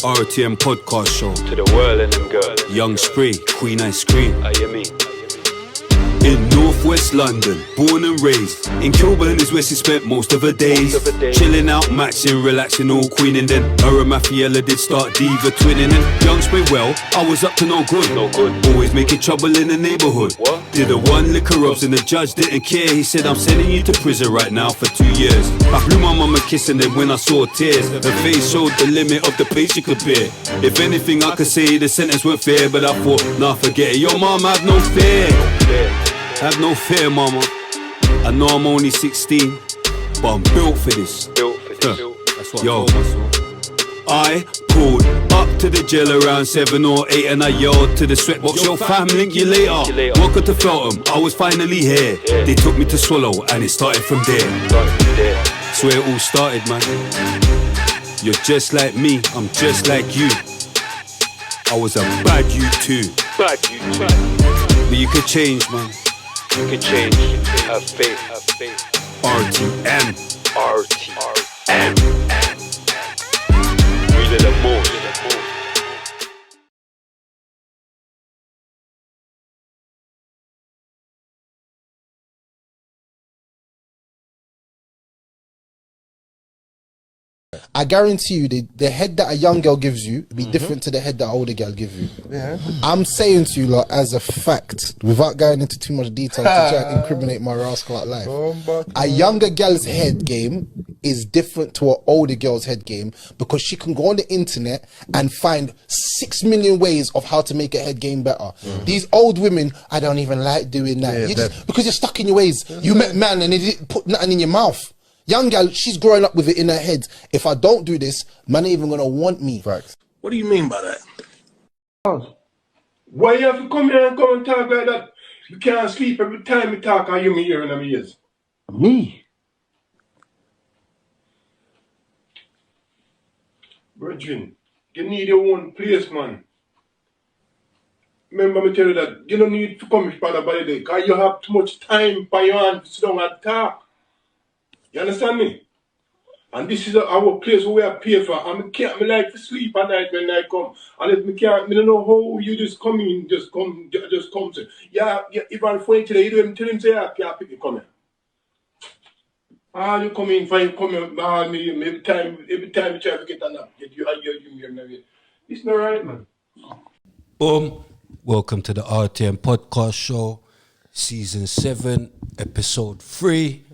RTM podcast show. To the world and them girls. Young Spray, Queen Ice Cream. How you mean? In Northwest London, born and raised. In Kilburn is where she spent most of her days. Chilling out, matching, relaxing, all queening. Then her and Mafiella did start diva twinning. And Young Spray, well, I was up to no good. Always making trouble in the neighbourhood. What? Did a one liquor ups and the judge didn't care. He said, I'm sending you to prison right now for 2 years. I blew my mama kissing them when I saw tears. Her face showed the limit of the pain she could bear. If anything I could say, the sentence weren't fair. But I thought, nah, forget it. Yo, mom, have no fear. Have no fear, mama. I know I'm only 16, but I'm built for this. That's what Yo, I told myself. I pulled up to the jail around 7 or 8 and I yelled to the sweatbox, yo fam, link you later. Welcome to Feltham, I was finally here. They took me to Swallow and it started from there. That's where it all started, man. You're just like me, I'm just like you. I was a bad you too. But you could change, man. You can change. Have faith. RTM. Really the most. I guarantee you the head that a young girl gives you will be different to the head that an older girl gives you. Yeah. I'm saying to you lot as a fact, without going into too much detail to try and incriminate my rascal at life, a younger girl's head game is different to an older girl's head game because she can go on the internet and find 6 million ways of how to make a head game better. These old women, I don't even like doing that. Because you're stuck in your ways. You met man and he didn't put nothing in your mouth. Young girl, she's growing up with it in her head. If I don't do this, man ain't even gonna want me. Facts. What do you mean by that? Why you have to come here and come and talk like that? You can't sleep every time you talk and you me hearing them ears. Me? Virgin, you need your own place, man. Remember me tell you that you don't need to come for the body day because you have too much time for your hand to sit down and talk. You understand me? And this is our place where we are paid for. And me like to sleep at night when I come. And if me don't know how you just come in, just come say, yeah, if I'm phone today, you don't even tell him say, yeah, can't pick you come here. You come in, fine, come here, every time you try to get a nap, you it's not right, man. Boom. Welcome to the RTM podcast show, season 7, episode 3.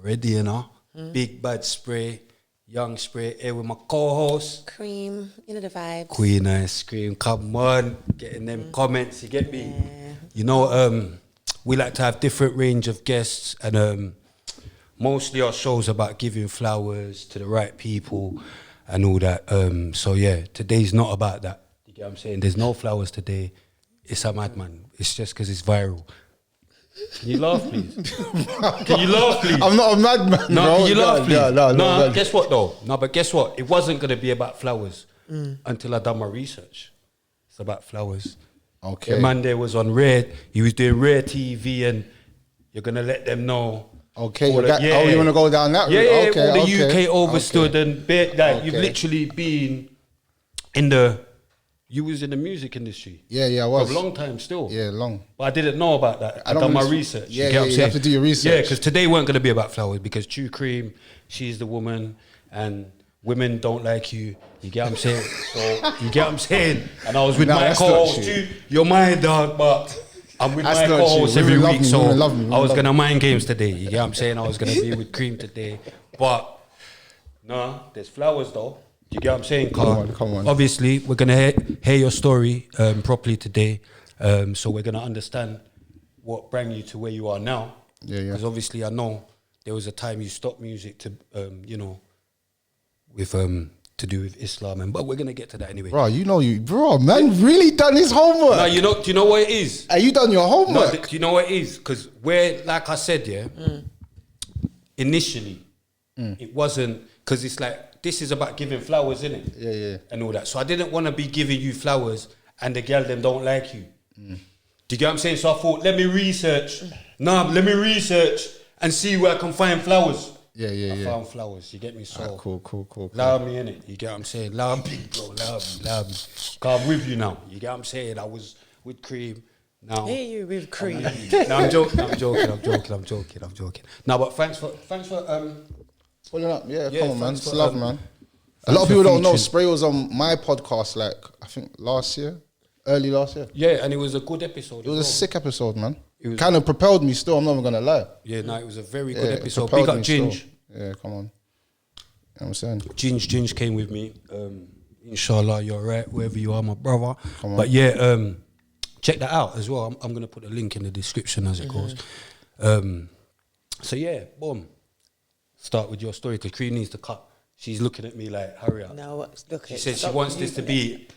Already, you know. Big Bad Spray, Young Spray, here with my co-host. Cream, you know the vibes. Queen Ice Cream, come on. Getting them comments, you get me? Yeah. You know, we like to have different range of guests and mostly our show's about giving flowers to the right people and all that. So yeah, today's not about that. You get what I'm saying? There's no flowers today. It's a madman. It's just because it's viral. Can you laugh, please? Can you laugh, please? I'm not a madman. No, can you laugh, please? No, guess what, though? No, but guess what? It wasn't going to be about flowers until I done my research. It's about flowers. Okay. The man there was on Rare. He was doing Rare TV, and you're going to let them know. Okay, you want to go down that route? Yeah, okay, all the okay. UK Overstood and you've literally been in the... You was in the music industry. Yeah, I was. For a long time still. Yeah, long. But I didn't know about that. I done my research. Yeah, you have to do your research. Yeah, because today weren't going to be about flowers because True Cream, she's the woman and women don't like you. You get what I'm saying? So, you get what I'm saying? And I was with my co-host too. You're my dog, but I'm with my co-host every week. So I was going to mind games today. You get what I'm saying? I was going to be with Cream today. But, no, there's flowers though. You get what I'm saying, Carl? Come on. Obviously, we're going to hear your story properly today. So we're going to understand what brought you to where you are now. Yeah. Because obviously, I know there was a time you stopped music to, with to do with Islam. But we're going to get to that anyway. Bro, man really done his homework. No, do you know what it is? Have you done your homework? No, do you know what it is? Because like I said, initially, it wasn't, because it's like, this is about giving flowers, innit? Yeah. And all that. So I didn't want to be giving you flowers and the girl them don't like you. Do you get what I'm saying? So I thought, let me research and see where I can find flowers. I found flowers. You get me? So Cool. allow me in it. You get what I'm saying? Allow me, bro. Allow me. Cause I'm with you now. You get what I'm saying? I was with Cream. Now Hear you with Cream. no, I'm joking. No, but thanks for pulling up. Yeah, Yeah, come on, man. thanks It's for, love, man. A thanks lot of for people don't know featuring. Spray was on my podcast, like I think early last year. yeah, and it was a good episode. It was a sick episode, man. It was- Kind of propelled me still, I'm not even gonna lie. Yeah, no, it was a very Yeah, good it episode. propelled Big up me still. Ginge. Yeah, come on. You know what I'm saying? Ginge came with me. Inshallah, you're right, wherever you are, my brother. Come on. But yeah, check that out as well. I'm gonna put a link in the description as it goes. So yeah, boom. Start with your story because Cream needs to cut. She's looking at me like, hurry up. No, look. She said she wants this to be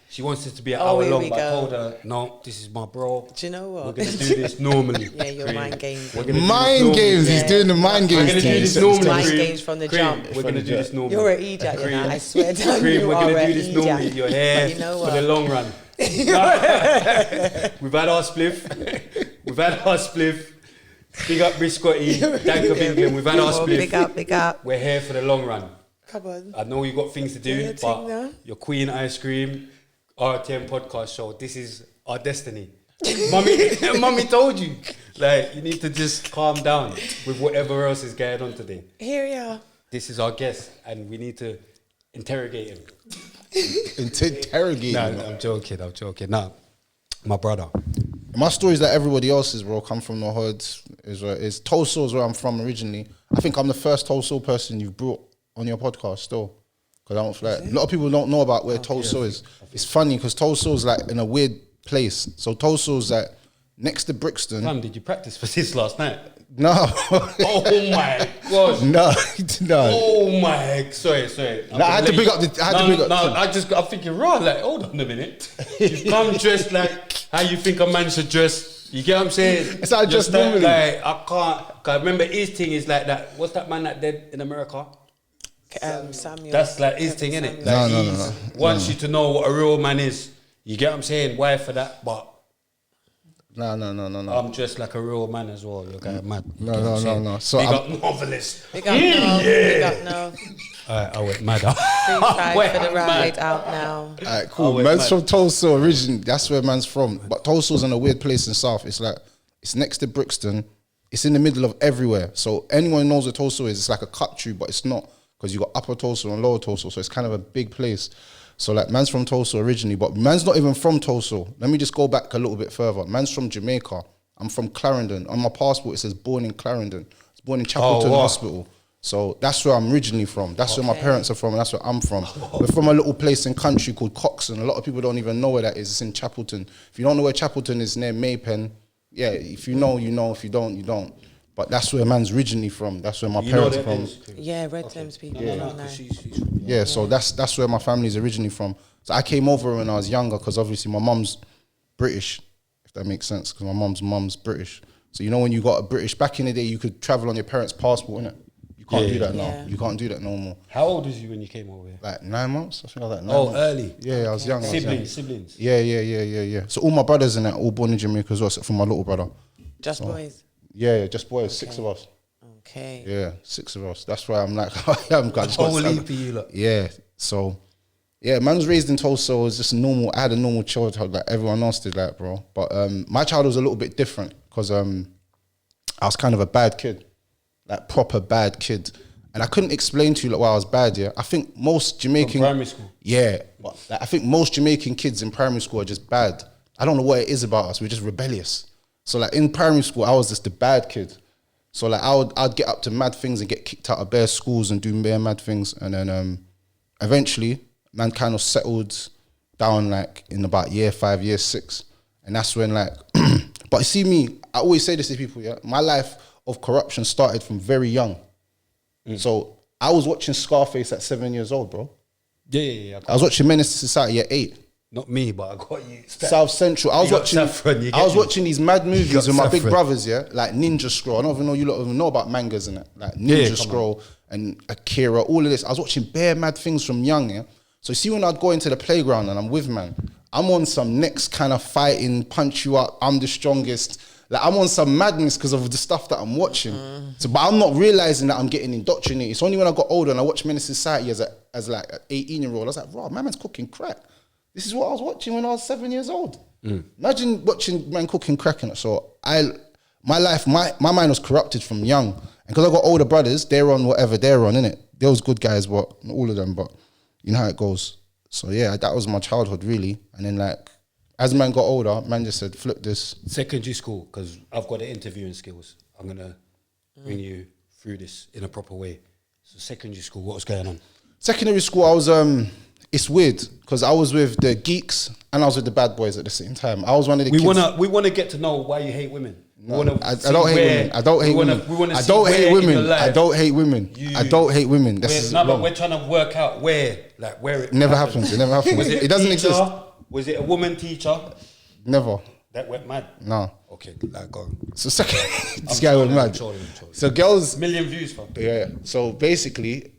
an Oh, hour here long, we but I go. told her, no, this is my bro. Do you know what? We're gonna do this normally. Yeah, your Cream. mind games. We're gonna do this Mind normally. games, he's Yeah. doing the mind We're games. gonna do thing. this normally. Mind Cream. games from the Cream, jump. We're gonna do this normally. You're an idiot, you know. I swear down Cream, you we're are gonna an do this normally. idiot. You're here But you know for the what? long run. We've had our spliff. Big up Biscotti, Dank of England. We've had our Oh, spliff. big up. We're here for the long run. Come on. I know you got things to do, Do your but thing now. your Queen Ice Cream RTM podcast show, this is our destiny. Mummy told you. Like, you need to just calm down with whatever else is going on today. Here we are. This is our guest, and we need to interrogate him. Interrogate. No, him. I'm joking. Nah, my brother. My story's like everybody else's, bro. Come from the hood. Is Tulsa is where I'm from originally. I think I'm the first Tulsa person you've brought on your podcast still. Because I don't feel like a lot of people don't know about where Tulsa is. It's funny because Tulsa is like in a weird place. So Tulsa is like next to Brixton. Fam, did you practice for this last night? No. Oh my gosh. No. Oh my, sorry. No, I had to big up the. I'm thinking, raw, like, hold on a minute. You come dressed like how you think a man should dress. You get what I'm saying? It's how I dress Just like, normally. Like, I can't, cause remember his thing is like that. What's that man that dead in America? Samuel. That's like his thing, innit? Samuel. Like No. he wants you to know what a real man is. You get what I'm saying? Why for that? But No. I'm dressed like a real man as well. You're kind of mad. You No, get what I'm no, saying? no. So Big I'm- up novelist. Big up now. Big up now. Alright, I went mad. Freestyle Wait, for the I'm ride mad. out now. Alright, cool. wait, Man's man. from Tulsa originally. That's where man's from. But Tulsa's in a weird place in South. It's like it's next to Brixton. It's in the middle of everywhere. So anyone who knows what Tulsa is, it's like a cut through, but it's not because you got Upper Tulsa and Lower Tulsa. So it's kind of a big place. So like man's from Tulsa originally, but man's not even from Tulsa. Let me just go back a little bit further. Man's from Jamaica. I'm from Clarendon. On my passport it says born in Clarendon. I was born in Chapelton wow. Hospital. So that's where I'm originally from. That's where my parents are from, and that's where I'm from. We're from a little place in country called Coxon. A lot of people don't even know where that is. It's in Chapelton. If you don't know where Chapelton is, near Maypen, yeah, if you know, you know. If you don't, you don't. But that's where man's originally from. That's where my You know parents are that from. is. Yeah, Red Thames people. No, don't know. 'cause she's Yeah, so that's where my family's originally from. So I came over when I was younger because obviously my mum's British, if that makes sense, because my mum's British. So you know when you got a British, back in the day you could travel on your parents' passport, innit? You can't do that now. Yeah. You can't do that no more. How old was you when you came over here? Like 9 months, I think I was like 9 Oh, months. early. Yeah, I was young. I was young. Siblings. Yeah. So all my brothers in that, all born in Jamaica as well, except for my little brother. Just boys. Yeah, just boys, 6 of us. Okay. Yeah, 6 of us. That's why I'm like, I just got Whole seven. heap of you lot. Yeah, so yeah, man was raised in Tulsa. It was just normal. I had a normal childhood like everyone else did, like, bro. But my childhood was a little bit different because I was kind of a bad kid, like proper bad kid, and I couldn't explain to you like why I was bad. Yeah, I think most Jamaican From primary school? Yeah, but like, I think most Jamaican kids in primary school are just bad. I don't know what it is about us. We're just rebellious. So like in primary school, I was just the bad kid. So like I'd get up to mad things and get kicked out of bare schools and do bare mad things, and then eventually man kind of settled down like in about year 5, year 6, and that's when like. But you see me, I always say this to people. Yeah, my life of corruption started from very young. So I was watching Scarface at 7 years old, bro. Yeah. I was watching Menace to Society at 8. Not me, but I got you. South Central. I was You got watching. Saffron, you I was get me? watching these mad You movies got with my big Saffron. brothers. Yeah, like Ninja Scroll. I don't even know you lot even know about mangas and that. Like Ninja come Scroll and Akira. All of this. I was watching bare mad things from young. Yeah. So see when I'd go into the playground and I'm with man, I'm on some next kind of fighting, punch you up. I'm the strongest. Like I'm on some madness because of the stuff that I'm watching. So, but I'm not realizing that I'm getting indoctrinated. It's only when I got older and I watched Menace Society as like an 18-year-old, I was like, "Bro, my man's cooking crack. This is what I was watching when I was 7 years old." Imagine watching man cooking crack and so my mind was corrupted from young. And because I got older brothers, they're on whatever they're on, innit? There was good guys, but not all of them, but you know how it goes. So yeah, that was my childhood really. And then like, as man got older, man just said, flip this. Secondary school, because I've got the interviewing skills. I'm going to bring you through this in a proper way. So secondary school, what was going on? Secondary school, I was, it's weird, because I was with the geeks and I was with the bad boys at the same time. I was one of the kids. We want to get to know why you hate women. I don't hate women. I don't hate women. I don't hate women. I don't hate women. I don't hate women. But we're trying to work out where it never happens. It never happens. It doesn't exist. Was it a woman teacher? Never. That went mad? No. Okay, like go. So second, this guy went mad. So girls. Million views, fam. Yeah. So basically,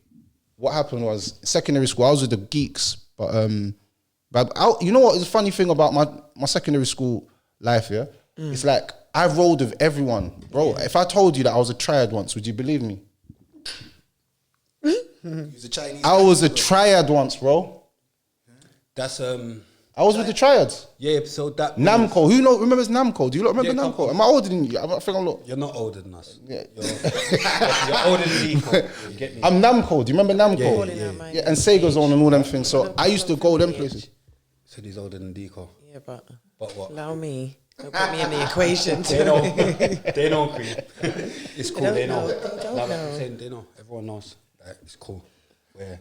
what happened was secondary school. I was with the geeks, but you know what is the funny thing about my secondary school life? Yeah, it's like I rolled with everyone, bro. If I told you that I was a triad once, would you believe me? I was a triad once, bro. That's I was with the triads. Yeah, so that Namco. Remembers Namco? Do you lot remember Namco? Am I older than you? I think I'm not. You're not older than us. Yeah. You're older than Nico. You get me? I'm Namco. Do you remember Namco? Yeah. And Sega's on and all them things. So I used to go them places. So he's older than Deco. Yeah, but what? allow me. Don't put me in the equation. They know. They know, Cream. It's cool. They know. They don't know. They know. Everyone knows. Like, it's cool. We're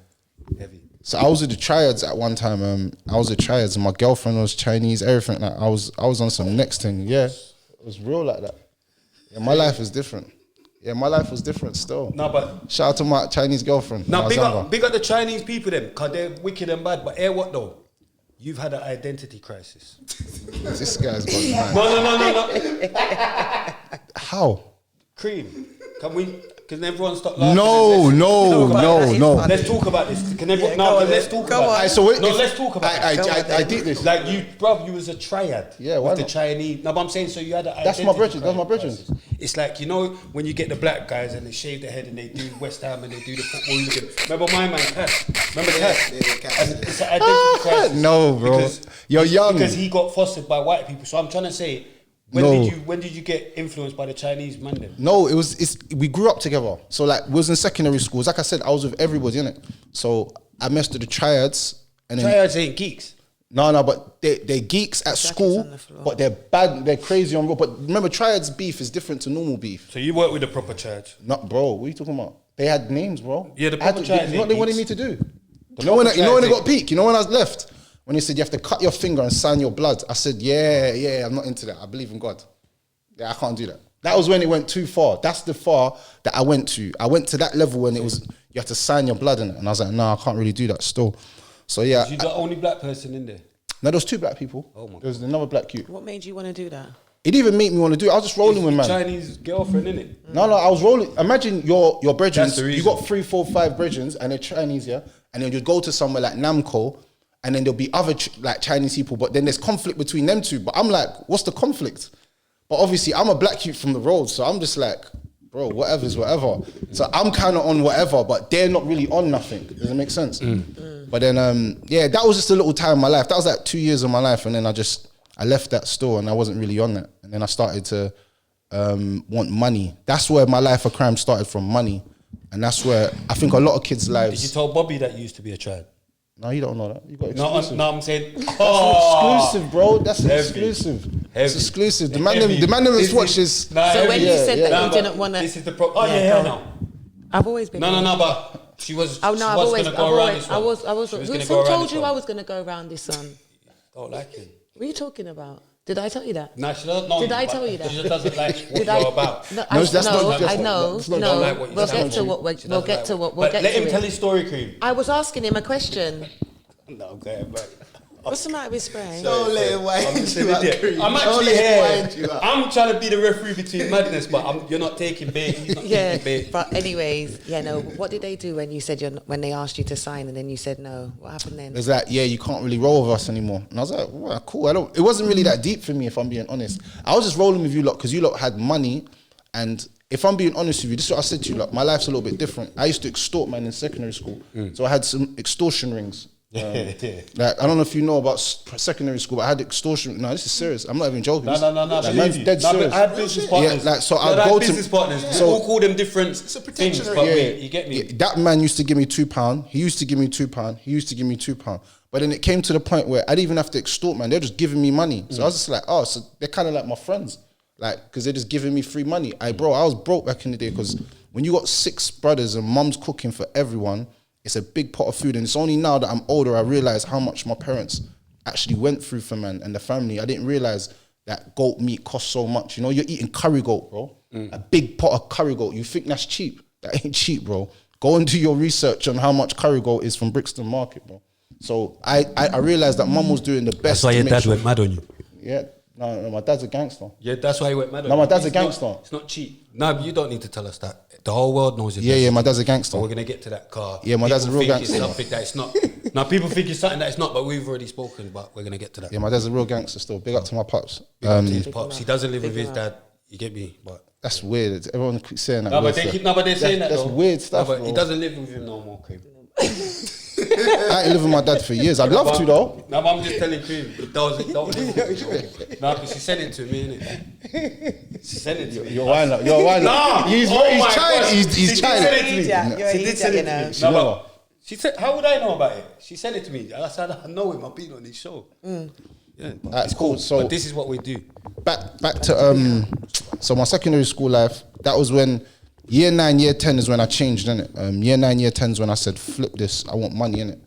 heavy. So I was with the triads at one time. I was with triads and my girlfriend was Chinese, everything. Like I was on some next thing. Yeah, it was real like that. Yeah, my life is different. Yeah, my life was different still. No, but shout out to my Chinese girlfriend. now big up the Chinese people them, cause they're wicked and bad. But what though? You've had an identity crisis. This guy's got mad. No. How? Cream. Can we? Can everyone stop laughing? No. Let's talk about this. Can everyone? Let's talk about it. Let's talk about it. I did this. Like you, bruv, you was a triad. Yeah, why with the not? Chinese. No, but I'm saying so you had an That's my brethren. That's my brethren. It's like, you know, when you get the black guys and they shave their head and they do West Ham and they do the football hooligan. Remember my man, Cass? Remember Cass? It's an identity crisis. No, bro. You're young. Because he got fostered by white people. So I'm trying to say, when did you get influenced by the Chinese man then? No, we grew up together. So like we was in secondary schools. Like I said, I was with everybody, innit? So I messed with the triads and then triads ain't geeks. No, but they're geeks at school, but they're bad, they're crazy on road. But remember, triads beef is different to normal beef. So you work with the proper triads? Not, bro, what are you talking about? They had names, bro. Yeah, the proper triads. You know what they wanted me to do? You know when they got peak? You know when I was left? When he said you have to cut your finger and sign your blood. I said, yeah, I'm not into that. I believe in God. Yeah, I can't do that. That was when it went too far. That's the far that I went to. I went to that level when it was, you have to sign your blood in it. And I was like, no, I can't really do that still. So yeah. You the only black person in there? No, there was two black people. Oh my God. There was another black cute. What made you want to do that? It didn't make me want to do it. I was just rolling with man. Chinese girlfriend, innit? No, I was rolling. Imagine your brethren. That's the reason. You got 3, 4, 5 brethren and they're Chinese, yeah? And then you go to somewhere like Namco and then there'll be other like Chinese people, but then there's conflict between them two. But I'm like, what's the conflict? But obviously I'm a black cute from the road, so I'm just like, bro, whatever's whatever. So I'm kind of on whatever, but they're not really on nothing. Does it make sense? But then, that was just a little time in my life. That was like 2 years of my life. And then I left that store and I wasn't really on that. And then I started to want money. That's where my life of crime started, from money. And that's where I think a lot of kids' lives. Did you tell Bobby that you used to be a triad? No, you don't know that. You got exclusive. No, I'm saying. That's exclusive, bro. That's exclusive. It's exclusive. The man that watches. So when you said that you didn't want to. This is the problem. No. I've always been. No, but she was. Oh no, going to go around this one. I was. Who told you I was going to go around this one? Don't like it. What are you talking about? Did I tell you that? No, she doesn't know. Did I tell you that? She just doesn't like what you're about. No, I know. We'll get to what we'll get to. Let him tell his story, Cream. I was asking him a question. No, go ahead, bro. What's the matter with spraying? Don't let it wind I'm just you an up, idiot. Creed. I'm Don't actually let it wind here. you up. I'm trying to be the referee between madness, but you're not taking bait. He's not Yeah, taking bait. but anyways, yeah, no. What did they do when you said when they asked you to sign and then you said no? What happened then? It was like, yeah, you can't really roll with us anymore. And I was like, well, cool. It wasn't really that deep for me, if I'm being honest. I was just rolling with you lot because you lot had money. And if I'm being honest with you, this is what I said to you lot. My life's a little bit different. I used to extort man in secondary school. So I had some extortion rings. Like, I don't know if you know about secondary school, but I had extortion. No, this is serious. I'm not even joking. No. Like, man's dead serious. I had business partners. Yeah, like, so I I'd go business to partners. so We all call them different protection things, ring. but yeah, you get me. yeah, that man used to give me £2. He used to give me £2. He used to give me £2. But then it came to the point where I didn't even have to extort, man. They're just giving me money. So I was just like, oh, so they're kind of like my friends. Like, because they're just giving me free money. I was broke back in the day because when you got 6 brothers and mum's cooking for everyone, it's a big pot of food. And it's only now that I'm older, I realize how much my parents actually went through for man and the family. I didn't realize that goat meat costs so much. You know, you're eating curry goat, bro. A big pot of curry goat. You think that's cheap? That ain't cheap, bro. Go and do your research on how much curry goat is from Brixton Market, bro. So I realized that mum was doing the best. That's why your dad went mad on you. Yeah. No, my dad's a gangster. Yeah, that's why he went mad on you. No, my dad's a It's not- gangster. It's not cheap. No, but you don't need to tell us that. The whole world knows it. Yeah, my dad's a gangster. But we're gonna get to that car. Yeah, my dad's a real People gangster. think it's something that it's not. Now people think it's something that it's not, but we've already spoken. But we're gonna get to that. Yeah, my dad's a real gangster still. Big up to my pops. Big up to his pops. He doesn't live with his dad. You get me? But That's weird. Everyone keeps saying that. no, weird but stuff. they're saying that. That's though. weird stuff, No, but bro. he doesn't live with him no more, Cream. I ain't lived with my dad for years. I'd love to though. No, but I'm just telling Cream. He doesn't. Don't live with him. No, because she sent it to me, innit? She sent it to me. You're wine up. You're wine No! up. He's Oh my trying. God. He's She trying. did send it to me. Idiot. You're She an did send idiot, it to you me. She No, know. but she said, how would I know about it? She sent it to me. I said, I know him. I've been on his show. Yeah, That's cool. So but this is what we do. back to so my secondary school life. That was when year 9, year 10 is when I changed, innit? Year 9, year 10 is when I said, flip this. I want money, innit?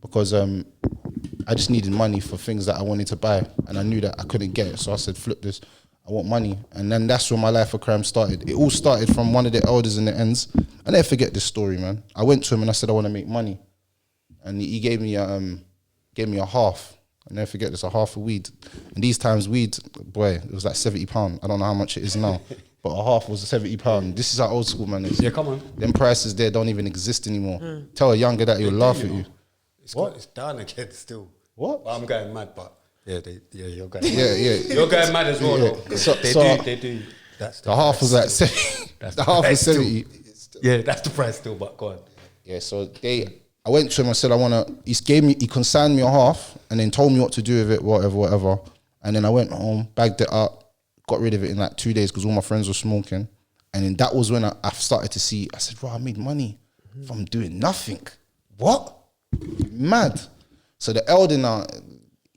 Because I just needed money for things that I wanted to buy, and I knew that I couldn't get it. So I said, flip this. I want money. And then that's when my life of crime started. It all started from one of the elders in the ends. I never forget this story, man. I went to him and I said, I want to make money. And he gave me a half. I never forget this, a half of weed. And these times weed, boy, it was like £70. I don't know how much it is now. But a half was £70. This is how old school man is. Yeah, come on. Them prices there don't even exist anymore. Tell a younger that he'll laugh at you. It's down again still. What? I'm going mad, but you're going. Yeah. You're going mad as well, Yeah. though. So- They do. That's The half was like 70. That's The half the was price 70. Yeah, that's the price still, but go on. Yeah, so I went to him and said, he consigned me a half and then told me what to do with it, whatever. And then I went home, bagged it up, got rid of it in like 2 days because all my friends were smoking. And then that was when I started to see, I said, bro, I made money from doing nothing. What? Mad. So the elder now,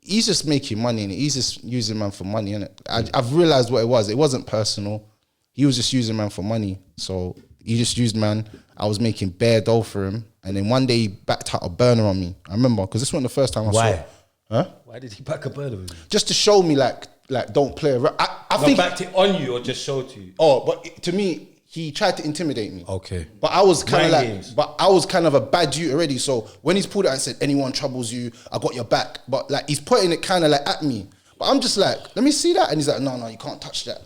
he's just making money and he's just using man for money, innit? I've realized what it was. It wasn't personal. He was just using man for money. So he just used man. I was making bare dough for him. And then one day he backed out a burner on me. I remember, because this wasn't the first time I saw it. Huh? Why did he back a burner with you? Just to show me like don't play around. I But think, backed it on you or just showed to you? but to me, he tried to intimidate me. Okay. But I was kind Mind of games. I was kind of a bad dude already. So when he's pulled it and said, anyone troubles you, I got your back. But like he's putting it kind of like at me. But I'm just like, let me see that. And he's like, no, you can't touch that.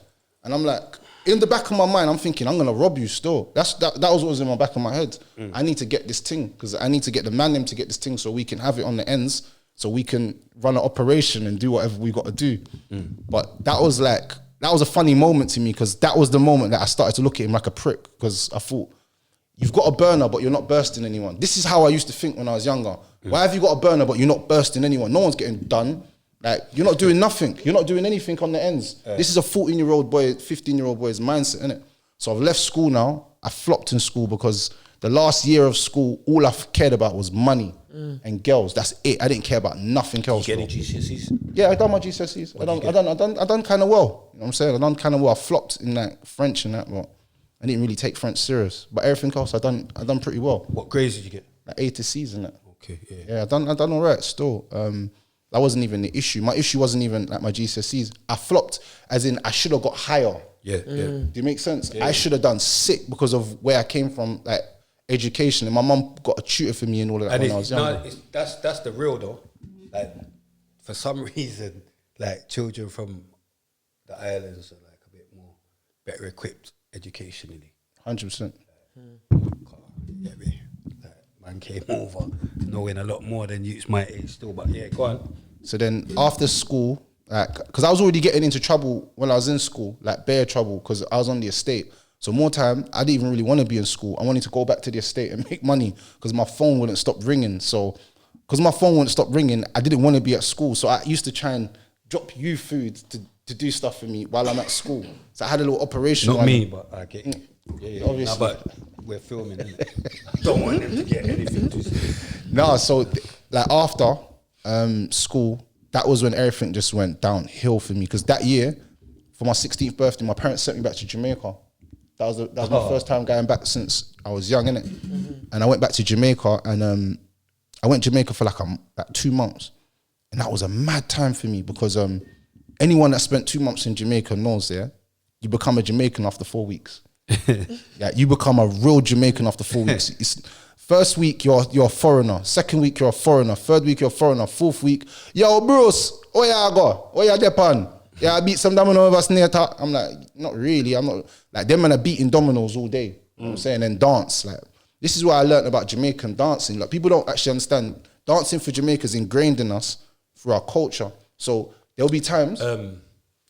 And I'm like, in the back of my mind, I'm thinking, I'm gonna rob you still. That was what was in my back of my head. I need to get this thing because I need to get the man them to get this thing so we can have it on the ends, so we can run an operation and do whatever we got to do. But that was a funny moment to me because that was the moment that I started to look at him like a prick because I thought, you've got a burner but you're not bursting anyone. This is how I used to think when I was younger. Why have you got a burner but you're not bursting anyone? No one's getting done. Like, you're not doing nothing. You're not doing anything on the ends. This is a 14-year-old boy, 15-year-old boy's mindset, innit? So I've left school now. I flopped in school because the last year of school, all I cared about was money and girls. That's it. I didn't care about nothing else. Get bro. any GCSEs? Yeah, I done my GCSEs. I done kind of well. You know what I'm saying? I done kind of well. I flopped in like French and that, but I didn't really take French serious. But everything else, I done pretty well. What grades did you get? Like A to C's and that. Okay, yeah. Yeah, I done all right still. That wasn't even the issue. My issue wasn't even like my GCSEs. I flopped as in I should have got higher. Yeah. Do you make sense? I should have done sick because of where I came from, like education. And my mum got a tutor for me and all of that when I was younger. That's the real though. Like for some reason, like children from the islands are like a bit more better equipped educationally. 100%. Yeah, like, man came over knowing a lot more than you's my age still, but yeah, go on. So then after school, like, because I was already getting into trouble when I was in school, like bare trouble, because I was on the estate. So more time, I didn't even really want to be in school. I wanted to go back to the estate and make money because my phone wouldn't stop ringing. So because my phone wouldn't stop ringing, I didn't want to be at school. So I used to try and drop you food to do stuff for me while I'm at school. So I had a little operation. Not me, but I get it. Yeah, Obviously. Nah, but we're filming, innit? Don't want them to get anything to say. No, so like after school, that was when everything just went downhill for me. Because that year, for my 16th birthday, my parents sent me back to Jamaica. That was my first time going back since I was young, innit? And I went back to Jamaica, and I went to Jamaica for like 2 months. And that was a mad time for me because anyone that spent 2 months in Jamaica knows, yeah, you become a Jamaican after 4 weeks. Yeah, you become a real Jamaican after 4 weeks. It's, first week you're a foreigner, second week you're a foreigner, third week you're a foreigner, fourth week, yo Bruce, oh yeah I go, oh yeah Depan, yeah I beat some domino over snare. I'm like, not really, I'm not like them man are beating dominoes all day. You know what I'm saying? And dance, like this is what I learned about Jamaican dancing. Like people don't actually understand dancing for Jamaica is ingrained in us through our culture. So there'll be times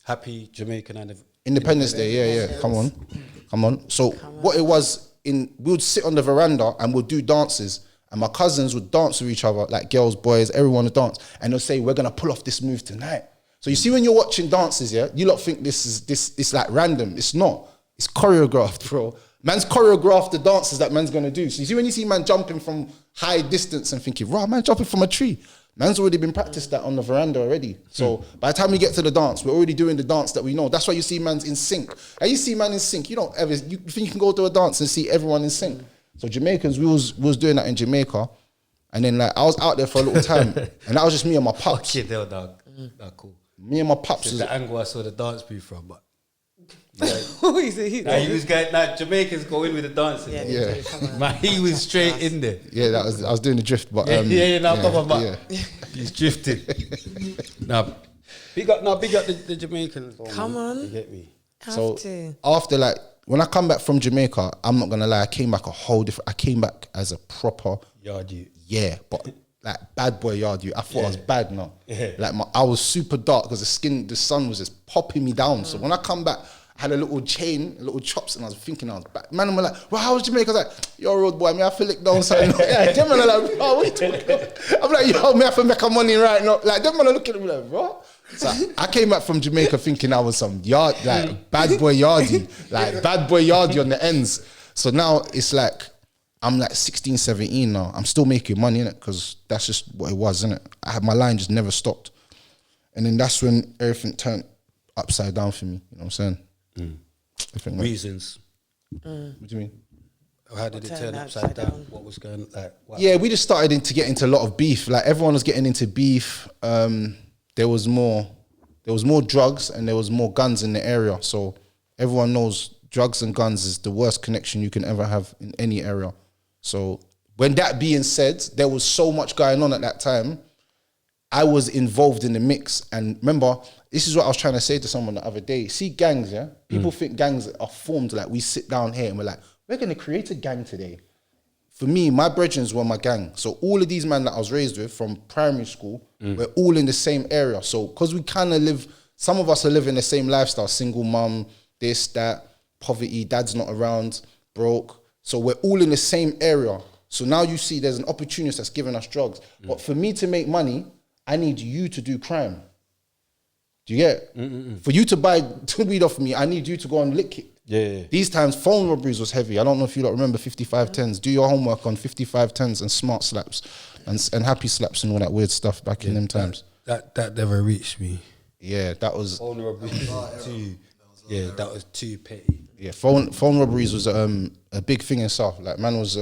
Happy Jamaican Independence Day, yeah. Come on. So what it was we would sit on the veranda and we'd do dances, and my cousins would dance with each other, like girls, boys, everyone would dance, and they'll say, we're gonna pull off this move tonight. So you see when you're watching dances, yeah, you lot think it's like random. It's not. It's choreographed, bro. Man's choreographed the dances that man's gonna do. So you see when you see man jumping from high distance and thinking, right, man jumping from a tree. Man's already been practiced that on the veranda already. So by the time we get to the dance, we're already doing the dance that we know. That's why you see man's in sync. And you see man in sync. You think you can go to a dance and see everyone in sync. So Jamaicans, we was doing that in Jamaica. And then like I was out there for a little time, and that was just me and my pups. Fuck it, dog. That's cool. Me and my pups. This is the angle I saw the dance booth from, but He was going. Like Jamaicans go in with the dancing. Yeah. Man, he was straight in there. Yeah, I was doing the drift, but He's drifting. Big up the Jamaicans. Come on. You get me? So after like when I come back from Jamaica, I'm not gonna lie, I came back I came back as a proper Yard you. Yeah, but like bad boy yard you. I thought I was bad now. Yeah. Like I was super dark because the sun was just popping me down. So when I come back, I had a little chain, little chops, and I was thinking I was back. Man, I'm like, well, how was Jamaica? I was like, yo, road boy, me I feel lick down something. Yeah, them man are like, bro, what you talking about? I'm like, yo, me I have to make money right now. Like, them man are looking at me like, bro. So I came back from Jamaica thinking I was some yard, like bad boy yardy, like bad boy yardy on the ends. So now it's like, I'm like 16, 17 now. I'm still making money, innit? Because that's just what it was, innit? My line just never stopped. And then that's when everything turned upside down for me. You know what I'm saying? Reasons. What do you mean? How did it turn upside down? What was going like? Yeah, we just started to get into a lot of beef. Like everyone was getting into beef. There was more drugs and there was more guns in the area. So everyone knows drugs and guns is the worst connection you can ever have in any area. So when that being said, there was so much going on at that time. I was involved in the mix. And remember, this is what I was trying to say to someone the other day. See gangs, yeah? People think gangs are formed like we sit down here and we're like, we're going to create a gang today. For me, my brethrens were my gang. So all of these men that I was raised with from primary school, we're all in the same area. So because we kind of live, some of us are living the same lifestyle, single mum, this, that, poverty, dad's not around, broke. So we're all in the same area. So now you see there's an opportunist that's giving us drugs. But for me to make money, I need you to do crime. Do you get it? For you to buy weed off me, I need you to go and lick it. Yeah. These times, phone robberies was heavy. I don't know if you lot remember 5510s. Do your homework on 5510s and smart slaps and happy slaps and all that weird stuff back in them times. That never reached me. Yeah, that was... Phone robberies that was too petty. Yeah, phone robberies was a big thing in South. Like, man was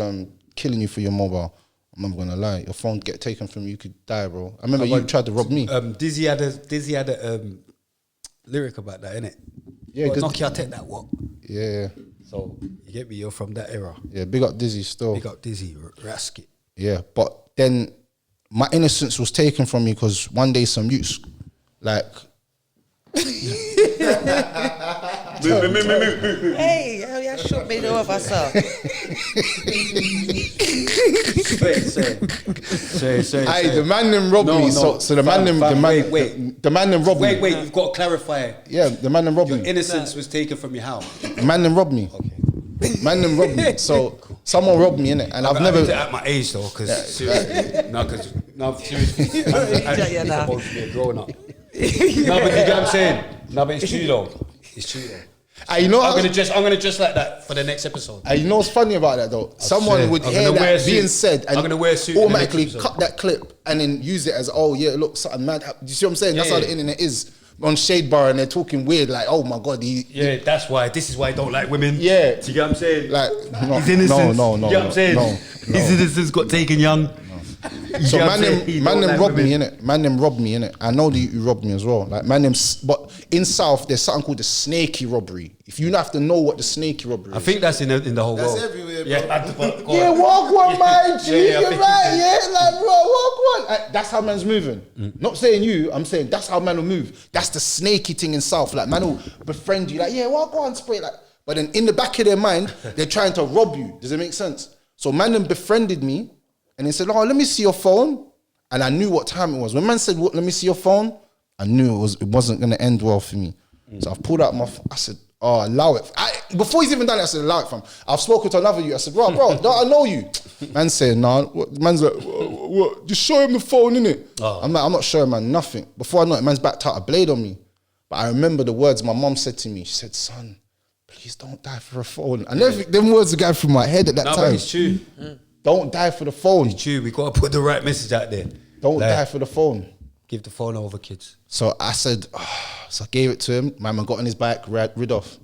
killing you for your mobile. I'm not gonna lie. Your phone get taken from you, you could die, bro. I remember you tried to rob me. Dizzy had a lyric about that, innit? Yeah, because Nokia take that what? Yeah. So you get me. You're from that era. Yeah, big up Dizzy still. Big up Dizzy, Rasket. Yeah, but then my innocence was taken from me because one day some youths, like, Hey, oh yeah, shot me over, sir. Say. Aye, the man them robbed me. So the man them, the man them robbed me. Wait, you've got to clarify. Yeah, the man them robbed me. Innocence was taken from you. How? The man them robbed me. Okay. Man them robbed me. So someone robbed me, innit? And I've never. At my age though, because seriously, seriously, I'm supposed to be a grown up. No, but you get what I'm saying. No, but it's true though. It's true though. You know, I'm gonna dress like that for the next episode. You know what's funny about that though? Someone would hear that being said and I'm gonna wear a suit automatically cut that clip and then use it as, oh yeah, look, something mad happened. You see what I'm saying? That's how the internet is on Shadeborough, and they're talking weird, like, oh my god, that's why. This is why I don't like women. Yeah, do you get what I'm saying? Like, his innocence. No. You get what I'm saying? His innocence got taken young. So man them robbed me, innit? Man them robbed me, innit? I know that you robbed me as well. Like man them, but in South there's something called the snaky robbery. If you have to know what the snaky robbery is. I think that's in the whole world. That's everywhere, bro. Yeah, walk one, my G. You're right, yeah. Like, bro, walk one. That's how man's moving. Not saying you, I'm saying that's how man will move. That's the snaky thing in South. Like, man will befriend you. Like, yeah, walk one, spray. Like, but then in the back of their mind, they're trying to rob you. Does it make sense? So man them befriended me, and they said, oh, let me see your phone. And I knew what time it was. When man said, let me see your phone, I knew it wasn't going to end well for me. So I've pulled out my phone. I said, oh, allow it. Before he's even done it, I said, allow it, fam. I've spoken to another you. I said, bro, don't I know you? Man said, nah. Man's like, what? Just show him the phone, innit? Oh. I'm like, I'm not showing man nothing. Before I know it, man's backed out a blade on me. But I remember the words my mom said to me. She said, son, please don't die for a phone. I never think them words are going through my head at that time. But it's true. Don't die for the phone. It's true. We got to put the right message out there. Don't die for the phone. Give the phone over, kids. So I said, so I gave it to him. My man got on his bike, rid off.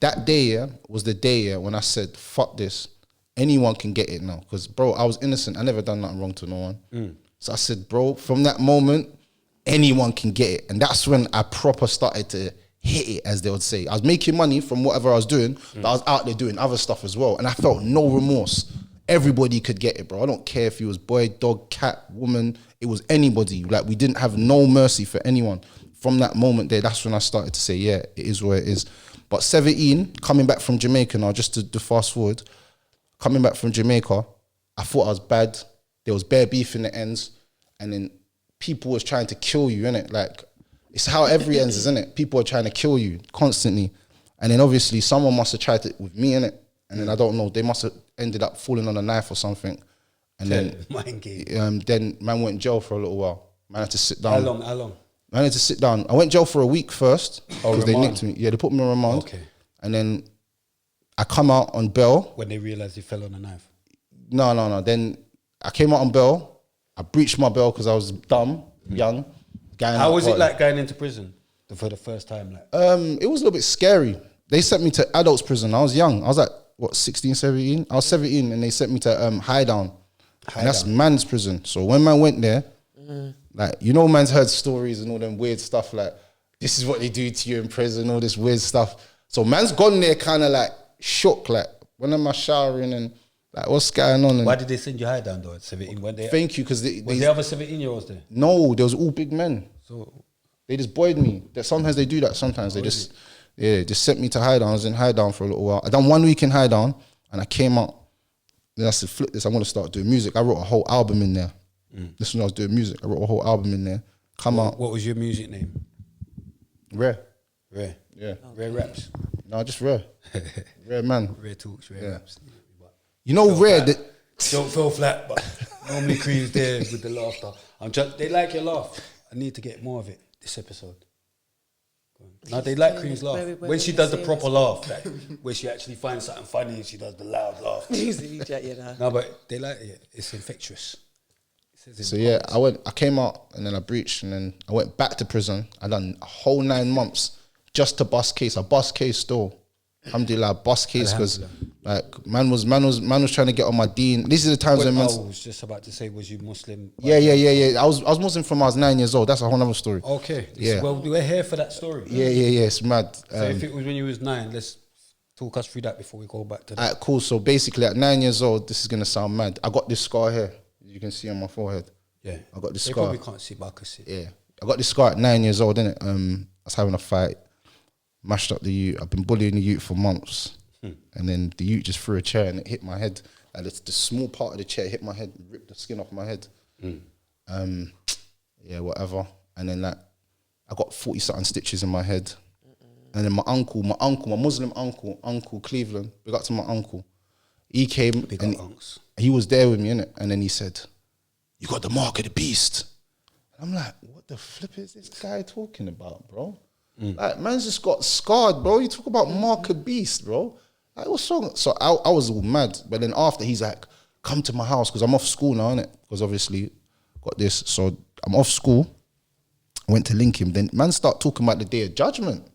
That day, was the day, when I said, fuck this. Anyone can get it now. Because, bro, I was innocent. I never done nothing wrong to no one. So I said, bro, from that moment, anyone can get it. And that's when I proper started to hit it, as they would say. I was making money from whatever I was doing, but I was out there doing other stuff as well. And I felt no remorse. Everybody could get it, bro. I don't care if he was boy, dog, cat, woman. It was anybody. Like, we didn't have no mercy for anyone. From that moment there, that's when I started to say, yeah, it is what it is. But 17, coming back from Jamaica now, just to fast forward, coming back from Jamaica, I thought I was bad. There was bare beef in the ends. And then people was trying to kill you, innit? Like, it's how every ends is, innit? People are trying to kill you constantly. And then obviously someone must have tried it with me, innit? And then I don't know, they must have ended up falling on a knife or something. And then man went in jail for a little while. Man had to sit down. How long? Man had to sit down. I went in jail for a week first because they nicked me. Yeah, they put me on remand. Okay. And then I come out on bail. When they realised you fell on a knife? No. Then I came out on bail. I breached my bail because I was dumb, young. How was it like going into prison for the first time? Like, it was a little bit scary. They sent me to adults prison. I was young. I was like, 16, 17? I was 17 and they sent me to high down. And that's man's prison. So when man went there, like, you know, man's heard stories and all them weird stuff, like, this is what they do to you in prison, all this weird stuff. So man's gone there kind of like shook, like, when am I showering and like, what's going on? And why did they send you high down though at 17? Thank you, because was there other 17-year-olds there? No, there was all big men. So they just buoyed me. Sometimes they do that. Sometimes they just sent me to high down. I was in high down for a little while. I done 1 week in high down and I came out. Then I said, flip this, I want to start doing music. I wrote a whole album in there. This is when I was doing music. I wrote a whole album in there. Out. What was your music name? Rare. Yeah. Rare Raps. No, just Rare. Rare man. Rare talks, Rare Raps. You know, Rare. Don't feel flat, but normally Cream's there with the laughter. They like your laugh. I need to get more of it this episode. No, they like Cream's laugh. When she does the proper laugh, like, where she actually finds something funny and she does the loud laugh. No, but they like it. It's infectious. So yeah, I came out and then I breached and then I went back to prison. I done a whole 9 months just to bust case. I bust case still. Alhamdulillah, bust case because like man was trying to get on my deen. These are the times when I was just about to say, was you Muslim? Yeah. I was Muslim from I was 9 years old. That's a whole other story. Okay. Yeah. Well, we're here for that story. Yeah. It's mad. So if it was when you was 9, let's talk us through that before we go back to that. Alright, cool. So basically at 9 years old, this is gonna sound mad. I got this scar here. You can see on my forehead. Yeah. I got this They scar. probably can't see, but I can see. Yeah, I got this scar at 9 years old, innit? I was having a fight, mashed up the youth. I've been bullying the youth for months. And then the youth just threw a chair and it hit my head. And it's the small part of the chair hit my head, ripped the skin off my head. Yeah, whatever. And then like, I got 40-something stitches in my head. And then my Muslim uncle Cleveland, big up to my uncle. He came and he was there with me, innit? And then he said, "You got the mark of the beast." I'm like, what the flip is this guy talking about, bro? Like, man's just got scarred, bro. You talk about mark of beast, bro. Like, what's wrong? So I was all mad. But then after, he's like, come to my house, because I'm off school now, innit? Because obviously, got this. So I'm off school. I went to link him. Then man start talking about the day of judgment.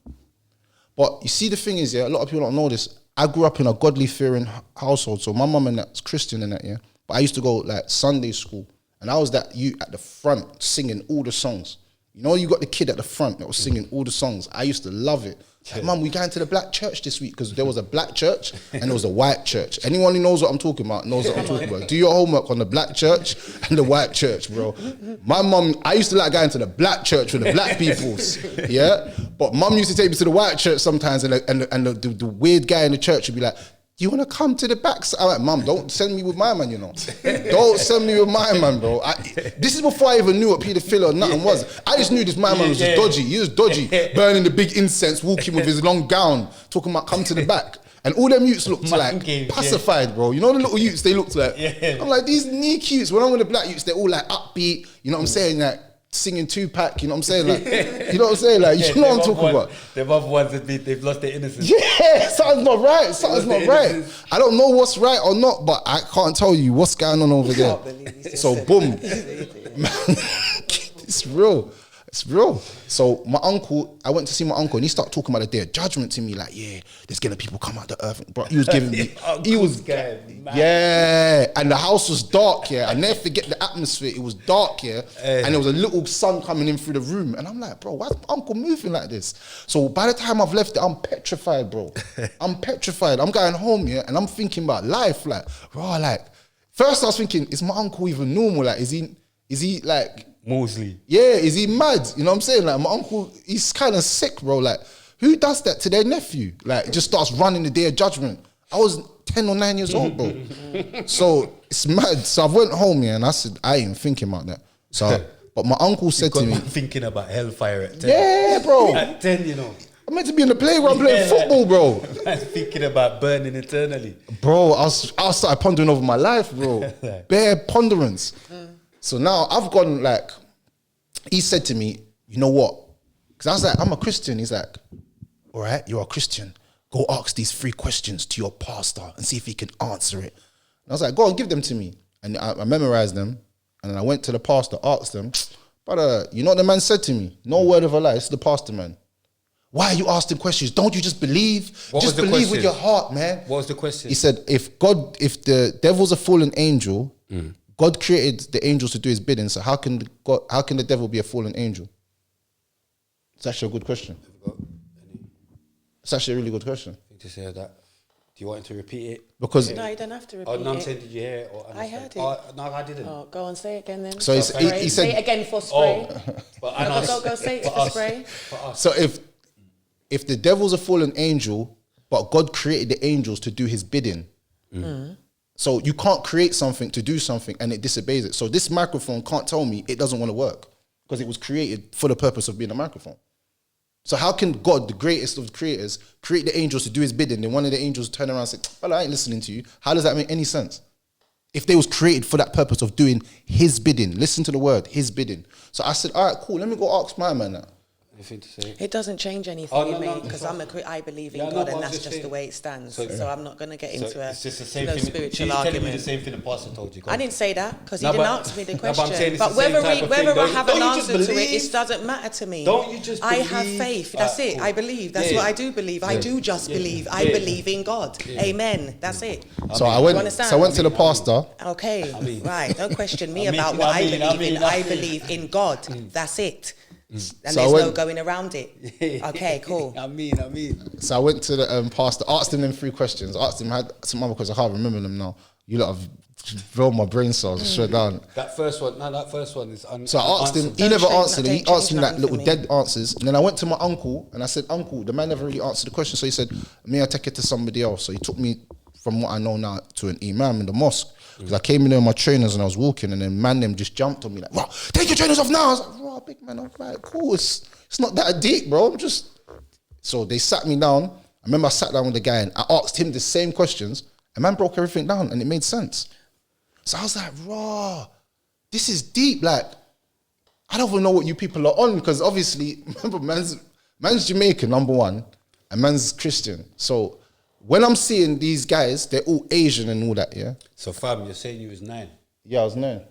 But you see, the thing is, yeah, a lot of people don't know this. I grew up in a godly fearing household. So my mum and that's Christian and that, yeah. But I used to go like Sunday school. And I was that you at the front singing all the songs. You know, you got the kid at the front that was singing all the songs. I used to love it. Like, Mum, we going to the black church this week, because there was a black church and there was a white church. Anyone who knows what I'm talking about knows what I'm talking about. Do your homework on the black church and the white church, bro. My mum, I used to like going to the black church with the black peoples, yeah? But mum used to take me to the white church sometimes, and the weird guy in the church would be like, "You want to come to the back?" I'm like, "Mum, don't send me with my man, you know. Don't send me with my man, bro." This is before I even knew what paedophilia or nothing was. I just knew this my man was just dodgy. He was dodgy, burning the big incense, walking with his long gown, talking about come to the back. And all them youths looked like pacified, bro. You know the little youths, they looked like, I'm like, these neat youths, when I'm with the black youths, they're all like upbeat, you know what I'm saying? Like, singing Tupac, you know what I'm saying? Like, you know what I'm saying? Like, you know what I'm talking about? The other ones that they've lost their innocence. Yeah, something's not right. Something's not right. I don't know what's right or not, but I can't tell you what's going on over there. So boom, it's real. It's real. So my uncle, I went to see my uncle, and he started talking about the day of judgment to me. Like, yeah, there's gonna people come out the earth. Bro, he was giving me. He was yeah, and the house was dark. Yeah, I never forget the atmosphere. It was dark. Yeah, and there was a little sun coming in through the room, and I'm like, bro, why's my uncle moving like this? So by the time I've left it, I'm petrified, bro. I'm petrified. I'm going home, yeah, and I'm thinking about life. Like, bro, like, first I was thinking, is my uncle even normal? Like, is he like Mosley? Yeah, is he mad? You know what I'm saying? Like, my uncle, he's kind of sick, bro. Like, who does that to their nephew? Like, just starts running the day of judgment. I was 10 or 9 years old, bro. So it's mad. So I went home, yeah, and I said, I ain't thinking about that. So, but my uncle said to me, thinking about hellfire at 10. Yeah, bro. At 10, you know. I'm meant to be in the playground playing football, bro. Thinking about burning eternally. Bro, I started pondering over my life, bro. Bare ponderance. So now I've gone like, he said to me, you know what? Because I was like, I'm a Christian. He's like, all right, you're a Christian. Go ask these 3 questions to your pastor and see if he can answer it. And I was like, go on, give them to me. And I memorized them. And then I went to the pastor, asked them, but you know what the man said to me? No word of a lie, it's the pastor, man. Why are you asking questions? Don't you just believe? Just believe with your heart, man. What was the question? He said, if the devil's a fallen angel, God created the angels to do his bidding, so how can the devil be a fallen angel? It's actually a good question. It's actually a really good question. I think to say that. Do you want him to repeat it? Because no, you don't have to repeat no, I'm it. saying, did you hear it or understand? I heard it. Oh, no, I didn't. Oh, go on, say it again then. So he said, say it again for spray. But go say it for spray. So if the devil's a fallen angel, but God created the angels to do his bidding, so you can't create something to do something and it disobeys it. So this microphone can't tell me it doesn't want to work because it was created for the purpose of being a microphone. So how can God, the greatest of the creators, create the angels to do his bidding, then one of the angels turn around and say, well, I ain't listening to you. How does that make any sense? If they was created for that purpose of doing his bidding, listen to the word, his bidding. So I said, all right, cool, let me go ask my man that. Anything to say? It doesn't change anything in me because I believe in God and that's just the way it stands. So I'm not going to get into a spiritual She's argument. telling me the same thing the pastor told you. I didn't say that because he didn't ask me the question. But whether I have an don't answer to it doesn't matter to me. Don't you just I have faith. That's it. Cool. I believe. That's what I do believe. I do just believe. I believe in God. Amen. That's it. So I went to the pastor. Okay. Right. Don't question me about what I believe in. I believe in God. That's it. And so there's no going around it. Okay, cool. I mean. So I went to the pastor, asked him them 3 questions, asked him, had some other questions, I can't remember them now. You lot have blown my brain cells straight down. That first one is. So I asked him. He never answered. He asked me like little dead answers, and then I went to my uncle and I said, "Uncle, the man never really answered the question." So he said, "May I take it to somebody else?" So he took me from what I know now to an imam in the mosque. Because I came in there with my trainers and I was walking, and then man them just jumped on me like, "Bro, take your trainers off now." I was like, "Bro, big man, I'm like, cool. It's not that deep, bro. I'm just." So they sat me down. I remember I sat down with the guy and I asked him the same questions, and man broke everything down, and it made sense. So I was like, "Raw, this is deep. Like, I don't even know what you people are on, because obviously, remember, man's Jamaican, number one, and man's Christian. So when I'm seeing these guys, they're all Asian and all that, yeah." So fam, you're saying you was 9. Yeah, I was 9.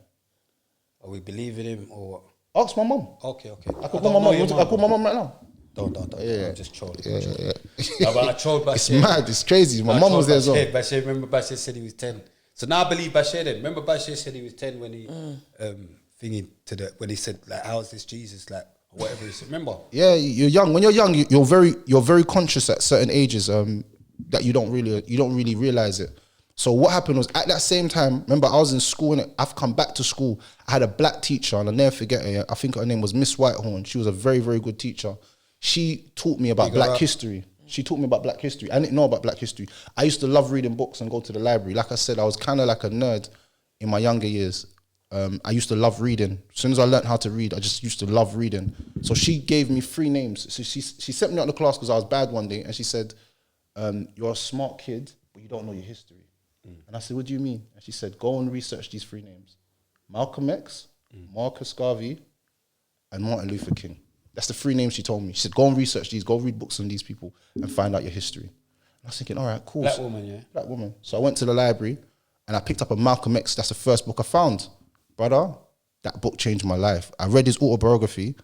Are we believing him or what? Ask my mum. Okay. I call my mum. I call my mum right now. Don't. Yeah. I'm just trolling. Yeah. No, but I trolled Bashir. It's mad. It's crazy. My mum was there as well. Bashir, remember Bashir said he was 10. So now I believe Bashir then. Remember Bashir said he was 10 when he when he said like, "How's this Jesus?" like, or whatever he said. Remember? Yeah, you're young. When you're young, you're very conscious at certain ages that you don't really realize it. So what happened was, at that same time, remember I was in school and I've come back to school. I had a black teacher and I'll never forget her. I think her name was Miss Whitehorn. She was a very, very good teacher. She taught me about black history. She taught me about black history. I didn't know about black history. I used to love reading books and go to the library. Like I said, I was kind of like a nerd in my younger years. I used to love reading. As soon as I learned how to read, I just used to love reading. So she gave me 3 names. So she sent me out of the class because I was bad one day, and she said, "You're a smart kid, but you don't know your history." And I said, "What do you mean?" And she said, "Go and research these 3 names: Malcolm X, Marcus Garvey, and Martin Luther King." That's the 3 names she told me. She said, "Go and research these. Go read books on these people and find out your history." And I was thinking, all right, cool. Black woman, yeah. Black woman. So I went to the library and I picked up a Malcolm X. That's the first book I found. Brother, that book changed my life. I read his autobiography,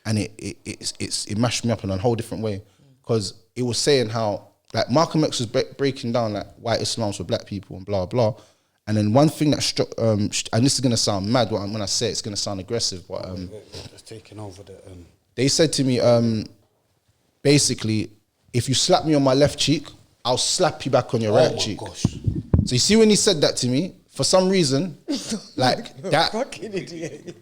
and it mashed me up in a whole different way, because it was saying how like Malcolm X was breaking down like white Islam's for black people and blah blah. And then one thing that struck, and this is gonna sound mad when I say it, it's gonna sound aggressive, but it's taking over the. They said to me, basically, if you slap me on my left cheek, I'll slap you back on your right cheek. Gosh. So you see, when he said that to me, for some reason, like that. Fucking idiot.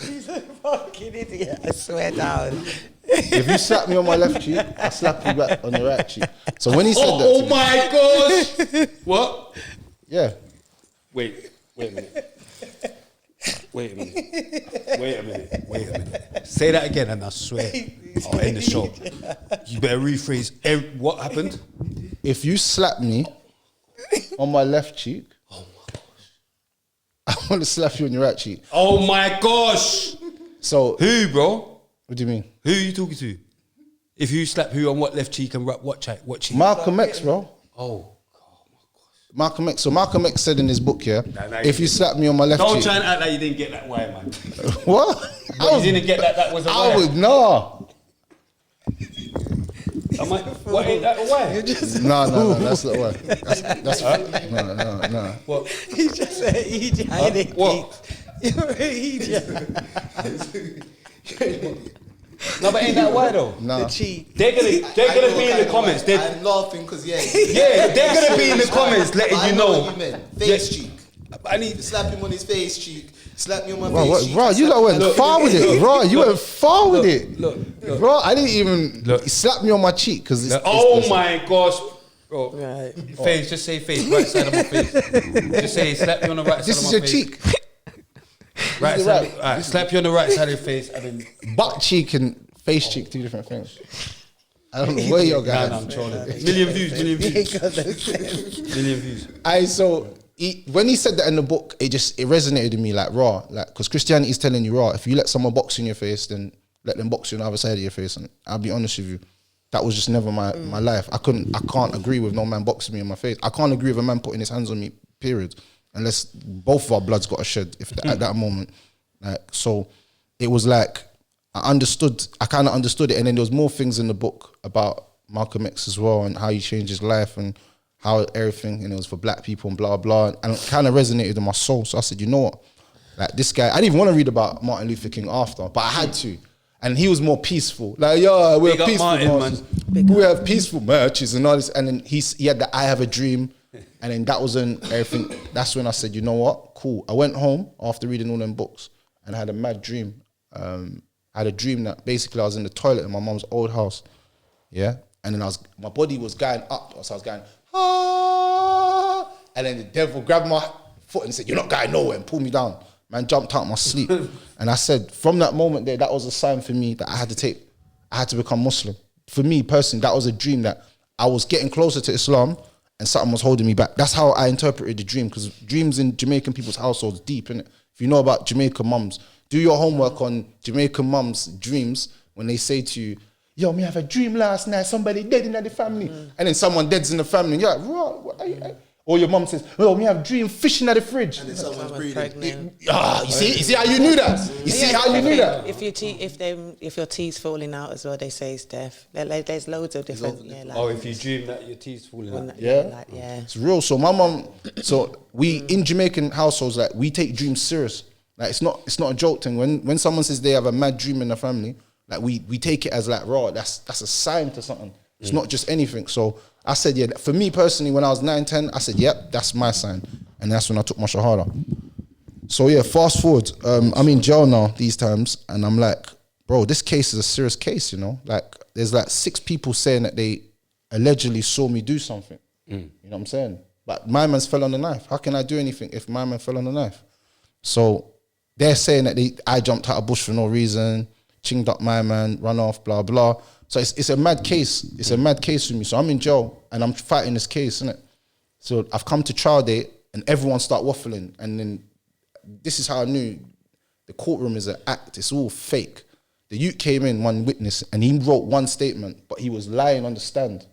He's a fucking idiot. I swear down. If you slap me on my left cheek, I'll slap you back on your right cheek. So when he said that to me, my gosh! What? yeah. Wait a minute. Wait a minute. Say that again, and I swear I'll end the show. You better rephrase. What happened? If you slap me on my left cheek, I want to slap you on your right cheek. Oh my gosh! So Who, bro? what do you mean? Who are you talking to? If you slap who on what left cheek and what cheek? Malcolm X, bro. Oh. Malcolm X. So Malcolm X said in his book, yeah, if you slap me on my left Don't cheek. try and act like you didn't get that wire, man. What? You didn't get that was a wire. I would, no. What ain't that a wire? No, that's not why. That's no. What? He's just an idiot. What? You're an idiot. No, but ain't that why though? No. The cheek. They're gonna be in the comments. I'm laughing because Yeah, they're gonna be in the comments letting you know. What you meant. Face cheek. I need Slap him on his face cheek. Slap me on my Bro, face cheek. bro, you lot went far with it, bro. You went far with it, look. bro. I didn't even slap me on my cheek because it's. Oh my gosh, bro. Right. Face, just say face, right side of my face. Just say slap you on the right side This of is my your face. cheek, Right This is side. right. Alright, slap you on the right side of your face, and then. butt cheek and face cheek, 2 different things. I don't know where you're going. I'm trolling. Million views. Million views. When he said that in the book, it resonated in me like raw, like because Christianity is telling you raw. If you let someone box you in your face, then let them box you on the other side of your face. And I'll be honest with you, that was just never my life. I can't agree with no man boxing me in my face. I can't agree with a man putting his hands on me. Period. Unless both of our blood's got to shed. At that moment, like so, it was like I kind of understood it, and then there was more things in the book about Malcolm X as well and how he changed his life and how everything, and it was for black people and blah, blah. And it kind of resonated in my soul. So I said, you know what? Like this guy, I didn't even want to read about Martin Luther King after, but I had to. And he was more peaceful. Like, we're Big up peaceful Martin, marches. We have peaceful marches and all this. And then he had the I Have a Dream And then that wasn't everything. That's when I said, you know what? Cool. I went home after reading all them books and I had a mad dream. I had a dream that basically I was in the toilet in my mom's old house. Yeah. And then my body was going up. So I was going, ah. And then the devil grabbed my foot and said, you're not going nowhere, and pulled me down. Man jumped out my sleep. And I said, from that moment there, that was a sign for me that I had to become Muslim. For me personally, that was a dream that I was getting closer to Islam and something was holding me back. That's how I interpreted the dream, because dreams in Jamaican people's households deep, innit? If you know about Jamaican mums, do your homework on Jamaican mums' dreams when they say to you, yo, me have a dream last night, somebody dead in the family. And then someone dead's in the family, and you're like, what are you? Or your mum says, oh, me have a dream fishing at the fridge. And then someone's breathing. You see how you knew that? You see how you knew that? If your teeth's falling out as well, they say it's death. There's loads of different. If you dream that your teeth's falling out. Yeah. It's real. So my mum, we in Jamaican households, like, we take dreams serious. Like, it's not a joke thing. When someone says they have a mad dream in the family, like, we take it as like, raw, that's a sign to something. It's not just anything. So I said, yeah, for me personally, when I was 9, 10, I said, yep, that's my sign. And that's when I took my shahada. So yeah, fast forward, I'm in jail now these times, and I'm like, bro, this case is a serious case, you know? Like, there's like 6 people saying that they allegedly saw me do something. You know what I'm saying? But my man's fell on the knife. How can I do anything if my man fell on the knife? So they're saying that I jumped out of bush for no reason, chinged up my man, run off, blah, blah. So it's a mad case. It's a mad case for me. So I'm in jail and I'm fighting this case, innit? So I've come to trial date and everyone start waffling. And then this is how I knew the courtroom is an act. It's all fake. The youth came in, one witness, and he wrote one statement, but he was lying on the stand.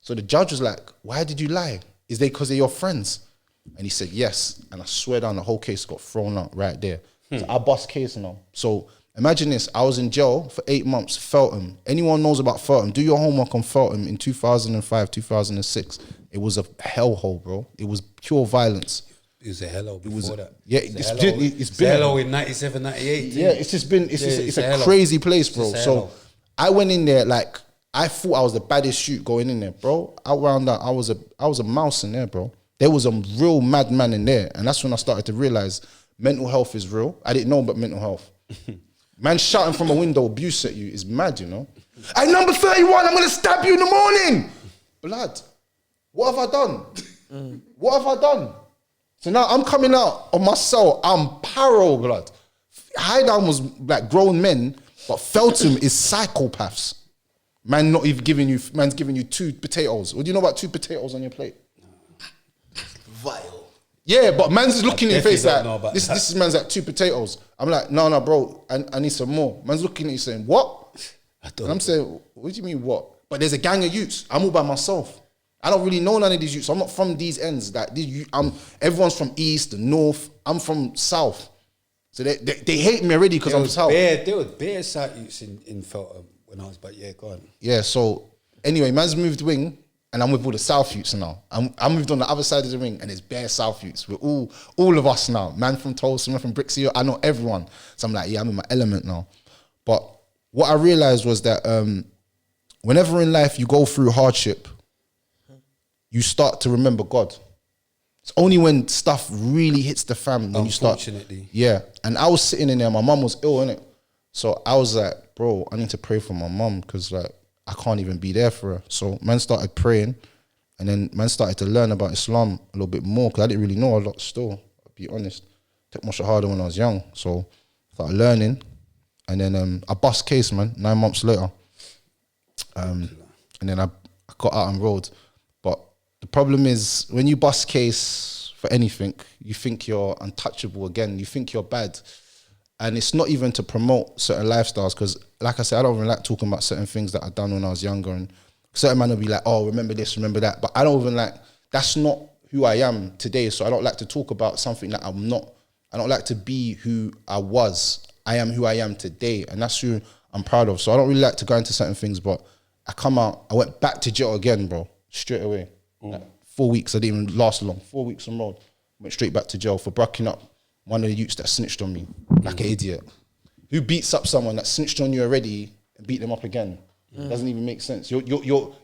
So the judge was like, why did you lie? Is they because they're your friends? And he said, yes. And I swear down, the whole case got thrown out right there. So I bust case now. So imagine this, I was in jail for 8 months, Feltham. Anyone knows about Feltham, do your homework on Feltham in 2005, 2006. It was a hellhole, bro. It was pure violence. It was a hellhole before that. Yeah, it's been a hellhole in 97, 98. Yeah, it's a crazy place, bro. So I went in there, like, I thought I was the baddest shoot going in there, bro. I wound up, I was a mouse in there, bro. There was a real madman in there. And that's when I started to realize mental health is real. I didn't know about mental health. Man shouting from a window abuse at you is mad, you know. Hey, number 31, I'm going to stab you in the morning. Blood, what have I done? What have I done? So now I'm coming out of my cell. I'm paro, blood. Highdown was like grown men, but Feltham is psychopaths. Man's giving you 2 potatoes. What do you know about 2 potatoes on your plate? Vile. Yeah, but man's looking in your face like, this is man's like 2 potatoes. I'm like, no, bro, I need some more. Man's looking at you saying, what? And I'm saying, what do you mean, what? But there's a gang of youths. I'm all by myself. I don't really know none of these youths. I'm not from these ends. Everyone's from east, the north. I'm from south. So they hate me already because I'm south. There was bare south youths in Feltham when I was, but yeah, go on. Yeah, so anyway, man's moved wing. And I'm with all the South youths now. I moved on the other side of the ring and it's bare South youths. We're all of us now. Man from Tulsa, man from Brixie, I know everyone. So I'm like, yeah, I'm in my element now. But what I realized was that whenever in life you go through hardship, you start to remember God. It's only when stuff really hits the fan when you start. Unfortunately. Yeah. And I was sitting in there, my mum was ill, innit? So I was like, bro, I need to pray for my mum because like, I can't even be there for her. So man started praying and then man started to learn about Islam a little bit more because I didn't really know a lot still, I'll be honest. Took my shahada when I was young. So I started learning and then I bust case, man, 9 months later. And then I got out on road. But the problem is when you bust case for anything, you think you're untouchable again. You think you're bad. And it's not even to promote certain lifestyles because, like I said, I don't even like talking about certain things that I've done when I was younger. And certain men will be like, oh, remember this, remember that. But I don't even like, that's not who I am today. So I don't like to talk about something that I'm not. I don't like to be who I was. I am who I am today. And that's who I'm proud of. So I don't really like to go into certain things. But I come out, I went back to jail again, bro, straight away. Like 4 weeks, I didn't even last long. 4 weeks on road. Went straight back to jail for brucking up one of the youths that snitched on me like an idiot. Who beats up someone that snitched on you already and beat them up again? Doesn't even make sense. You're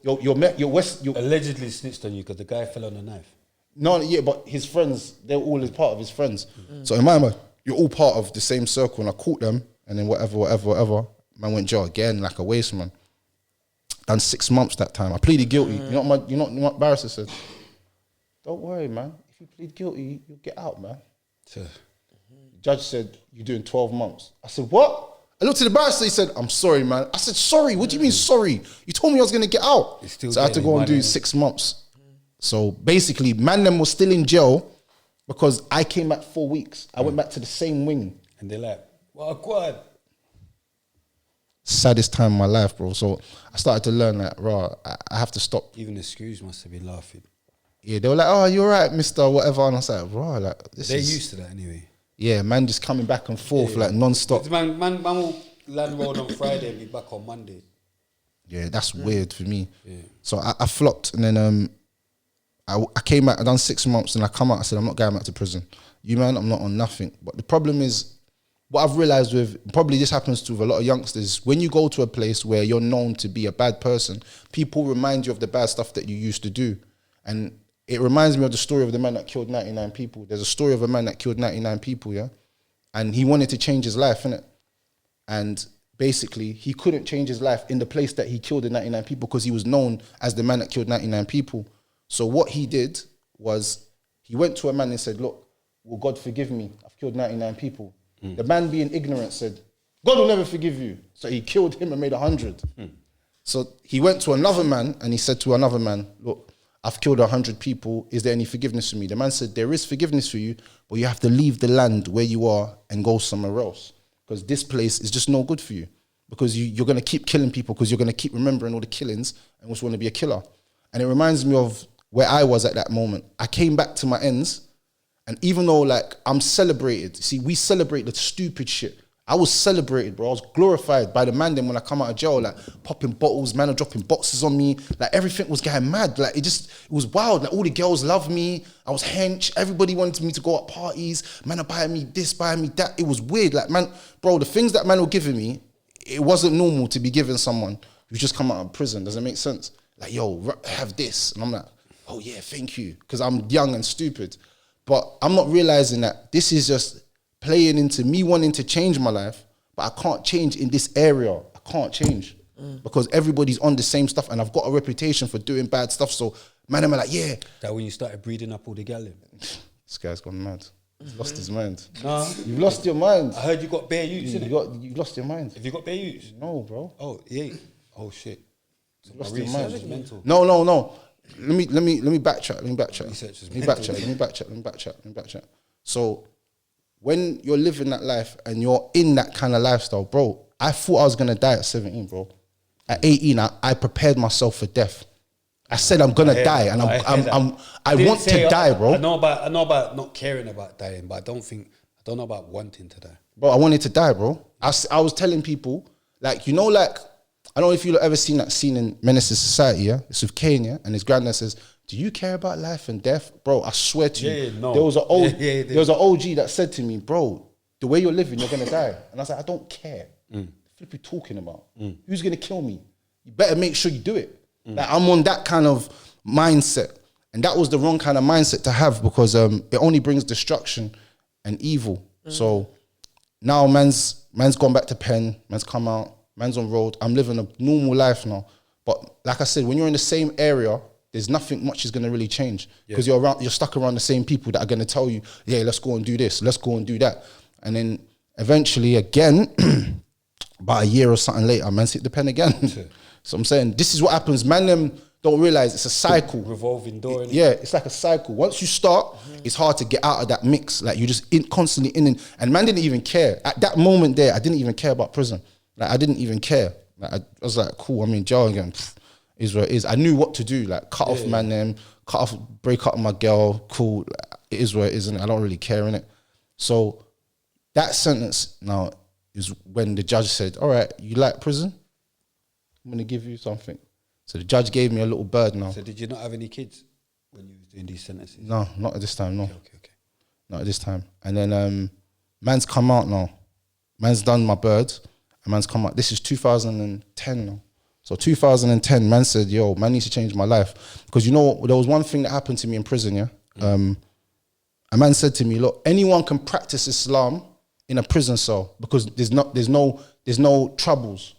allegedly snitched on you because the guy fell on the knife. No, yeah, but his friends, they're all as part of his friends. So in my mind, you're all part of the same circle, and I caught them, and then whatever. Man went jail again, like a waste man. Done 6 months that time. I pleaded guilty. You know what barrister said? Don't worry, man. If you plead guilty, you'll get out, man. Judge said, you're doing 12 months. I said, what? I looked at the barrister, he said, I'm sorry, man. I said, sorry? What do you mean sorry? You told me I was going to get out. So I had to go and do 6 months. So basically, man them was still in jail because I came back 4 weeks. I went back to the same wing. And they're like, what a quad. Saddest time of my life, bro. So I started to learn that, raw, I have to stop. Even the screws must have been laughing. Yeah, they were like, oh, you're right, mister, whatever. And I was like, raw, like, They're used to that anyway. Yeah, man just coming back and forth, like, non-stop. Man will land road on Friday and be back on Monday. Yeah, that's weird for me. Yeah. So I flopped, and then I came back, I done 6 months, and I come out, I said, I'm not going back to prison. You, man, I'm not on nothing. But the problem is, what I've realised with, probably this happens to a lot of youngsters, when you go to a place where you're known to be a bad person, people remind you of the bad stuff that you used to do. And it reminds me of the story of the man that killed 99 people. There's a story of a man that killed 99 people, yeah? And he wanted to change his life, innit? And basically, he couldn't change his life in the place that he killed the 99 people because he was known as the man that killed 99 people. So what he did was, he went to a man and said, look, will God forgive me? I've killed 99 people. The man being ignorant said, God will never forgive you. So he killed him and made 100. So he went to another man and he said to another man, look, I've killed 100 people. Is there any forgiveness for me? The man said, there is forgiveness for you, but you have to leave the land where you are and go somewhere else. Because this place is just no good for you. Because you're going to keep killing people because you're going to keep remembering all the killings and just want to be a killer. And it reminds me of where I was at that moment. I came back to my ends. And even though, like, I'm celebrated, see, we celebrate the stupid shit. I was celebrated, bro. I was glorified by the man then when I come out of jail, like, popping bottles, man are dropping boxes on me. Like, everything was getting mad. Like, it was wild. Like, all the girls loved me. I was hench. Everybody wanted me to go at parties. Man are buying me this, buying me that. It was weird. Like, man, bro, the things that man were giving me, it wasn't normal to be giving someone who's just come out of prison. Does it make sense? Like, yo, have this. And I'm like, oh, yeah, thank you. Because I'm young and stupid. But I'm not realizing that this is just playing into me wanting to change my life, but I can't change in this area. I can't change because everybody's on the same stuff and I've got a reputation for doing bad stuff. So, man, I'm like, yeah. That when you started breeding up all the gallon? This guy's gone mad. He's lost his mind. Nah. You've lost your mind. I heard you got bare utes, You've lost your mind. Have you got bare utes? No, bro. Oh, yeah. Oh, shit. You've lost your mind. Mental. No. Let me backtrack. Let me backtrack. So when you're living that life and you're in that kind of lifestyle, bro, I thought I was gonna die at 17, bro. At 18, I prepared myself for death. I said I'm gonna die, and I want to die, bro. I know about not caring about dying, but I don't know about wanting to die. Bro, I wanted to die, bro. I was telling people, like, you know, like, I don't know if you've ever seen that scene in Menace to Society, yeah? It's with Kane, yeah? And his granddad says, do you care about life and death? Bro, I swear to you. No. There was an OG that said to me, bro, the way you're living, you're going to die. And I was like, I don't care. What are you talking about? Who's going to kill me? You better make sure you do it. Like, I'm on that kind of mindset. And that was the wrong kind of mindset to have because it only brings destruction and evil. So now man's gone back to pen, man's come out, man's on road. I'm living a normal life now. But like I said, when you're in the same area, there's nothing much is going to really change because you're stuck around the same people that are going to tell you, yeah, let's go and do this, let's go and do that. And then eventually again, about a year or something later, man's hit the pen again. So I'm saying, this is what happens. Man, them don't realize it's a cycle. Revolving door. Yeah, it's like a cycle. Once you start, it's hard to get out of that mix. Like, you're just constantly in. And man didn't even care. At that moment there, I didn't even care about prison. Like, I didn't even care. Like, I was like, cool, I'm in jail again. Is what it is. I knew what to do. Like, cut off man them, break up with my girl. Cool. It is what it is, and I don't really care, innit? So that sentence now is when the judge said, all right, you like prison? I'm going to give you something. So the judge gave me a little bird now. So did you not have any kids when you were doing these sentences? No, not at this time, no. Okay. Not at this time. And then man's come out now. Man's done my bird, and man's come out. This is 2010 now. So 2010, man said, yo, man needs to change my life. Because, you know, there was one thing that happened to me in prison, yeah? A man said to me, look, anyone can practice Islam in a prison cell because there's no troubles.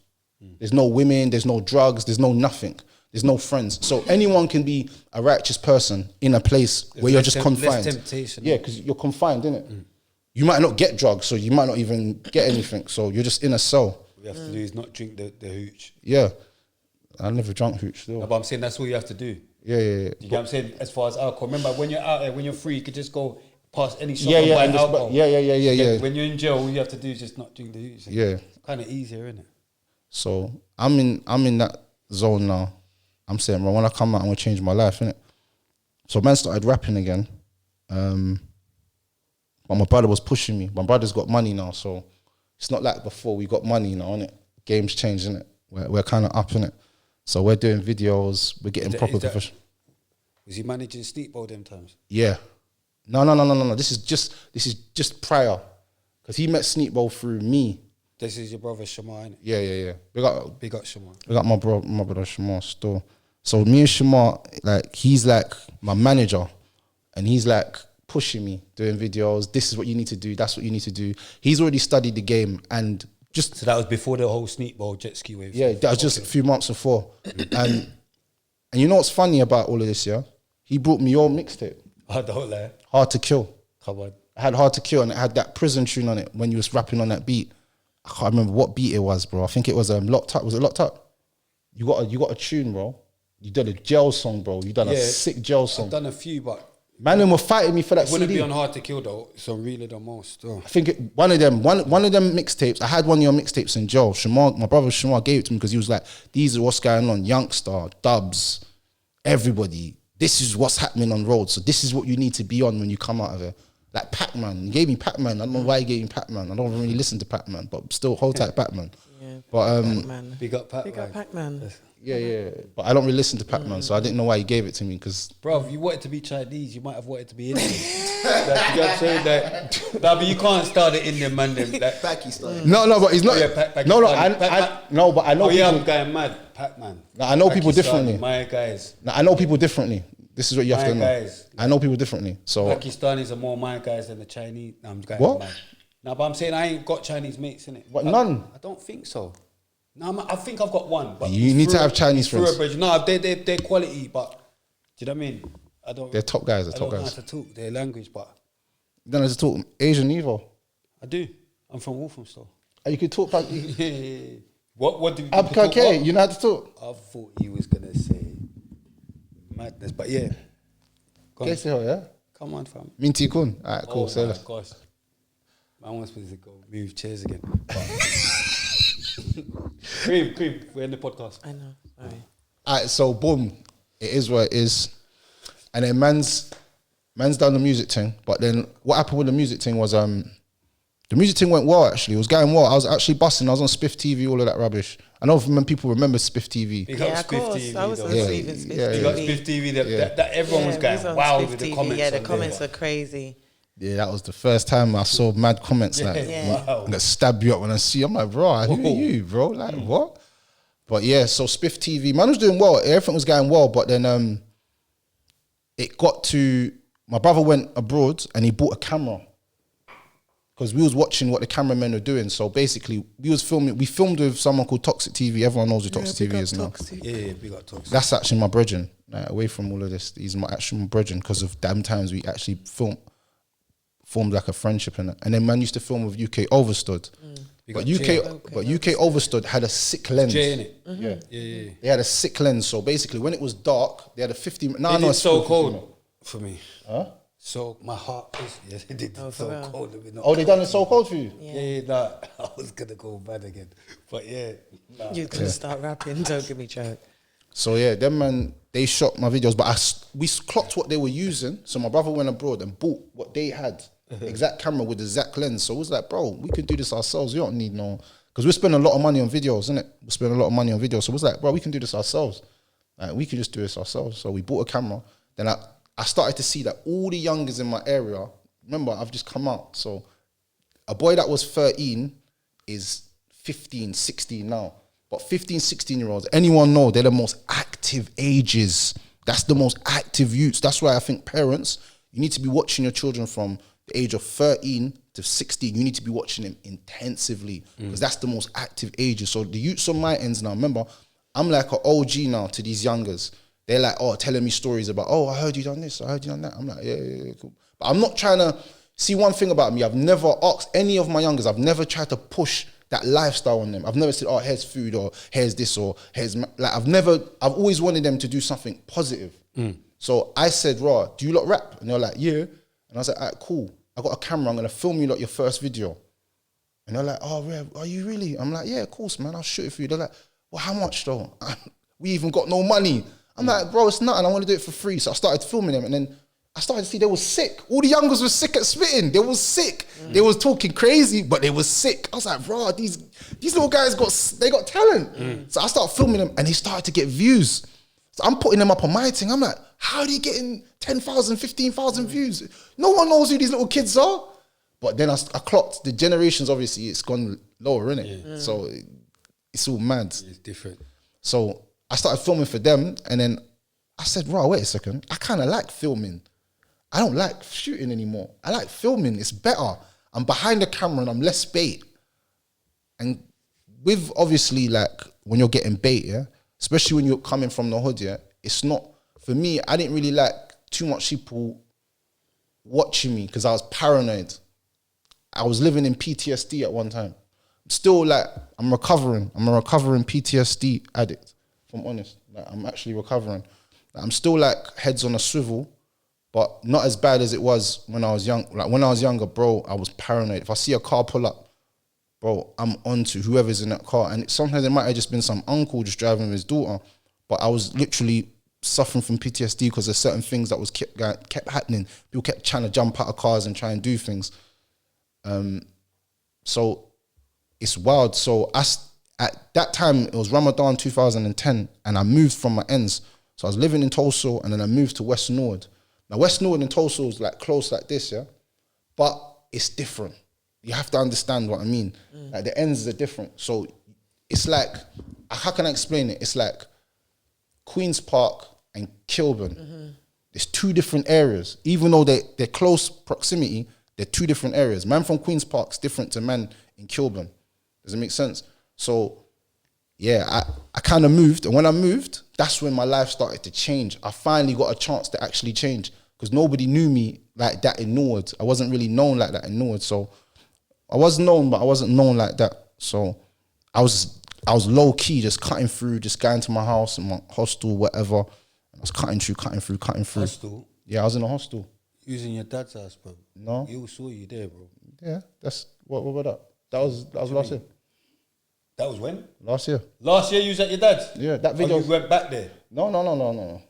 There's no women, there's no drugs, there's no nothing. There's no friends. So anyone can be a righteous person in a place where you're just confined. Less temptation. Yeah, because you're confined, innit? You might not get drugs, so you might not even get anything. So you're just in a cell. What you have to do is not drink the hooch. Yeah. I never drunk hooch still. No, but I'm saying that's all you have to do. Yeah. You get what I'm saying? As far as alcohol. Remember, when you're out there, when you're free, you could just go past any shop and buy alcohol. Yeah. When you're in jail, all you have to do is just not drink the hooch. Yeah. It's kind of easier, isn't it? So I'm in that zone now. I'm saying, bro, when I come out, I'm gonna change my life, innit? So man started rapping again. But my brother was pushing me. My brother's got money now, so it's not like before. We got money now, innit? Game's changed, innit? We're kind of up, innit? So we're doing videos. We're getting proper professional. Was he managing Sleepbowl them times? Yeah. No. This is just prior, because he met Sneakbowl through me. This is your brother Shamar, innit? Yeah. Big up Shamar. We got my brother Shamar still. So me and Shamar, like, he's like my manager, and he's like pushing me, doing videos. This is what you need to do. That's what you need to do. He's already studied the game, and just So that was before the whole Sneakbowl jet ski wave. yeah, that was just a few months before. and you know what's funny about all of this? Yeah, he brought me your mixtape, I don't lie. Hard to Kill. Come on. I had Hard to Kill, and it had that prison tune on it when you was rapping on that beat. I can't remember what beat it was, bro. I think it was Locked Up. Was it Locked Up? You got a tune, bro. You did a jail song, bro. You done a sick jail song. I've done a few, but Man, them were fighting me for that it wouldn't CD. be on Hard to Kill though. It's on Realer Than Most. Oh. I think one of them mixtapes. I had one of your mixtapes in jail. Shamar, my brother Shamar gave it to me because he was like, "These are what's going on, Youngster, Dubs, everybody. This is what's happening on road. So this is what you need to be on when you come out of it." Like Pac-Man, he gave me Pac-Man. I don't know why he gave me Pac-Man. I don't really listen to Pac-Man, but still hold tight Pac-Man. Yeah, But Pac-Man. Big up Pac-Man. Big up Pac-Man. yeah. But I don't really listen to Pac-Man, so I didn't know why he gave it to me because. Bro, if you wanted to be Chinese, you might have wanted to be Indian. Like, you know what I'm saying? Like, nah, but you can't start the Indian man then. Like, Pakistan. No, but he's not. Oh, yeah, Pac- no, Pac- no, but I know. oh yeah, people, I'm going mad. Pac-Man. Nah, I know people Pakistani, differently. My guys. Nah, I know people differently. This is what you have to know. Guys. I know people differently. So Pakistanis are more my guys than the Chinese. No, I'm going What? mad. No, but I'm saying I ain't got Chinese mates in it. What, none? I don't think so. No, I think I've got one. But You it's need to through have Chinese through friends. a bridge. No, they're quality, but do you know what I mean? I don't. They're top guys. They're I top don't know guys. how to talk their language, but You don't have to talk Asian either. I do. I'm from Walthamstow. You could talk like What do you Abkake. You know how to talk. I thought he was gonna say madness, but yeah. Go on. Guess it, yeah. Come on, fam. Minty Kun. Alright, cool. Oh Say my that. gosh. Man was supposed to go move chairs again. Cream, we're in the podcast. I know. Sorry. Alright, so boom, it is what it is. And then man's done the music thing, but then what happened with the music thing was the music thing went well actually. It was going well. I was actually busting. I was on Spiff TV, all of that rubbish. I know when people remember Spiff TV. Big Yeah, up of Spiff course. TV, I was though. on Yeah, Stephen Spiff yeah, Big up TV. Spiff TV. Yeah. That everyone was we going on wild Spiff with the TV. comments. Yeah, the on comments there. are crazy. Yeah, that was the first time I saw mad comments like Yeah. Wow. that stab you up when I see. I'm like, bro, who are you, bro? Like what? But yeah, so Spiff TV, man was doing well. Everything was going well, but then it got to my brother went abroad and he bought a camera because we was watching what the cameramen were doing. So basically, we filmed with someone called Toxic TV. Everyone knows who Toxic TV is now. Yeah, big up Toxic. That's actually my brethren. Like, away from all of this, he's my actual brethren because of damn times we actually formed like a friendship and then man used to film with UK Overstood. But UK Overstood had a sick lens. Jay, innit? Yeah. They had a sick lens. So basically, when it was dark, they had a 50. No, It no, did it's so 50 cold for me. Huh? So my heart is it did for so real? cold. That we not Oh, they done it so cold for you. Yeah, nah, I was gonna go bad again, but yeah. Nah. You're gonna start rapping. Don't give me joke. So yeah, them man, they shot my videos, but we clocked what they were using. So my brother went abroad and bought what they had, exact camera with the exact lens. So it was like, bro, we can do this ourselves. You don't need no, because we spend a lot of money on videos, innit? We spend a lot of money on videos. So it was like, bro, we can do this ourselves. Like, we can just do this ourselves. So we bought a camera. Then I started to see that all the youngers in my area, remember, I've just come out. So a boy that was 13 is 15, 16 now. But 15, 16-year-olds, anyone know they're the most active ages. That's the most active youths. That's why I think parents, You need to be watching your children from the age of 13 to 16. You need to be watching them intensively because that's the most active ages. So the youths on my ends now, remember, I'm like an OG now to these youngers. They're like, telling me stories about, I heard you done this, I heard you done that. I'm like, yeah, cool. But I'm not trying to, see one thing about me, I've never asked any of my youngers, I've never tried to push that lifestyle on them. I've never said, here's food, or here's this, or here's, like, I've always wanted them to do something positive. So I said, do you lot rap? And they're like, yeah. And I was like, all right, cool. I got a camera, I'm gonna film you lot your first video. And they're like, are you really? I'm like, yeah, of course, man, I'll shoot it for you. They're like, well, how much though? We even got no money. I'm like, bro, it's nothing, I wanna do it for free. So I started filming them, and then I started to see they were sick. All the youngers were sick at spitting. They was sick. They was talking crazy, but they was sick. I was like, bro, these little guys got talent. So I started filming them, and they started to get views. So I'm putting them up on my thing. I'm like, how are they getting 10,000, 15,000 views? No one knows who these little kids are. But then I clocked the generations, obviously, it's gone lower, innit? Yeah. So it's all mad. It's different. So I started filming for them, and then I said, wait a second. I kind of like filming. I don't like shooting anymore. I like filming. It's better. I'm behind the camera and I'm less bait. And with, obviously, like, when you're getting bait, yeah, especially when you're coming from the hood, yeah, it's not, for me, I didn't really like too much people watching me because I was paranoid. I was living in PTSD at one time. Still, like, I'm recovering. I'm a recovering PTSD addict, if I'm honest. Like, I'm actually recovering. I'm still, like, heads on a swivel, but not as bad as it was when I was young. Like, when I was younger, bro, I was paranoid. If I see a car pull up, bro, I'm on to whoever's in that car. And sometimes it might have just been some uncle just driving with his daughter, but I was literally suffering from PTSD because there's certain things that was kept happening. People kept trying to jump out of cars and try and do things. So it's wild. So at that time, it was Ramadan 2010, and I moved from my ends. So I was living in Tulsa, and then I moved to West Norwood. Now, West Norwood and Tulsa is like close like this, yeah? But it's different. You have to understand what I mean. Like, the ends are different. So it's like, how can I explain it? It's like Queen's Park and Kilburn. There's two different areas. Even though they're close proximity, they're two different areas. Man from Queen's Park's different to man in Kilburn. Does it make sense? So, yeah, I kind of moved. And when I moved, that's when my life started to change. I finally got a chance to actually change because nobody knew me like that in Norwood. I wasn't really known like that in Norwood. So I was known, but I wasn't known like that. So I was low key, just cutting through, just going to my house and my hostel, whatever. I was cutting through. Hostel? Yeah, I was in a hostel. Using your dad's house, bro. No. You saw you there, bro. Yeah, that's what about that? That was last year. That was when? Last year. Last year you was at your dad's? Yeah, that video. Oh, you went back there? No.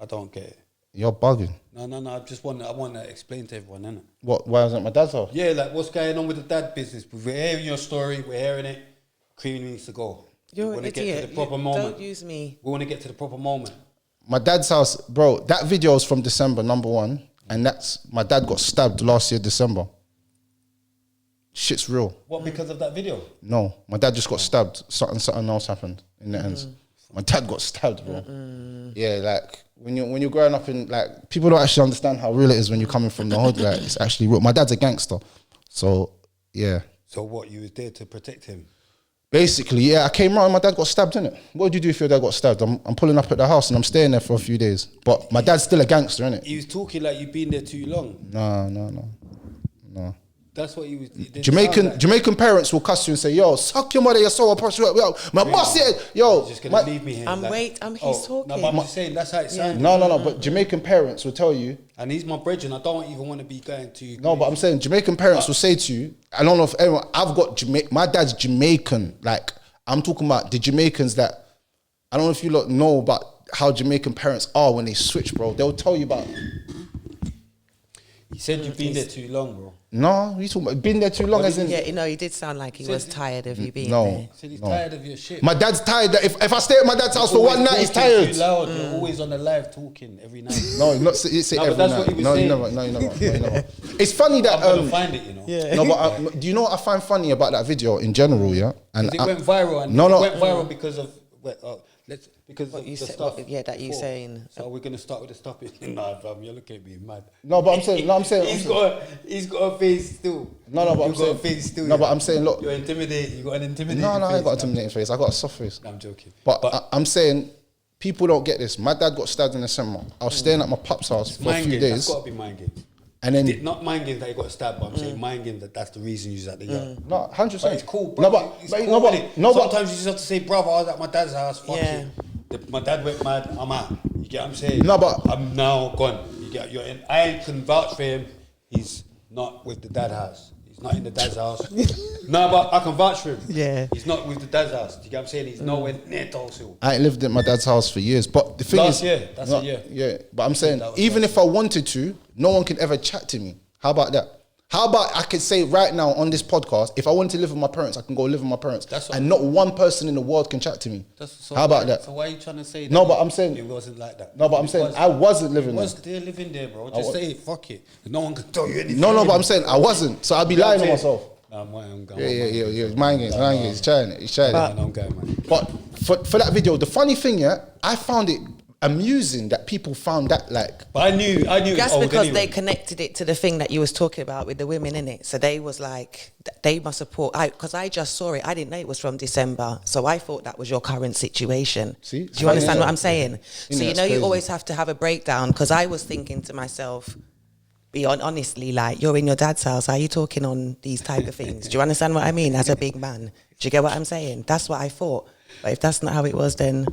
I don't get it. You're bugging. No. I want to explain to everyone, innit? What? Why I was at my dad's house? Yeah, like what's going on with the dad business? We're hearing your story. We're hearing it. Cream needs to go. You're an Get to idiot. the proper moment. Don't use me. We want to get to the proper moment. My dad's house, bro. That video is from December, #1, and that's my dad got stabbed last year, December. Shit's real. What, because of that video? No, my dad just got stabbed. Something else happened in the ends. My dad got stabbed, bro. Yeah, like when you're growing up in, like, people don't actually understand how real it is when you're coming from the hood. Like, it's actually real. My dad's a gangster, so yeah. So what? You was there to protect him? Basically, yeah. I came round. My dad got stabbed, innit? What would you do if your dad got stabbed? I'm pulling up at the house and I'm staying there for a few days. But my dad's still a gangster, innit? He was talking like you've been there too long. No. That's what he was. Jamaican parents will cuss you and say, "Yo, suck your mother, you're so oppressed." Yo, my boss said, "Yo." You're just gonna leave me here. He's talking. No, but I'm just saying that's how it sounds. No. But Jamaican parents will tell you. And he's my brethren. I don't even want to be going to. No, but I'm saying Jamaican parents will say to you. I don't know if everyone. I've got my dad's Jamaican. Like, I'm talking about the Jamaicans that. I don't know if you lot know about how Jamaican parents are when they switch, bro. They'll tell you about. He said you've been there too long, bro. No, you talking about been there too long, as in. Yeah, he did sound like he was tired of you being No. there. He said he's tired of your shit. My dad's tired. If I stay at my dad's house for one night, he's tired. Too loud. You're always on the live talking every night. No, not say No, every but that's night. what he was No, saying. you never. It's funny that I'm gonna find it, you know. Yeah. No, but do you know what I find funny about that video in general? Yeah, and It went viral. And No. It went viral because of because What of you the said- stuff. what- yeah, that you before. saying. So we're gonna start with the topic. Nah, fam, you're looking at me mad. No, but I'm saying, He's got a face still. No, but I'm You've got saying, a face still. no, but I'm saying, look, You're intimidated. You got an intimidating no, face. I ain't got a intimidating face. I got a soft face. I'm joking. But I'm saying, people don't get this. My dad got stabbed in December. I was staying at my pup's house for a Mind few games. That's days, got to be mind games. and then Not mind games that he got stabbed, but I'm saying mind games that's the reason you're at the yard. no, 100%. But it's cool, bro. No, but It's but- cool, no, but innit? no, but Sometimes you just have to say, brother, I was at my dad's house. Fuck Yeah. it. My dad went mad. I'm out. You get what I'm saying? No, but- I'm now gone. You get you're in. I can vouch for him. He's not with the dad's house. He's not in the dad's house. No, but I can vouch for him. Yeah. He's not with the dad's house. Do you get what I'm saying? He's nowhere near Tulsa. I ain't lived at my dad's house for years. But the thing Last is, year, that's a year. Yeah, but I'm saying, That was even last if I wanted to, no one can ever chat to me. How about that? How about I could say right now on this podcast, if I wanted to live with my parents, I can go live with my parents, That's what and not one person in the world can chat to me. So How about that? So why are you trying to say that? No, but I'm saying- it wasn't like that. No, but I'm saying I wasn't living was there. there living there, bro. Just say it. Fuck it. No one can tell you anything. No, but I'm saying I wasn't. So I'd be lying to myself. Nah, I'm going. Yeah. Mind games. He's trying it. He's trying it. I'm going, man. But for that video, the funny thing, yeah, I found it amusing that people found that like. But I knew. That's it was because anyway. they connected it to the thing that you was talking about with the women in it. So they was like, they must support. Because I just saw it. I didn't know it was from December, so I thought that was your current situation. See? Do you understand what I'm saying? So that's you know, crazy. you always have to have a breakdown. Because I was thinking to myself, honestly, like, you're in your dad's house. How are you talking on these type of things? Do you understand what I mean? As a big man, do you get what I'm saying? That's what I thought. But if that's not how it was, then.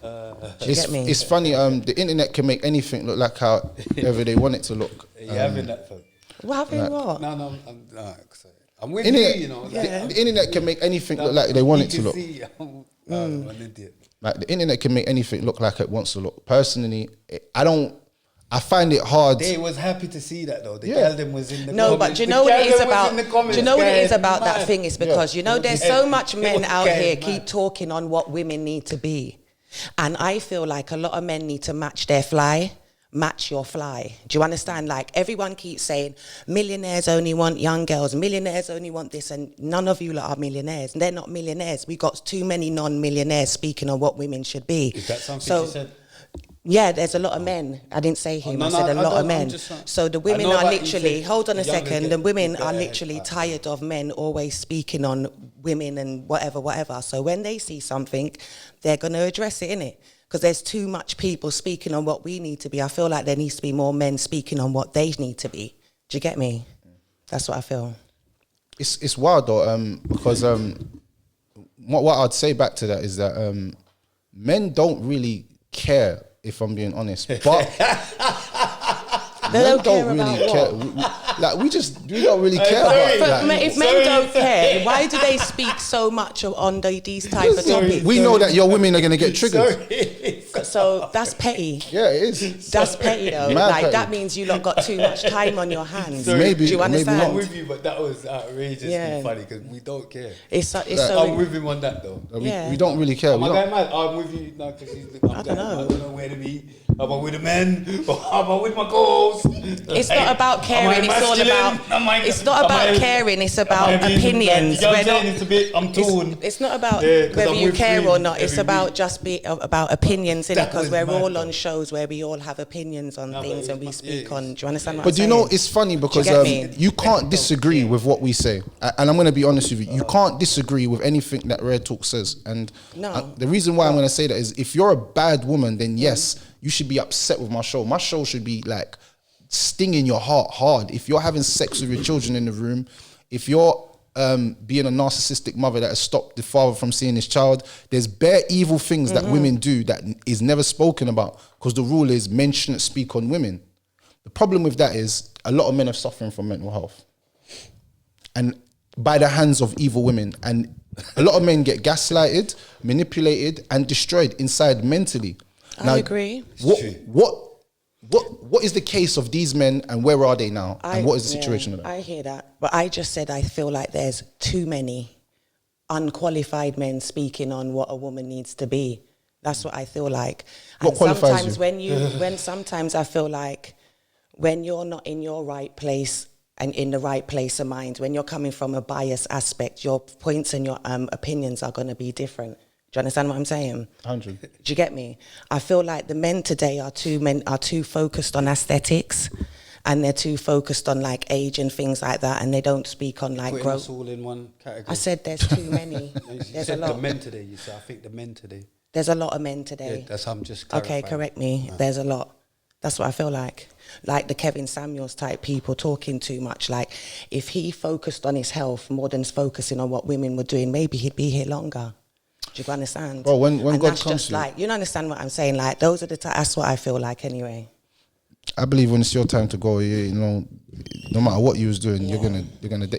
Do you get me? It's funny. The internet can make anything look like however they want it to look. You having that fun? What happened? What? No, I'm with Internet, you. You know, the internet can make anything look like they want it to look. I'm an idiot. Like the internet can make anything look like it wants to look. Personally, I find it hard. They was happy to see that though. The Yeah. girl them was in the No, comments. but do you The know what girl it is them was about? in the Do comments you know what it is going about that mad. thing? Is because you know there's so much men out going here mad. keep talking on what women need to be, and I feel like a lot of men need to match their fly. Match your fly. Do you understand? Like everyone keeps saying, millionaires only want young girls. Millionaires only want this, and none of you lot are millionaires. They're not millionaires. We got too many non-millionaires speaking on what women should be. Is that something she said? Yeah, there's a lot of men. I didn't say him. no, I said no, a lot I of don't- men. I'm just not- So the I women know are that you literally, said hold on a the younger second, get- the women go are ahead. literally tired of men always speaking on women and whatever. So when they see something, they're going to address it, innit? Because there's too much people speaking on what we need to be. I feel like there needs to be more men speaking on what they need to be. Do you get me? That's what I feel. It's wild though, because what I'd say back to that is that men don't really care, if I'm being honest. But They men don't care really about care. what? We don't really care sorry. about like, If men don't care, why do they speak so much on these type of topics? we know that your women are going to get triggered. So that's petty. Yeah, it is. That's petty though. Mad Like petty. that means you lot got too much time on your hands. Maybe, Do you maybe understand? not. I'm with you, but that was outrageously Yeah. funny because we don't care. It's so I'm with him on that though. Yeah. We don't really care. Am We I don't- going mad? I'm with you now because I don't know. I don't know where to be. Am I with the men? Am I with my goals? It's not about caring. It's all about. It's not about caring. It's about opinions. I'm We're not. saying it's a bit. I'm torn. It's not about Yeah, 'cause whether I'm you with care Free or not. It's every about week. just about opinions, innit? That Because was we're mad, all though. on shows where we all have opinions on No, but things it and we was- speak yeah, on. Do you understand what But I'm do you saying? know, it's funny because get me? you can't disagree with what we say. And I'm going to be honest with you. You can't disagree with anything that Rare Talk says. And No. the reason why I'm going to say that is if you're a bad woman, then yes, you should be upset with my show. My show should be like stinging your heart hard. If you're having sex with your children in the room, if you're being a narcissistic mother that has stopped the father from seeing his child, there's bare evil things that women do that is never spoken about because the rule is men shouldn't speak on women. The problem with that is a lot of men are suffering from mental health and by the hands of evil women, and a lot of men get gaslighted, manipulated and destroyed inside mentally. I agree. What is the case of these men and where are they now? And what is the situation of them? I hear that. But I just said I feel like there's too many unqualified men speaking on what a woman needs to be. That's what I feel like. What And qualifies sometimes you? when sometimes I feel like when you're not in your right place and in the right place of mind, when you're coming from a biased aspect, your points and your opinions are going to be different. Do you understand what I'm saying? 100. Do you get me? I feel like the men today are too focused on aesthetics, and they're too focused on like age and things like that, and they don't speak on like Putting growth. us all in one category. I said there's too many. You There's a said the lot. men today. You said I think the men today. There's a lot of men today. Yeah, that's how I'm just Okay, clarifying. correct me. There's a lot. That's what I feel like. Like the Kevin Samuels type people talking too much. Like if he focused on his health more than focusing on what women were doing, maybe he'd be here longer. Do you understand? Bro, when and God that's comes just to you- like, you don't understand what I'm saying? Like those are the that's what I feel like anyway. I believe when it's your time to go, you know, no matter what you was doing, you're gonna.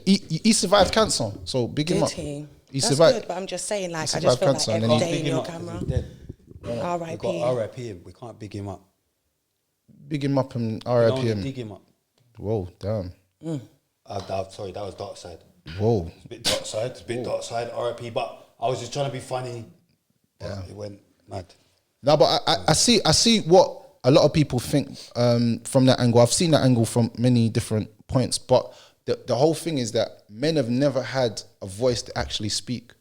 He survived cancer, so big him Did up. he? He That's survived. good, but I'm just saying, like, He I just feel survived like cancer every and then day Big in him your up 'cause camera. he's dead. We R.I.P. got RIP him. We can't big him up. Big him up and We can only RIP him. dig him up. Whoa, damn. Sorry, that was dark side. Whoa. It's a bit dark side. It's a bit dark side. RIP. But I was just trying to be funny. But it went mad. No, but I see what a lot of people think from that angle. I've seen that angle from many different points, but the whole thing is that men have never had a voice to actually speak.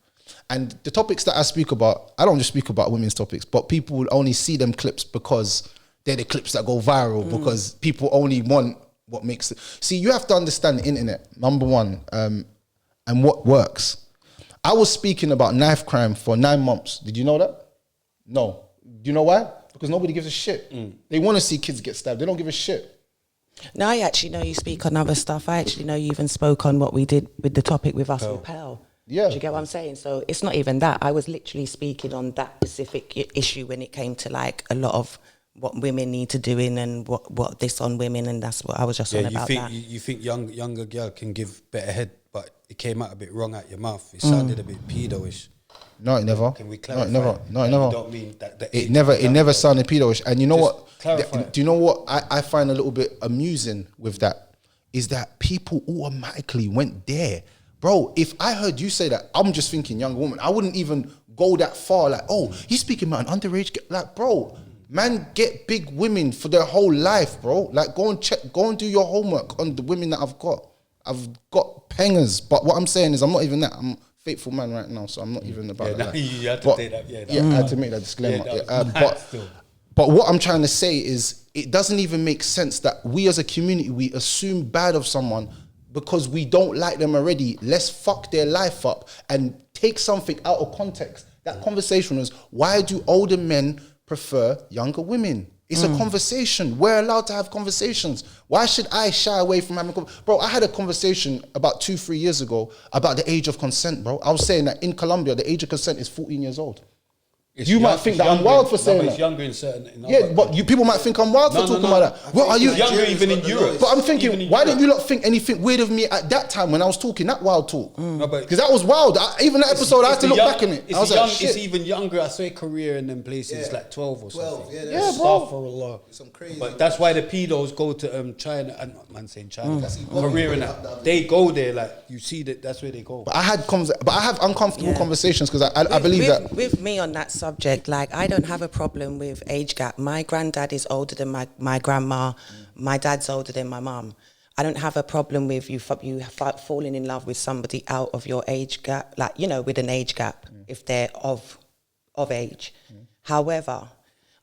And the topics that I speak about, I don't just speak about women's topics, but people will only see them clips because they're the clips that go viral, because people only want what makes it. See, you have to understand the internet, number one, and what works. I was speaking about knife crime for 9 months. Did you know that? No. Do you know why? Because nobody gives a shit. They want to see kids get stabbed. They don't give a shit. No, I actually know you speak on other stuff. I actually know you even spoke on what we did with the topic with us with Pearl. Yeah. Do you get what I'm saying? So it's not even that. I was literally speaking on that specific issue when it came to like a lot of what women need to do in and what this on women, and that's what I was just on Yeah, about that. you think younger girl can give better head, but it came out a bit wrong out your mouth. It sounded a bit pedo-ish. No, it never. Can we No, clarify? it never. No, it You never. don't mean that the It age never. of It young never girl. sounded pedo-ish. And you know Just what? clarify. Do you know what I find a little bit amusing with that is that people automatically went there, bro. If I heard you say that, I'm just thinking young woman. I wouldn't even go that far. Like, oh, he's speaking about an underage. Like, bro, man, get big women for their whole life, bro. Like, go and do your homework on the women that I've got. I've got pengers, but what I'm saying is, I'm not even that. I'm a faithful man right now, so I'm not even about that. You had to But- say that. Yeah, I had to make that disclaimer. Yeah, that Yeah, was mad still. but what I'm trying to say is, it doesn't even make sense that we as a community, we assume bad of someone because we don't like them already. Let's fuck their life up and take something out of context. That conversation was, why do older men prefer younger women? It's a conversation. We're allowed to have conversations. Why should I shy away from having Bro, I had a conversation about 2-3 years ago about the age of consent, bro. I was saying that in Colombia, the age of consent is 14 years old. You might think that I'm wild for saying It's that. younger in certain. Yeah, but people might think I'm wild for talking about that. Well, are you? It's younger even in Europe. But I'm Even thinking, in why Europe. didn't you lot think anything weird of me at that time when I was talking that wild talk? No, but- Because that was wild. Even that episode, I had to look back in it. I was like, It's shit. even younger. I say career in them places like 12 or 12, something. yeah, Yeah, that's bro. Astaghfirullah. some crazy. But that's why the pedos go to China. And man saying China, career in that. They go there like you see that. That's where they go. But I have uncomfortable Yeah. conversations because I believe that. With me on that subject, like I don't have a problem with age gap. My granddad is older than my grandma. My dad's older than my mum. I don't have a problem with you falling in love with somebody out of your age gap, like, you know, with an age gap, if they're of age. However,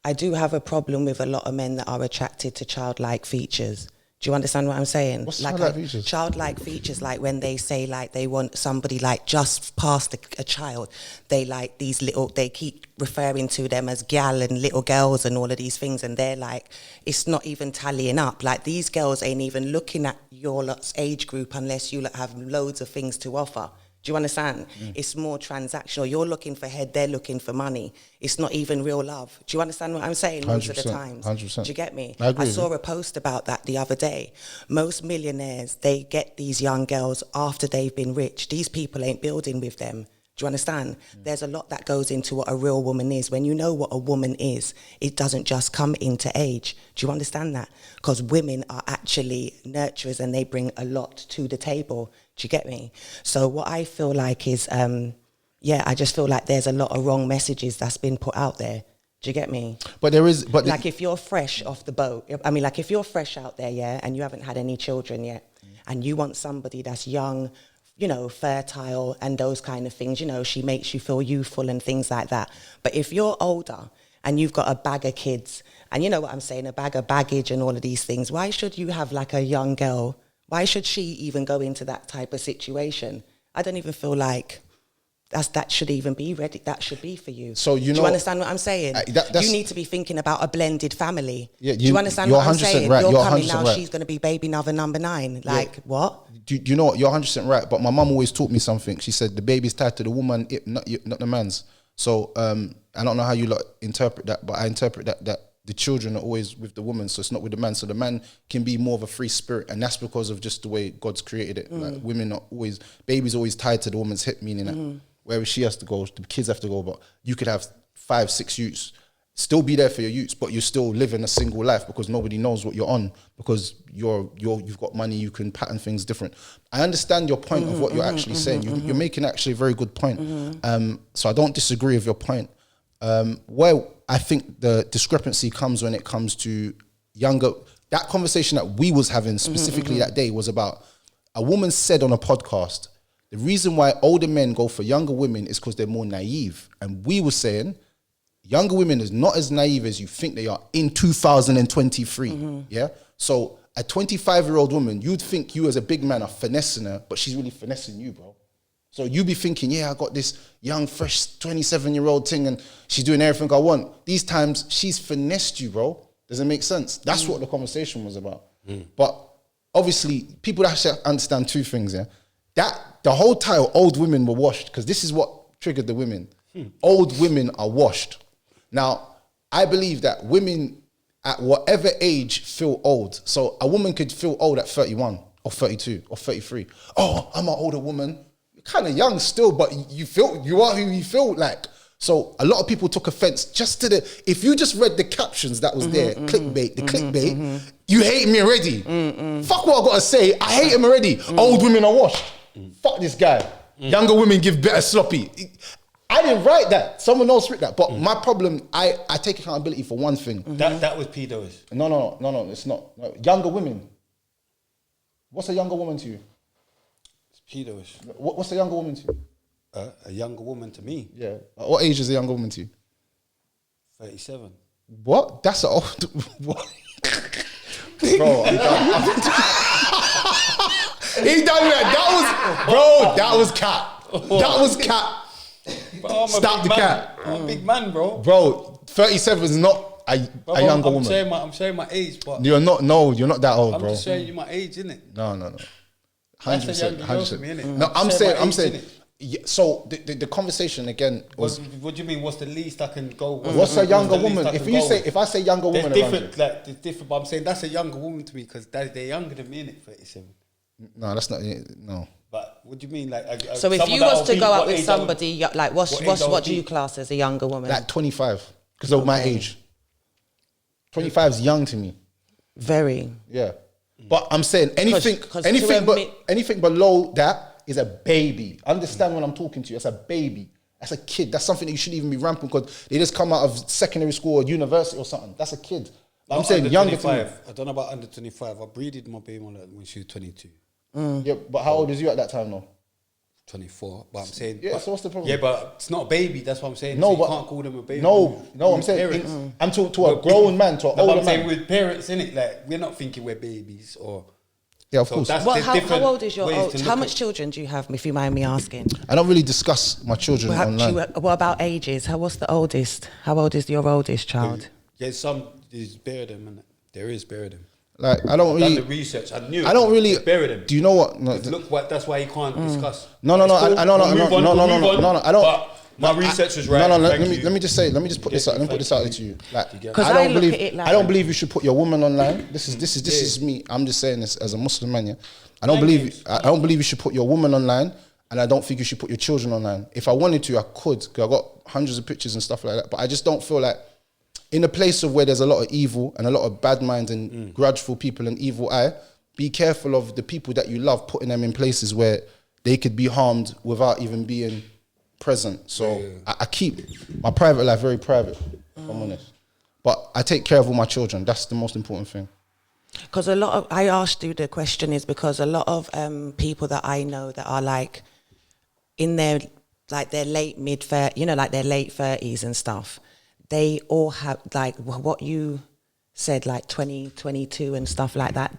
I do have a problem with a lot of men that are attracted to childlike features. Do you understand what I'm saying? What's childlike features? Childlike features, like when they say like they want somebody like just past a child, they like these little, they keep referring to them as gal and little girls and all of these things, and they're like, it's not even tallying up. Like these girls ain't even looking at your lot's age group unless you lot have loads of things to offer. Do you understand? It's more transactional. You're looking for head, they're looking for money. It's not even real love. Do you understand what I'm saying? Most of the 100%, times. 100%. Do you get me? I agree with saw you. a post about that the other day. Most millionaires, they get these young girls after they've been rich. These people ain't building with them. Do you understand? There's a lot that goes into what a real woman is. When you know what a woman is, it doesn't just come into age. Do you understand that? Because women are actually nurturers and they bring a lot to the table. Do you get me? So what I feel like is, I just feel like there's a lot of wrong messages that's been put out there. Do you get me? But there is, Like if you're fresh off the boat, I mean, like if you're fresh out there, yeah, and you haven't had any children yet, and you want somebody that's young, you know, fertile and those kind of things. You know, she makes you feel youthful and things like that. But if you're older and you've got a bag of kids, and you know what I'm saying, a bag of baggage and all of these things, why should you have like a young girl? Why should she even go into that type of situation? I don't even feel like that should even be ready. That should be for you. So you do know, you understand what I'm saying? You need to be thinking about a blended family. Yeah, do you understand what I'm saying? Right. You're coming now, she's going to be baby number 9. Like, what? Do you know what? You're 100% right. But my mum always taught me something. She said the baby's tied to the woman, not the man's. So I don't know how you lot interpret that, but I interpret that the children are always with the woman, so it's not with the man. So the man can be more of a free spirit, and that's because of just the way God's created it. Like women are always, baby's always tied to the woman's hip, meaning that wherever she has to go, the kids have to go. But you could have 5, 6 youths, still be there for your youths, but you're still living a single life because nobody knows what you're on, because you've got money, you can pattern things different. I understand your point of what you're actually saying. You're making actually a very good point. So I don't disagree with your point. Where I think the discrepancy comes when it comes to younger, that conversation that we was having specifically that day was about, a woman said on a podcast, the reason why older men go for younger women is because they're more naive. And we were saying, younger women is not as naive as you think they are in 2023. Yeah. So a 25-year-old woman, you'd think you as a big man are finessing her, but she's really finessing you, bro. So you be thinking, yeah, I got this young, fresh 27-year-old thing and she's doing everything I want. These times, she's finessed you, bro. Does it make sense? That's what the conversation was about. But obviously, people actually understand two things, yeah? That the whole title, old women were washed, because this is what triggered the women. Old women are washed. Now, I believe that women at whatever age feel old. So a woman could feel old at 31 or 32 or 33. Oh, I'm an older woman. Kind of young still, but you are who you feel like. So a lot of people took offense just to if you just read the captions that was there, clickbait, you hate me already. Fuck what I gotta say, I hate him already. Old women are washed. Fuck this guy. Younger women give better sloppy. I didn't write that. Someone else wrote that. But my problem, I take accountability for one thing. That was pedos. No, it's not. No. Younger women. What's a younger woman to you? Pedos. What's a younger woman to you? A younger woman to me. Yeah. What age is a younger woman to you? 37. What? That's an old. What? Bro, I'm done. He done that. That was cat. That was cat. Stop the cat. I'm a big man, bro. Bro, 37 is not a younger woman. I'm showing my age, but you're not. No, you're not that old, I'm bro. just showing you my age, innit? No. 100%. That's a younger girl for me, innit? No, I'm saying. Yeah, so the conversation again was. What do you mean? What's the least I can go? What's a younger woman? If I say younger woman, it's different. But I'm saying that's a younger woman to me because they're younger than me, innit? 37. No, that's not. No. But what do you mean? Like, so if you was to go out with somebody, like what do you class as a younger woman? Like 25, because of my age. 25 is young to me. Very. Yeah. But I'm saying anything below that is a baby. Understand when I'm talking to you? That's a baby. That's a kid. That's something that you shouldn't even be ramping because they just come out of secondary school or university or something. That's a kid. I'm saying younger. 25. I don't know about under 25. I breeded my baby when she was 22. Yeah, but how old is you at that time though? 24. But I'm saying... Yeah, so what's the problem? Yeah, but it's not a baby. That's what I'm saying. No, so but... you can't call them a baby. No, I'm saying... I'm talking to a grown man, to an older man. I'm saying with parents, innit? Like, we're not thinking we're babies or... Yeah, of course. How old is your old? How much children do you have, if you mind me asking? I don't really discuss my children online. What about ages? What's the oldest? How old is your oldest child? Yeah, there's bare them, innit? There is bare them. Like, I don't really... I've done the research. I knew. I don't really... Bury them. Do you know what? No, look, that's why you can't discuss. No. I don't... But my research was right. No. Let me just put this out. Let me put this out to you. Like, I don't believe you should put your woman online. This is me. I'm just saying this as a Muslim man. Yeah. I don't believe you should put your woman online, and I don't think you should put your children online. If I wanted to, I could, because I got hundreds of pictures and stuff like that. But I just don't feel like, in a place of where there's a lot of evil and a lot of bad minds and grudgeful people and evil eye, be careful of the people that you love, putting them in places where they could be harmed without even being present. So I keep my private life very private, if I'm honest. But I take care of all my children. That's the most important thing. Because I asked you the question is because a lot of people that I know that are like in their late like their late 30s and stuff, they all have like what you said, like 20, 22 and stuff like that.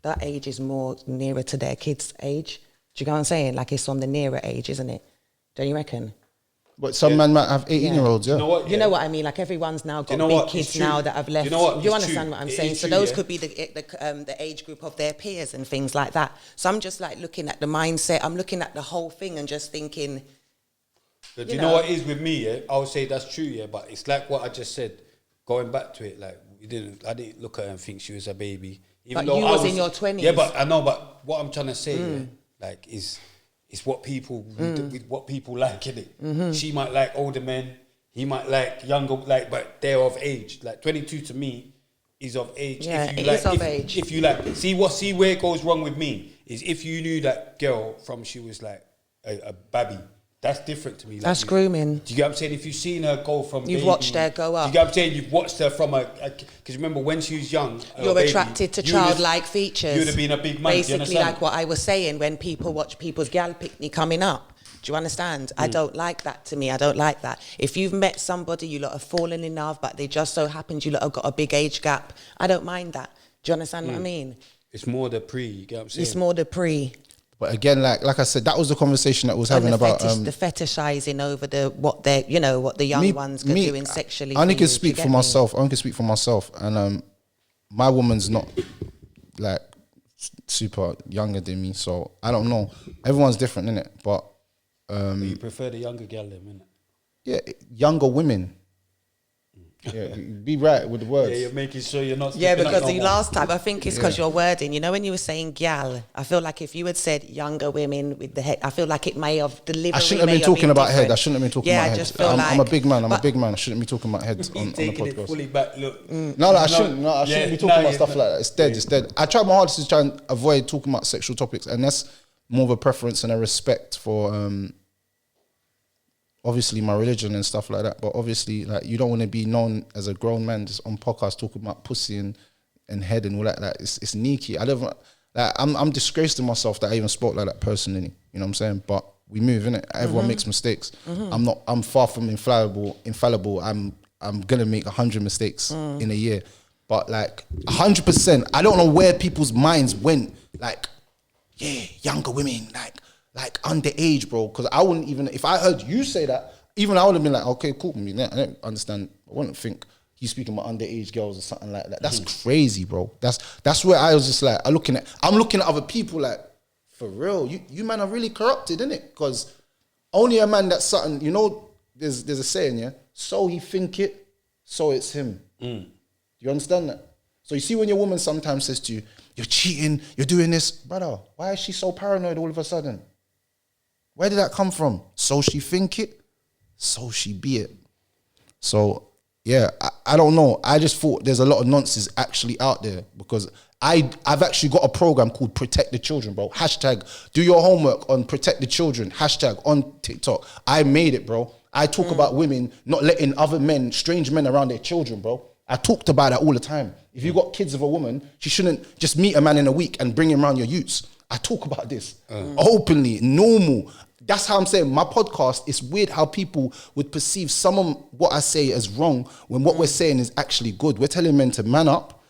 That age is more nearer to their kids' age. Do you know what I'm saying? Like it's on the nearer age, isn't it? Don't you reckon? But some men might have 18-year-olds, yeah. You know what? You know what I mean? Like everyone's now got big kids now that have left. You know what? You It's understand true. what I'm It saying? is So true, those yeah. could be the age group of their peers and things like that. So I'm just like looking at the mindset. I'm looking at the whole thing and just thinking. But you know what is with me? Yeah, I would say that's true. Yeah, but it's like what I just said. Going back to it, like I didn't look at her and think she was a baby. Even But though you I was in your 20s. Yeah, but I know. But what I'm trying to say, yeah, like is what people with what people like in it. She might like older men. He might like younger, like, but they're of age. Like 22 to me is of age. Yeah, if you it like, is of age. If you like, see where it goes wrong with me is if you knew that girl from she was like a baby. That's different to me. Like That's grooming. Do you get what I'm saying? If you've seen her go from You've baby, watched her go up. Do you get what I'm saying? You've watched her from because remember when she was young, You're attracted to childlike features. You would have been a big man. Basically, do you understand? like what I was saying when people watch people's gal picnic coming up. Do you understand? I don't like that to me. I don't like that. If you've met somebody, you lot have fallen in love, but they just so happened you lot have got a big age gap, I don't mind that. Do you understand what I mean? It's more the pre. You get what I'm saying? It's more the pre. But again, like I said, that was the conversation that was having and the about the fetishizing over what the young ones are doing sexually. I only for can you. speak Do you for get me? myself. I only can speak for myself, and my woman's not like super younger than me, so I don't know. Everyone's different, innit? But you prefer the younger girl, then, innit? yeah, younger women. Yeah, be right with the words. Yeah, you're making sure you're not. Yeah, slipping up because no the more. last time, I think it's because your wording, you know, when you were saying gal, I feel like if you had said younger women with the head, I feel like it may have delivered. I shouldn't have been talking about head. I shouldn't have been talking about head. I just feel I'm a big man. I'm a but- big man. I shouldn't be talking about heads on the Taking it podcast. fully back. Look, No, I shouldn't. No, I shouldn't be talking about stuff it's like that. It's dead. It's dead. I try my hardest to try and avoid talking about sexual topics, and that's more of a preference and a respect for obviously my religion and stuff like that. But obviously, like, you don't want to be known as a grown man just on podcast talking about pussy and head and all that. Like, it's sneaky. I don't like. I'm disgraced to myself that I even spoke like that personally. You know what I'm saying? But we move, innit? Everyone makes mistakes. I'm far from infallible. I'm gonna make 100 mistakes in a year. But like 100%, I don't know where people's minds went. Like, yeah, younger women, like underage, bro. Because I wouldn't even, if I heard you say that, even I would have been like, okay, cool. I mean, I don't understand. I wouldn't think he's speaking about underage girls or something like that. That's crazy, bro. That's where I was just like, I'm looking at other people like, for real, you man are really corrupted, innit? Because only a man that's something, you know, there's a saying, yeah, so he think it, so it's him. You understand that? So you see when your woman sometimes says to you, you're cheating, you're doing this, brother, why is she so paranoid all of a sudden? Where did that come from? So she think it, so she be it. So yeah, I don't know. I just thought there's a lot of nonsense actually out there because I've actually got a program called Protect the Children, bro. Hashtag do your homework on Protect the Children. Hashtag on TikTok. I made it, bro. I talk about women not letting other men, strange men around their children, bro. I talked about that all the time. If you got kids of a woman, she shouldn't just meet a man in a week and bring him around your youths. I talk about this openly, normal. That's how I'm saying my podcast. It's weird how people would perceive some of what I say as wrong when what we're saying is actually good. We're telling men to man up,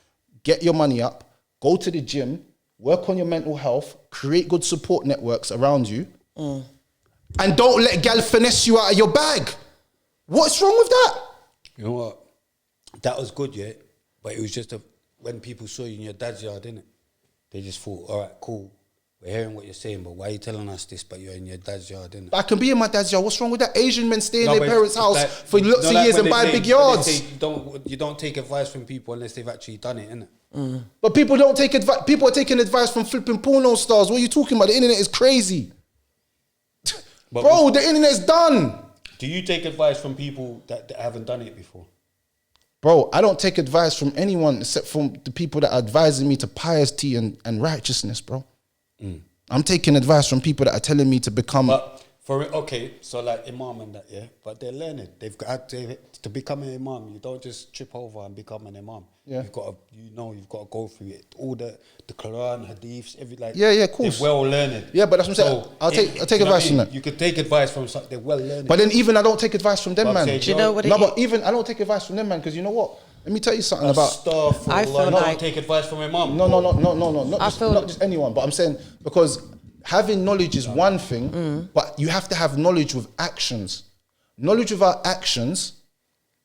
get your money up, go to the gym, work on your mental health, create good support networks around you, and don't let gal finesse you out of your bag. What's wrong with that? You know what? That was good, yeah. But it was just when people saw you in your dad's yard, innit? They just thought, all right, cool. We're hearing what you're saying, but why are you telling us this? But you're in your dad's yard, innit? I can be in my dad's yard. What's wrong with that? Asian men stay in their parents' house for lots of years and buy big yards. You don't take advice from people unless they've actually done it, innit? But people don't take advice. People are taking advice from flipping porno stars. What are you talking about? The internet is crazy. Bro, the internet's done. Do you take advice from people that haven't done it before? Bro, I don't take advice from anyone except from the people that are advising me to piety and righteousness, bro. I'm taking advice from people that are telling me to become So like imam and that, yeah, but they're learning. They've got to become an imam. You don't just trip over and become an imam. Yeah. You've got to go through it. All the Quran, hadiths, every like. Yeah, of course. They're well learned. Yeah, but that's what I'm saying. I'll take advice from that. You could take advice from some. They're well learned. But then even I don't take advice from them, man. Do you know what it No, is? but even I don't take advice from them, man, because you know what? Let me tell you something about. I feel like take advice from imam. No. Not just anyone. But I'm saying because having knowledge is one thing, but you have to have knowledge with actions. Knowledge without actions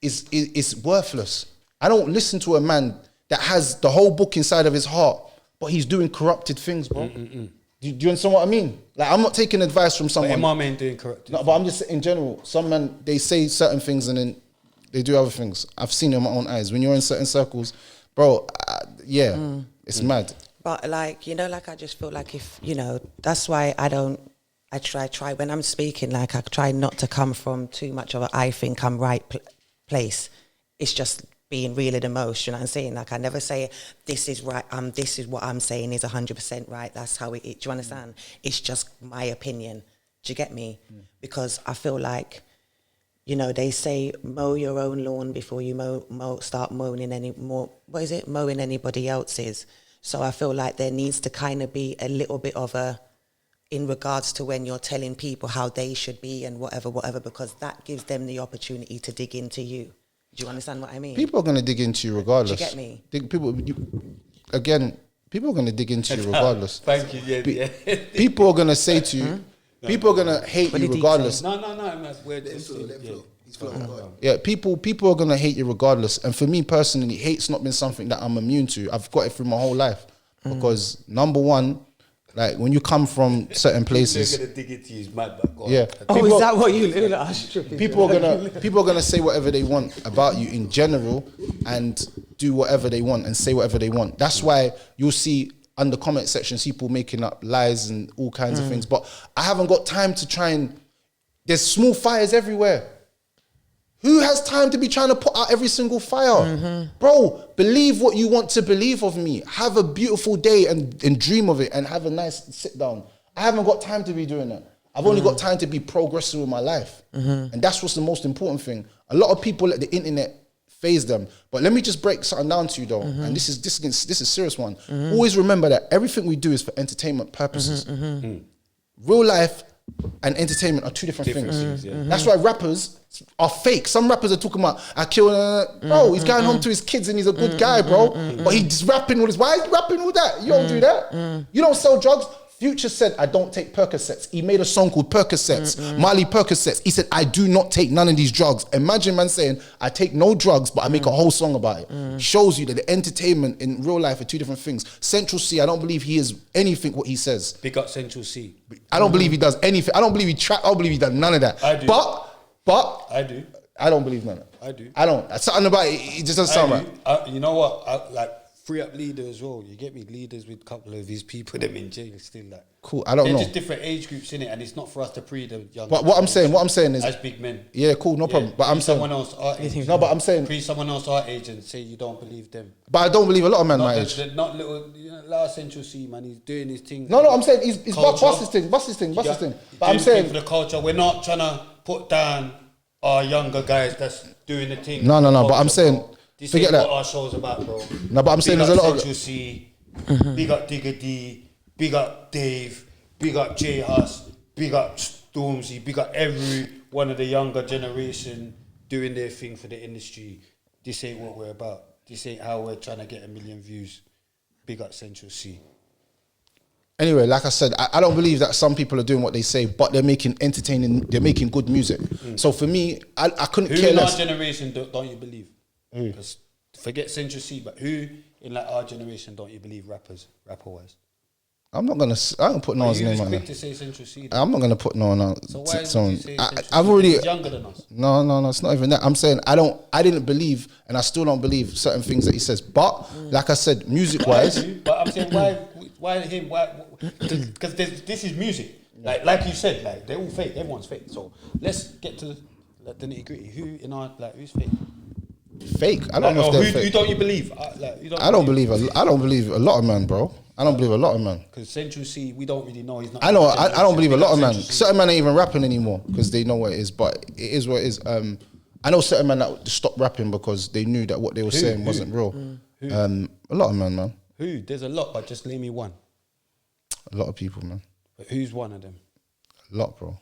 is worthless. I don't listen to a man that has the whole book inside of his heart, but he's doing corrupted things, bro. Do you understand what I mean? Like, I'm not taking advice from someone. But imam ain't doing corrupted. No, but I'm just in general. Some men, they say certain things and then they do other things. I've seen it in my own eyes. When you're in certain circles, bro, it's mad. But like, you know, like I just feel like if, you know, that's why I try when I'm speaking, like I try not to come from too much of a I think I'm right place. It's just being real in the most, you know what I'm saying? Like I never say this is right, this is what I'm saying is 100% right. That's how it is. Do you understand? It's just my opinion. Do you get me? Because I feel like, you know, they say mow your own lawn before you start mowing mowing anybody else's. So I feel like there needs to kind of be a little bit of in regards to when you're telling people how they should be and whatever, because that gives them the opportunity to dig into you. Do you understand what I mean? People are going to dig into you regardless. Do you get me? People are going to dig into you regardless. Thank you, yeah. People are going to say to you, people are going to hate you regardless. No, that's where it's Yeah, people are going to hate you regardless. And for me personally, hate's not been something that I'm immune to. I've got it through my whole life. Because number one, like when you come from certain places, They're gonna dig into you, is mad, but God. yeah. Is that what you do? People are gonna say whatever they want about you in general and do whatever they want and say whatever they want. That's why you'll see under comment sections people making up lies and all kinds of things. But I haven't got time to try and. There's small fires everywhere. Who has time to be trying to put out every single fire? Bro, believe what you want to believe of me. Have a beautiful day and dream of it and have a nice sit down. I haven't got time to be doing that. I've only got time to be progressing with my life. And that's what's the most important thing. A lot of people let the internet phase them. But let me just break something down to you though. And this is a serious one. Always remember that everything we do is for entertainment purposes. Real life and entertainment are two different things. That's why rappers are fake. Some rappers are talking about I killed bro, he's going home to his kids and he's a good guy, bro. But he's rapping with his why is he rapping with that? You don't do that. You don't sell drugs. Future said I don't take Percocets. He made a song called Percocets. Marley Percocets. He said I do not take none of these drugs. Imagine man saying I take no drugs, but I make a whole song about it. Shows you that the entertainment in real life are two different things. Central C, I don't believe he is anything what he says. Big up Central C. I don't believe he does anything. I don't believe he trap. I don't believe he does none of that. I do. But I do. I don't believe none of that. I do. I don't. Something about it. It just doesn't sound right. You know what? Like free up leader as well. You get me? Leaders with a couple of these people them in jail still like. Cool. I don't know. They're just different age groups in it, and it's not for us to pre the young. But what I'm saying is as big men. Yeah, cool, no problem. But I'm saying someone else our age. No, but I'm saying pre someone else our age and say you don't believe them. But I don't believe a lot of men my age. Not little. You know, last Central C man, he's doing his thing. No, I'm saying he's bust his thing. But I'm saying for the culture, we're not trying to put down our younger guys that's doing the thing. No. But I'm saying this forget ain't that. what our show's about, bro. No, but I'm saying there's a lot of Central C. Big up Digger D. Big up Dave. Big up J Huss, big up Stormzy, big up every one of the younger generation doing their thing for the industry. This ain't what we're about. This ain't how we're trying to get 1 million views. Big up Central C. Anyway, like I said, I don't believe that some people are doing what they say, but they're making good music. So for me, I couldn't care less. Who in our generation don't you believe? Because forget Central C, but who in like our generation don't you believe rapper-wise? I don't put no one's name on quick it. to say Central C. I'm not gonna put no one on. So why did you say I've already. He's younger than us. No, it's not even that. I'm saying I didn't believe, and I still don't believe certain things that he says. But like I said, music wise, but I'm saying why him? Why? Because this is music. Like you said, like they're all fake. Everyone's fake. So let's get to the nitty gritty. Who in our who's fake? fake. I don't know if they're fake. Who don't you believe? I don't believe a lot of men, bro. I don't believe a lot of men. Because Central C, we don't really know. He's not. I know. I don't believe a lot of men. Central C. Certain men ain't even rapping anymore because they know what it is. But it is what it is. I know certain men that stopped rapping because they knew that what they were saying wasn't real. A lot of men, man. Who? There's a lot, but just name me one. A lot of people, man. But who's one of them? A lot, bro.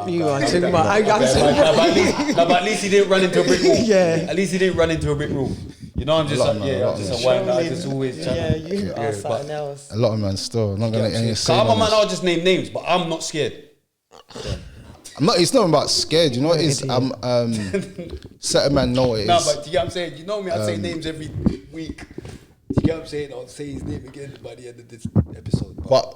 You are too much. But at least he didn't run into a brick wall. Yeah. At least he didn't run into a brick wall. You know, I'm just A lot, like, man, a yeah, lot, I'm just man. a white guy. I just always trying Yeah, to. you are something else. A lot of men still. I'm not gonna any say. Calm, man. names. I'll just name names, but I'm not scared. I'm not. It's not about scared. You know what it is? I'm. Certain men know what it is. No, but do you get what I'm saying? You know me, I say names every week. Do you get what I'm saying? I'll say his name again by the end of this episode. But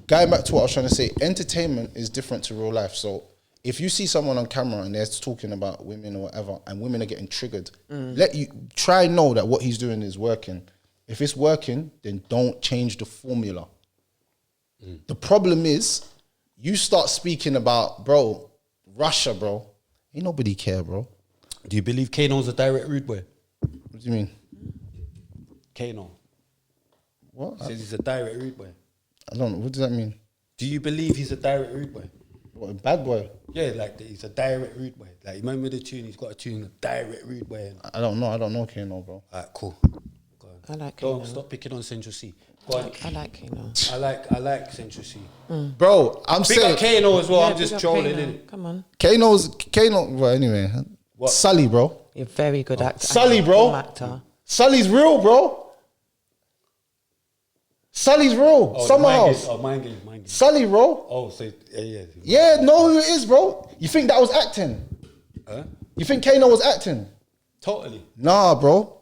going back to what I was trying to say, entertainment is different to real life. So if you see someone on camera and they're talking about women or whatever, and women are getting triggered, let you try know that what he's doing is working. If it's working, then don't change the formula. The problem is, you start speaking about, bro, Russia, bro. Ain't nobody care, bro. Do you believe Kano's a direct rude boy? What do you mean? Kano. What? He says he's a direct rude boy. I don't know. What does that mean? Do you believe he's a direct rude boy? What, a bad boy? Yeah, like he's a direct rude boy. Like, remember the tune? He's got a tune, a direct rude boy. I don't know. I don't know Kano, bro. Alright, cool. Go on. I like Don't Kano. stop picking on Central C. Go on. I like Kano. I like Central C. Bro, I'm Big saying up Kano as well. Yeah, I'm just big up trolling Kano. in. Come on. Kano. Well, anyway, What? Sully, bro. You're a very good actor. Sully, bro. Film actor. Sully's real, bro. Sully's real. Summer House. Mind game. Sully, bro. Oh, so yeah. Yeah, know who it is, bro. You think that was acting? Huh? You think Kano was acting? Totally. Nah, bro.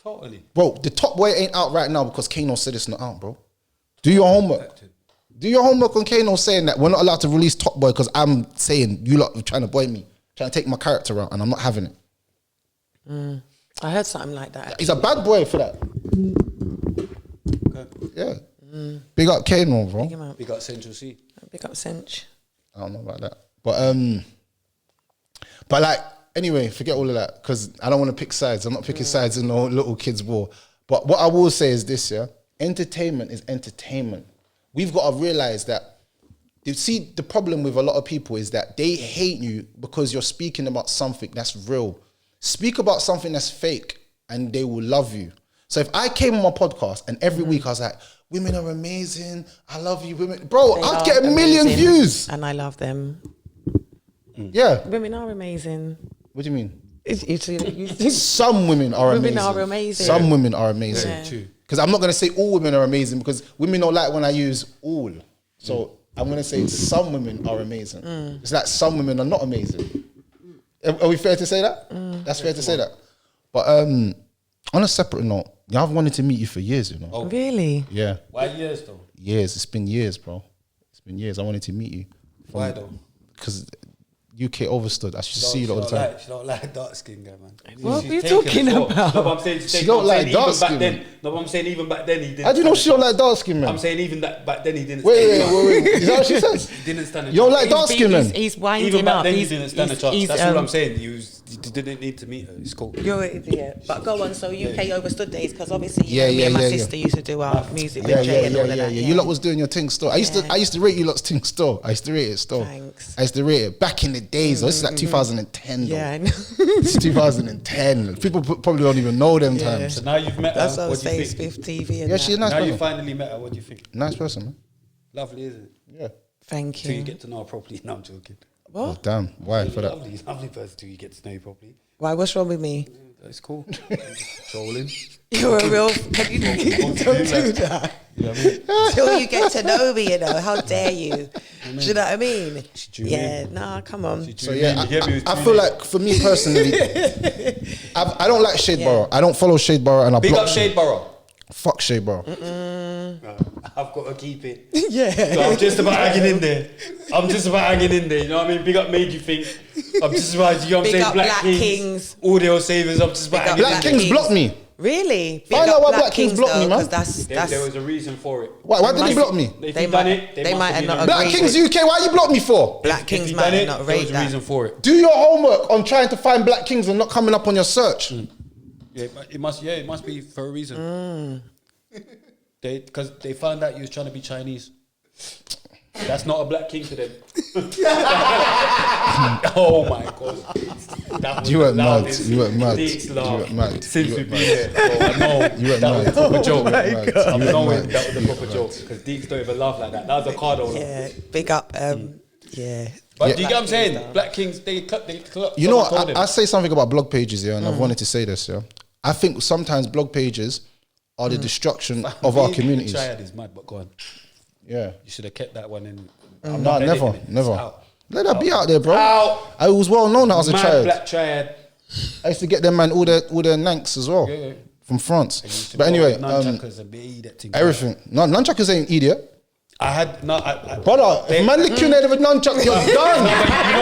Totally. Bro, the Top Boy ain't out right now because Kano said it's not out, bro. Do your homework. Do your homework on Kano saying that we're not allowed to release Top Boy because I'm saying you lot are trying to boy me, trying to take my character out, and I'm not having it. I heard something like that. He's a bad boy for that. Yeah. Big up Kano, bro. Big him up. We got Central C. Big up Cinch. I don't know about that. But like, anyway, forget all of that because I don't want to pick sides. I'm not picking sides in no little kids' war. But what I will say is this, yeah? Entertainment is entertainment. We've got to realize that, you see, the problem with a lot of people is that they hate you because you're speaking about something that's real. Speak about something that's fake and they will love you. So if I came on my podcast and every week I was like, women are amazing, I love you, women. Bro, They I'd are get a million amazing, views. and I love them. Yeah. Women are amazing. What do you mean? It's Some women are Women amazing. are amazing. Some women are amazing. Yeah. True. Because I'm not going to say all women are amazing because women don't like when I use all. So I'm going to say some women are amazing. It's like some women are not amazing. Are we fair to say that? That's fair to say that. But on a separate note, I've wanted to meet you for years, you know. Really? Yeah. Why years though? Years. It's been years, bro. It's been years. I wanted to meet you. Why though? Because UK Overstood. I should see you all the time. She don't like dark skin guy, man. What She's are you taken talking as well. about? No, but I'm saying she's She taken- don't I'm like saying dark even back skin. then. No, but I'm saying even back then he didn't. How do you know stand she don't like dark skin, man? I'm saying even that back then he didn't. Wait. stand a chance. Is that what she says? He didn't stand a You don't chance. like dark skin, man? He's winding Even back up. then he He's, didn't stand a chance. That's what I'm saying. You didn't need to meet her. It's cool. You're an idiot. But go on, so UK Overstood days, because obviously Yeah, me and my yeah. sister used to do our music Yeah, with Jay and all of that. You lot was doing your thing still. I used to rate you lot's thing still. I used to rate it still. Thanks. I used to rate it back in the days. Though. This is like 2010 though. Yeah, I know. This is 2010. People probably don't even know them times. So now you've met That's her. what I What was do you saying, think? Spiff TV and Yeah, she's a nice Now you person. finally met her. What do you think? Nice person, man. Lovely, isn't it? Yeah. Thank Till you you. get to know her properly. No, I'm joking. Oh, What? damn. Why for that? Lovely person till you get to know you properly. Why, what's wrong with me? It's cool. Trolling. You're a real... Don't do that. You know what I mean? Till you get to know me, you know. How dare you? Do you know what I mean? drew Yeah, nah, come on. So yeah, I feel like for me personally, I don't like Shadeborough. I don't follow Shadeborough and I Big block up Shadeborough. Fuck Shadeborough. I've got to keep it. Yeah. So I'm just about hanging in there. You know what I mean? Big up Made You Think. I'm just about, you know what I'm Big saying? up Black Black Kings. Kings. Audio Savers. I'm just about Big up hanging in Black there. Kings blocked me. Really? Find out why Black Kings blocked me, man. Because There was a reason for it. Why did he block me? If They he done might- it, they might have not Black agreed Kings with- UK, why you block me for? Black If Kings he might done have it, not there rate was a that. reason for it. Do your homework on trying to find Black Kings and not coming up on your search. Yeah, it must be for a reason. Because they found out you was trying to be Chinese. That's not a Black King to them. Oh my God. That was You went the mad. loudest You went mad. Deeks You laugh went mad. Since You we've went been here. So I know You went that was mad. a proper joke. You went mad. I'm You went knowing mad. that was a You proper went joke. mad. Because Deeks don't even laugh like that. That was a card holder. Yeah, big up. Yeah. But do you get what I'm Black saying? Kings, Black Kings, they You know someone told what? them. I say something about blog pages, yeah, and I've wanted to say this, yeah. I think sometimes blog pages are the destruction of our Being communities. Triad is mad, but go on. Yeah. You should have kept that one in. No, not never, editing it. It's never. out. Let that be out there, bro. Out. I was well known that I was a Mad child. Black Triad. I used to get them man all their nanks as well Yeah. from France. Used to But go anyway, with nunchuckers and be that thing. everything. No, nunchuckers ain't idiot. I had no. I, Brother, if man lick your head with a nunchuck, you're done.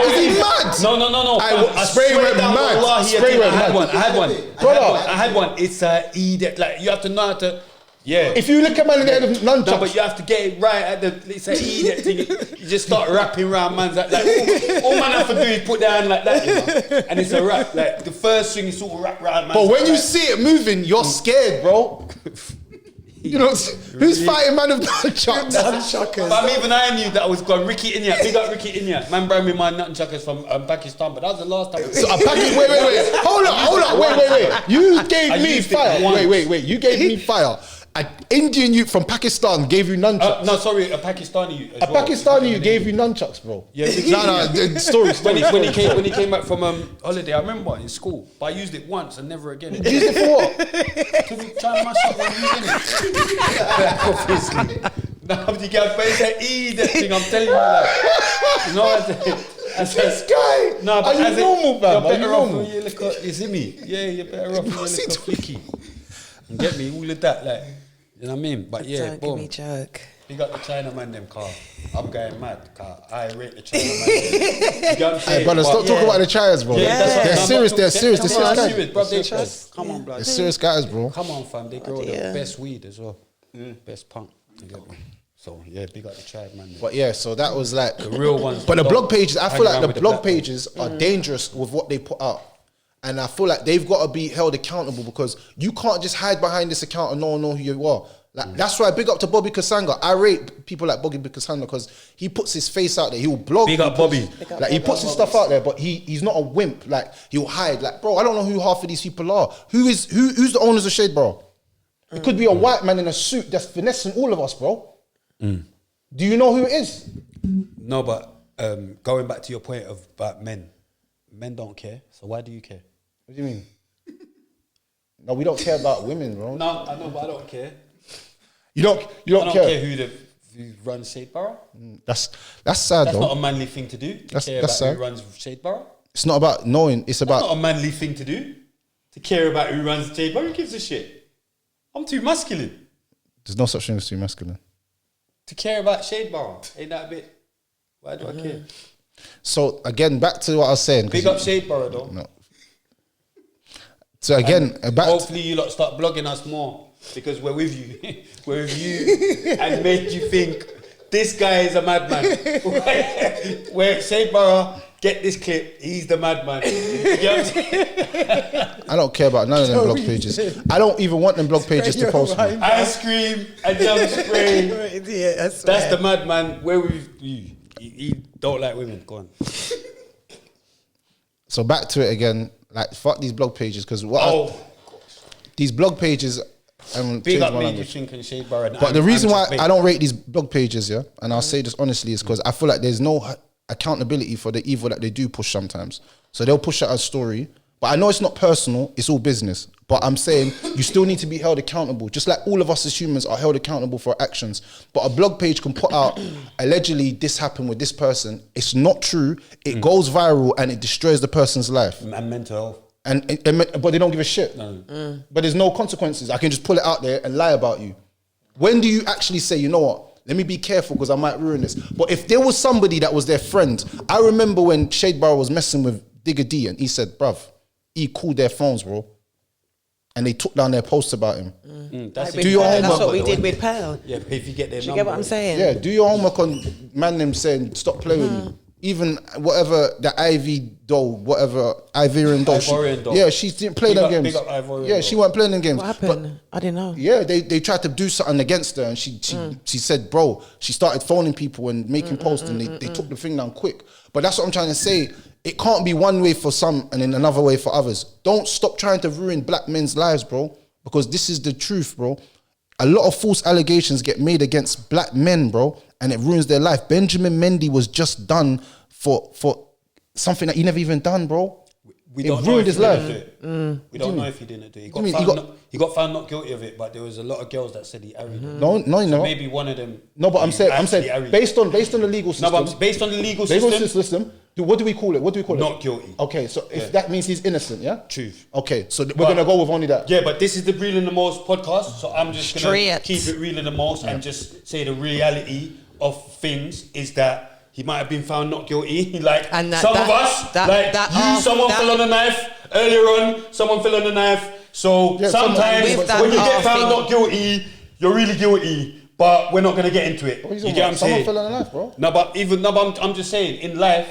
Is he mad? No. I spray went mad. Spray went mad. I had one. Brother. I had one. It's a idiot. Like you have to know how to. Yeah. If you lick a man in the head with No, nunchucks, but you have to get it right at the. It's an idiot thing. You just start wrapping around man's like all man have to do is put their hand like that, you know? And it's a wrap. Like the first thing is sort of wrap around man's. but when you like, see it moving, you're scared, bro. You know, who's fighting man with nunchucks? But even I knew that I was going Ricky Inya. Big up Ricky Inya. Man brought me my nunchuckers from Pakistan, but that was the last time. So wait. Hold up. Wait. You gave I me used it fire. once. Wait. You gave me fire. An Indian youth from Pakistan gave you nunchucks. No, sorry, a Pakistani. As A well. Pakistani you gave you nunchucks, bro. Yeah, Ricky No, the story. when he came back from holiday, I remember in school, but I used it once and never again. You used it for what? To be trying to mash up when using it. Obviously. Now you get that that thing. I'm telling you that. You know what I said? This guy. No, but Are you as normal, You're fam? Are better you off normal? when you look at, you see me? Yeah, you're better off when you What's he look at flicky. And get me, all of that, like, you know what I mean? But yeah, Don't give boom. me joke. You got the China man them car. I'm going mad car. I rate the China man. You get what I'm saying? Hey, brother, stop But- talking about the Chires, bro. Yeah, that's what- They're no, serious. but- They're serious. Come They're on, serious serious, guys. bro. Come on, blood. They're serious guys, bro. Come on, fam. They grow the Yeah. best weed as well. Best punk. You get me? So yeah, big up the tribe, man. But yeah, so that was like The real ones. But the don't blog pages, I hang feel around like the with blog black ones. pages are dangerous with what they put out. And I feel like they've got to be held accountable because you can't just hide behind this account and no one know who you are. Like that's why big up to Bobby Kasanga. I rate people like Bobby Kasanga because he puts his face out there. He'll blog. Big up he puts- Bobby. Like he puts his stuff out there, but he's not a wimp. Like he'll hide. Like bro, I don't know who half of these people are. Who's the owners of Shadeborough? It could be a white man in a suit that's finessing all of us, bro. Do you know who it is? No, but going back to your point about men don't care. So why do you care? What do you mean? No, we don't care about women, bro. No, I know, but I don't care. You don't I don't care. care who runs Shadeborough. That's sad That's though. not a manly thing to do. To That's- care that's about sad. who runs Shadeborough. It's not about knowing. It's That's not about a manly thing to do. To care about who runs Shadeborough. Who gives a shit? I'm too masculine there's no such thing as too masculine. to care about Shadeborough. Ain't that a bit? Why do I care? So again, back to what I was saying. 'cause Big up Shadeborough though. No. So again, back. Hopefully you lot start blogging us more because we're with you. We're with you and made you think this guy is a madman. Where Shadeborough, get this clip, he's the madman. You get what I'm saying? I don't care about none of them blog pages. I don't even want them blog pages to post me. Ice cream and jump spray. Yeah, That's the madman. Where with you? He don't like women. Go on. So back to it again. Like fuck these blog pages because these blog pages. Big up Major Think and Shadeborough. But the reason why I don't rate these blog pages, yeah, and I'll say this honestly, is because I feel like there's no accountability for the evil that they do push sometimes. So they'll push out a story, but I know it's not personal, it's all business. But I'm saying you still need to be held accountable, just like all of us as humans are held accountable for our actions. But a blog page can put out, allegedly this happened with this person. It's not true. It goes viral and it destroys the person's life. and mental health. But they don't give a shit. But there's no consequences. I can just pull it out there and lie about you. When do you actually say, you know what? Let me be careful because I might ruin this. But if there was somebody that was their friend, I remember when Shadeborough was messing with Digger D and he said, bruv, he called their phones, bro. and they took down their posts about him. That's Do your That's homework. what we did with Pearl. Yeah, if you get their Do you number. get what I'm saying? Yeah, do your homework on man them saying stop playing with me. Even whatever the Ivy doll, whatever Ivorian doll, Ivorian doll. yeah, she didn't play Big them up- games. big up Ivorian Yeah, doll. she weren't playing them games. What But happened? I didn't know. yeah, they tried to do something against her, and she said, bro, she started phoning people and making posts, and they took the thing down quick. But that's what I'm trying to say. It can't be one way for some and then another way for others. Don't stop trying to ruin black men's lives, bro, because this is the truth, bro. A lot of false allegations get made against black men, bro, and it ruins their life. Benjamin Mendy was just done for something that he never even done, bro. We It don't know ruined if his he didn't life. do it. We don't know if he didn't do it. mean he He got found not guilty of it, but there was a lot of girls that said he married them. No, no, So no. maybe one of them. No, but I'm he saying, actually married. based on the legal system. No, but based on the legal system, What do we call it? What do we call it? not guilty. Okay, so if that means he's innocent, yeah? Truth. Okay, so we're gonna go with only that. Yeah, but this is the Real in the Most podcast, so I'm just gonna Straight. keep it real in the most and just say the reality of things is that he might have been found not guilty. Like And that- some that- of us, that- like that you, are- someone that- fell on a knife earlier on. Someone fell on a knife. So Yeah, sometimes with that when you get are found thing- not guilty, you're really guilty. But we're not gonna get into it. What are you You talking get what about? I'm Someone saying? fell on a knife, bro. I'm just saying in life,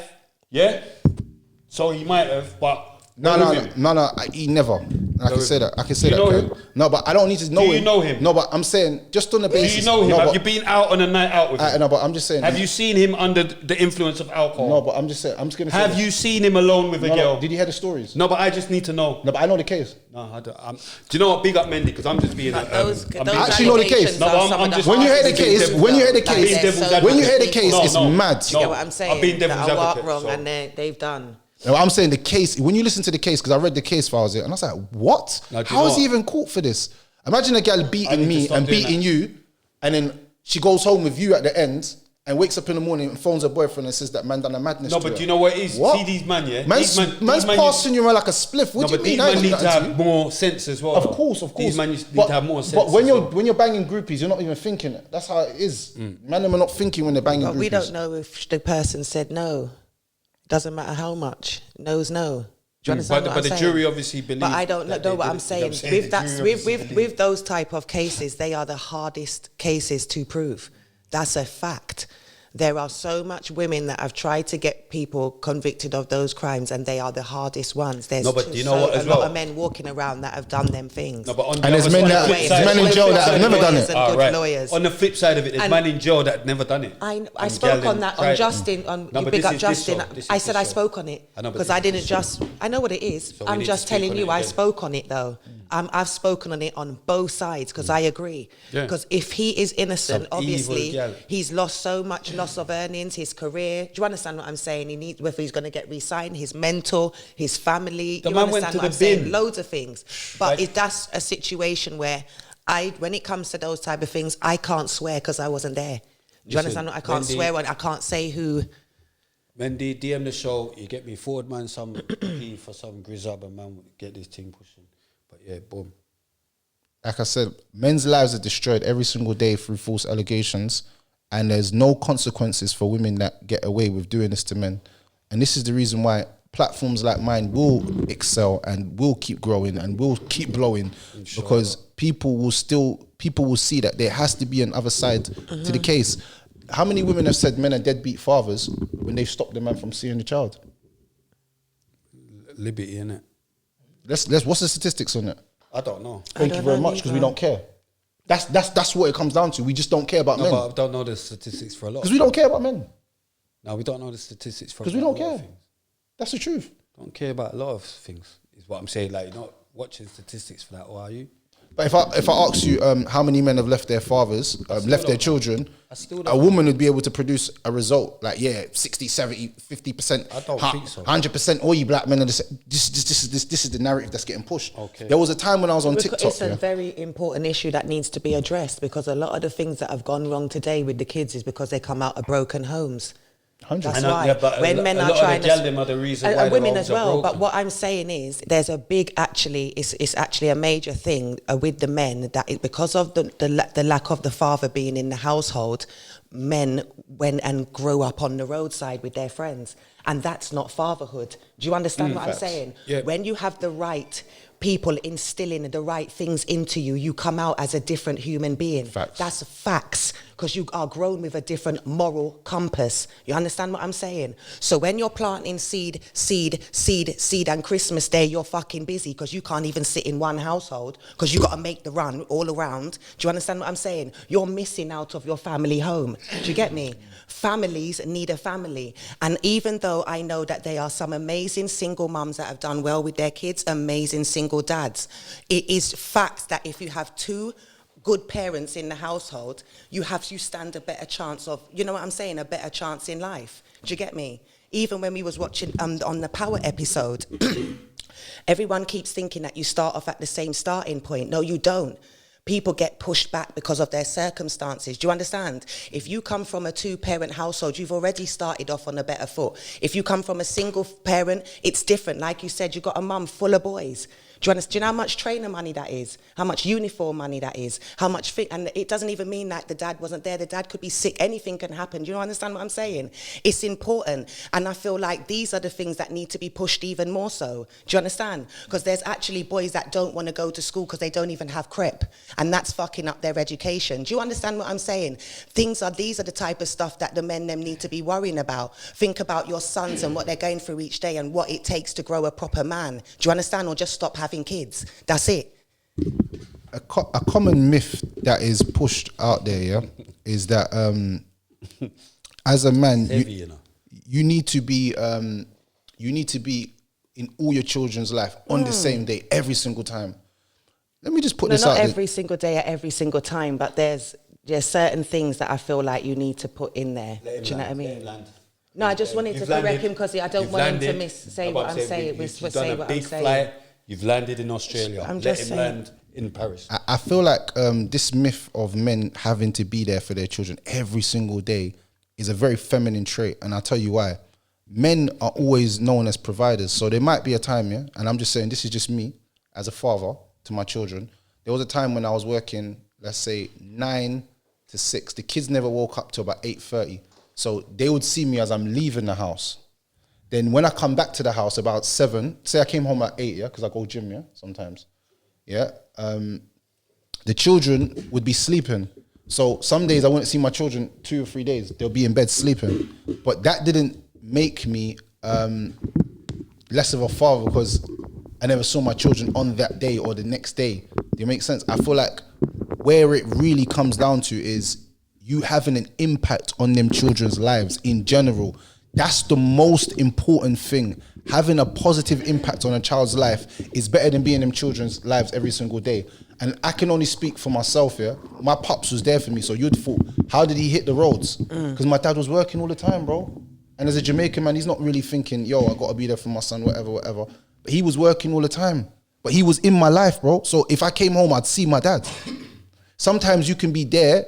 yeah. So he might have, but No, he never. I can say that. Do you know okay? him? No, but I don't need to know Do him. you know him? No, but I'm saying just on the do basis. you know him? No, Have but, you been out on a night out with him? no, but I'm just saying. Have you seen him under the influence of alcohol? No, but I'm just saying. I'm just gonna say. Have this. you seen him alone with a No, girl? no, did you hear the stories? No, but I just need to know. No, but I know the case. No, I don't. Do you know what? Big up Mendy, because I'm just being. Those I'm being- I actually know the case. allegations No, are I'm some of just- the When you hear the hardest case, things when you hear the that case, they're so when you hear the people- case, No, it's no. mad. Do you get what I'm saying? I've been devil's that are advocate, wrong so- and they've done. No, I'm saying the case. When you listen to the case, because I read the case files here, and I was like, "What? Now, do you How know is he what? even caught for this?" Imagine a girl I need beating to me stop and doing beating that. you, and then she goes home with you at the end, and wakes up in the morning and phones her boyfriend and says that man done a madness. No, to but her. do you know what it is? What? See these man, yeah? Man's, These man's man passing you around like a spliff. What No, do you but mean? these I ain't man need doing to that have more sense as well. Of course. These man need But- to have more sense. But when as you're well. when you're banging groupies, you're not even thinking it. That's how it is. Man, them are not thinking when they're banging But groupies. we don't know if the person said no. Doesn't matter how much. No's no. Do you understand what But I'm the saying? jury obviously believes. But I don't know that they what did I'm it. saying. You know what I'm saying? With The that, jury obviously with believes. those type of cases, they are the hardest cases to prove. That's a fact. There are so much women that have tried to get people convicted of those crimes, and they are the hardest ones. There's No, but do you know what as a lot well? of men walking around that have done them things. No, but on And there's the men other that- flip there's side- men in on the jail flip that have side never of done it- it. And Ah, good right. lawyers. On the flip side of it, there's And- man in jail that never done it. I And spoke girl on them that on tried. Justin on No, you but big this up is this Justin. show. This is I said this I show. spoke on it I know, but because this I is didn't this show. just. I know what it is. So we I'm need just to speak telling on you it I again. spoke on it though. I've spoken on it on both sides because I agree. Yeah. Because if he is innocent, Some evil obviously gal. he's lost so much loss of earnings, his career. Do you understand what I'm saying? He needs whether he's going to get re-signed, his mentor, his family. The you man went understand to what the I'm saying? bin. Loads of things. But Like- if that's a situation where when it comes to those type of things, I can't swear because I wasn't there. Do you Listen, understand? I can't Wendy- swear on. I can't say who. Mendy, DM the show. You get me forward, man. Some P for some grizzub and man get this thing pushing. But yeah, boom. Like I said, men's lives are destroyed every single day through false allegations, and there's no consequences for women that get away with doing this to men. And this is the reason why platforms like mine will excel and will keep growing and will keep blowing, because people will see that there has to be an other side to the case. How many women have said men are deadbeat fathers when they've stopped the man from seeing the child? Liberty, innit? Let's what's the statistics on it? I don't know. Thank you don't very know much, because we neither. don't care. That's what it comes down to. We just don't care about No, men. but I don't know the statistics for a lot. Because we don't care about men. No, we don't know the statistics for. Because we about don't a lot of care. things. That's the truth. Don't care about a lot of things. Is what I'm saying. Like, you're not watching statistics for that, or are you? But if I ask you how many men have left their fathers, left their don't children, I still a don't woman would be able to produce a result like 60, 70, 50%. I don't think so. 100%. All you black men are the same. This is the narrative that's getting pushed. Okay. There was a time when I was on TikTok. It's a yeah. very important issue that needs to be addressed, because a lot of the things that have gone wrong today with the kids is because they come out of broken homes. 100%. That's I know, why yeah, but when men a are lot trying of the gal them are the reason why and the women homes as are well. broken. But what I'm saying is, there's a big it's actually a major thing with the men that because of the lack of the father being in the household, men went and grew up on the roadside with their friends, And that's not fatherhood. Do you understand what facts. I'm saying? Yeah. When you have the right people instilling the right things into you, you come out as a different human being. Facts. That's facts, because you are grown with a different moral compass. You understand what I'm saying? So when you're planting seed, and Christmas Day, you're fucking busy because you can't even sit in one household because you got to make the run all around. Do you understand what I'm saying? You're missing out of your family home. Do you get me? Families need a family. And even though I know that there are some amazing single mums that have done well with their kids, amazing single dads, it is fact that if you have two good parents in the household, you stand a better chance of, you know what I'm saying, a better chance in life. Do you get me? Even when we was watching on the Power episode, everyone keeps thinking that you start off at the same starting point. No, you don't. People get pushed back because of their circumstances. Do you understand? If you come from a two-parent household, you've already started off on a better foot. If you come from a single parent, it's different. Like you said, you got a mum full of boys. Do you understand? Do you know how much trainer money that is? How much uniform money that is? How much and it doesn't even mean that the dad wasn't there. The dad could be sick. Anything can happen. Do you understand what I'm saying? It's important. And I feel like these are the things that need to be pushed even more so. Do you understand? Because there's actually boys that don't want to go to school because they don't even have crep. And that's fucking up their education. Do you understand what I'm saying? These are the type of stuff that the men them need to be worrying about. Think about your sons and what they're going through each day and what it takes to grow a proper man. Do you understand? Or just stop having kids. That's it. A common myth that is pushed out there, yeah, is that as a man, you need to be in all your children's life on the same day every single time. Let me just put this out not there. every single day at every single time, but there's certain things that I feel like you need to put in there. Do you know what I mean? No, I just wanted to correct him because I don't want him to say what I'm saying. You've done a big flight. You've landed in Australia. I'm just saying. Let him land in Paris. I feel like this myth of men having to be there for their children every single day is a very feminine trait, and I'll tell you why. Men are always known as providers, so there might be a time, yeah, and I'm just saying this is just me as a father to my children. There was a time when I was working, let's say 9 to 6. The kids never woke up till about 8:30, so they would see me as I'm leaving the house. Then when I come back to the house about 7, say I came home at 8, yeah, because I go gym, yeah, sometimes, yeah, the children would be sleeping. So some days I wouldn't see my children 2 or 3 days. They'll be in bed sleeping. But that didn't make me less of a father because I never saw my children on that day or the next day. Do you make sense? I feel like where it really comes down to is you having an impact on them children's lives in general. That's the most important thing. Having a positive impact on a child's life is better than being in them children's lives every single day. And I can only speak for myself here. My pops was there for me, so you'd thought, how did he hit the roads? Because my dad was working all the time, bro. And as a Jamaican man, he's not really thinking, yo, I gotta be there for my son, whatever. But he was working all the time. But he was in my life, bro. So if I came home, I'd see my dad. Sometimes you can be there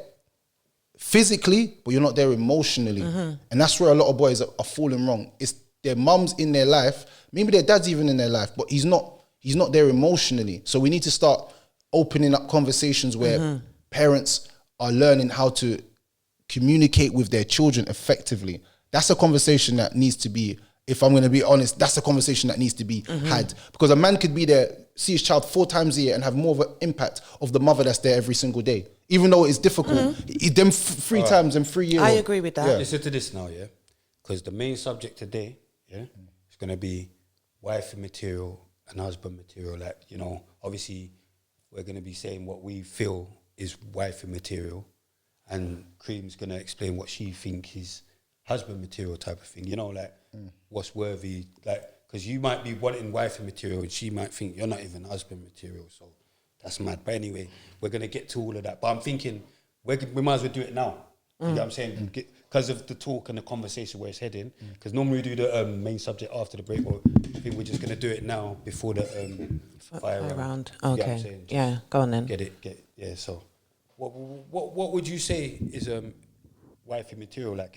physically, but you're not there emotionally. And that's where a lot of boys are falling wrong. It's their mum's in their life, maybe their dad's even in their life, but he's not there emotionally. So we need to start opening up conversations where parents are learning how to communicate with their children effectively. That's a conversation that needs to be, if I'm going to be honest, that's a conversation that needs to be had. Because a man could be there, see his child 4 times a year and have more of an impact of the mother that's there every single day. Even though it's difficult. Them 3 times in 3 years. I agree with that. Yeah. Listen to this now, yeah? Because the main subject today, yeah, is going to be wifey material and husband material. Like, you know, obviously we're going to be saying what we feel is wifey material, and Cream's going to explain what she think is husband material type of thing. You know, like what's worthy, like, because you might be wanting wifey material and she might think you're not even husband material. So that's mad. But anyway, we're going to get to all of that. But I'm thinking we might as well do it now. You know what I'm saying? Because of the talk and the conversation where it's heading. Because normally we do the main subject after the break, but I think we're just going to do it now before the fire round. Okay. You know what I'm saying? Yeah, go on then. Get it. Yeah, so what would you say is wifey material, like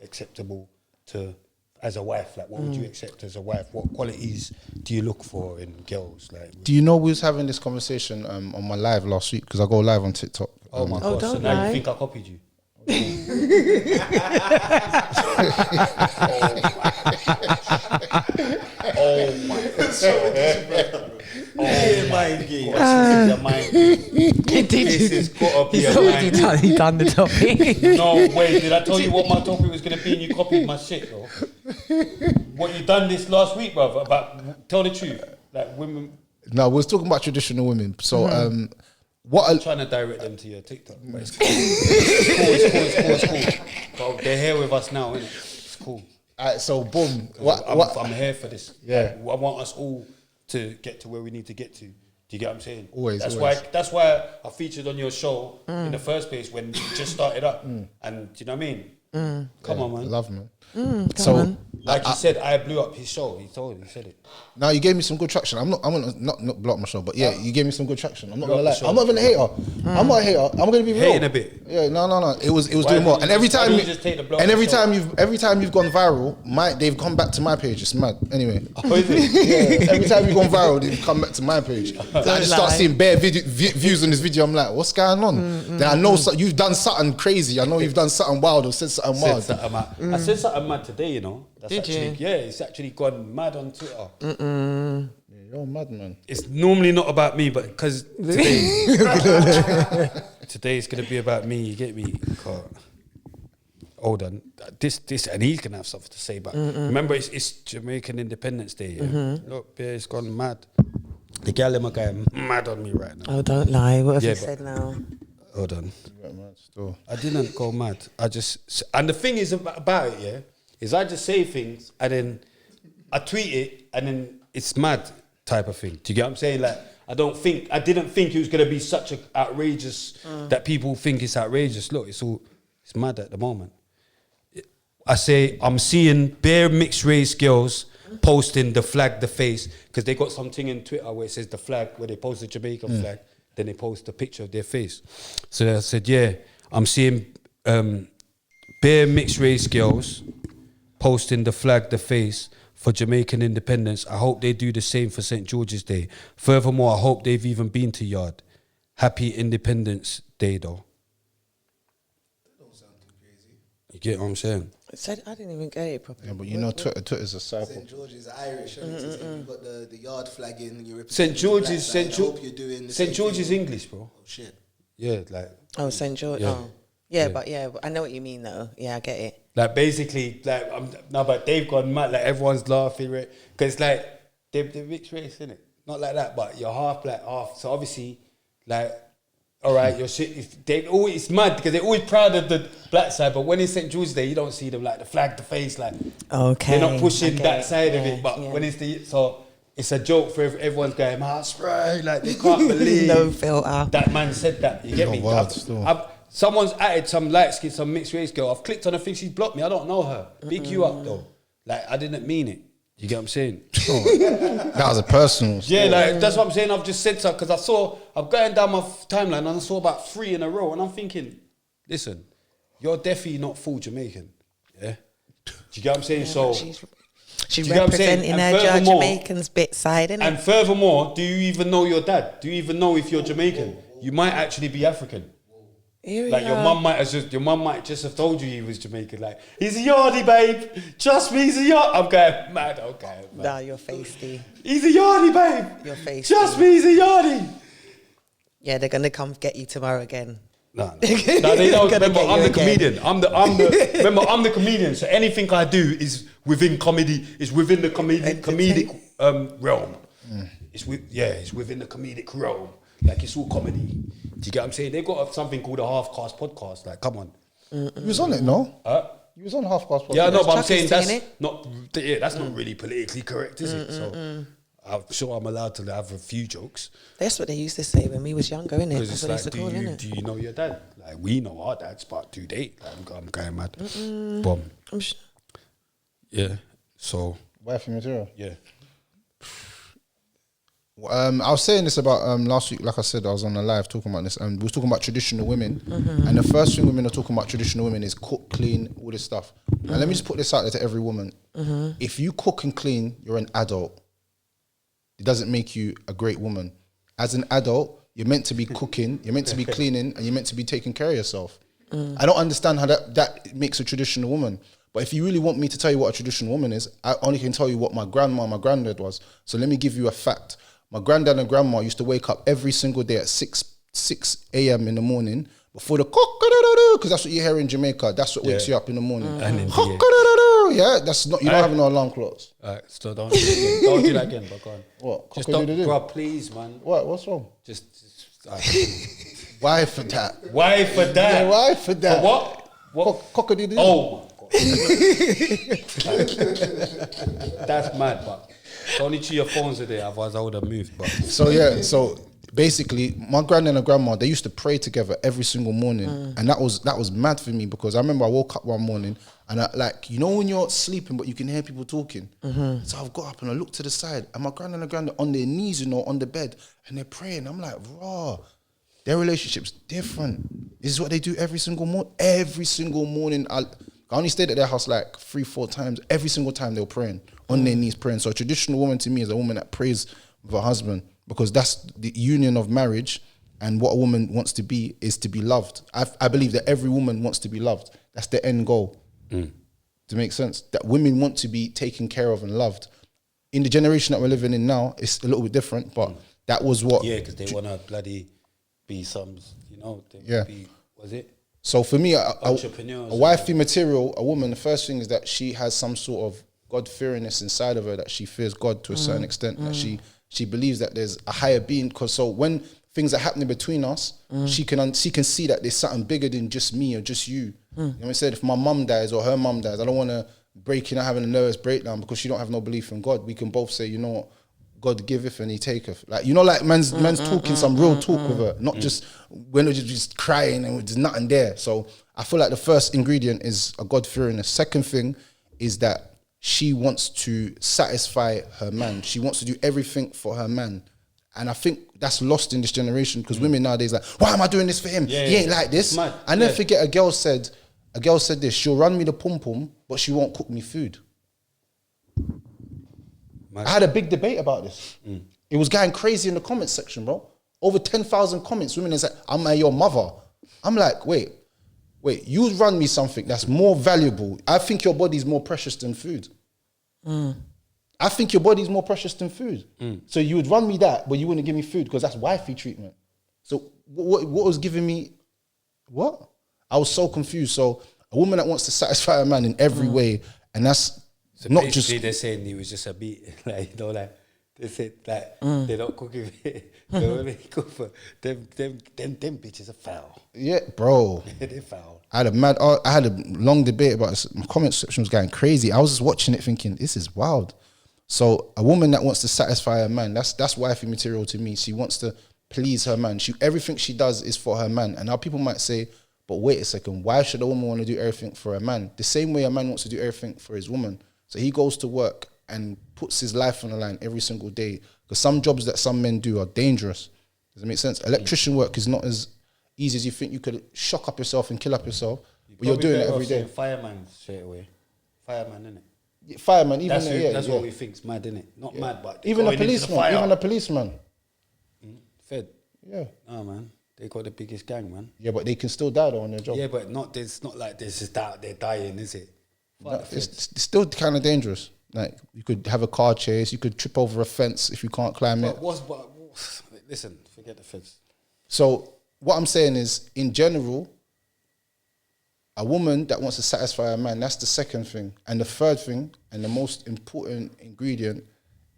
acceptable to as a wife? Like, what would you accept as a wife? What qualities do you look for in girls? Like, Do you know we was having this conversation on my live last week? Because I go live on TikTok. oh my god! So don't now lie. you think I copied you? Oh my God. Oh my God. Mind game. This has got to be a mind game. He done the topic. No way, did I tell you what my topic was going to be and you copied my shit, though? What you done this last week, brother, about, tell the truth, like women. No, we was talking about traditional women. So, what? I'm trying to direct them to your TikTok, but it's cool. It's cool. But they're here with us now, innit? It's cool. Alright, so boom. I'm here for this. Yeah. Like, I want us all to get to where we need to get to. Do you get what I'm saying? Always. That's why I featured on your show in the first place when you just started up. And do you know what I mean? Come on, man. Love, man. on. Like you said, I blew up his show. He said it. Now you gave me some good traction. I'm not block my show, but yeah, you gave me some good traction. I'm not gonna Block lie. the I'm not even a hater. I'm not a hater. I'm gonna be real. Hating a bit. Yeah, no. It was Why doing well. don't And you every just- why time, don't you just take the block and the every show? time you've gone viral, they've come back to my page. It's mad. Anyway. Oh, is it? Yeah, every time you've gone viral, they've come back to my page. I just start lie. seeing bare views on this video. I'm like, what's going on? Then I know you've done something crazy. I know you've done something wild or said something wild. I said something mad today, you know. That's Did actually, you? yeah, it's actually gone mad on Twitter. Yeah, you're mad, man. It's normally not about me, but because today, today is going to be about me, you get me? Hold on. This, and he's going to have something to say about remember, it's Jamaican Independence Day, yeah? Look, yeah, it's gone mad. The gal in my guy mad on me right now. Oh, don't lie. What have Yeah, you but- said now? Hold on. You're mad still. I didn't go mad. And the thing is about it, yeah, is I just say things and then I tweet it and then it's mad type of thing. Do you get what I'm saying? Like, I didn't think it was going to be such a outrageous, that people think it's outrageous. Look, it's mad at the moment. I say, I'm seeing bare mixed race girls posting the flag, the face, because they got something in Twitter where it says the flag, where they post the Jamaican flag, then they post a picture of their face. So I said, yeah, I'm seeing bare mixed race girls posting the flag, the face for Jamaican independence. I hope they do the same for St. George's Day. Furthermore, I hope they've even been to Yard. Happy Independence Day, though. Don't sound too crazy. You get what I'm saying? I didn't even get it properly. Yeah, but you know, Twitter's a cycle. St. George is Irish. You've got the yard flag in. You're St. George is St. George. You're doing the St. same George thing. is English, bro. Oh shit. Yeah, like Oh, St. George. Yeah. Oh. Yeah, but I know what you mean, though. Yeah, I get it. like basically like no, but they've gone mad. Like everyone's laughing, right? Because like they're mixed race, innit? Not like that, but you're half black, half. So obviously, like, all right, your shit. It's mad because they're always proud of the black side, but when it's St. George's Day, you don't see them like the flag, the face, like Okay. they're not pushing Okay, that side of yeah, it. But yeah. when it's it's a joke for everyone's going, spray, like they can't believe No filter. that man said that. You get You're me? wild still. Someone's added some light skin, some mixed race girl. I've clicked on her thing, she's blocked me. I don't know her. Big you up though. Like I didn't mean it. You get what I'm saying? That was a personal. Yeah, like that's what I'm saying. I've just said so because I'm going down my timeline and I saw about 3 in a row and I'm thinking, listen, you're definitely not full Jamaican. Yeah? Do you get what I'm saying? So She's do you get what I'm saying? representing And her furthermore- Jamaican's bit side, innit? And furthermore, do you even know your dad? Do you even know if you're Jamaican? You might actually be African. Here we Like your are. mum might just have told you he was Jamaican. Like he's a yardie, babe. Trust me, he's a yard. I'm going mad. Okay, man. Nah, you're feisty. He's a yardie, babe. You're feisty. Trust me, he's a yardie. Yeah, they're gonna come get you tomorrow again. No, they don't. Gonna Remember, get I'm you the again. comedian. Remember, I'm the comedian. So anything I do is within comedy. Is within the comedic realm. It's within the comedic realm. Like it's all comedy. Do you get what I'm saying? They got something called a half cast podcast. Like, come on. You was on it, no? You was on Half Past. Yeah, I know, but I'm Chuck saying is that's saying that's not really politically correct, is it? So I'm sure I'm allowed to have a few jokes That's what they used to say when we was younger, innit? because That's it's what they used like, to call, innit? do you know your dad? Like we know our dads, but do they? Like, I'm going mad. Boom. Yeah. So Wifey material. yeah. I was saying this about last week. Like I said, I was on a live talking about this, and we was talking about traditional women. And the first thing women are talking about traditional women is cook, clean, all this stuff. And let me just put this out there to every woman: if you cook and clean, you're an adult. It doesn't make you a great woman. As an adult, you're meant to be cooking, you're meant to be cleaning, and you're meant to be taking care of yourself. I don't understand how that makes a traditional woman. But But if you really want me to tell you what a traditional woman is, I only can tell you what my grandma and my granddad was. So let me give you a fact. My granddad and grandma used to wake up every single day at 6 a.m. in the morning before the cock-a-doodle-doo, because that's what you hear in Jamaica. That's what wakes you up in the morning. Cock-a-doodle-doo, yeah, that's not, you don't have no alarm clocks. Alright, so don't do that again, but go on. What? Just don't, bro, please, man. What? What's wrong? Just Why for that? Why for that? Yeah, why for that? For what? Cock-a-doodle-doo. Oh, that's mad, but only to your phones today, otherwise I would have moved. But So yeah, so basically, my granddad and grandma, they used to pray together every single morning, and that was mad for me because I remember I woke up one morning and I, like, you know when you're sleeping but you can hear people talking. So I've got up and I looked to the side, and my granddad and grandma on their knees, you know, on the bed, and they're praying. I'm like, raw. Their relationship's different. This is what they do every single morning. Every single morning, I only stayed at their house like 3-4 times. Every single time they were praying, on their knees praying. So a traditional woman to me is a woman that prays with her husband, because that's the union of marriage, and what a woman wants to be is to be loved. I believe that every woman wants to be loved. That's the end goal. To make sense, that women want to be taken care of and loved. In the generation that we're living in now, it's a little bit different, but that was what... yeah, because they want to bloody be some, you know, be, was it? So for me, Entrepreneurs. a wifey material, a woman, the first thing is that she has some sort of God-fearingness inside of her, that she fears God to a certain extent, that she believes that there's a higher being. Because so when things are happening between us, she can see that there's something bigger than just me or just you. You know what I said? If my mum dies or her mum dies, I don't want to break in and having a nervous breakdown because she don't have no belief in God. We can both say, you know what, God giveth and he taketh. Like, you know, like man's talking some real talk with her, not just when we're just crying and there's nothing there. So I feel like the first ingredient is a God-fearing. The second thing is that she wants to satisfy her man. She wants to do everything for her man. And I think that's lost in this generation because women nowadays like, why am I doing this for him? He ain't like this. I never forget a girl said this, she'll run me the pum-pum, but she won't cook me food. I had a big debate about this. It was going crazy in the comments section, bro. Over 10,000 comments. Women is like, I'm your mother. I'm like, wait, you run me something that's more valuable. I think your body's more precious than food. I think your body's more precious than food. So you would run me that, but you wouldn't give me food because that's wifey treatment. So what was giving me, what? I was so confused. So a woman that wants to satisfy a man in every way, and that's So not basically just... they're saying he was just a beat, like, you know, like they said, like they don't cook it. They only cook for them bitches are foul. Yeah, bro. They're foul. I had a long debate about this. My comment section was going crazy. I was just watching it thinking, this is wild. So a woman that wants to satisfy her man, that's wifey material to me. She wants to please her man. Everything she does is for her man. And now people might say, but wait a second, why should a woman want to do everything for a man? The same way a man wants to do everything for his woman. So he goes to work and puts his life on the line every single day. Because some jobs that some men do are dangerous. Does that make sense? Electrician work is not as easy as you think. You could shock up yourself and kill up yourself, but you're doing it every day. Fireman straight away. Fireman, innit? Fireman, even that's what we think's mad, innit? Not mad, but even a policeman. Fed. Yeah. Oh man, they got the biggest gang, man. Yeah, but they can still die though on their job. Yeah, but it's not like this is that they're dying, is it? No, it's still kind of dangerous. Like you could have a car chase, you could trip over a fence if you can't climb it. Listen, forget the fence. So what I'm saying is, in general, a woman that wants to satisfy a man, that's the second thing. And the third thing, and the most important ingredient,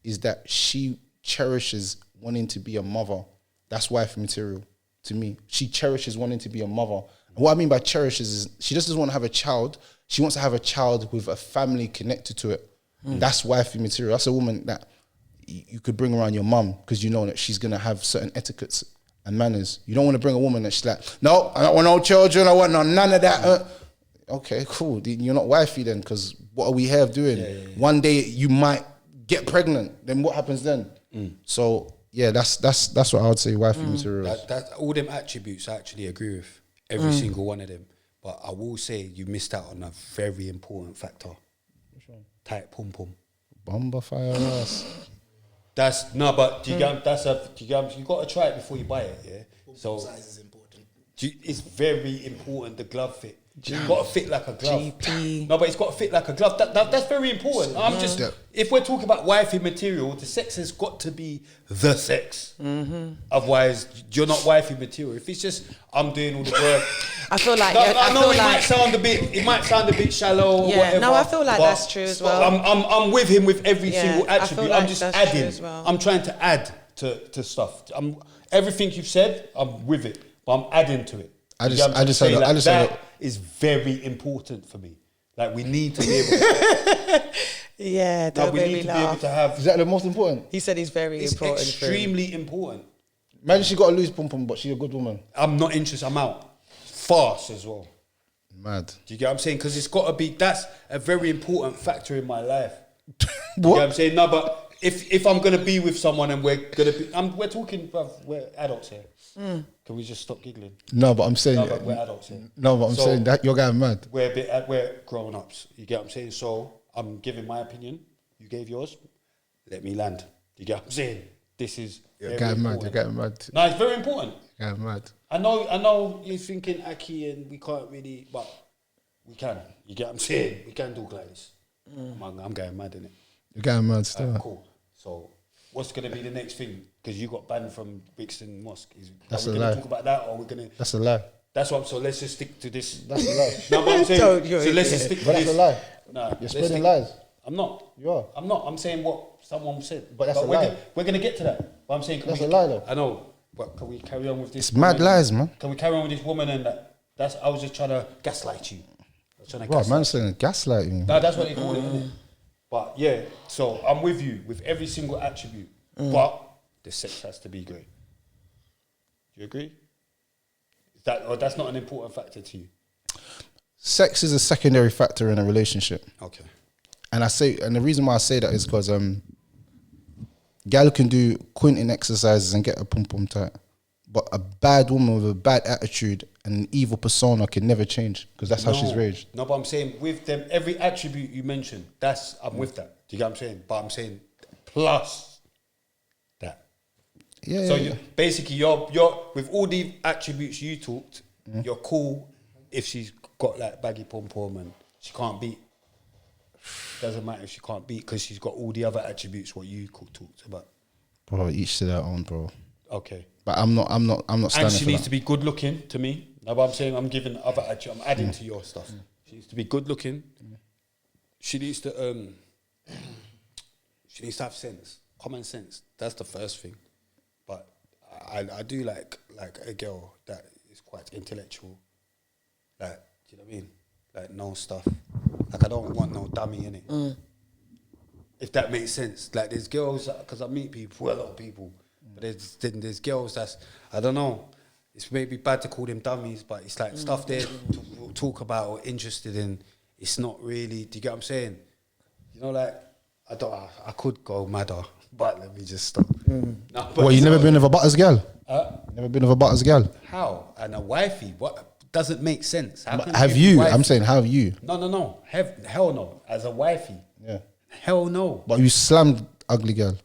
is that she cherishes wanting to be a mother. That's wife material to me. She cherishes wanting to be a mother. And what I mean by cherishes is she just doesn't want to have a child. She wants to have a child with a family connected to it. That's wifey material. That's a woman that you could bring around your mum because you know that she's going to have certain etiquettes and manners. You don't want to bring a woman that she's like, no, I don't want no children. I want none of that. Okay, cool. You're not wifey then, because what are we here doing? Yeah. One day you might get pregnant. Then what happens then? So yeah, that's what I would say wifey material. That all them attributes I actually agree with every single one of them. But I will say you missed out on a very important factor. Which one? Tight pum pum. Bomber fire ass. That's no, but you got to try it before you buy it. Yeah. So size is important. It's very important. The glove fit. It's got to fit like a glove. GP. No, but it's got to fit like a glove. That's very important. I'm just, if we're talking about wifey material, the sex has got to be the sex. Otherwise, you're not wifey material. If it's just, I'm doing all the work. I feel like I know it might sound a bit shallow. Yeah, or whatever, no, I feel like that's true as well. I'm with him with every single I feel attribute. like I'm just that's true adding. as well. I'm trying to add to stuff. Everything you've said, I'm with it, but I'm adding to it. That is very important for me. Like, we need to be able to... Yeah, don't we make need me to be able laugh. to have... Is that the most important? He said he's very important. for him. Extremely important. Imagine she got a loose pum pum, but she's a good woman. I'm not interested. I'm out. Fast as well. Mad. Do you get what I'm saying? Because it's got to be... That's a very important factor in my life. What? You know what I'm saying? No, but if I'm going to be with someone and we're going to be... we're talking... Bruv, we're adults here. Can we just stop giggling? No, but I'm saying... No, but we're adults here. No, but I'm saying that you're going mad. We're grown-ups. You get what I'm saying? So I'm giving my opinion. You gave yours. Let me land. You get what I'm saying? This is... You're going mad. You're going mad. No, it's very important. You're going mad. I know you're thinking Aki and we can't really... But we can. You get what I'm saying? We can talk like this. I'm going mad, innit? You're going mad still. Cool. So, what's going to be the next thing? Because you got banned from Brixton Mosque. That's are we a going lie. to talk about that, or are we going to? That's a lie. That's what. So let's just stick to this. That's a lie. No, but I'm saying. Don't, So let's just stick to But this. that's a lie. Nah, You're let's spreading stick- lies. I'm not. You are. I'm not. I'm saying what someone said. But that's a we're lie. we're going to get to that. But I'm saying. That's a lie, though. I know. But can we carry on with this? It's mad woman? lies, man. Can we carry on with this woman and that? I was just trying to gaslight you. I was trying to Bro, gaslight man's saying gaslighting. No, that's what they call it, isn't it? But yeah, so I'm with you with every single attribute, but the sex has to be great. Do you agree? That's not an important factor to you? Sex is a secondary factor in a relationship. Okay. And the reason why I say that is because gal can do quinting exercises and get a pum pum tight. But a bad woman with a bad attitude and an evil persona can never change because that's how she's raised. No, but I'm saying with them, every attribute you mentioned, I'm with that. Do you get what I'm saying? But I'm saying plus that. Yeah. So yeah. basically, you're with all the attributes you talked, you're cool if she's got like baggy pom pom and she can't beat. Doesn't matter if she can't beat because she's got all the other attributes what you talked about. Bro, each to their own, bro. Okay. But I'm not standing And she for needs that. to be good looking to me. No, but I'm saying I'm giving other attributes. I'm adding to your stuff. She needs to be good looking. She needs to have sense, common sense. That's the first thing. But I do like a girl that is quite intellectual. Like, do you know what I mean? Like, know stuff. Like, I don't want no dummy in it. If that makes sense. Like, there's girls, because I meet people, a lot of people, but there's girls that's, I don't know, it's maybe bad to call them dummies, but it's like stuff they're talk about or interested in, it's not really, do you get what I'm saying? You know, like, I could go madder, but let me just stop. No, but Well, you never been with a butters girl? Huh? Never been with a butters girl? How? And a wifey? What? Doesn't make sense. How can Have be you? wifey? I'm saying, have you? No. Hell no. As a wifey? Yeah. Hell no. But you slammed ugly girl.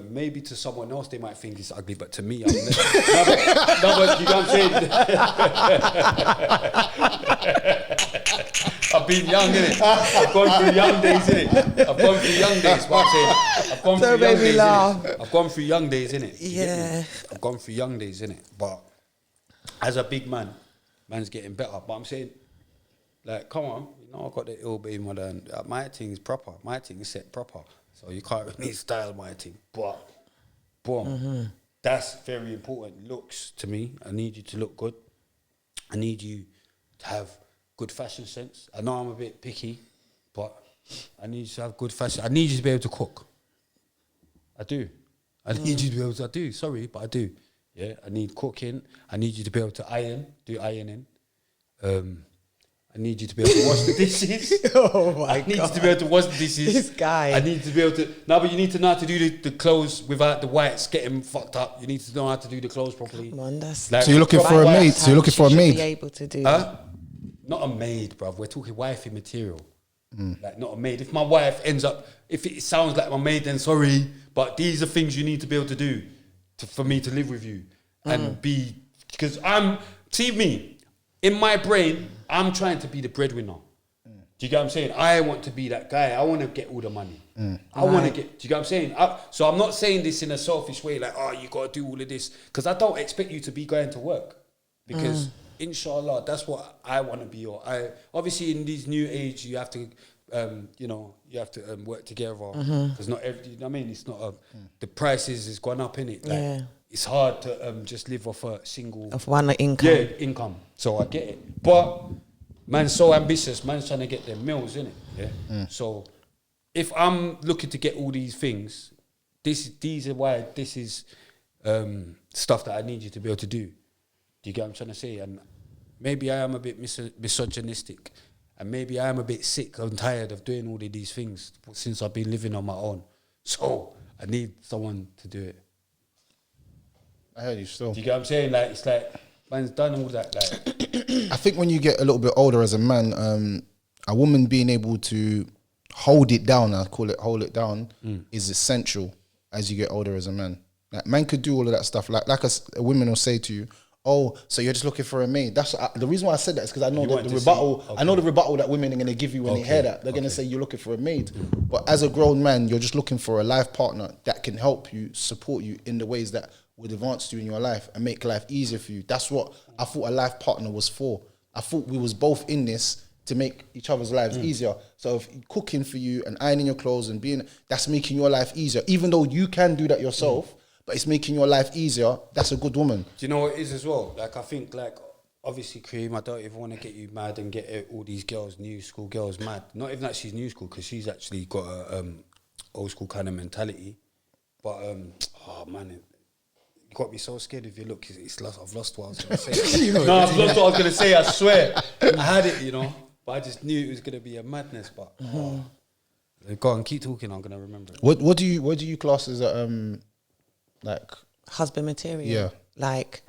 Maybe to someone else they might think it's ugly, but to me, I'm no, but you know what I'm saying? I've been young, innit? I've gone through young days, innit? I've gone through young days, what I'm saying. I've gone Don't through young make me days, laugh. innit? I've gone through young days, innit? You get me? Yeah. I've gone through young days, innit? But as a big man, man's getting better. But I'm saying, like, come on, you know, I got the ill baby mother, and my thing is proper. My thing is set proper. So you can't really style my thing. But, boom, that's very important. Looks to me, I need you to look good. I need you to have good fashion sense. I know I'm a bit picky, but I need you to have good fashion. I need you to be able to cook. I do. I need you to be able to, I do, sorry, but I do. Yeah, I need cooking. I need you to be able to iron, do ironing. I need you to be able to wash the dishes. Oh my I need you to be able to wash the dishes. This guy. I need to be able to. No, but you need to know how to do the clothes without the whites getting fucked up. You need to know how to do the clothes properly. Come on, that's Like, So you're looking for a maid? So you're looking for a She should maid? be able to do Huh? Not a maid, bruv. We're talking wifey material. Like, not a maid. If my wife ends up, if it sounds like my maid, then sorry. But these are things you need to be able to do for me to live with you and be. Because see me, in my brain, I'm trying to be the breadwinner. Do you get what I'm saying? I want to be that guy. I want to get all the money. I want to get, do you get what I'm saying? So I'm not saying this in a selfish way, like, oh, you got to do all of this. Because I don't expect you to be going to work. Because, inshallah, that's what I want to be. Obviously, in this new age, you have to, work together. Because not every, you know what I mean? It's not, the prices has gone up, innit? Like, it's hard to just live off a single... Of one income. Yeah, income. So I get it. But... man's so ambitious, man's trying to get their meals, innit? Yeah. So if I'm looking to get all these things, these are why this is stuff that I need you to be able to do. Do you get what I'm trying to say? And maybe I am a bit misogynistic, and maybe I am a bit sick and tired of doing all of these things since I've been living on my own. So I need someone to do it. I heard you still. Do you get what I'm saying? Like, it's like, man's done all that, like... I think when you get a little bit older as a man, a woman being able to hold it down, I call it hold it down, is essential as you get older as a man. Like, man could do all of that stuff. Like a woman will say to you, "Oh, so you're just looking for a maid?" That's the reason why I said that is because I know the rebuttal. I know the rebuttal that women are going to give you when they hear that. They're going to say you're looking for a maid, but as a grown man, you're just looking for a life partner that can help you, support you in the ways that would advance you in your life and make life easier for you. That's what I thought a life partner was for. I thought we was both in this to make each other's lives easier. So if cooking for you and ironing your clothes and that's making your life easier. Even though you can do that yourself, but it's making your life easier, that's a good woman. Do you know what it is as well? Like, I think, like, obviously, Kareem, I don't even want to get you mad and get all these girls, new school girls, mad. Not even that she's new school, because she's actually got a old school kind of mentality. But, oh, man, you got me so scared if you look. I've lost what I was going to say. No, I've lost what I was going to say, I swear. I had it, but I just knew it was going to be a madness. But go on, keep talking, I'm going to remember it. What do you class as like husband material? Yeah. Like,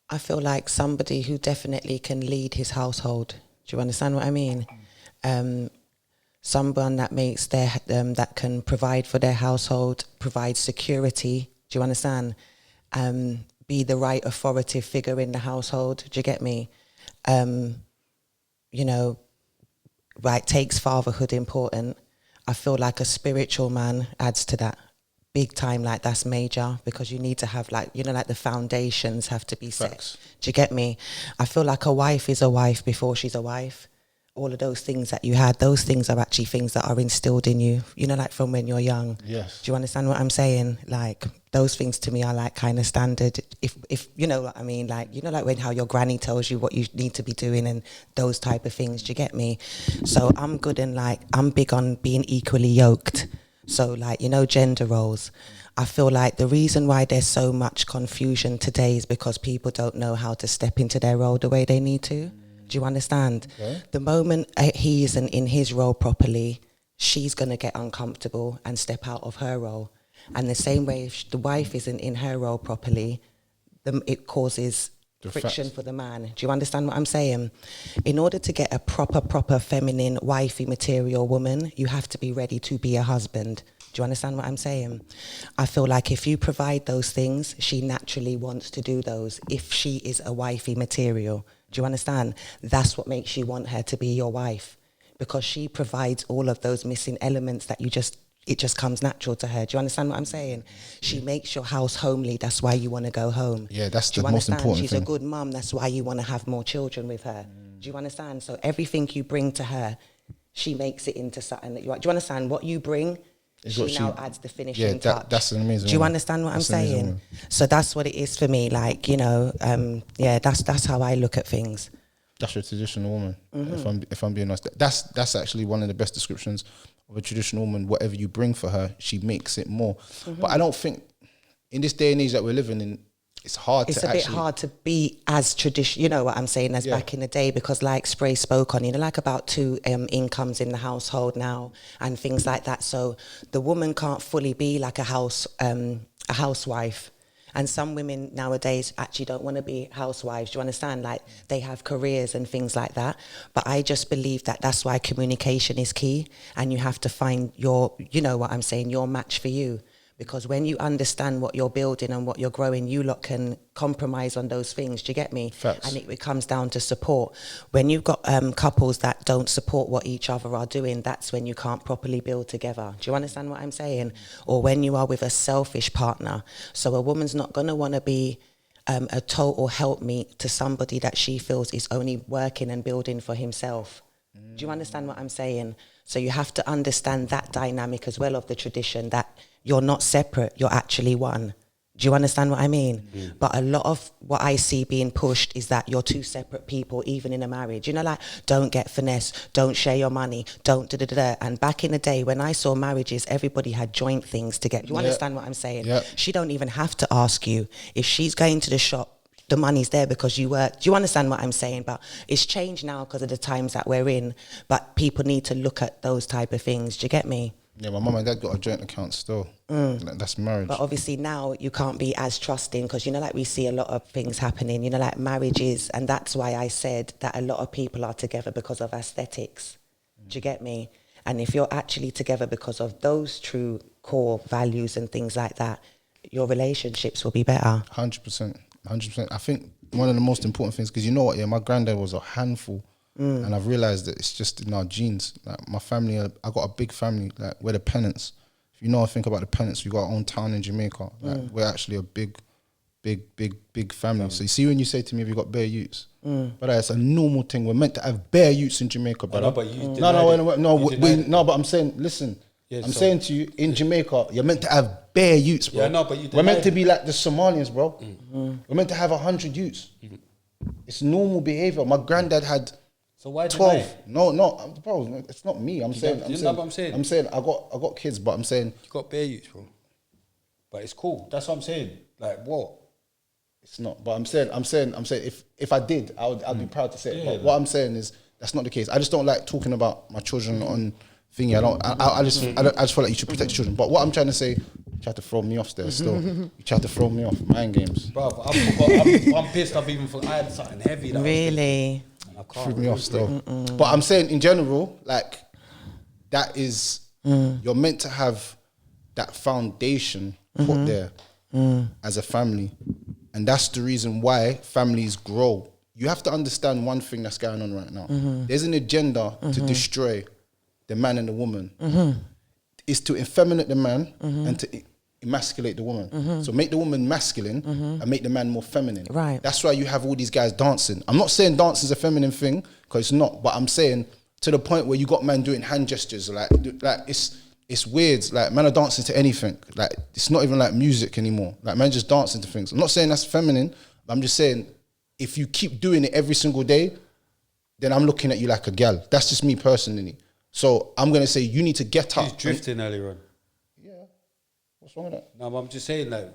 I feel like somebody who definitely can lead his household. Do you understand what I mean? Someone that makes that can provide for their household, provide security. Do you understand? Be the right authoritative figure in the household. Do you get me? Right, takes fatherhood important. I feel like a spiritual man adds to that big time. Like, that's major, because you need to have like the foundations have to be set. Facts. Do you get me? I feel like a wife is a wife before she's a wife. All of those things that you had, those things are actually things that are instilled in you, like from when you're young. Yes. Do you understand what I'm saying? Like, those things to me are like kind of standard. If you know what I mean, like, like how your granny tells you what you need to be doing and those type of things. Do you get me? So I'm good and I'm big on being equally yoked. So like, gender roles. I feel like the reason why there's so much confusion today is because people don't know how to step into their role the way they need to. Do you understand? Okay. The moment he isn't in his role properly, she's going to get uncomfortable and step out of her role. And the same way, if the wife isn't in her role properly, it causes friction for the man. Do you understand what I'm saying? In order to get a proper feminine, wifey material woman, you have to be ready to be a husband. Do you understand what I'm saying? I feel like if you provide those things, she naturally wants to do those if she is a wifey material. Do you understand? That's what makes you want her to be your wife, because she provides all of those missing elements that it just comes natural to her. Do you understand what I'm saying? She makes your house homely. That's why you want to go home. Yeah, that's the most important thing. She's a good mum. That's why you want to have more children with her. Do you understand? So everything you bring to her, she makes it into something that you want. Do you understand? What you bring, she now adds the finishing touch. That's an amazing. Do you understand what I'm saying? So that's what it is for me. Like, that's how I look at things. That's your traditional woman. If I'm being honest, that's actually one of the best descriptions of a traditional woman. Whatever you bring for her, she makes it more. But I don't think in this day and age that we're living in, it's hard. It's a bit hard to be as traditional. You know what I'm saying? As back in the day, because like Spray spoke on, like about 2 incomes in the household now and things like that. So the woman can't fully be like a housewife. And some women nowadays actually don't want to be housewives. Do you understand? Like, they have careers and things like that. But I just believe that that's why communication is key. And you have to find your match for you. Because when you understand what you're building and what you're growing, you lot can compromise on those things. Do you get me? Facts. And it comes down to support. When you've got couples that don't support what each other are doing, that's when you can't properly build together. Do you understand what I'm saying? Or when you are with a selfish partner. So a woman's not going to want to be a total helpmeet to somebody that she feels is only working and building for himself. Do you understand what I'm saying? So you have to understand that dynamic as well of the tradition, that you're not separate, you're actually one. Do you understand what I mean? But a lot of what I see being pushed is that you're two separate people, even in a marriage. You know, like, don't get finesse, don't share your money, don't da-da-da-da. And back in the day, when I saw marriages, everybody had joint things to get. You understand what I'm saying? Yeah. She don't even have to ask you. If she's going to the shop, the money's there because you work. Do you understand what I'm saying? But it's changed now because of the times that we're in. But people need to look at those type of things. Do you get me? Yeah, my mum and dad got a joint account still. Like, that's marriage. But obviously now you can't be as trusting because, you know, like we see a lot of things happening, you know, like marriages. And that's why I said that a lot of people are together because of aesthetics. Do you get me? And if you're actually together because of those true core values and things like that, your relationships will be better. 100%. 100%. I think one of the most important things, because you know what, yeah, my granddad was a handful. And I've realised that it's just in our genes. Like, my family, I got a big family, like, we're the Pennants. If you know, I think about the Pennants, we got our own town in Jamaica. Like, we're actually a big family. So you see when you say to me, have you got bare youths? But it's a normal thing. We're meant to have bare youths in Jamaica, brother. But you No, but I'm saying, listen, I'm saying to you, in Jamaica, you're meant to have bare youths, bro. Yeah, no, but you we're meant to denied be like the Somalians, bro. We're meant to have 100 youths. It's normal behaviour. My granddad had So why 12. No, bro, it's not me. I'm saying I got kids, but I'm saying You got bare youths, bro. But it's cool. That's what I'm saying. Like, what? it's not. But I'm saying if I did, I'd be proud to say it. Yeah, But what I'm saying is that's not the case. I just don't like talking about my children on thingy. I just feel like you should protect children. But what I'm trying to say, you tried to throw me off there still. You tried to throw me off. Mind games. Bro, I'm pissed. I had something heavy. That Really? Threw me off still. But I'm saying in general, like, that is, you're meant to have that foundation put there as a family. And that's the reason why families grow. You have to understand one thing that's going on right now. There's an agenda to destroy the man and the woman. It's to effeminate the man and to emasculate the woman. So make the woman masculine and make the man more feminine. Right. That's why you have all these guys dancing. I'm not saying dance is a feminine thing, because it's not, but I'm saying to the point where you got man doing hand gestures, like it's weird. Like, man are dancing to anything. Like, it's not even like music anymore. Like, man just dancing to things. I'm not saying that's feminine, but I'm just saying if you keep doing it every single day, then I'm looking at you like a gal. That's just me personally. So I'm gonna say you need to get up. He's drifting earlier on. What's wrong with that? No, but I'm just saying, like,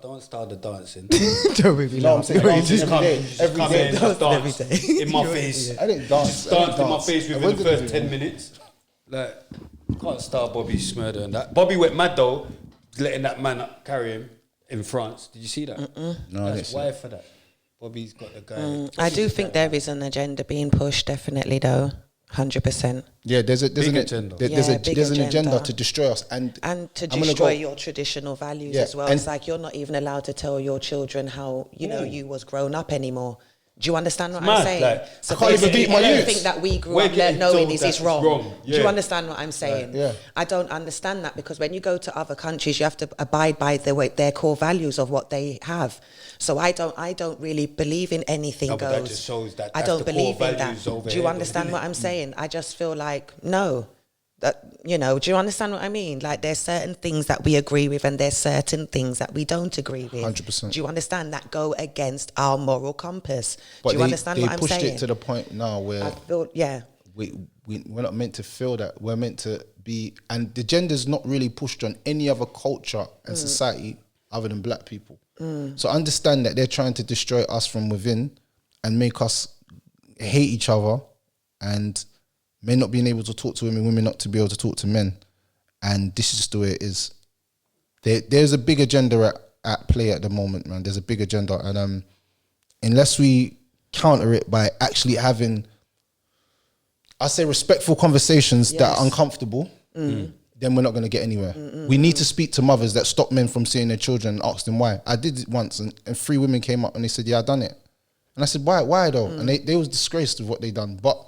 don't start the dancing. Don't really No, I'm saying every day. Every day. In my face. I didn't dance. Just danced in my face within the first 10 minutes. Like, can't start Bobby's murder and that. Bobby went mad though, letting that man carry him in France. Did you see that? No, That's why for that. Bobby's got the guy. I do think there is an agenda being pushed, definitely though. 100%. Yeah, there's an agenda. There's big an agenda agenda to destroy us and to destroy your traditional values as well. and- It's like you're not even allowed to tell your children how you was grown up anymore. Do you understand what I'm mad, saying? like, So I can't even basically, beat my everything youths. that we grew We're up getting knowing told is that it's it's wrong. wrong. Do you Yeah. understand what I'm saying? yeah. I don't understand that, because when you go to other countries, you have to abide by their core values of what they have. So I don't really believe in anything No, but goes. that just shows that I that's don't the core believe in that. values over Do you here, understand isn't what it? I'm saying? I just feel like no. That, do you understand what I mean? Like, there's certain things that we agree with and there's certain things that we don't agree with. 100%. Do you understand that go against our moral compass? But do you understand what I'm saying? They pushed it to the point now where I feel, we're not meant to feel that. We're meant to be, and the gender's not really pushed on any other culture and society other than black people. So understand that they're trying to destroy us from within and make us hate each other, and men not being able to talk to women not to be able to talk to men. And this is just the way it is. There's a big agenda at play at the moment, man. There's a big agenda. And unless we counter it by actually having, I say, respectful conversations that are uncomfortable, then we're not going to get anywhere. We need to speak to mothers that stop men from seeing their children and ask them why. I did it once, and 3 women came up and they said, yeah, I done it. And I said, why though? And they was disgraced with what they done. But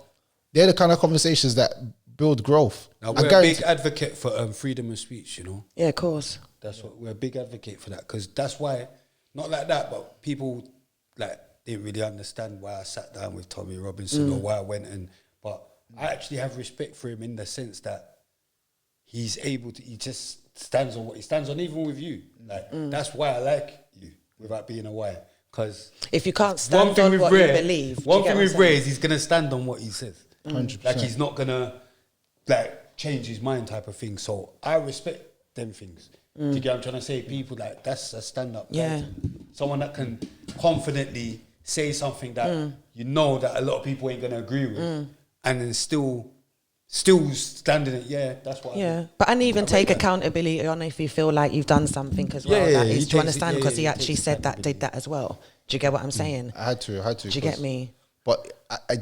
they're the kind of conversations that build growth. Now, we're a big advocate for freedom of speech, you know. Yeah, of course. That's what we're a big advocate for that, because that's why, not like that, but people like didn't really understand why I sat down with Tommy Robinson or why I went but I actually have respect for him in the sense that he's able to, he just stands on what he stands on, even with you. Like that's why I like you, without being a why. Because if you can't stand on what you believe, one thing with Ray is he's gonna stand on what he says. 100%. Like he's not gonna like change his mind type of thing. So I respect them things. Do you get what I'm trying to say? People like that's a stand-up. Yeah. Person. Someone that can confidently say something that you know that a lot of people ain't gonna agree with, and then still standing it. Yeah, that's what. Yeah, but and even take accountability on if you feel like you've done something as well. Yeah, that is, he do you takes understand? it, Because he he actually takes said that, did that as well. Do you get what I'm saying? I had to. Do you get me? But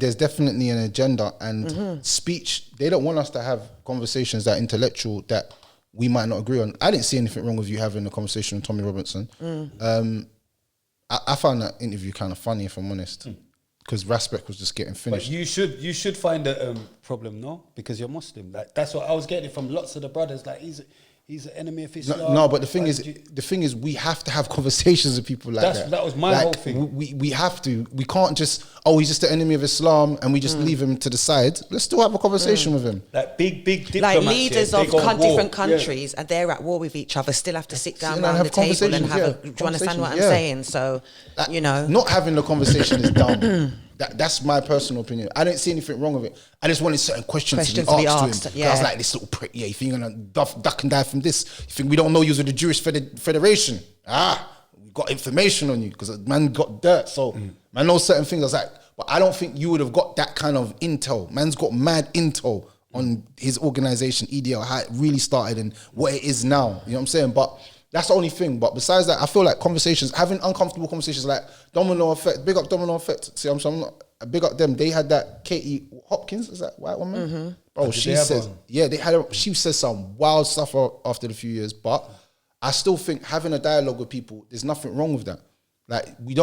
there's definitely an agenda and speech. They don't want us to have conversations that are intellectual that we might not agree on. I didn't see anything wrong with you having a conversation with Tommy Robinson. I found that interview kind of funny, if I'm honest, because Raspek was just getting finished. But you should find a problem, no? Because you're Muslim. Like that's what I was getting from lots of the brothers. Like he's an enemy of Islam. No, but the thing is, we have to have conversations with people like that. That was my whole thing. We have to. We can't just, he's just the enemy of Islam and we just leave him to the side. Let's still have a conversation with him. Like big diplomats. Like leaders yeah, of different countries and they're at war with each other, still have to sit down around the table and have do you understand what I'm saying? So, you know. Not having the conversation is dumb. That's my personal opinion. I didn't see anything wrong with it. I just wanted certain questions to be asked to him. Yeah. I was like, this little prick, you think you're going to duck and dive from this? You think we don't know you was with the Jewish Federation? We got information on you because man got dirt. So man knows certain things. I was like, but I don't think you would have got that kind of intel. Man's got mad intel on his organization, EDL, how it really started and what it is now. You know what I'm saying? But that's the only thing. But besides that, I feel like having uncomfortable conversations like Domino Effect, big up Domino Effect. See, I'm not big up them. They had that Katie Hopkins, is that white woman? Bro, she says, she says some wild stuff after the few years. But I still think having a dialogue with people, there's nothing wrong with that. Like we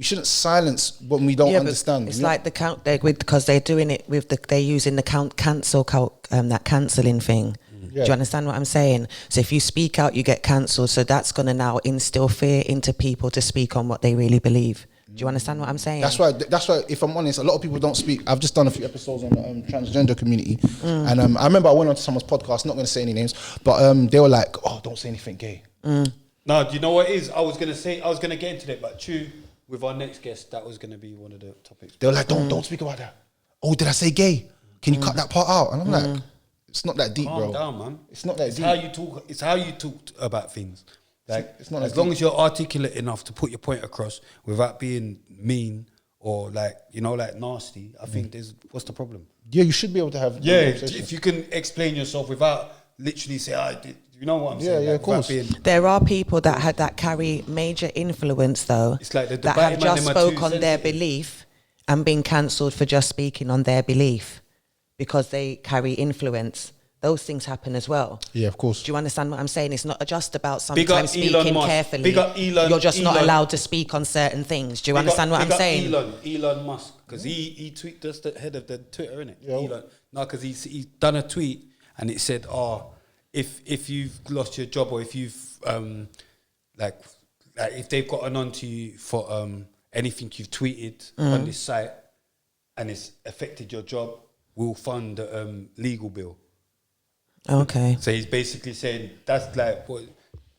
shouldn't silence when we don't understand. It's like because they're doing it with they're using the that cancelling thing. Do you understand what I'm saying? So if you speak out, you get cancelled. So that's going to now instill fear into people to speak on what they really believe. Do you understand what I'm saying? That's why, if I'm honest, a lot of people don't speak. I've just done a few episodes on the transgender community. And I remember I went onto someone's podcast, not going to say any names, but they were like, don't say anything gay. No, do you know what it is? I was going to get into that, but with our next guest, that was going to be one of the topics. They were like, don't speak about that. Oh, did I say gay? Can you cut that part out? And I'm like, it's not that deep, Calm bro. down, man. It's not that it's deep. It's how you talk about things. Like it's not as long as you're articulate enough to put your point across without being mean or like nasty. I think what's the problem? Yeah, you should be able to have. If you can explain yourself without literally saying, you know what I'm saying? Yeah, of course. There are people that carry major influence though. It's like that have just spoke on their belief and been cancelled for just speaking on their belief because they carry influence. Those things happen as well. Yeah, of course. Do you understand what I'm saying? It's not just about sometimes speaking carefully. Big up Elon. You're just not allowed to speak on certain things. Do you understand what I'm saying? Elon Musk, because he tweeted just the head of the Twitter, innit? Yeah. Elon. No, because he's done a tweet and it said, if you've lost your job or if you've like if they've gotten onto you for anything you've tweeted on this site and it's affected your job, we'll fund a legal bill. Okay. So he's basically saying that's like what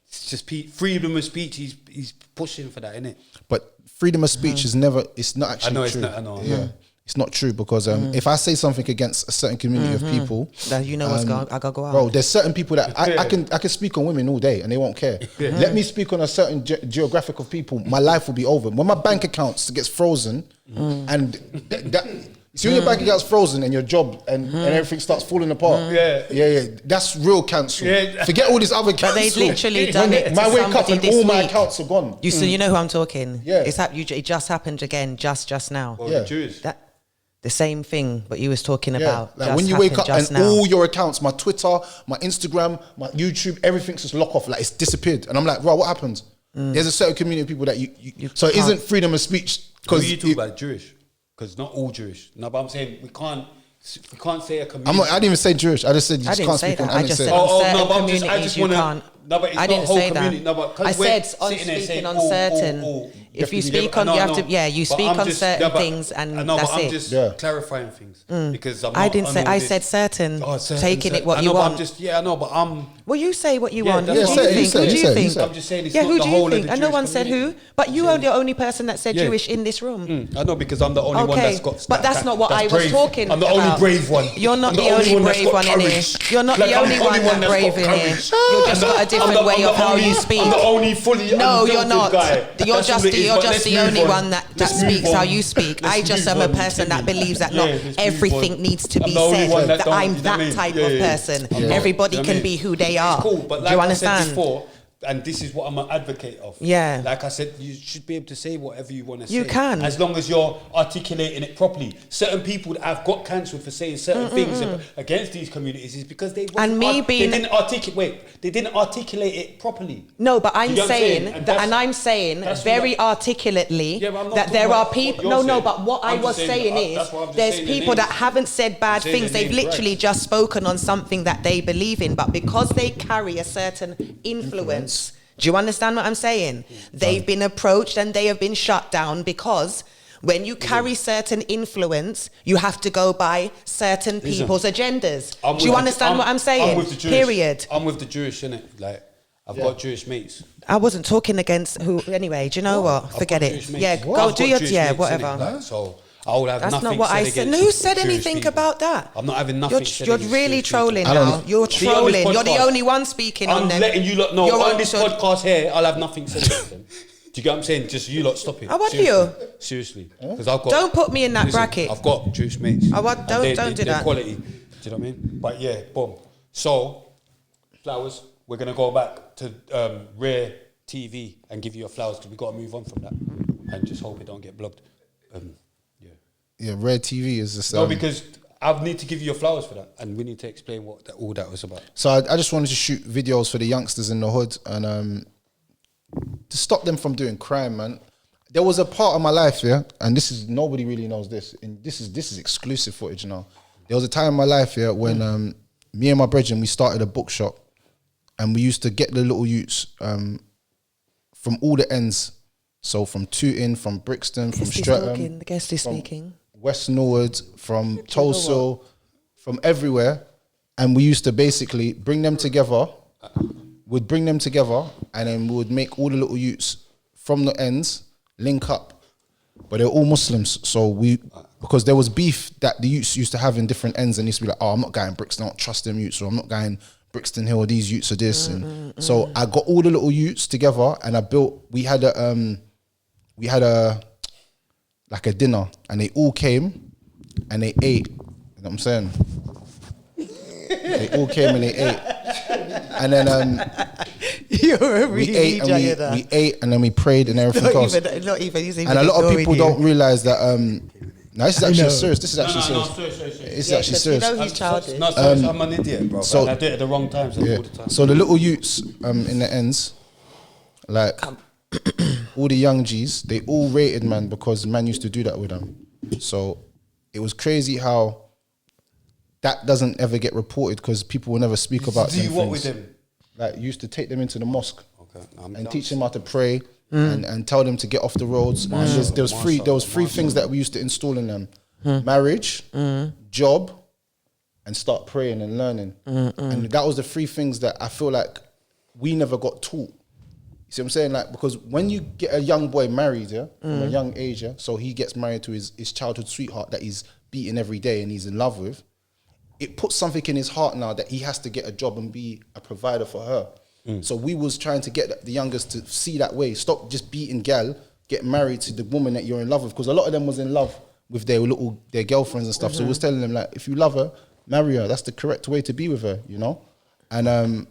it's just freedom of speech. He's pushing for that, isn't it? But freedom of speech is never. It's not actually true. It's not. I know. Yeah, it's not true because if I say something against a certain community of people, that what's going. I gotta go out. Bro, there's certain people that I can speak on women all day and they won't care. Let me speak on a certain geographic of people. My life will be over. When my bank account gets frozen and that. So when your bank account's frozen and your job and everything starts falling apart. Yeah. That's real cancel. Yeah. Forget all this other cancel. But they've literally done it. I wake up and all my accounts are gone. So you know who I'm talking. Yeah. It just happened again just now. Well, the Jews. The same thing, what you was talking Yeah, about. like just when you wake up happened and just now. all your accounts, my Twitter, my Instagram, my YouTube, everything's just lock off. Like it's disappeared, and I'm like, bro, what happened? There's a certain community of people that you so it can't- isn't freedom of speech Who because you talk about Jewish? Because not all Jewish. No, but I'm saying we can't say a community. I'm not. I didn't even say Jewish. I just said you I just didn't can't say speak on. that. I just said Oh, on certain no, but I communities just you wanna. can't. No, but it's I not didn't whole say community. that. No, but 'cause I we're said on sitting there speaking saying, on oh, certain. oh, If you definitely, speak yeah, on, but you I have to. know. Yeah, you But speak I'm on just- certain yeah, but- things, and I know, that's but I'm it. just clarifying things because I'm not I didn't on say. all I this- said certain. Taking it what I you know, but want. I'm just, yeah, I know, but I'm. Well, you say what you Yeah, want. Who that's do what you I'm think? saying. Who do You you say, think? I'm just saying it's Yeah, not who the do whole you of think? the And no Jewish one said who. community. But you are the only person that said Yeah. Jewish in this room. I know because I'm the only one Okay, that's got. but that's not what that's I was brave. talking I'm the about. only brave one. You're not I'm the only one that's brave got one in here. courage. You're not Like, the I'm only one that's that brave got in here. courage. You're just I'm got a the- different I'm the- way I'm of the how only- you speak. I'm the only fully No, you're unfiltered not. guy. You're That's just all it is, you're but just let's the move only on. one that Let's move speaks how on. you speak. Let's I just move am a on. person that believes that Yeah, not let's move everything on. needs to I'm be the only one said. that That don't- I'm you know what I that mean? type Yeah, of yeah. person. I'm not. Everybody You know what I can mean? be who they are. It's cool, but Do like you I understand? said before, and this is what I'm an advocate of. Yeah. Like I said, you should be able to say whatever you want to say. You can. As long as you're articulating it properly. Certain people that have got cancelled for saying certain things against these communities is because they And me being- they didn't articulate it properly. No, but I'm You get what I'm saying saying? And that, that's- and I'm saying that's very what articulately Yeah, but I'm not that talking there are about what people. you're No, no, saying. but what I I'm was just saying saying, is that's why I'm just there's saying the people that names. haven't said bad I'm saying things. the They've names literally right. just spoken on something that they believe in, but because they carry a certain influence. Do you understand what I'm saying? They've been approached and they have been shut down because when you carry certain influence, you have to go by certain people's agendas. Do you understand what I'm saying? I'm with the Jewish. Period. I'm with the Jewish, innit? Like, I've got Jewish mates. I wasn't talking against who. Anyway, do you know what? I've Forget got it. Jewish mates. Yeah, I've go got do your Jewish yeah, mates, whatever. innit? Like, so I will have That's nothing not what I said said. against Who said Jewish anything people. about that? I'm not having nothing said You're against really Jewish people. trolling I don't now. know. You're See, on this trolling. You're the podcast, only one speaking on I'm them. letting you lot know You're on this so- podcast here, I'll have nothing said against them. Do you get what I'm saying? Just you lot stop it. I want Seriously. you. Seriously. Because I've got. Don't put me in that Listen, bracket. I've got Jewish mates. I want- And don't do they're that. quality. Do you know what I mean? But yeah, boom. So, flowers, we're going to go back to Rare TV and give you your flowers because we've got to move on from that and just hope it don't get blocked. Yeah. Yeah, Red TV is just. No, because I need to give you your flowers for that and we need to explain what all that was about. So I just wanted to shoot videos for the youngsters in the hood and to stop them from doing crime, man. There was a part of my life, yeah, and this is nobody really knows this, and this is exclusive footage now. There was a time in my life, yeah, when me and my brethren we started a bookshop, and we used to get the little youths from all the ends, so from Tooting, from Brixton, from Streatham, The guest is from speaking. West Norwood, from Tulsa, from everywhere, and we used to basically bring them together. We'd bring them together, and then we would make all the little youths from the ends link up, but they're all Muslims. So because there was beef that the youths used to have in different ends, and used to be like, oh, I'm not going Brixton, I don't trust them youths, or I'm not going Brixton Hill, these youths are this, and so I got all the little youths together, and we had a like a dinner, and they all came and they ate. You know what I'm saying? They all came and they ate, and then You're a we ate and we ate and then we prayed and everything else. Not even. He's even And a lot of people ignoring you. don't realize that. No, this is actually serious. This is actually serious. sorry. This is Yeah, actually 'cause serious. You know he's childish. No, sorry, I'm an idiot, bro. so- And I do it at the wrong times all the time. So the little youths in the ends, like all the young G's, they all rated man because man used to do that with them. So it was crazy how that doesn't ever get reported because people will never speak about Do them what things. with them? Like you used to take them into the mosque Okay, and teach them how to pray and tell them to get off the roads. And there was three things that we used to install in them: marriage, job, and start praying and learning. And that was the three things that I feel like we never got taught. You see what I'm saying? Like, because when you get a young boy married, yeah, from a young age, yeah, so he gets married to his childhood sweetheart that he's beating every day and he's in love with, it puts something in his heart now that he has to get a job and be a provider for her. So we was trying to get the youngest to see that way. Stop just beating gal, get married to the woman that you're in love with. Because a lot of them was in love with their girlfriends and stuff. So we was telling them, like, if you love her, marry her. That's the correct way to be with her, you know? And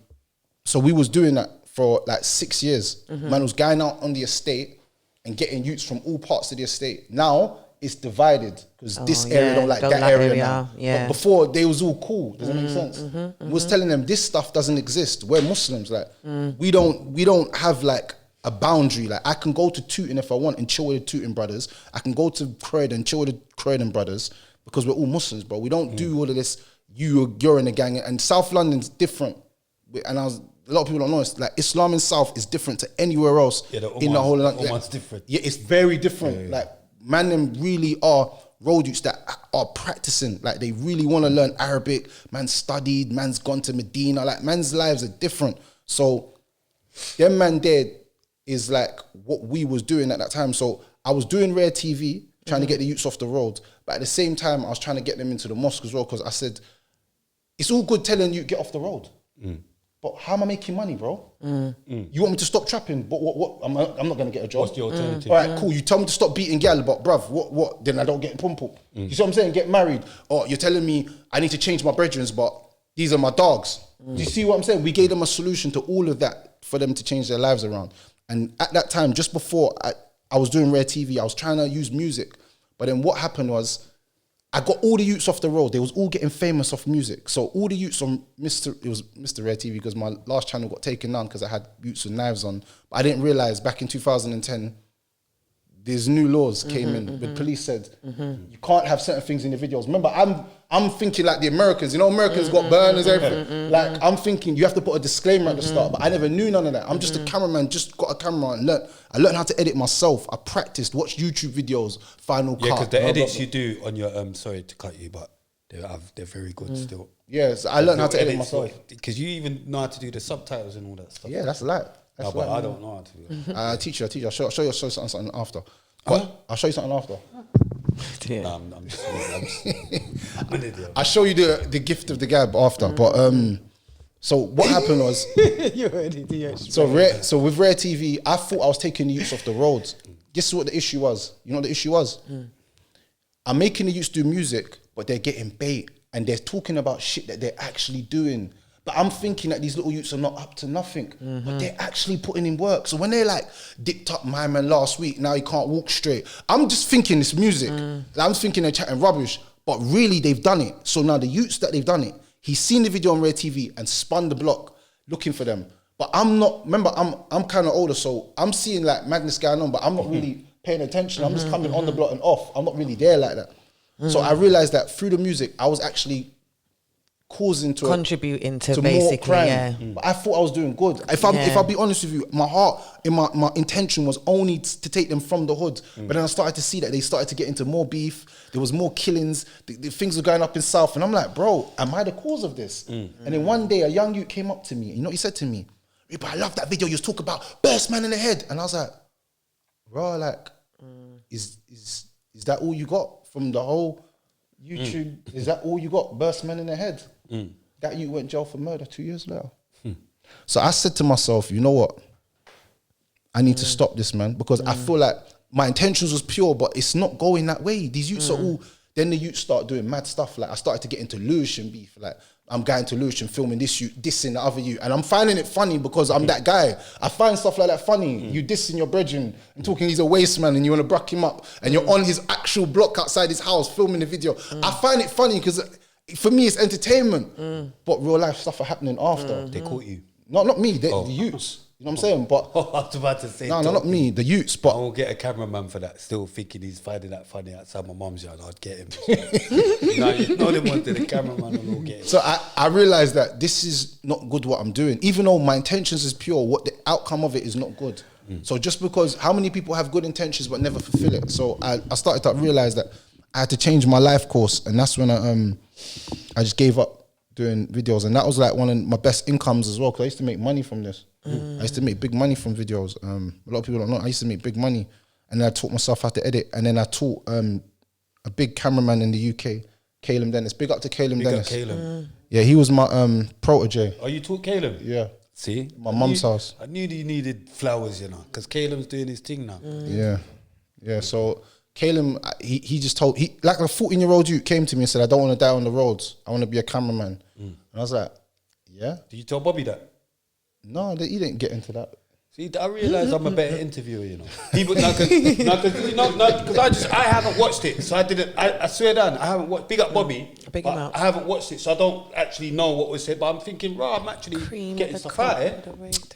so we was doing that for like 6 years. Man was going out on the estate and getting youths from all parts of the estate. Now, it's divided because this area yeah, don't like don't that like area area, now. yeah. But before they was all cool. Does that make sense? We was telling them this stuff doesn't exist. We're Muslims, like we don't have like a boundary. Like I can go to Tooting if I want and chill with the Tooting brothers. I can go to Croydon and chill with the Croydon brothers because we're all Muslims, bro. We don't do all of this. You're in a gang, and South London's different. And a lot of people don't know it's like Islam in South is different to anywhere else in the whole of London. Oman's different. Yeah, it's very different. Like man, them really are road youths that are practicing. Like they really want to learn Arabic. Man studied. Man's gone to Medina. Like man's lives are different. So them man there is like what we was doing at that time. So I was doing Rare TV, trying to get the youths off the road, but at the same time I was trying to get them into the mosque as well because I said it's all good telling you get off the road. But how am I making money, bro? You want me to stop trapping? But what? I'm not going to get a job. What's the alternative? All right, cool. You tell me to stop beating gal, but bruv, what? Then I don't get pump. You see what I'm saying? Get married. Or you're telling me I need to change my brethrens, but these are my dogs. Do you see what I'm saying? We gave them a solution to all of that for them to change their lives around. And at that time, just before I was doing Rare TV, I was trying to use music. But then what happened was I got all the youths off the road. They was all getting famous off music. So all the youths on it was Mr. Rare TV because my last channel got taken down because I had youths with knives on. But I didn't realize back in 2010, these new laws came in. The police said you can't have certain things in the videos. Remember, I'm thinking like the Americans. You know, Americans got burners, everything. Like I'm thinking you have to put a disclaimer at the start. But I never knew none of that. I'm just a cameraman. Just got a camera and I learned how to edit myself. I practiced, watched YouTube videos, Final Cut. Yeah, because the edits you do on your sorry to cut you, but they're very good still. Yes, I learned how to edit myself. Because you even know how to do the subtitles and all that stuff. Yeah, that's light. No, but I don't know how to do that. I teach you. I'll show you something after. I'll show you something after. No, I'm just I'm an idiot. I'll show you the gift of the gab after. But so what happened was You're an idiot. so with Rare TV, I thought I was taking the youths off the roads. Guess what the issue was? You know what the issue was? I'm making the youths do music, but they're getting bait and they're talking about shit that they're actually doing. But I'm thinking that these little youths are not up to nothing, but they're actually putting in work. So when they're like, dicked up my man last week, now he can't walk straight. I'm just thinking it's music. I'm thinking they're chatting rubbish, but really they've done it. So now the youths that they've done it, he's seen the video on Rare TV and spun the block looking for them. But I'm not, remember, I'm kind of older, so I'm seeing like madness going on, but I'm not really paying attention. I'm just coming on the block and off. I'm not really there like that. So I realized that through the music, I was actually causing contributing to more basically, crime. yeah. But I thought I was doing good. If I'll be honest with you, my heart, my intention was only to take them from the hood. But then I started to see that they started to get into more beef. There was more killings. The things were going up in South, and I'm like, bro, am I the cause of this? And then one day, a young youth came up to me. You know what he said to me? But I love that video you was talking about burst man in the head, and I was like, bro, like, is that all you got from the whole YouTube? Is that all you got? Burst man in the head. That you went jail for murder 2 years later. So I said to myself, you know what? I need to stop this, man, because I feel like my intentions was pure, but it's not going that way. These youths are all. Then the youths start doing mad stuff. Like I started to get into Lewisham beef. Like I'm going to Lewisham filming this youth, dissing the other youth, and I'm finding it funny because I'm that guy. I find stuff like that funny. You dissing your brethren and talking he's a waste man and you want to bruck him up, and you're on his actual block outside his house filming the video. I find it funny because for me it's entertainment, but real life stuff are happening after. They caught you. Not me. The youths. You know what I'm saying? But I was about to say. no, not me. The youths. But I will get a cameraman for that. Still thinking he's finding that funny outside my mum's yard. I'd get him. You know them ones that the cameraman will all get him. So I realized that this is not good what I'm doing. Even though my intentions is pure, what the outcome of it is not good. So just because how many people have good intentions but never fulfill it? So I started to realize that I had to change my life course, and that's when I just gave up doing videos, and that was like one of my best incomes as well, because I used to make money from this. I used to make big money from videos. A lot of people don't know I used to make big money, and then I taught myself how to edit, and then I taught a big cameraman in the UK, Caleb Dennis. Big up to Caleb Dennis. Caleb. Yeah, he was my protege. Oh, you taught Caleb? Yeah. See? My mum's house. I knew you needed flowers, you know, because Caleb's doing his thing now. Yeah. So Caleb, he just told, like a 14-year-old youth came to me and said, I don't want to die on the roads. I want to be a cameraman. And I was like, yeah. Did you tell Bobby that? No, he didn't get into that. See, I realise I'm a better interviewer, you know. People, because I haven't watched it, so I didn't. I swear down, I haven't watched. Big up Bobby, Big but him up. I haven't watched it, so I don't actually know what was said. But I'm thinking, right, I'm actually getting stuff out here.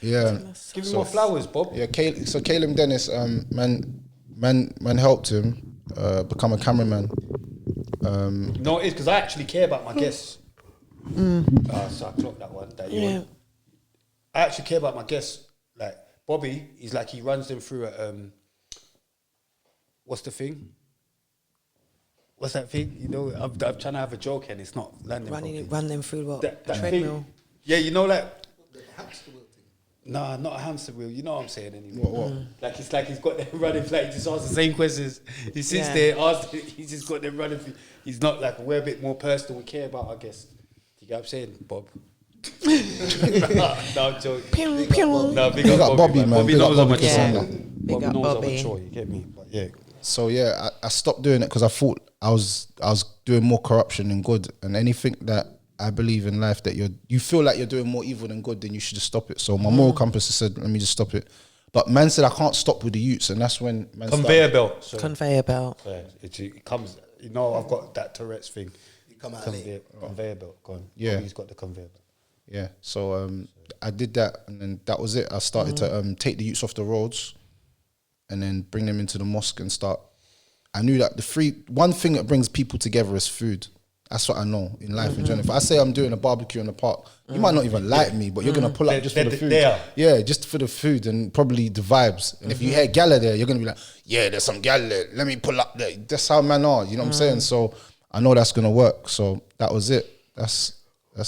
Yeah. Give me more flowers, Bob. Yeah, so Caleb Dennis, man helped him become a cameraman. No, it is because I actually care about my guests. So I clocked that one. Yeah. I actually care about my guests. Like Bobby, he's like he runs them through a what's the thing? What's that thing? You know, I'm trying to have a joke and it's not landing. Run them through what? That Treadmill. thing. Yeah, you know, like nah, not a hamster wheel. You know what I'm saying anyway. What? Like it's like he's got them running flat. He just asks the same questions. He sits there, asks. He's just got them running. He's not like we're a bit more personal. We care about our guests. You get what I'm saying, Bob? no, I'm joking. Pew, pew. No, Big up Bobby, man. Bobby Big up knows I'm Bobby mature. Yeah. Cassandra. Big Bobby up knows I'm Bobby. mature. You get me? But yeah. So yeah, I stopped doing it because I thought I was doing more corruption than good, and anything that I believe in life that you feel like you're doing more evil than good, then you should just stop it. So my moral compass said, let me just stop it. But man said I can't stop with the youths, and that's when man Conveyor belt. Sorry. Conveyor belt. Yeah, it comes. You know, I've got that Tourette's thing. You come out Conveyor belt. Go on. Yeah. He's got the conveyor belt. Yeah, so I did that, and then that was it. I started to take the youths off the roads, and then bring them into the mosque and start. I knew that one thing that brings people together is food. That's what I know in life in general. If I say I'm doing a barbecue in the park, you might not even like me, but you're gonna pull up just for the food. Yeah, just for the food and probably the vibes. And if you hear gala there, you're gonna be like, yeah, there's some gala there. Let me pull up there. That's how man are. You know what I'm saying? So I know that's gonna work. So that was it. That's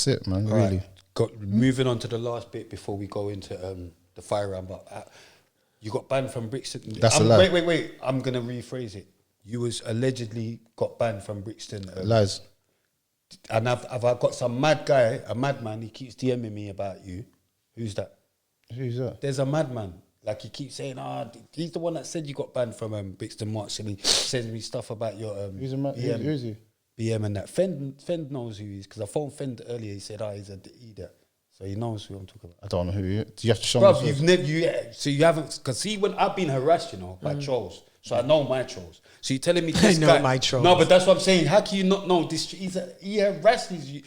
it, man. All really. right. Moving on to the last bit before we go into the fire round, but you got banned from Brixton. That's a lie. Wait. I'm gonna rephrase it. You was allegedly got banned from Brixton. Lies. And I've got some mad guy, a madman. He keeps DMing me about you. Who's that? Who's that? There's a madman. Like he keeps saying, he's the one that said you got banned from Brixton March, and he sends me stuff about your Who's a man? Who's he? BM and that. Fend knows who he is because I phoned Fend earlier. He said, he's a idiot. So he knows who I'm talking about. I don't know who he is. Do you have to show Bruv, me? you've never, so you haven't, because see, when I've been harassed, by trolls, so I know my trolls. So you're telling me this know guy, my trolls. No, but that's what I'm saying. How can you not know this? He harassed me.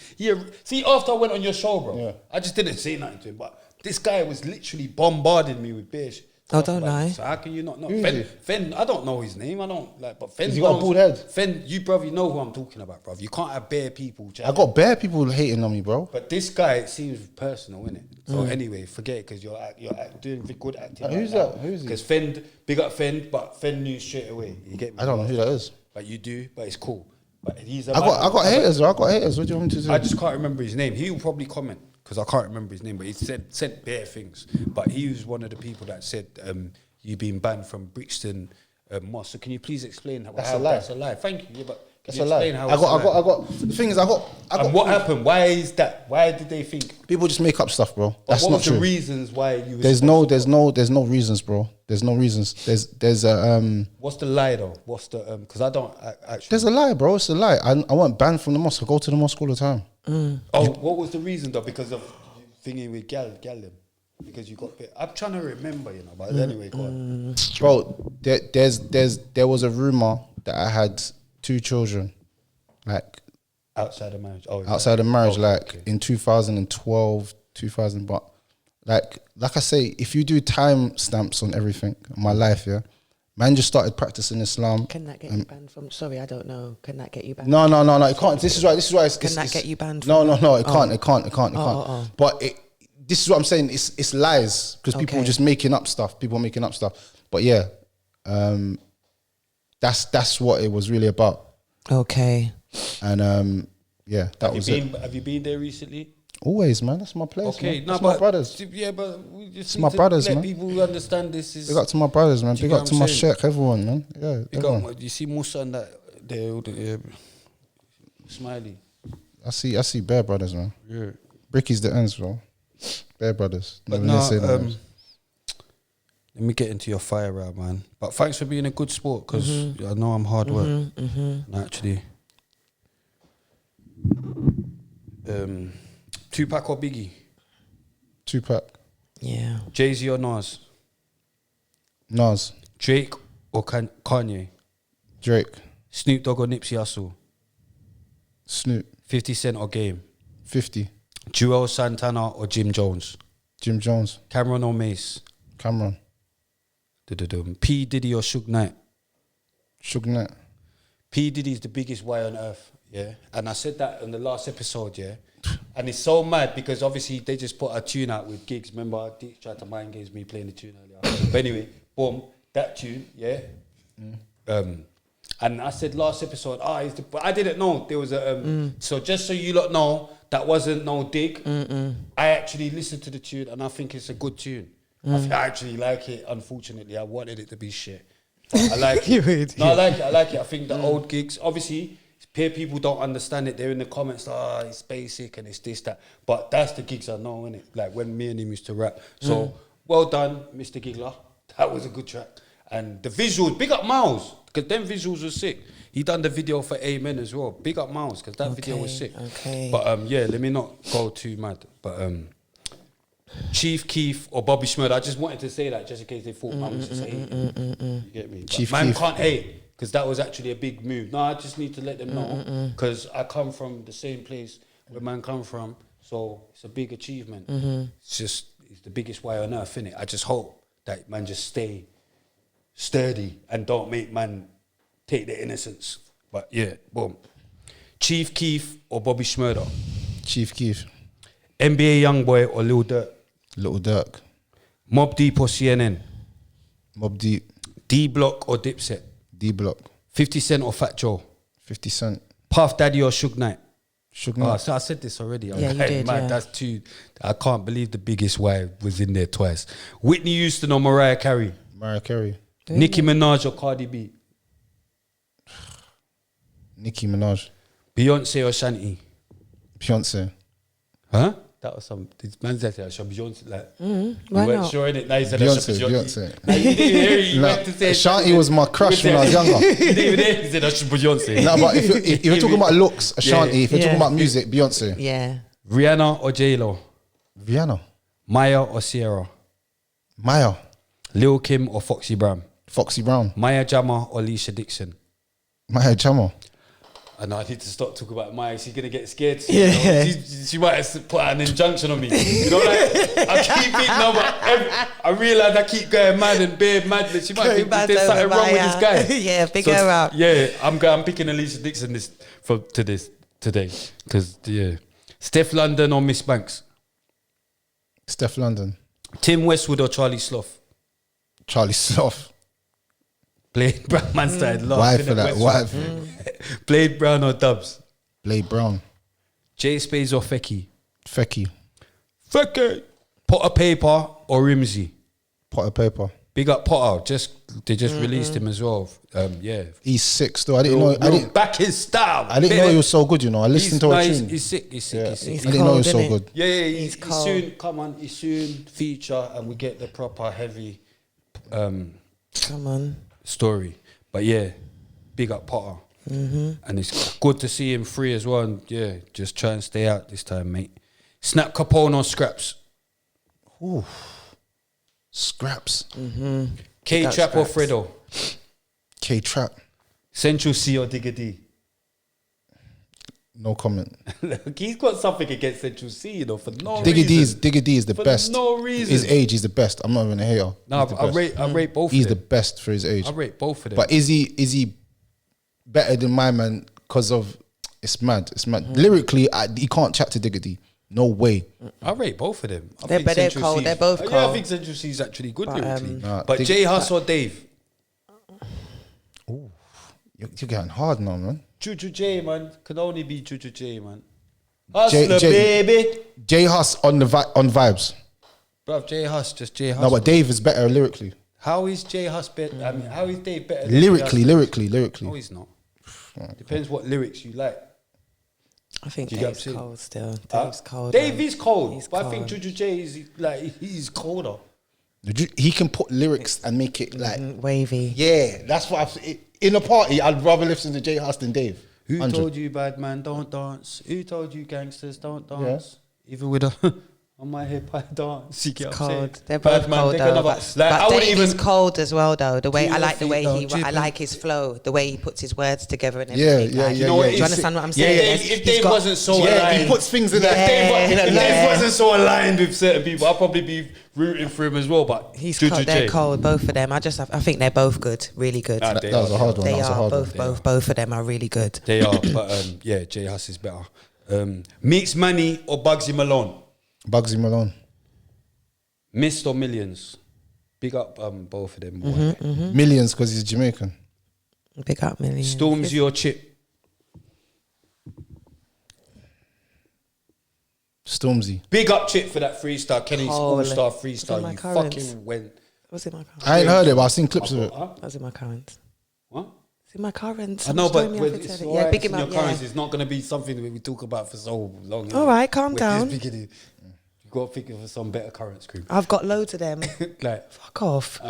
See, after I went on your show, bro, I just didn't say nothing to him, but this guy was literally bombarding me with bitch. Oh, don't lie. So how can you not know? Who is he? Fen, I don't know his name. I don't like, but Fen. Has he got a bald head? Fen, you know who I'm talking about, bruv. You can't have bare people. I got bare people hating on me, bro. But this guy, it seems personal, innit? So anyway, forget it because you're doing good acting. Who's right that? Who's he? Because Fend, big up Fend, but Fend knew straight away. You get me? I don't know who that is. But you do, but it's cool. But he's. I got haters, bro. I got haters. What do you want me to do? I just can't remember his name. He will probably comment because I can't remember his name. But he said bare things. But he was one of the people that said you've been banned from Brixton Mosque. So can you please explain how That's a lie. That's a lie. Thank you. Yeah, but That's can a you lie. explain how I it's a lie? got. The thing is, I got. And what happened? Why is that? Why did they think? People just make up stuff, bro. But That's what not was true. the reasons why you? There's no reasons, bro. There's no reasons. There's a What's the lie though? What's the because I don't actually. There's a lie, bro. It's a lie. I wasn't banned from the mosque. I go to the mosque all the time. Oh, what was the reason though? Because of thinking with gal them. Because you got bit. I'm trying to remember, but anyway, go on. Bro, there was a rumor that I had 2 children, like Outside of marriage. Oh, outside of marriage, okay. in 2012, 2000. But like I say, if you do time stamps on everything, my life, man just started practicing Islam. Can that get you banned from? Sorry, I don't know. Can that get you banned? No, it can't. This is why. Can that get you banned? No, it can't. It can't. Oh. But this is what I'm saying. It's lies because people are Okay. just making up stuff. People are making up stuff. But yeah, that's what it was really about. Okay. And yeah, that was it. Have you been there recently? Always, man. That's my place. Okay, man. That's my brothers. Yeah, but we just It's need my to brothers, let man. people understand this is. Big up to my brothers, man. Do you Big get up what to I'm my saying? sheikh, everyone, man. Yeah, Big everyone. up, you see Musa and that the Smiley. I see Bear Brothers, man. Yeah. Bricky's the ends, bro. Bear Brothers. But Never no, say no names. let me get into your fire round, man. But thanks for being a good sport because I know I'm hard work. Actually, Tupac or Biggie? Tupac. Yeah. Jay-Z or Nas? Nas, Drake or Kanye? Drake, Snoop Dogg or Nipsey Hussle? Snoop, 50 Cent or Game? 50, Joel Santana or Jim Jones? Jim Jones, Cameron or Mace? Cameron, P. Diddy or Suge Knight? Suge Knight. P. Diddy is the biggest why on earth, yeah? And I said that on the last episode, yeah? And it's so mad because obviously they just put a tune out with gigs. Remember, Dick tried to mind games me playing the tune earlier. But anyway, boom, that tune, yeah? And I said last episode, but I didn't know there was a, so just so you lot know, that wasn't no dig. I actually listened to the tune and I think it's a good tune. I actually like it. Unfortunately, I wanted it to be shit. But I like it. No, I like it. I think the old gigs, obviously, people don't understand it. They're in the comments, it's basic and it's this, that. But that's the gigs I know, innit? Like when me and him used to rap. So, well done, Mr. Giggler. That was a good track. And the visuals, big up Miles, because them visuals were sick. He done the video for Amen as well. Big up Miles, because that video was sick. Okay. But yeah, let me not go too mad. But Chief Keef or Bobby Shmurda, I just wanted to say that just in case they thought I was just hating. You get me? Chief Man Keef. can't hate, because that was actually a big move. No, I just need to let them know, because I come from the same place where man come from, so it's a big achievement. It's the biggest way on earth, innit? I just hope that man just stay sturdy and don't make man take their innocence. But yeah, boom. Chief Keef or Bobby Shmurda? Chief Keef, NBA Youngboy or Lil Durk? Little Dirk, Mobb Deep or CNN? Mobb Deep, D Block or Dipset? D Block, 50 Cent or Fat Joe? 50 Cent, Puff Daddy or Suge Knight? Suge Oh, Knight. so I said this already. Yeah, you did, man, yeah. that's too. I can't believe the biggest wife was in there twice. Whitney Houston or Mariah Carey? Mariah Carey, Nicki Minaj or Cardi B? Nicki Minaj, Beyonce or Shanti? Beyonce, Huh? That was some. This man said I should Beyonce. Like, why you weren't not? sure in it. Now you said I should Beyonce. Now you didn't hear it. You No, went to say Shanti was my crush when I was younger. You didn't even hear it. He said I should Beyonce. No, but if you're talking about looks, Ashanti. If you're Yeah. talking about music, Beyonce. Yeah. Rihanna or J Lo? Rihanna, Maya or Sierra? Maya, Lil Kim or Foxy Brown? Foxy Brown, Maya Jama or Alicia Dixon? Maya Jama. I know I need to stop talking about Maya. She's gonna get scared. You know? She might have put an injunction on me. You know, like I keep thinking, no, but I realise I keep going mad and bare mad. She might think mad there's something over wrong with Maya. this guy. Yeah, big her up. Yeah, I'm picking Alicia Dixon today because Steph London or Miss Banks, Steph London, Tim Westwood or Charlie Sloth. Charlie Sloth. Blade Brown, man started Why laughing. for at that? Westwood. Why? Blade Brown or Dubs. Blade Brown, Jay Spades or Fecky. Fecky, Fecky. Potter Paper or Rimsey. Potter Paper. Big up Potter. They just released him as well. Yeah. He's sick still. I didn't know. I didn't. Back his style. I didn't know he was so good. You know, I listened to a tune. He's sick. He's sick. Yeah. He's sick. I didn't know he was so cold, good. Yeah, He's he's cold. soon. Come on, he's soon feature, and we get the proper heavy Come on. story. But yeah, big up Potter, and it's good to see him free as well. And yeah, just try and stay out this time, mate. Snap Capone or Scraps. Ooh. Scraps. K Got Trap or Scraps. Fredo. K Trap. Central C or Digger D. No comment. Look, he's got something against Central C, you know, for no Digger reason. D is the For best. no reason. His age, he's the best. I'm not even a hater. No, He's the best. I rate both. He's of the them. best for his age. I rate both of them. But is he better than my man? Because of it's mad. It's mad. Lyrically, he can't chat to Diggity. No way. I rate both of them. I They're- think but they're Central cold. C's- They're both Yeah, I cold. think Central C is actually good But, lyrically. Nah, But Dig- J Hus or Dave? You're getting hard now, man. Juju J, man. Can only be Juju J, man. Hustler, J- baby. J Hus on on vibes. Bruv, J Hus, just J Hus. No, but Dave is better lyrically. How is J Hus better? I mean, how is Dave better? than Lyrically, J. Hus? lyrically. No, he's not. Depends what lyrics you like. I think You get Dave's what I'm saying? cold still. Huh? Dave's cold. Dave man. is cold, He's but I think cold. Juju J is like he's colder. He can put lyrics and make it like, Wavy. yeah, that's what in a party, I'd rather listen to J Hus than Dave. Who 100. told you bad man don't dance? Who told you gangsters don't dance? Even with a on my hip I dance. You get what I'm Cold. saying? They're both Birdman, cold take though. another- But, like, I but wouldn't Dave is even- cold as well though. The way I like the way Though, I dripping. like his flow, the way he puts his words together and Yeah, everything. yeah, like, yeah, You know what yeah. it Do you is? understand what I'm Yeah, saying? yeah. If He's Dave got- wasn't so Yeah, aligned, he puts things in Yeah. there. if Yeah. Dave wasn't so aligned with certain people, I'd probably be rooting for him as well. But He's Juju cold. They're J. cold, both of them. I think they're both good, really good. Nah, That was a hard one. They That was a are hard one. both of them are really good. They are, but yeah, J Huss is better. Meets Manny or Bugsy Malone? Bugsy Malone. Missed or Millions? Big up both of them. boy. Mm-hmm. Millions because he's Jamaican. Big up, Millions. Stormzy or Chip? Stormzy. Big up Chip for that freestyle, Kenny's Cold. all-star Was in freestyle. my You currents. fucking went. Was in my currents. I ain't heard it, but I've seen clips of it. Huh? Was in my currents. What? It's in my currents. I know, but Someone's told me I it's could tell it. alright, Yeah, big it's him in up. your currents. Yeah. It's not going to be something that we talk about for so long. All right, calm We're down. just beginning. You got to think of some better currents, crew. I've got loads of them. Like, Fuck off.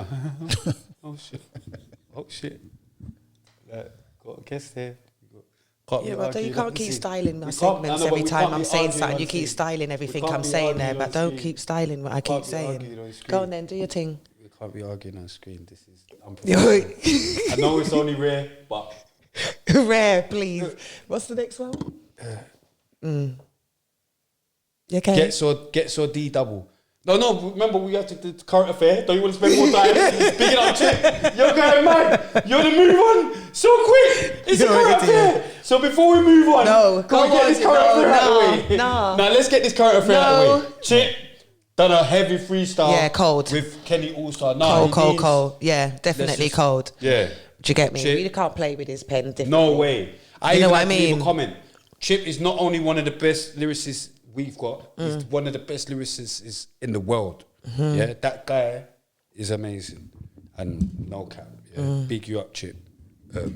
oh shit, oh shit. Like, got a guest here. Can't be Yeah, but you arguing can't on the keep scene. styling my We can't- segments I know, but every we time can't I'm be saying arguing something. on You keep screen. styling We everything can't I'm be saying there, arguing but on don't screen. keep styling what I We keep can't be saying. arguing on screen. Go on then, do your thing. We can't be arguing on screen. This is unprofessional. Yo. I know it's only rare, but Rare, please. What's the next one? You okay? gets or D double. No, remember we have to do the current affair. Don't you want to spend more time? Pick it up, Chip. You're going mad. You want to move on so quick. It's a You're current an idiot. affair. So before we move on, No, can we go get on. this current No, affair out no, of the way? no. Now let's get this current affair out No. of the way. Chip done a heavy freestyle. Yeah, cold. With Kenny All-Star. No, Cold. Yeah, definitely just- cold. Yeah. Do you get me? Chip. You can't play with his pen differently. No way. I You know even what had I to leave mean? a comment. Chip is not only one of the best lyricists we've got, Mm. he's one of the best lyricists in the world. Mm-hmm. Yeah, that guy is amazing. And no cap. Yeah. Mm. Big you up, Chip.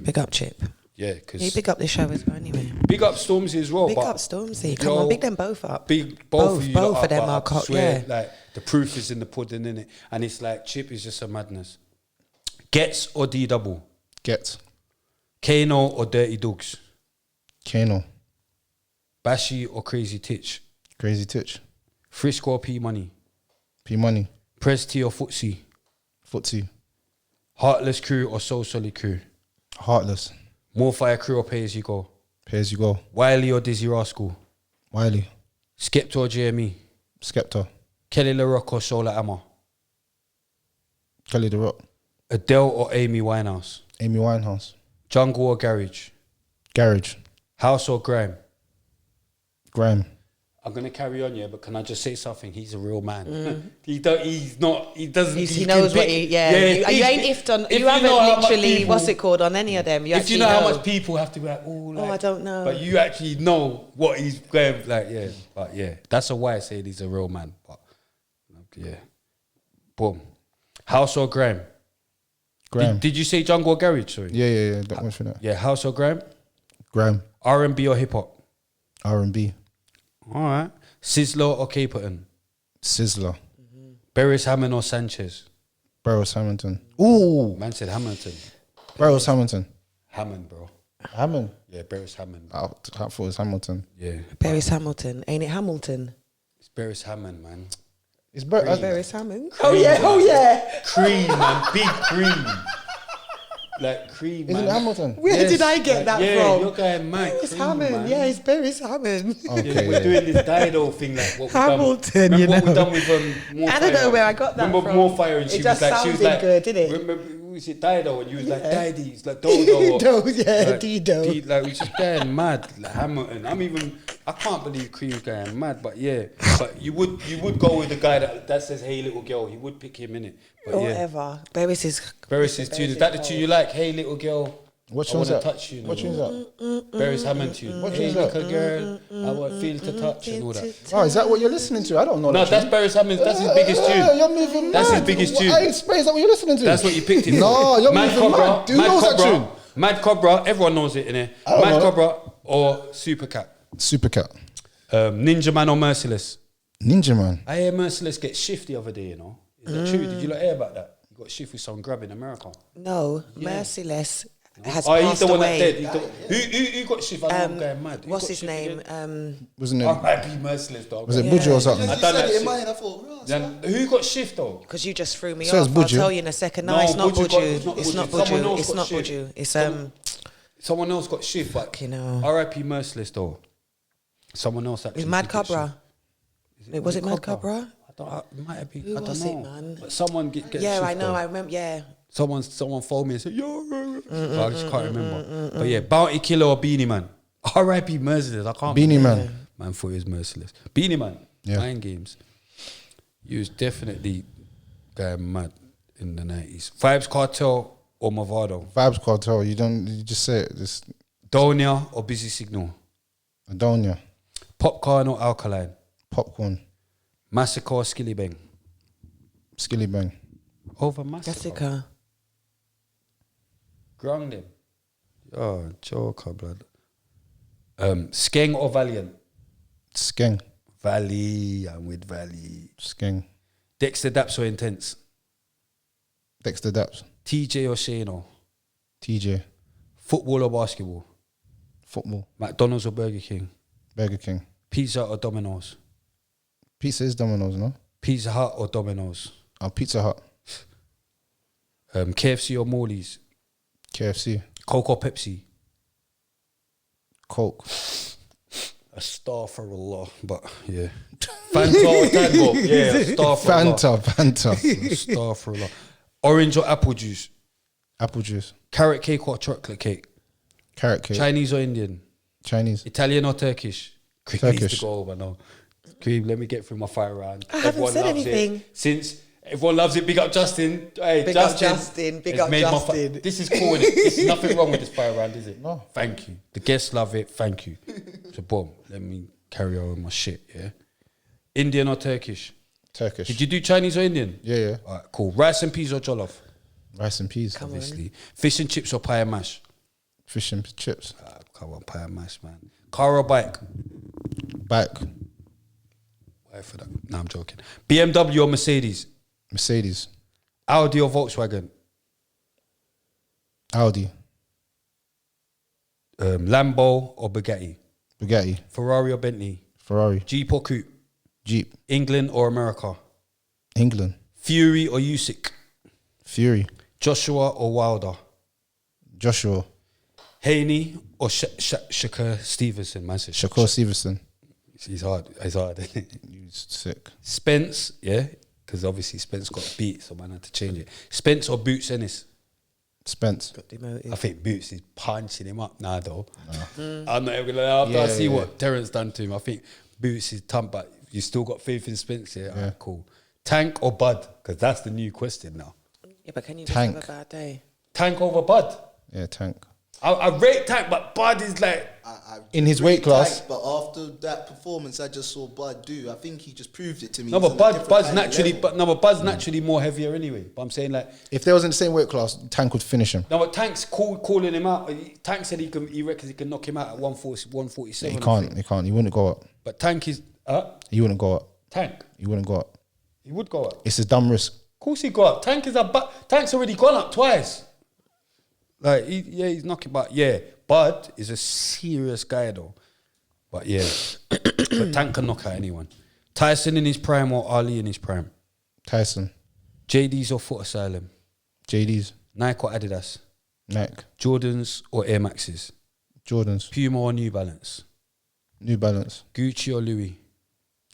Big up, Chip. Yeah, because You big up this show as well, anyway. big up Stormzy as well. Big but up Stormzy. Come yo, on, big them both up. Big both of you lot both up, of them but are I swear, yeah. like the proof is in the pudding, innit? And it's like Chip is just a madness. Gets or D double? Get. Kano or Dirty Dogs? Kano. Bashi or Crazy Titch? Crazy Titch. Frisco or P Money? P Money. Press T or Footsie? Footsie. Heartless Crew or Soul Solid Crew? Heartless. More Fire Crew or Pay As You Go? Pay as you go. Wiley or Dizzy Rascal? Wiley. Skepta or JME? Skepta. Kelly LaRock or Solar Amma? Kelly the Rock. Adele or Amy Winehouse? Amy Winehouse. Jungle or Garage? Garage. House or Grime? Grime. I'm gonna carry on, yeah, but can I just say something? He's a real man. He doesn't. He can knows what pick- he, you ain't ifed on, if you haven't know how much literally, people- what's it called, on any of them. You If actually you know how much people have to be like, oh, like, I don't know. But you actually know what he's going like, yeah. But yeah, that's why I say he's a real man. But yeah, boom. House or Grime? Grime. Did you say Jungle or Garage? Sorry. Yeah. Don't wait for that. Yeah, House or Grime? Grime. R&B or hip hop? R&B. All right. Sizzler or Caperton? Sizzler. Beres Hammond or Sanchez? Burroughs Hamilton. Ooh. Man said Hamilton. Burroughs Hamilton. Hammond, bro. Hammond. Yeah, Beres Hammond. I thought it was Hamilton. Yeah. Beres Hamilton, ain't it Hamilton? It's Beres Hammond, man. It's Burroughs. Beres Hammond. Yeah. Cream, man. Big cream. Like cream, Isn't man. it Hamilton? Where did I get that yeah, from? you're going mad. Beres Cream, Hammond, man. yeah, it's Beres Hammond. Okay, Yeah, we're doing this Dido thing, like what we've Hamilton, done. you Remember what know. we done with More I Fire? don't know where I got that Remember from. More Fire and It she was just like, she was sounded like, good, didn't it? Remember, was it Dido? And you was like, Daddy, it's like Dodo. Dido, yeah, like, Dido. Like we just going mad, like Hamilton. I can't believe Cream's going mad, but yeah. But you would go with the guy that says, "Hey little girl." He would pick him in it. But Or yeah, whatever. Beres is... Beres' tune. Is that the tune you like? Hey little girl. What I tune's want to that? touch you. What tune's that? Beres Hammond tune. What Hey tune's that? little girl, I want feel to touch and all that. Oh, is that what you're listening to? I don't know No, that that's tune. Beres Hammond. That's his biggest tune. You're moving That's his mad. biggest tune. Hey, Spray, is that what you're listening to? That's what you picked it for. No, you're Mad moving Cobra. mad. Do you know that tune? Mad Cobra. Everyone knows it in here. I don't Mad know. Cobra or Supercat. Supercat. Ninja Man or Merciless. Ninja Man. I hear Merciless get shift the other day. You know, is that true? Did you not hear about that? He got shift with some grab in America. No, Merciless has Oh, he's passed the one that away. dead. Who got shift? I know I'm going mad. Who What's got his shift name? again? Wasn't it? I might be merciless, dog. Was it Buju or something? You I done said that it in shit. my head. I thought, "Right, Then who got shift though? Because you just threw me So it's off. I'll Buju. tell you in a second. No, No, it's not Buju got- Buju. it's not It's not Buju. Someone Buju. else It's got not shift. Buju. It's Someone else got shift, but Fucking hell. R.I.P. merciless though. Someone else actually. it's Mad did get Cabra. shift. Was it Mad Cabra? I don't. It might have been. Who I don't was know. it, man? But someone get Yeah, shift, I know. though. I remember. Yeah. Someone phoned me and said, yo, I just can't remember. But yeah, Bounty Killer or Beanie Man. R.I.P. merciless. I can't. Beanie remember. Man. Man thought he was merciless. Beanie Man. Yeah. Mind Games. He was definitely going mad in the 90s. Vibes Cartel or Movado. Vibes Cartel. You just say it. Just Donia or Busy Signal. Adonia. Popcorn or Alkaline. Popcorn. Massacre or Skilly Bang. Skilly Bang. Over Massacre. Jessica. Grounding. Oh, Joker, blood. Skeng or Valiant. Skeng. Valley. I'm with Valley. Skeng. Dexter Daps or Intense. Dexter Daps. TJ or Shano. TJ. Football or basketball. Football. McDonald's or Burger King. Burger King. Pizza or Domino's. Pizza is Domino's, no? Pizza Hut or Domino's. Pizza Hut. KFC or Morley's. KFC. Coke or Pepsi. Coke. Astaghfirullah, but yeah. Fanta or Tango. Yeah, astaghfirullah. Fanta. Astaghfirullah. Orange or apple juice. Apple juice. Carrot cake or chocolate cake. Carrot cake. Chinese or Indian. Chinese. Italian or Turkish. Cream needs Turkish. to go over now. Cream, let me get through my fire round. I haven't said loves anything. It. Since everyone loves it, big up Justin. Hey, Big up Justin, big has up made my Justin. this is cool, innit? There's nothing wrong with this fire round, is it? No. Thank you. The guests love it. Thank you. So boom, let me carry on with my shit, yeah? Indian or Turkish? Turkish. Did you do Chinese or Indian? Yeah. All right, cool. Rice and peas or jollof? Rice and peas. Obviously. Fish and chips or pie and mash? Fish and chips. Come on, pie and mash, man. Car or bike? Bike. Wait for that. No, I'm joking. BMW or Mercedes? Mercedes. Audi or Volkswagen? Audi. Lambo or Bugatti? Bugatti. Ferrari or Bentley? Ferrari. Jeep or Coupe? Jeep. England or America? England. Fury or Usyk? Fury. Joshua or Wilder? Joshua. Haney or Shakur Stevenson? Man said Shakur Stevenson. He's hard. He's hard. He's sick. Spence, yeah, because obviously Spence got beat, so man had to change it. Spence or Boots Ennis? Spence. I think Boots is punching him up now, though. I'm not even gonna. After I see what Terrence done to him, I think Boots is tough, but you still got faith in Spence. Yeah, alright, cool. Tank or Bud? Because that's the new question now. Yeah, but can you just Tank. have a bad day? Tank over Bud? Yeah, Tank. I rate Tank, but Bud is like. I In his weight class. Tank, but after that performance I just saw Bud do, I think he just proved it to me. No, He's but on a different Bud's kind of naturally, level. Bud's naturally more heavier anyway. But I'm saying like, If they was in the same weight class, Tank would finish him. no, but Tank's calling him out. Tank said he reckons he can knock him out at 147. He I can't. think. He can't. He wouldn't go up. But Tank is He wouldn't go up. Tank. He wouldn't go up. He would go up. It's a dumb risk. Of course he go up. Tank is Tank's already gone up twice. Like he's knocking. But yeah, Bud is a serious guy though. But yeah, but Tank can knock out anyone. Tyson in his prime or Ali in his prime? Tyson. JD's or Foot Asylum? JD's. Nike or Adidas? Nike. Jordans or Air Maxes? Jordans. Puma or New Balance? New Balance. Gucci or Louis?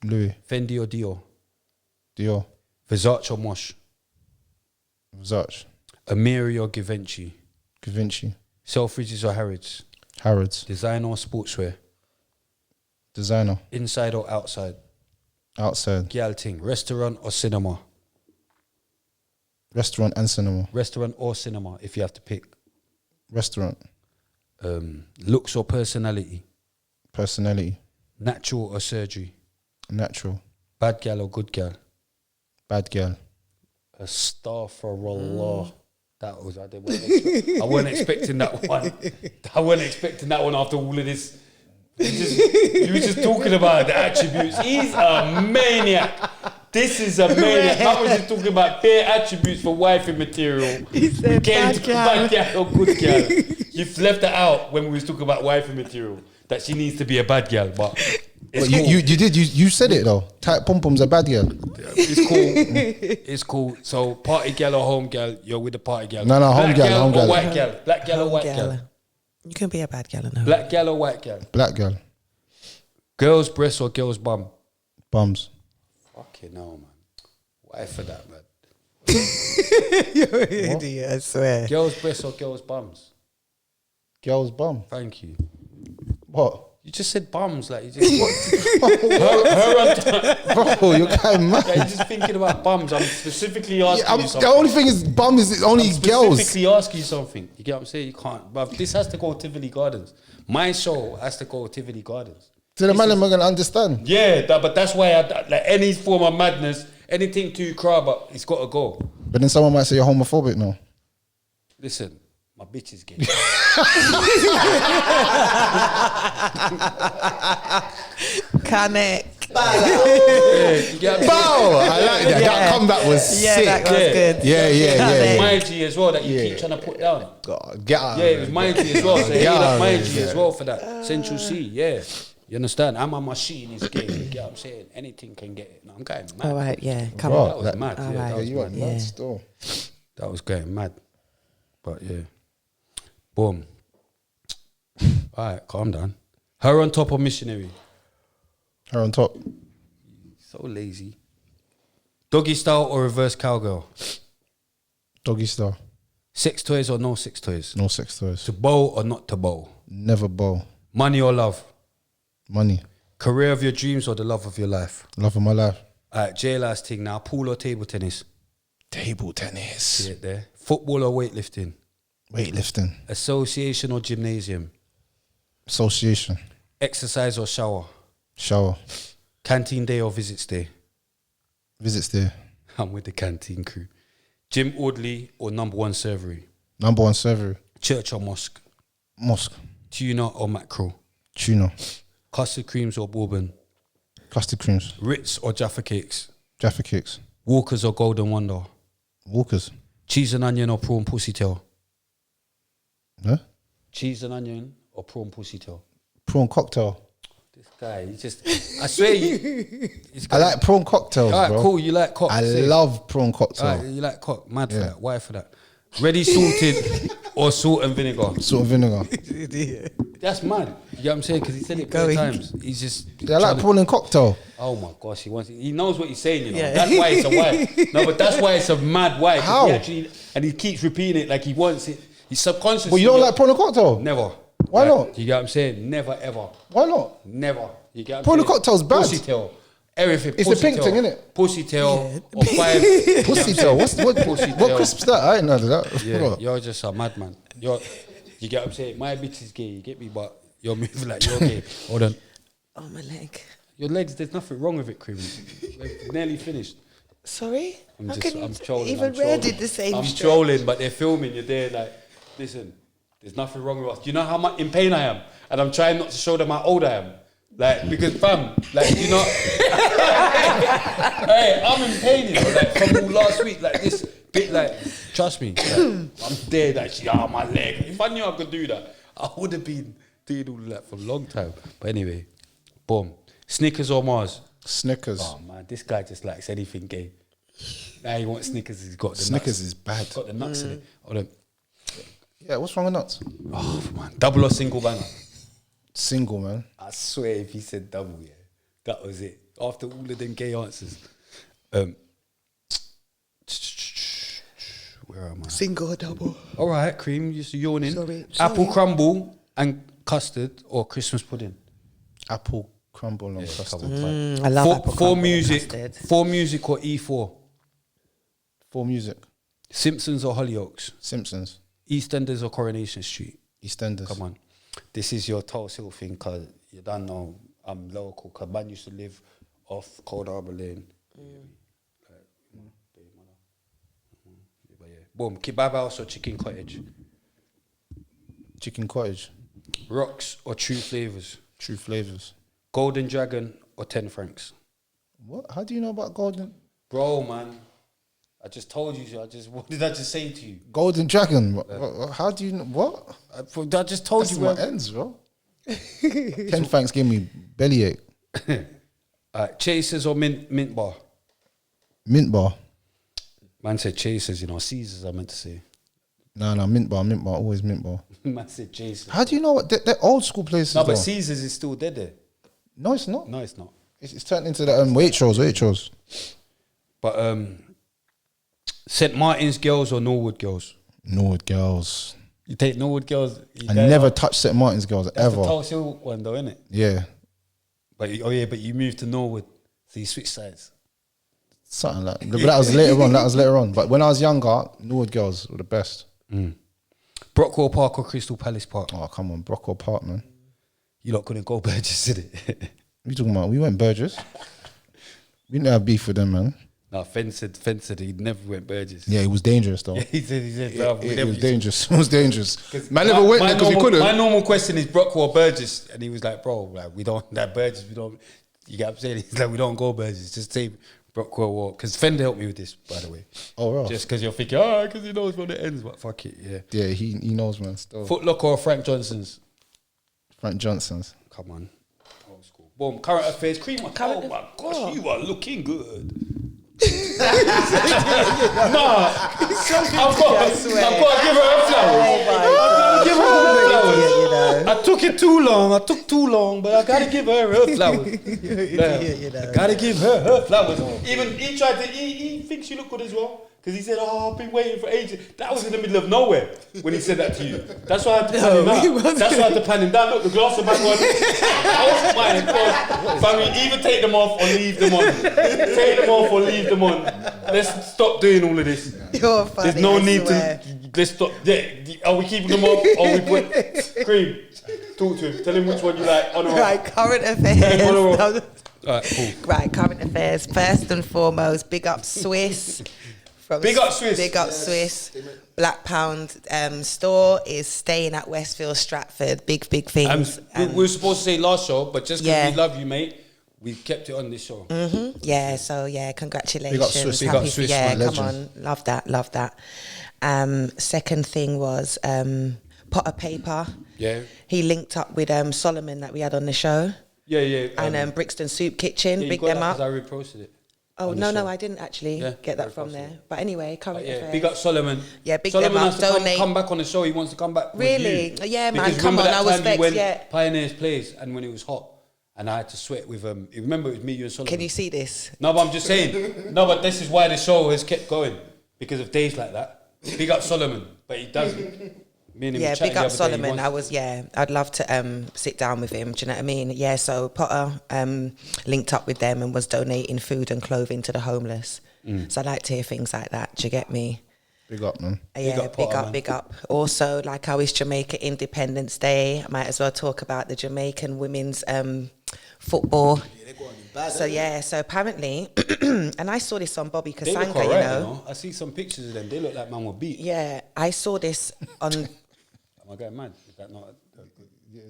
Louis. Fendi or Dior? Dior. Versace or Mosh? Versace. Amiri or Givenchy? Givenchy. Selfridges or Harrods? Harrods. Designer or sportswear? Designer. Inside or outside? Outside. Gyalting. Restaurant or cinema? Restaurant and cinema. Restaurant or cinema, if you have to pick. Restaurant. Looks or personality? Personality. Natural or surgery? Natural. Bad gal or good gal? Bad girl. Astaghfirullah. That was I wasn't expecting that one. I wasn't expecting that one after all of this You were just talking about the attributes. He's a maniac. This is a maniac. I was just talking about bare attributes for wifey material. He said bad gal. Or good gal. You've left it out when we was talking about wifey material. That she needs to be a bad gal, but it's cool. you said it though. Tight pom poms are bad girl. It's cool. It's cool. So party gal or home gal, you're with the party gal. No, home Black gal, home or gal. white gal. Black gal or white gal. You can be a bad gal and Black gal or white gal. Black girl. Girl's breast or girl's bum. Bums. Fucking hell, man. Why for that, man? You're an idiot, I swear. Girl's breast or girl's bums. Girl's bum. Thank you. What? You just said bums, like you just her on top. Bro, you're kind of mad. Like, you're just thinking about bums. I'm specifically asking you something. The only thing is, bum is only I'm girls. specifically asking you something. You get what I'm saying? You can't. But this has to go to Tivoli Gardens. My show has to go to Tivoli Gardens. To the man, am I gonna understand? Yeah, but that's why like any form of madness, anything too crab up, it's got to go. But then someone might say you're homophobic now. Listen, my bitch is gay. Connect. Bow! I like that. That comeback was sick. That was good. Yeah. Mind you as well that you keep trying to put down. God, get out. Yeah, it was mind you as well. So Get out that of mind here, you as well for that. Central C, yeah. You understand? I'm a machine, is gay. You get what I'm saying? Anything can get it. No, I'm going mad. All right, yeah. Come Bro, on. That was mad. all Yeah, right. that was You are mad. nuts still. That was going mad. But yeah. Boom. Alright, calm down. Her on top of missionary. Her on top. So lazy. Doggy style or reverse cowgirl? Doggy style. Sex toys or no sex toys? No sex toys. To bow or not to bow? Never bow. Money or love? Money. Career of your dreams or the love of your life? Love of my life. Alright, J last thing now. Pool or table tennis? Table tennis. See it there. Football or weightlifting? Weightlifting. Association or gymnasium? Association. Exercise or shower? Shower. Canteen day or visits day? Visits there. I'm with the canteen crew. Gym orderly or number one servery? Number one server. Church or mosque? Mosque. Tuna or mackerel? Tuna. Custard creams or bourbon? Custard creams. Ritz or Jaffa cakes? Jaffa cakes. Walkers or Golden Wonder? Walkers. Cheese and onion or prawn pussy tail? Huh? Cheese and onion or prawn pussy tail? Prawn cocktail. This guy, he just, I swear you. I like prawn cocktails, Alright, bro. cool, you like cock. I say. love prawn cocktail. Alright, you like cock. Mad for Yeah. that. Why for that? Ready salted or salt and vinegar? Salt and vinegar. That's mad. You know what I'm saying? Because he said it 3 times. He's just. Yeah, I like prawn and cocktail. Oh my gosh, he knows what he's saying, you know. Yeah. That's why it's a why. No, but that's why it's a mad why. 'cause How? He actually, and he keeps repeating it like he wants it. He's subconscious. Well, you don't like prawn and cocktail? Never. Why Like, not? You get what I'm saying? Never ever. Why not? Never. You get what I'm Prawn saying? and cocktail's bad. Pussy tail. Everything. It's pussy the pink tail. thing, innit? Pussy tail or 5. Pussy tail. What Pussy tail. crisp's that? I ain't know that. Yeah, What? you're just a madman. You get what I'm saying? My bitch is gay, you get me? But you're moving like you're gay. Hold on. Oh, my leg. Your legs, there's nothing wrong with it, Cream. We're nearly finished. Sorry? I'm How just, can I'm you trolling. even I'm trolling. Rare did the same I'm stretch. trolling, but they're filming. You're there, like, listen, there's nothing wrong with us. Do you know how much in pain I am? And I'm trying not to show them how old I am. Like, because, fam, like, you know, hey, I'm in pain, you know, like, from all last week, like, this bit, like, trust me, like, I'm there, like, my leg. If I knew I could do that, I would have been doing all that for a long time. But anyway, boom. Snickers or Mars? Snickers. Oh, man, this guy just likes anything gay. Now he wants Snickers, he's got the Snickers nuts. is bad. Got the nuts in it. Hold on. Yeah, what's wrong with nuts? Oh, man. Double or single banger? Single, man. I swear if he said double, yeah, that was it. After all of them gay answers. Where am I? Single or double? All right, Cream, you're yawning. Sorry. Apple crumble and custard or Christmas pudding? Apple crumble and custard. I love apple For crumble and music, custard. for music or E4? For music. Simpsons or Hollyoaks? Simpsons. EastEnders or Coronation Street? EastEnders. Come on. This is your Tulse Hill thing, because you don't know I'm local. Because man used to live off Cold Harbour Lane. But yeah. Boom. Kebab house or chicken cottage? Chicken cottage. Rocks or true flavours? True flavors. Golden Dragon or 10 francs? What? How do you know about golden? Bro, man. I just told you. What did I just say to you? Golden Dragon. How do you know? What? I just told That's you my where. ends, bro. 10 francs gave me bellyache. Chasers or mint bar? Mint bar. Man said Chasers, you know. Caesars, I meant to say. No, mint bar, always mint bar. Man said Chasers. How do you know what? They're old school places. No, but though. Caesars is still dead there. No, it's not. No, it's not. It's turned into the Waitrose. But St. Martin's girls or Norwood girls? Norwood girls. You take Norwood girls. I never touched St. Martin's girls That's ever. the Tulse Hill one though, isn't it? Yeah. But you moved to Norwood, so you switched sides. Something like that. But that was later on. But when I was younger, Norwood girls were the best. Brockwell Park or Crystal Palace Park? Oh, come on. Brockwell Park, man. You lot couldn't go Burgess, did it? What are you talking about? We went Burgess. We didn't have beef with them, man. No, Fence said he never went Burgess. Yeah, it was dangerous, though. He said, It was dangerous. It was dangerous. Man never went there because he couldn't. My normal question is Brockwell or Burgess, and he was like, bro, like we don't that Burgess, we don't. You get upset. He's like, we don't go Burgess. Just say Brockwell or because Fender helped me with this, by the way. Oh, right. Just because you're thinking, because he knows where it ends, but fuck it, yeah. Yeah, he knows, man. Still. Foot Locker or Frank Johnson's? Frank Johnson's. Come on. Old school. Boom. Current affairs. Cream. Oh my gosh, you are looking good. I've got to give her her flowers. Give her her flowers. I took too long, but I gotta give her her flowers. I gotta give her her flowers. Even he thinks you look good as well. Because he said, I've been waiting for ages. That was in the middle of nowhere when he said that to you. That's why I had to pan him out. That's why I had to pan him down. Look, the glass are back on. I was mine, God. Family, either take them off or leave them on. Take them off or leave them on. Let's stop doing all of this. You're funny. There's no need to. Let's stop. Yeah, are we keeping them off or we put Cream? Talk to him. Tell him which one you like. On or off. Right, current affairs. Alright, cool. Right, current affairs. First and foremost, big up Swiss. Big up Swiss. Big up Swiss. Black Pound store is staying at Westfield Stratford. Big things. We were supposed to say last show, but just because we love you, mate, we kept it on this show. Yeah, so yeah, congratulations. Big up Swiss. Big up Swiss, yeah, my come on. Love that. Second thing was Potter Paper. Yeah. He linked up with Solomon that we had on the show. Yeah. And Brixton Soup Kitchen. Yeah, big them up. I reposted it. Oh, no, I didn't actually get that from reposted there. it. But anyway, current affairs. Big up Solomon. Yeah, big Solomon them up. has to Donate. come back on the show. He wants to come back. Really? With you. Yeah, man. Because Come on. remember I that was time you vexed. went Yeah. Pioneer's Place, and when it was hot, and I had to sweat with you remember it was me, you, and Solomon. Can you see this? No, but I'm just saying. No, but this is why the show has kept going because of days like that. Big up Solomon, but he doesn't. Me and him were chatting big up the other day. Solomon. I'd love to sit down with him. Do you know what I mean? Yeah, so Potter linked up with them and was donating food and clothing to the homeless. So I like to hear things like that. Do you get me? Big up, man. Yeah, Potter, man. big up. Also, like how it's Jamaica Independence Day. I might as well talk about the Jamaican women's football. So apparently, and I saw this on Bobby They Kasanga, look alright, you know. I see some pictures of them. They look like man were beat. Yeah, I saw this on Am I going mad? Is that not?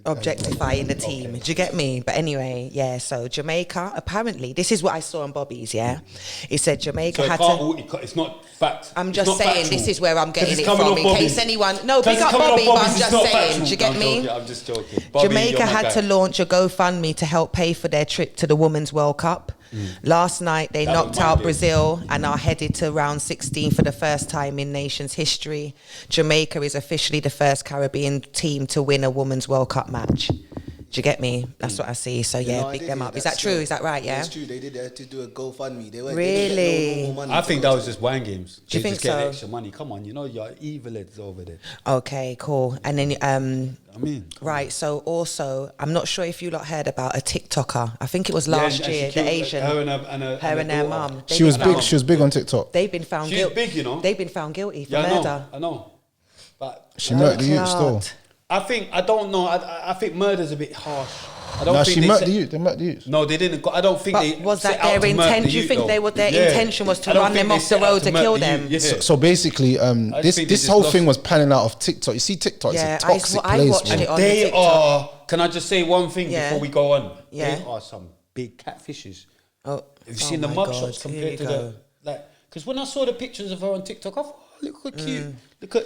objectifying the team. Do you get me? But anyway, yeah, so Jamaica, apparently, this is what I saw on Bobby's, yeah? It said Jamaica So had to... it's not fact. I'm It's just not saying, factual. this is where I'm getting It's it coming from, off in Bobby. case anyone... No, big It's up coming off Bobby, but Bobby's, I'm it's just not saying, factual. do you get I'm me? joking, I'm just joking. Bobby, Jamaica you're my had guy. to launch a GoFundMe to help pay for their trip to the Women's World Cup. Last night, they That knocked was my out game. Brazil and are headed to round 16 for the first time in nation's history. Jamaica is officially the first Caribbean team to win a Women's World Cup match. Do you get me? That's what I see. So yeah, No, I big did them hear up. Is that that true? still. Is that right? Yeah. It's true. They did have to do a GoFundMe. They weren't Really? They didn't get no money I think for that it. was just wine games. Do you They think just get so? extra money. Come on, you know you're evil heads over there. Okay, cool. And then I mean, right. So also, I'm not sure if you lot heard about a TikToker. I think it was last and she year. The killed Asian. her and her their daughter. mum. She was big on TikTok. They've been found She's guilty. big, you know. They've been found guilty for Yeah, murder. I know. But She murdered the youth still. Clot. I don't know. I think murder's a bit harsh. I don't No, think she they murked set- the youth. They murked the youth. No, they didn't. I don't think they. But was set that out their to murk intent? the Do you youth, think though. their intention was to I don't run think them they off the set out road to murk kill the them? youth, yeah. So basically, just this think they this just whole lost- thing was panning out of TikTok. You see, TikTok is Yeah, a toxic I place. watched bro. it on the They TikTok. are. Can I just say one thing Yeah. before we go on? Yeah. They are some big catfishes. Oh, Have you seen the my mugshots God, compared here to you the go. like? Because when I saw the pictures of her on TikTok, I thought, oh, look at cute, look at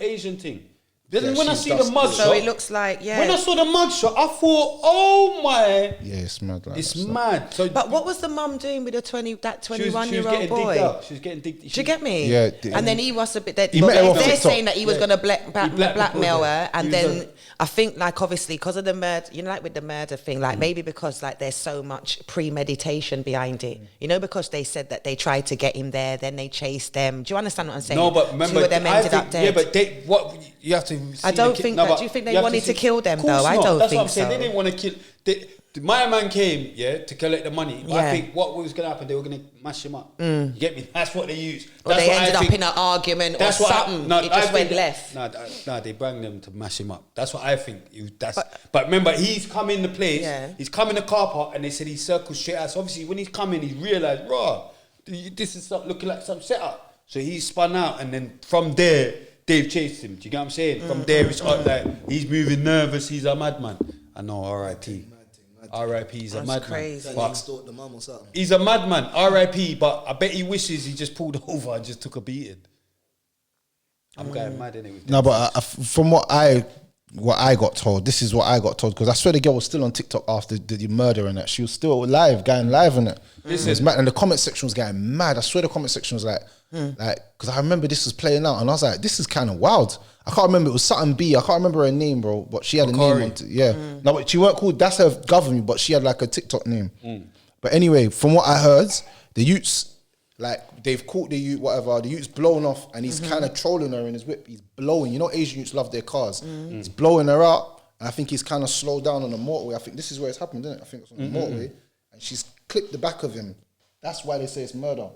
Asian thing. Then when I see the mugshot, So it looks like, yeah. when I saw the mugshot, I thought, oh my, Yeah, it's mad. Like it's that. mad. So But what was the mum doing with the she was 21-year-old getting boy? digged out. She was getting digged. Do you get me? Yeah, And then he was a bit. They're, He met her off they're TikTok. saying that he was going to blackmail her, and He was then I think like obviously because of the murder, you know, like with the murder thing, like maybe because like there's so much premeditation behind it, you know, because they said that they tried to get him there, then they chased them. Do you understand what I'm saying? No, but remember, two of them I ended think, up dead. yeah, but they, what you have to. See I don't the think no, that- but do you think they have to wanted to see- kill them, Of course though? I not. don't That's what I'm think saying. so. They didn't want to kill. My man came, yeah, to collect the money. Yeah. I think what was going to happen, they were going to mash him up. You get me? That's what they used. Or That's they what I ended up think- in an argument or That's what something. no, It I just went think- left. No, they bring them to mash him up. That's what I think. But remember, he's come in the place. Yeah. He's come in the car park, and they said he circled straight out. So obviously, when he's coming, he realised, raw, this is looking like some setup. So he spun out, and then from there, they've chased him. Do you get what I'm saying? From there, it's like he's moving nervous. He's a madman. I know. R.I.P. R.I.P. He's a That's madman. crazy. Like But extort the mum or something. he's a madman. R.I.P. But I bet he wishes he just pulled over and just took a beating. I'm going mad anyway. No, but from what I got told, this is what I got told, because I swear the girl was still on TikTok after the murder and that. She was still live, going live on it. It was mad, and the comment section was going mad. I swear the comment section was like, because I remember this was playing out, and I was like, this is kind of wild. I can't remember, it was something B. I can't remember her name, bro, but she had a name on it. Yeah. No, but she weren't called, that's her government, but she had like a TikTok name. But anyway, from what I heard, the youths, like, they've caught the youth, whatever, the youth's blown off, and he's kind of trolling her in his whip. He's blowing, you know, Asian youths love their cars. He's blowing her out, and I think he's kind of slowed down on the motorway. I think this is where it's happened, isn't it? I think it's on the motorway, and she's clipped the back of him. That's why they say it's murder,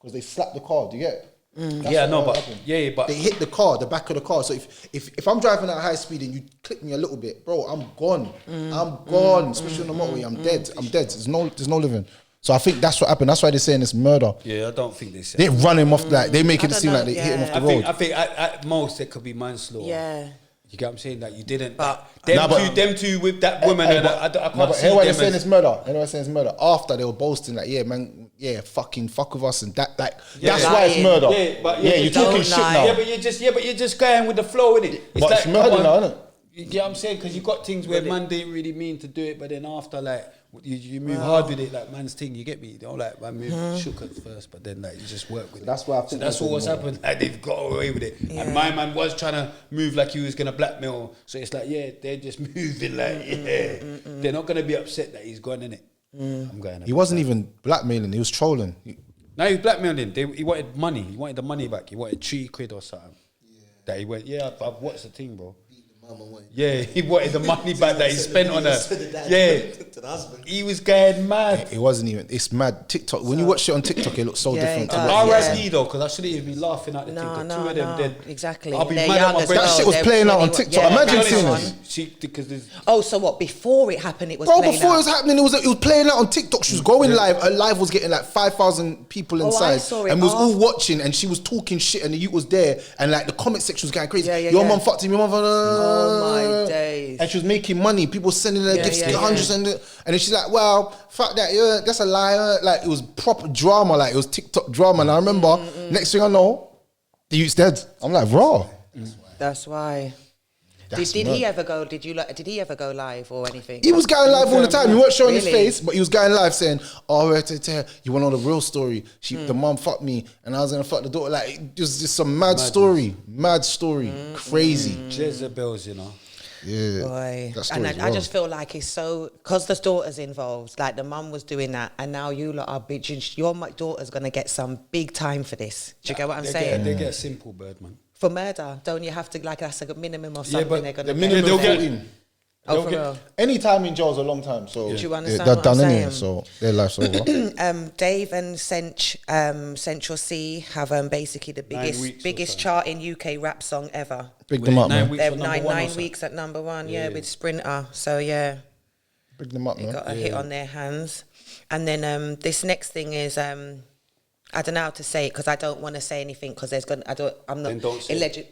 because they slapped the car. Do you get it? That's Yeah, what no, but happened. but They hit the car, the back of the car. So if I'm driving at high speed and you clip me a little bit, bro, I'm gone. I'm gone. Especially on the motorway, I'm dead. I'm dead. There's no living. So I think that's what happened. That's why they're saying it's murder. yeah, I don't think they said. They run him off, like they make I it don't seem know, like they hit him yeah. off the road. I think at most it could be manslaughter. Yeah. You get what I'm saying? Like you didn't. But- them two with that woman, Hey, and but- I can't no, but see here why them they're saying as- it's murder. Here why they're saying it's murder. After they were boasting like, yeah, man, yeah, fucking fuck with us and that, like, that's why it's Lying. murder. Yeah, but yeah, you're just- talking don't shit lie. now. Yeah, but you're just going with the flow, innit? But it's murder now, innit? You get what I'm saying? Because you got things where man didn't really mean to do it, but then after, like, you move hard with it, like man's thing, you get me? You know, like, man move shook at first, but then, like, you just work with it. That's why I think So that's they said what's murder. happened. Like, they've got away with it. Yeah. And my man was trying to move like he was going to blackmail. So it's like, yeah, they're just moving like, yeah. They're not going to be upset that he's gone, innit? I'm going. He wasn't even blackmailing, he was trolling. No, he was blackmailing. He wanted money. He wanted the money back. He wanted £3 or something. That he went, yeah, I've watched the thing, bro. Yeah, he wanted the money back that he spent on her. Yeah, To the husband. he was going mad. It wasn't even, it's mad. TikTok, when you watch it on TikTok, it looks so Yeah, different. it to does. what- R.I.P. though, because I shouldn't even be laughing at the No, thing. no, Two of them no, dead. exactly. I'll be They're mad young at my as brother. That well. shit was They're playing out on 21. TikTok. Yeah, Imagine that's seeing the this. one. Because there's Oh, so what? Before it happened, it was Bro, playing before out. it was happening, it was playing out on TikTok. She was going live. Her live was getting like 5,000 people Oh, I inside, saw it and we was all after. watching. And she was talking shit, and the youth was there, and like the comment section was going crazy. Yeah, yeah, your yeah. mum fucked him. Your mum. Oh my days. And she was making money. People sending her Yeah, gifts, yeah, yeah. hundreds, and then she's like, "Well, fuck that. Yeah, that's a lie." Like it was proper drama. Like it was TikTok drama. And I remember next thing I know, the youth's dead. I'm like, raw. That's why. That's Did mad. he ever go? Did he ever go live or anything? He was going live all the time. He weren't showing his Really? face, but he was going live saying, "Oh, you want to know the real story? The mum fucked me, and I was gonna fuck the daughter." Like it was just some mad story, crazy. Jezebels, you know. Yeah, Boy. that And story's I just raw. feel like it's so, because the daughter's involved, like the mum was doing that, and now you lot are bitching. Your daughter's going to get some big time for this. Do you get what I'm saying? They get a simple bird, man. For murder, don't you have to, like, that's a minimum of Yeah, something but they're going The to minimum they'll get- 14. Oh, they'll for get- real? Any time in jail is a long time. So Do you understand they're what done I'm anyway. saying? So their life's over. Dave and Central C have basically the weeks or biggest something. chart in UK rap song ever. Big them up, man. weeks They've for number one or nine something? weeks at number one, yeah, Yeah. with Sprinter. So yeah, Bring them up, They man. got a hit on their hands. And then this next thing is I don't know how to say it because I don't want to say anything because I'm not Then don't say it.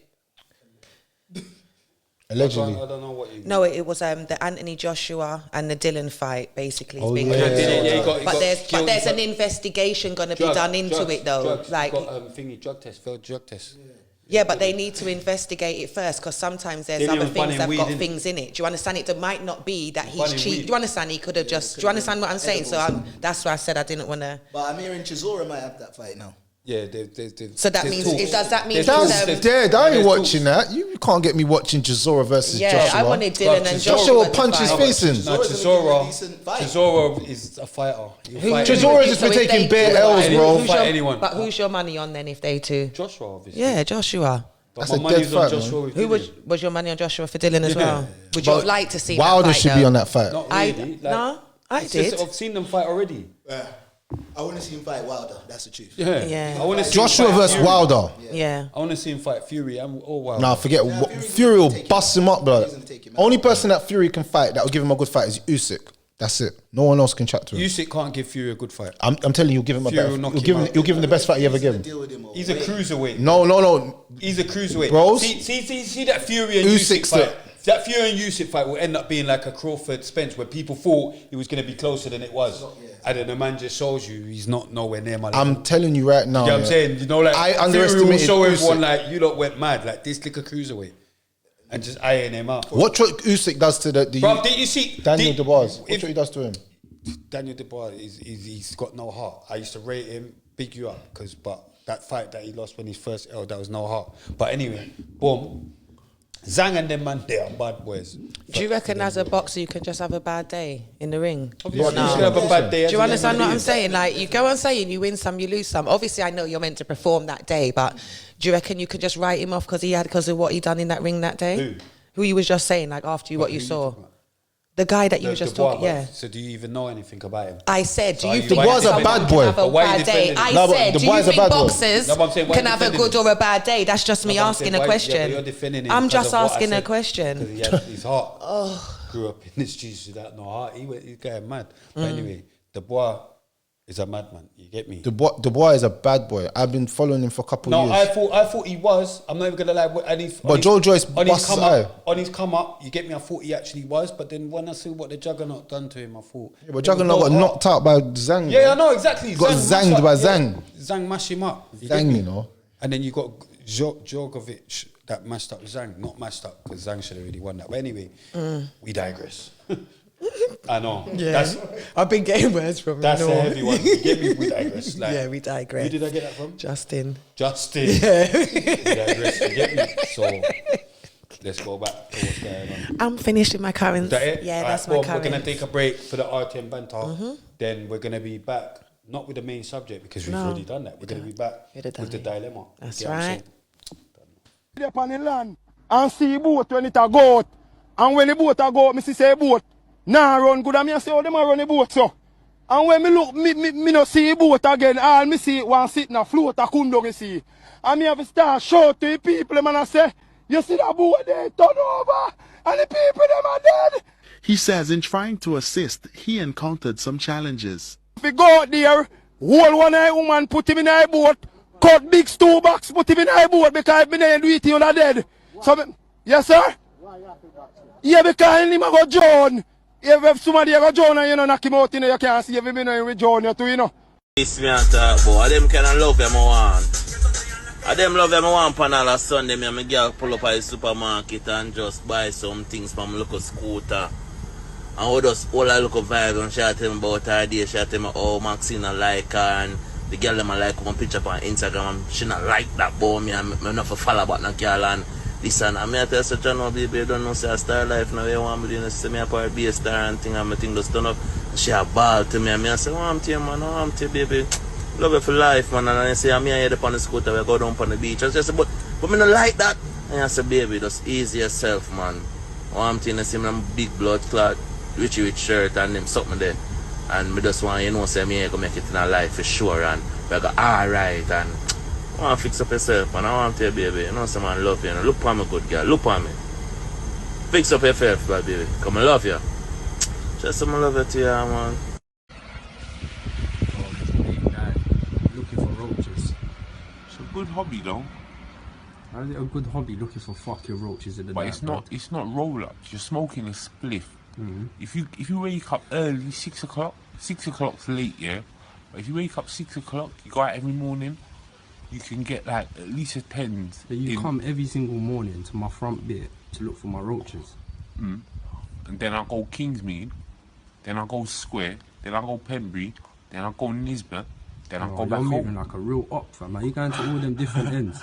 Allegedly. I don't know what you. No, it was the Anthony Joshua and the Dylan fight basically. Oh, being yeah. cancelled. He There's an investigation going to be done into it though. Drugs. Like, got failed drug test. yeah, but they need to investigate it first because sometimes there's They other didn't things ban that him got weed, things in it. Do you understand? It might not be that he's Ban him cheap. weed. Do you understand? He could have just. Do you understand what I'm saying? So that's why I said I didn't want to. But I'm hearing Chisora might have that fight now. Yeah, So that means does that mean That's dead. I ain't watching that. You can't get me watching Chisora versus Joshua. I wanted Dylan and Joshua Joshua to punch his fight. face in. No, Chisora is a fighter. Chisora just been taking bare L's, bro. Fight anyone. But who's your money on then if they two? Joshua, obviously. Yeah, Joshua. But That's my a money's dead on fight, Joshua man. with Who Dylan. was your money on Joshua for Dylan as Yeah. well? Would you But like to see Wilder that fight, should be though? on that fight. Not really. I it's just did. I've seen them fight already. I want to see him fight Wilder. That's the truth. Yeah. I want to see Joshua him fight versus Fury. Wilder. Yeah. I want to see him fight Fury. Wilder. Nah, forget. Fury Fury will gonna take bust him him up, blood. Fury's gonna take him out. Only person that Fury can fight that will give him a good fight is Usyk. That's it. No one else can chat to him. Usyk can't give Fury a good fight. I'm telling you, you'll give him a Fury better. will knock You'll him give him. out. You'll give him the best fight you ever give him. Deal with him He's a cruiserweight. No. He's a cruiserweight. Bros. See that Fury and Usyk Usyk still- fight. That Fury and Usyk fight will end up being like a Crawford Spence, where people thought it was going to be closer than it was, and then the man just shows you he's not nowhere near my level. I'm telling you right now. You know what I'm saying? You know, like I Fury will underestimated show everyone Usyk. like you lot went mad, like this little cruiserweight, and just eyeing him out. Watch what Usyk does to the Bro, did you see Daniel Dubois? Watch if- what he does to him. Daniel Dubois he's got no heart. I used to rate him, big you up, but that fight that he lost when he first L, that was no heart. But anyway, boom. Zhang and them man, they are bad boys. Do you reckon as a boxer you can just have a bad day in the ring? Obviously, No. you should have a bad day. Do you understand what I'm saying? Like, you go on saying you win some, you lose some. Obviously, I know you're meant to perform that day, but do you reckon you could just write him off because of what he done in that ring that day? Who you was just saying, like, after what you saw? The guy that you were just talking, yeah. So do you even know anything about him? I said, do So you are you- think Why is a someone bad can boy? have a But why are you bad day? defending I him? No, but said, the do boy you is a think bad boy. boxers No, but I'm saying, why can are you have a defending good him? or a bad day? That's just me No, but I'm asking saying, a why- question. Yeah, but you're defending him I'm because just of what I asking a said. question. Because he had his heart. Grew up in the streets without no heart. He's getting mad. But anyway, the boy is a madman. You get me? Dubois is a bad boy. I've been following him for a couple No, years. I thought he was. I'm not even gonna lie. But Joe Joyce on his busts come his eye. up, on his come up, you get me. I thought he actually was, but then when I see what the Juggernaut done to him, I thought. Yeah, but Juggernaut got knocked out by Zhang. Yeah, bro. I know exactly. Got mashed zanged up, by yeah. Zhang. Zhang mashed him up. You get Zhang, me? you know. And then you got Djokovic that mashed up Zhang, not mashed up because Zhang should have really won that. But anyway, we digress. I know. Yeah. I've been getting words from That's a heavy one. You get me? We digress. Like, Yeah, we digress. Who did I get that from? Justin. Justin. Yeah. We digress. You get me? So let's go back to what's going on. I'm finished with my currents. Is that it? Yeah, All that's right, my well, currents. we're going to take a break for the RTM Banter. Then we're going to be back, not with the main subject because we've already done that. We're going to be back We'd have done with the it. dilemma. That's You get what I'm right. saying? Up on the land and see boat when it a go out. And when the boat a go out, me see say boat nah run good. And me a say how them a run the boat so. And when me look, me no see the boat again. All me see one sitting a float a come down the sea. And me have to start shout to the people man I say, you see that boat there turn over and the people them are dead. He says in trying to assist, he encountered some challenges. If we go out there, hold one eye woman, put him in a boat, cut big stew box, put him in a boat because me there do it you are dead. So yes sir? Yeah, because him a go drown. If somebody a go drown and you know knock him out, you know, you can't see if him in with drown you too, you know. This me a talk about. Them kind of love them I want. I them love them I want on all a Sunday. Me and my girl pull up at the supermarket and just buy some things from local scooter. And we just all a local vibe and she tell me about her day. She tell me oh Maxine I like her and the girl them I like one picture up on Instagram and she not like that boy me and me not for follow about that girl and this and me I tell such a no baby you don't know say a star life now you want me to say me a part be a star and thing and me think just done up. She a ball to me and me I say, oh, I'm to you, man, oh, I'm to you, baby. Love you for life, man. And I say, I'm here up on the scooter, we go down on the beach. I say, but me not like that. And I say, baby, just ease yourself, man. Oh, I'm to you, I see me big blood clot, rich shirt and them something there. And me just want you know, say, me here go make it in a life for sure. And we go, alright. And I want to fix up yourself, man. I want to you, baby. You know, say, man, love you. You know? Look for me, good girl. Look for me. Fix up yourself, baby. Come, I love you. Just some love it to you, man. Looking for roaches. It's a good hobby though. How is it a good hobby looking for fucking roaches in the But night? it's not roll ups. You're smoking a spliff. If you wake up early, 6 o'clock. 6 o'clock's late, yeah. But if you wake up 6 o'clock, you go out every morning. You can get like at least a tens. So you come every single morning to my front bit to look for my roaches. And then I go Kingsmead, then I go Square, then I go Pembury, then I go Nisbet, then I go back You're moving home. like a real op, fam. Are you going to all them different ends?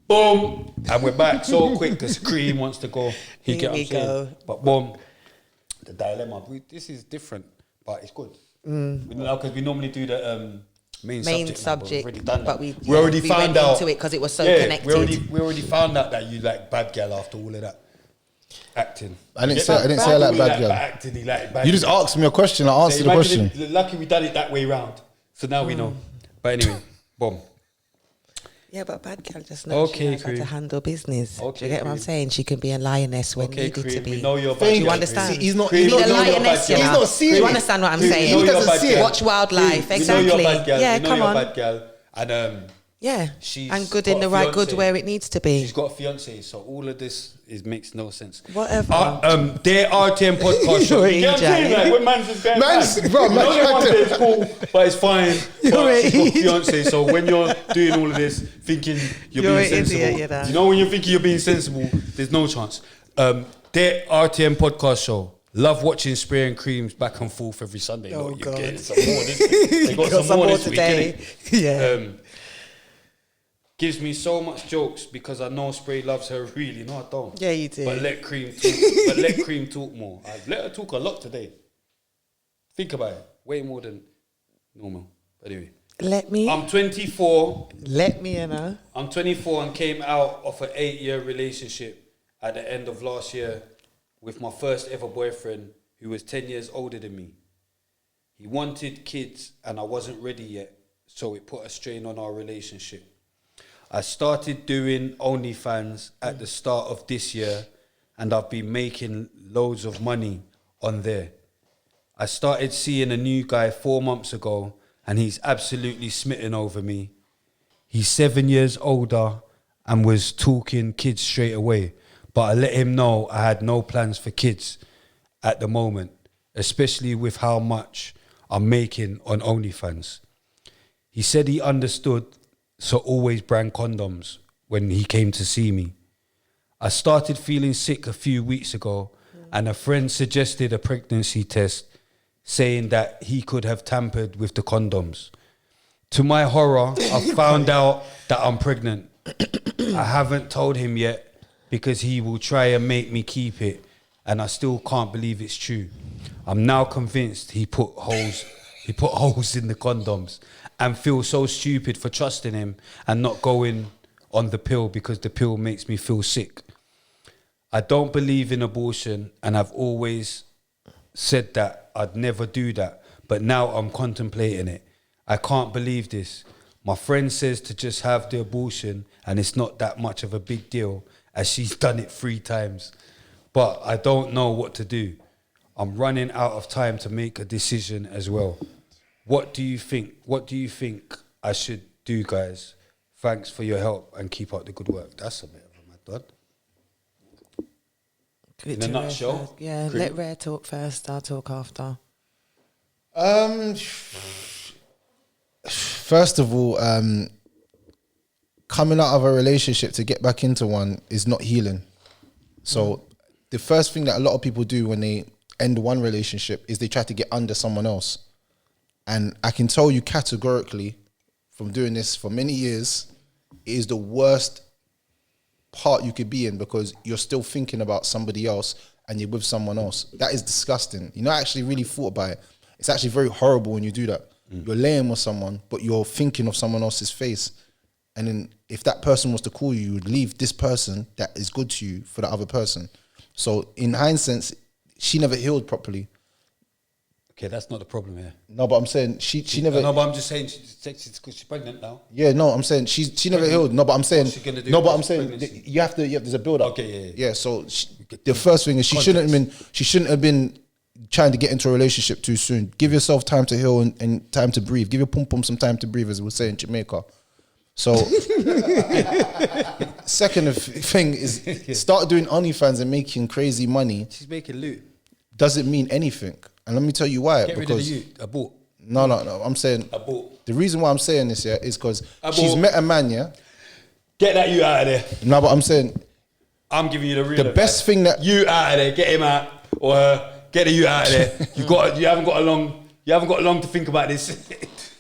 Boom! And we're back so quick because Cream wants to go. Here Get what we I'm saying? go. But boom, the dilemma. This is different, but it's good. Because we normally do the main subject, We've already done that. but we already we found went out into it because it was so yeah, connected. We already found out that you like bad girl after all of that acting. I didn't say I like bad girl. Acting, he like bad You just girl. asked me a question. I answered the imagine question. Lucky we done it that way round, so now we know. But anyway, boom. Yeah, but bad girl just knows Okay, she knows how Cream. to handle business. Okay, Do you get what I'm Cream. saying? She can be a lioness when Okay, needed to Cream, be. we know you're bad Do girl, you Cream. understand? See, he's not- Be he's the not- lioness, you he's know. not seeing Do you it. understand what I'm Cream, saying? we know He you're doesn't bad see girl. it. Watch wildlife, Cream, exactly. We know you're bad girl. Yeah, we know come you're on. bad girl. And Yeah, she's and good got in the a right good fiancé. where it needs to be. She's got a fiance, so all of this makes no sense. Whatever. Their RTM podcast show. You're You know what I'm saying? EJ. Like when man's just going Man's- mad. bro, You know man's your trying one to- day it's cool, but it's fine. You're But she's got a an fiance, so when you're doing all of this, thinking you're You're being an sensible, idiot, you know. you know when you're thinking you're being sensible, there's no chance. Their RTM podcast show. Love watching Spray and Creams back and forth every Sunday. Oh, Look, you're God. getting some more this week. They got some more this week, today. innit? Yeah. Gives me so much jokes because I know Spray loves her really. No, I don't. Yeah, you do. But let Cream talk. But let Cream talk more. I've let her talk a lot today. Think about it. Way more than normal. But anyway. Let me. I'm 24. Let me, you know. I'm 24 and came out of an 8-year relationship at the end of last year with my first ever boyfriend who was 10 years older than me. He wanted kids and I wasn't ready yet, so it put a strain on our relationship. I started doing OnlyFans at the start of this year and I've been making loads of money on there. I started seeing a new guy 4 months ago and he's absolutely smitten over me. He's 7 years older and was talking kids straight away, but I let him know I had no plans for kids at the moment, especially with how much I'm making on OnlyFans. He said he understood, so always bring condoms when he came to see me. I started feeling sick a few weeks ago and a friend suggested a pregnancy test saying that he could have tampered with the condoms. To my horror, I found out that I'm pregnant. I haven't told him yet because he will try and make me keep it and I still can't believe it's true. I'm now convinced he put holes in the condoms and feel so stupid for trusting him and not going on the pill because the pill makes me feel sick. I don't believe in abortion and I've always said that I'd never do that, but now I'm contemplating it. I can't believe this. My friend says to just have the abortion and it's not that much of a big deal as she's done it 3 times. But I don't know what to do. I'm running out of time to make a decision as well. What do you think? What do you think I should do, guys? Thanks for your help and keep up the good work. That's a bit of a mad one. In a nutshell. Yeah, let Rare talk first. I'll talk after. First of all, coming out of a relationship to get back into one is not healing. So the first thing that a lot of people do when they end one relationship is they try to get under someone else. And I can tell you categorically from doing this for many years, it is the worst part you could be in because you're still thinking about somebody else and you're with someone else. That is disgusting. You're not actually really thought about it. It's actually very horrible when you do that. You're laying with someone, but you're thinking of someone else's face. And then if that person was to call you, you would leave this person that is good to you for the other person. So in hindsight, she never healed properly. Okay, that's not the problem here. No, but I'm saying she never. No, but I'm just saying she's pregnant now. Yeah, no, I'm saying she never healed. No, but I'm saying What's she gonna do no, but I'm after saying pregnancy? you have to. There's a build up. Okay, yeah. Yeah, so the first thing is she shouldn't have been trying to get into a relationship too soon. Give yourself time to heal and time to breathe. Give your pum pum some time to breathe, as we say in Jamaica. So, second thing is start doing OnlyFans and making crazy money. She's making loot. Doesn't mean anything. And let me tell you why. Get rid of the youth. Abort. No. I'm saying Abort. the reason why I'm saying this, yeah, is because she's met a man, yeah. Get that you out of there. No, but I'm saying I'm giving you the real advice. best thing that you out of there, get him out or her, get you out of there. You haven't got long to think about this.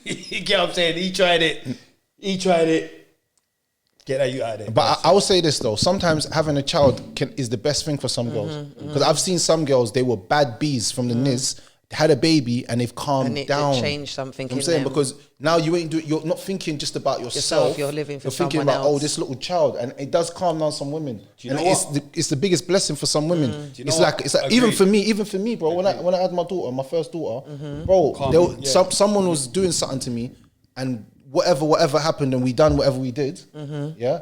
You get what I'm saying? He tried it. Get that you out of there. But I will say this though, sometimes having a child is the best thing for some girls. Because I've seen some girls, they were bad bees from the NIS, had a baby and they've calmed down. It changed something. I'm saying, because now you're not thinking just about yourself. You're living for You're thinking someone about else. this little child, and it does calm down some women. Do you know it's the biggest blessing for some women. Do you know It's what? like even for me, bro. When I had my first daughter, bro, someone was doing something to me, and whatever happened, and we done whatever we did, yeah.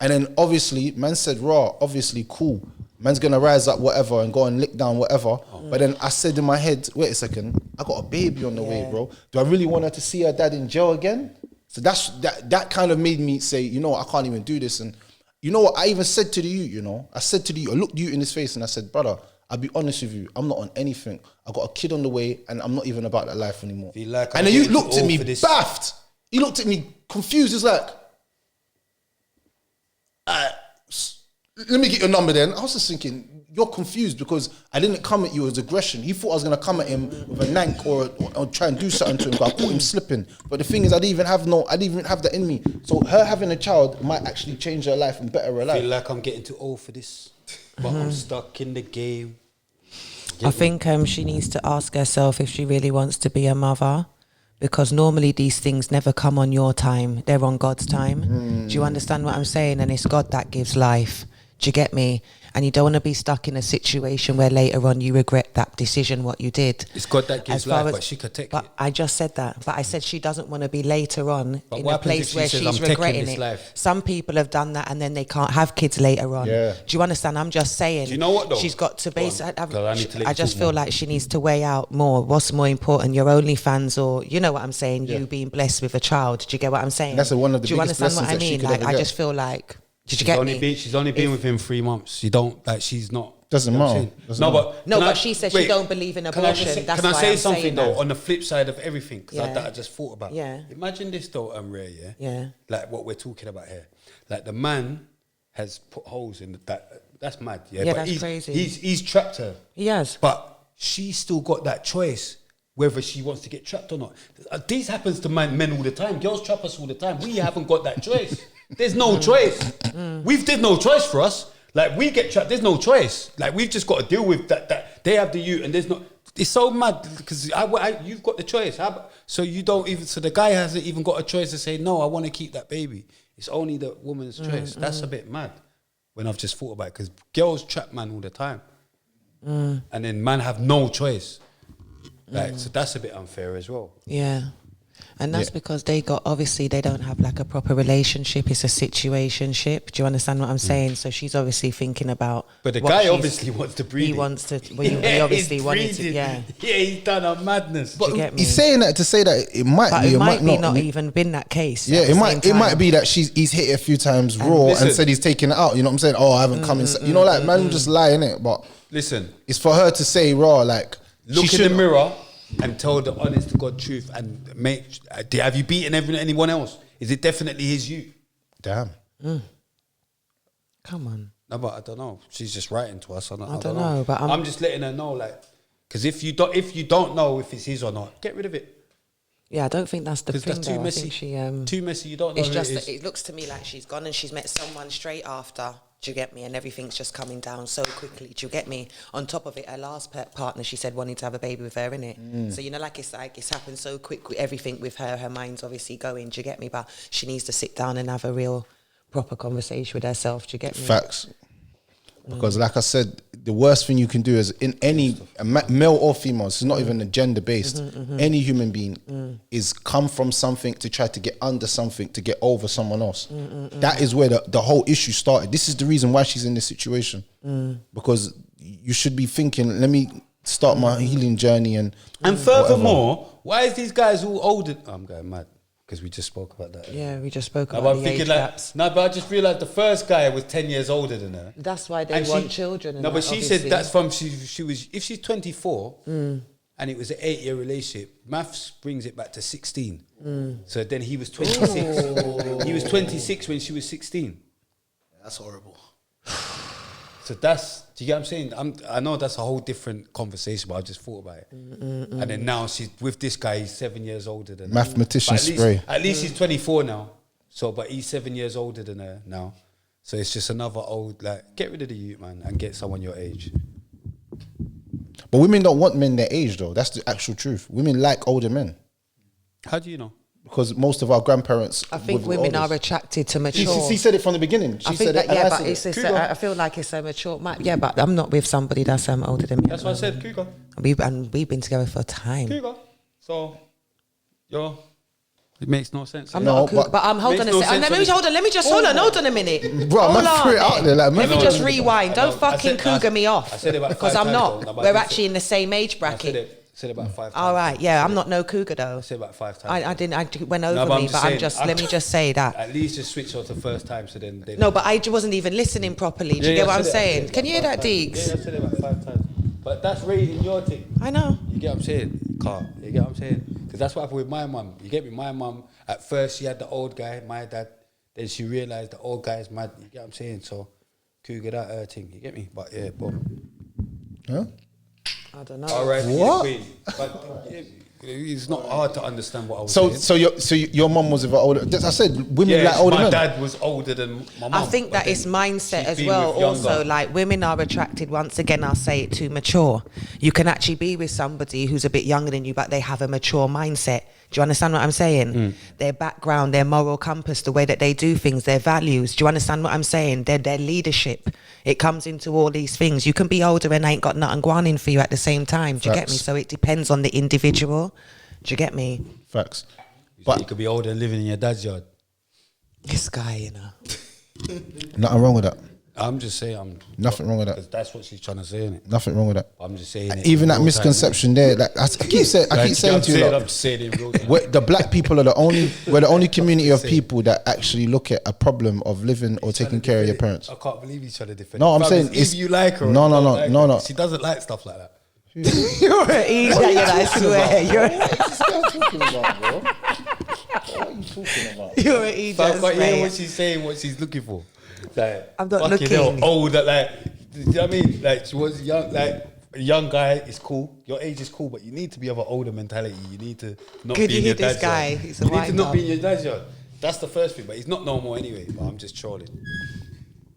And then obviously, man said, "Raw, obviously, cool. Man's gonna rise up, whatever, and go and lick down, whatever." But then I said in my head, "Wait a second, I got a baby on the way, bro. Do I really want her to see her dad in jail again?" So that kind of made me say, you know what, I can't even do this. And you know what, I even said to the youth, I looked you in his face and I said, "Brother, I'll be honest with you, I'm not on anything. I got a kid on the way, and I'm not even about that life anymore." And then you looked at me baffed. He looked at me confused. He's like, let me get your number then. I was just thinking, you're confused because I didn't come at you as aggression. He thought I was going to come at him with a nank or try and do something to him, because I caught him slipping. But the thing is, I didn't even have that in me. So her having a child might actually change her life and better her life. I feel like I'm getting too old for this, but I'm stuck in the game. I think she needs to ask herself if she really wants to be a mother, because normally these things never come on your time. They're on God's time. Do you understand what I'm saying? And it's God that gives life. Do you get me? And you don't want to be stuck in a situation where later on you regret that decision, what you did. It's God that gives life, but she could take it. I just said that. But I said she doesn't want to be later on in a place where says, she's regretting it. Life? Some people have done that and then they can't have kids later on. Yeah. Do you understand? I'm just saying. Do you know what though? She's got to base. I just feel like she needs to weigh out more. What's more important, your OnlyFans or, you know what I'm saying, you being blessed with a child. Do you get what I'm saying? And that's one of the Do you biggest understand what I blessings that she mean? could Like, ever I get. just feel like, did you get me? She's only been with him 3 months. You don't, like, she's not. Doesn't matter. But she said she don't believe in abortion. Can I say something though, on the flip side of everything? Because I just thought about. Yeah. Imagine this though, Rare, Yeah. Like what we're talking about here. Like the man has put holes in that. That's mad. Yeah, Yeah, but that's crazy. He's trapped her. He has. But she's still got that choice whether she wants to get trapped or not. This happens to men all the time. Girls trap us all the time. We haven't got that choice. There's no choice. There's no choice for us. Like, we get trapped, there's no choice. Like, we've just got to deal with that. They have the youth, and there's no. It's so mad because you've got the choice. So the guy hasn't even got a choice to say, no, I want to keep that baby. It's only the woman's choice. That's a bit mad when I've just thought about it, because girls trap man all the time. And then man have no choice. Like, so that's a bit unfair as well. Yeah. And that's because they don't have like a proper relationship. It's a situationship. Do you understand what I'm saying? So she's obviously thinking about. But the guy obviously wants to breed. He wants to. Well, he obviously wanted to. Yeah. Yeah, he's done a madness. But he's saying that to say that it might be. It might not even been that case. Yeah, it might be that he's hit it a few times raw and said he's taken it out. You know what I'm saying? Oh, I haven't come inside. You know, like man just lie in it. But listen, it's for her to say raw. Like, look in the mirror and tell the honest to God truth, and have you beaten anyone else? Is it definitely his you? Damn. Come on. No, but I don't know. She's just writing to us. I don't know. But I'm just letting her know, like, because if you don't know if it's his or not, get rid of it. Yeah, I don't think that's the thing. That's too messy. I think too messy. You don't know. It's who just it that it looks to me like she's gone and she's met someone straight after. Do you get me? And everything's just coming down so quickly. Do you get me? On top of it, her last partner, she said, wanted to have a baby with her, innit? So, you know, like it's happened so quick with everything with her. Her mind's obviously going. Do you get me? But she needs to sit down and have a real proper conversation with herself. Do you get me? Facts. Because like I said, the worst thing you can do is in any male or female, it's not even a gender based, any human being is come from something to try to get under something to get over someone else. That is where the whole issue started. This is the reason why she's in this situation. Because you should be thinking, let me start my healing journey and furthermore, why is these guys all older? I'm going mad because we just spoke about that. Yeah, we just spoke No, about but the age gaps. but I just realised the first guy was 10 years older than her. That's why they want children. No, but she said that's from she was if she's 24 and it was an 8-year relationship. Maths brings it back to 16. So then he was 26. He was 26 when she was 16. That's horrible. So that's, do you get what I'm saying? I know that's a whole different conversation, but I just thought about it. And then now she's with this guy, he's 7 years older than her. Mathematician spray. At least he's 24 now. So, but he's 7 years older than her now. So it's just another old, like, get rid of the youth, man, and get someone your age. But women don't want men their age, though. That's the actual truth. Women like older men. How do you know? Because most of our grandparents. I think women are attracted to mature. She said it from the beginning. She said it. Yeah, but I feel like it's a mature. Yeah, but I'm not with somebody that's older than me. That's what I said, Cougar. We've been together for a time. Cougar. So, it makes no sense. I'm not a cougar, but I'm hold on a second. Let me just hold on a minute. Bro, I'm not free out there. Like, let me just rewind. Don't fucking cougar me off. I said it about because I'm not. We're actually in the same age bracket. I said it about 5 times. All right, yeah, I'm not no cougar though. I said about 5 times. I didn't. I went over me, but let me just say that. At least just switch off the first time, so then. No, but I wasn't even listening properly. Do you get what I'm saying? Can you hear that, Deeks? Yeah, I said it about 5 times. But that's raising your thing. I know. You get what I'm saying, Carl? You get what I'm saying? Because that's what happened with my mum. You get me? My mum, at first she had the old guy, my dad. Then she realised the old guy is mad. You get what I'm saying? So, cougar that her thing. You get me? But yeah, boom. Huh? I don't know. All right, what? But it's not hard to understand what I was saying. So your mum was with an older. I said women like older men. My dad was older than my mum. I think that it's mindset as been well. with younger. Also, like women are attracted. Once again, I'll say it, to mature. You can actually be with somebody who's a bit younger than you, but they have a mature mindset. Do you understand what I'm saying? Their background, their moral compass, the way that they do things, their values. Do you understand what I'm saying? Their leadership. It comes into all these things. You can be older and ain't got nothing going in for you at the same time. Do you get me? So it depends on the individual. Do you get me? Facts. But you could be older and living in your dad's yard. This guy, you know. Nothing wrong with that. I'm just saying, nothing wrong with that. 'Cause that's what she's trying to say, innit? Nothing wrong with that. I'm just saying it. Even that misconception there, like I keep saying to you, I'm just saying it in real time. the black people are we're the only community of people that actually look at a problem of living or taking care of your parents. I can't believe he's trying to defend. No, I'm Fam, saying if you like her. No. She doesn't like stuff like that. You're an idiot, I swear. What is this guy talking about, bro? What are you talking about? You're an idiot. I can't hear what she's saying, what she's looking for. Like, I'm not fucking looking. hell, old, like, do you know what I mean? Like, she was young, like, a young guy is cool. Your age is cool, but you need to be of an older mentality. You need to not Could be you in your hear this dad's guy? yard. He's a You need white to not be guy. in your dad's yard. That's the first thing, but he's not normal anyway. But I'm just trolling.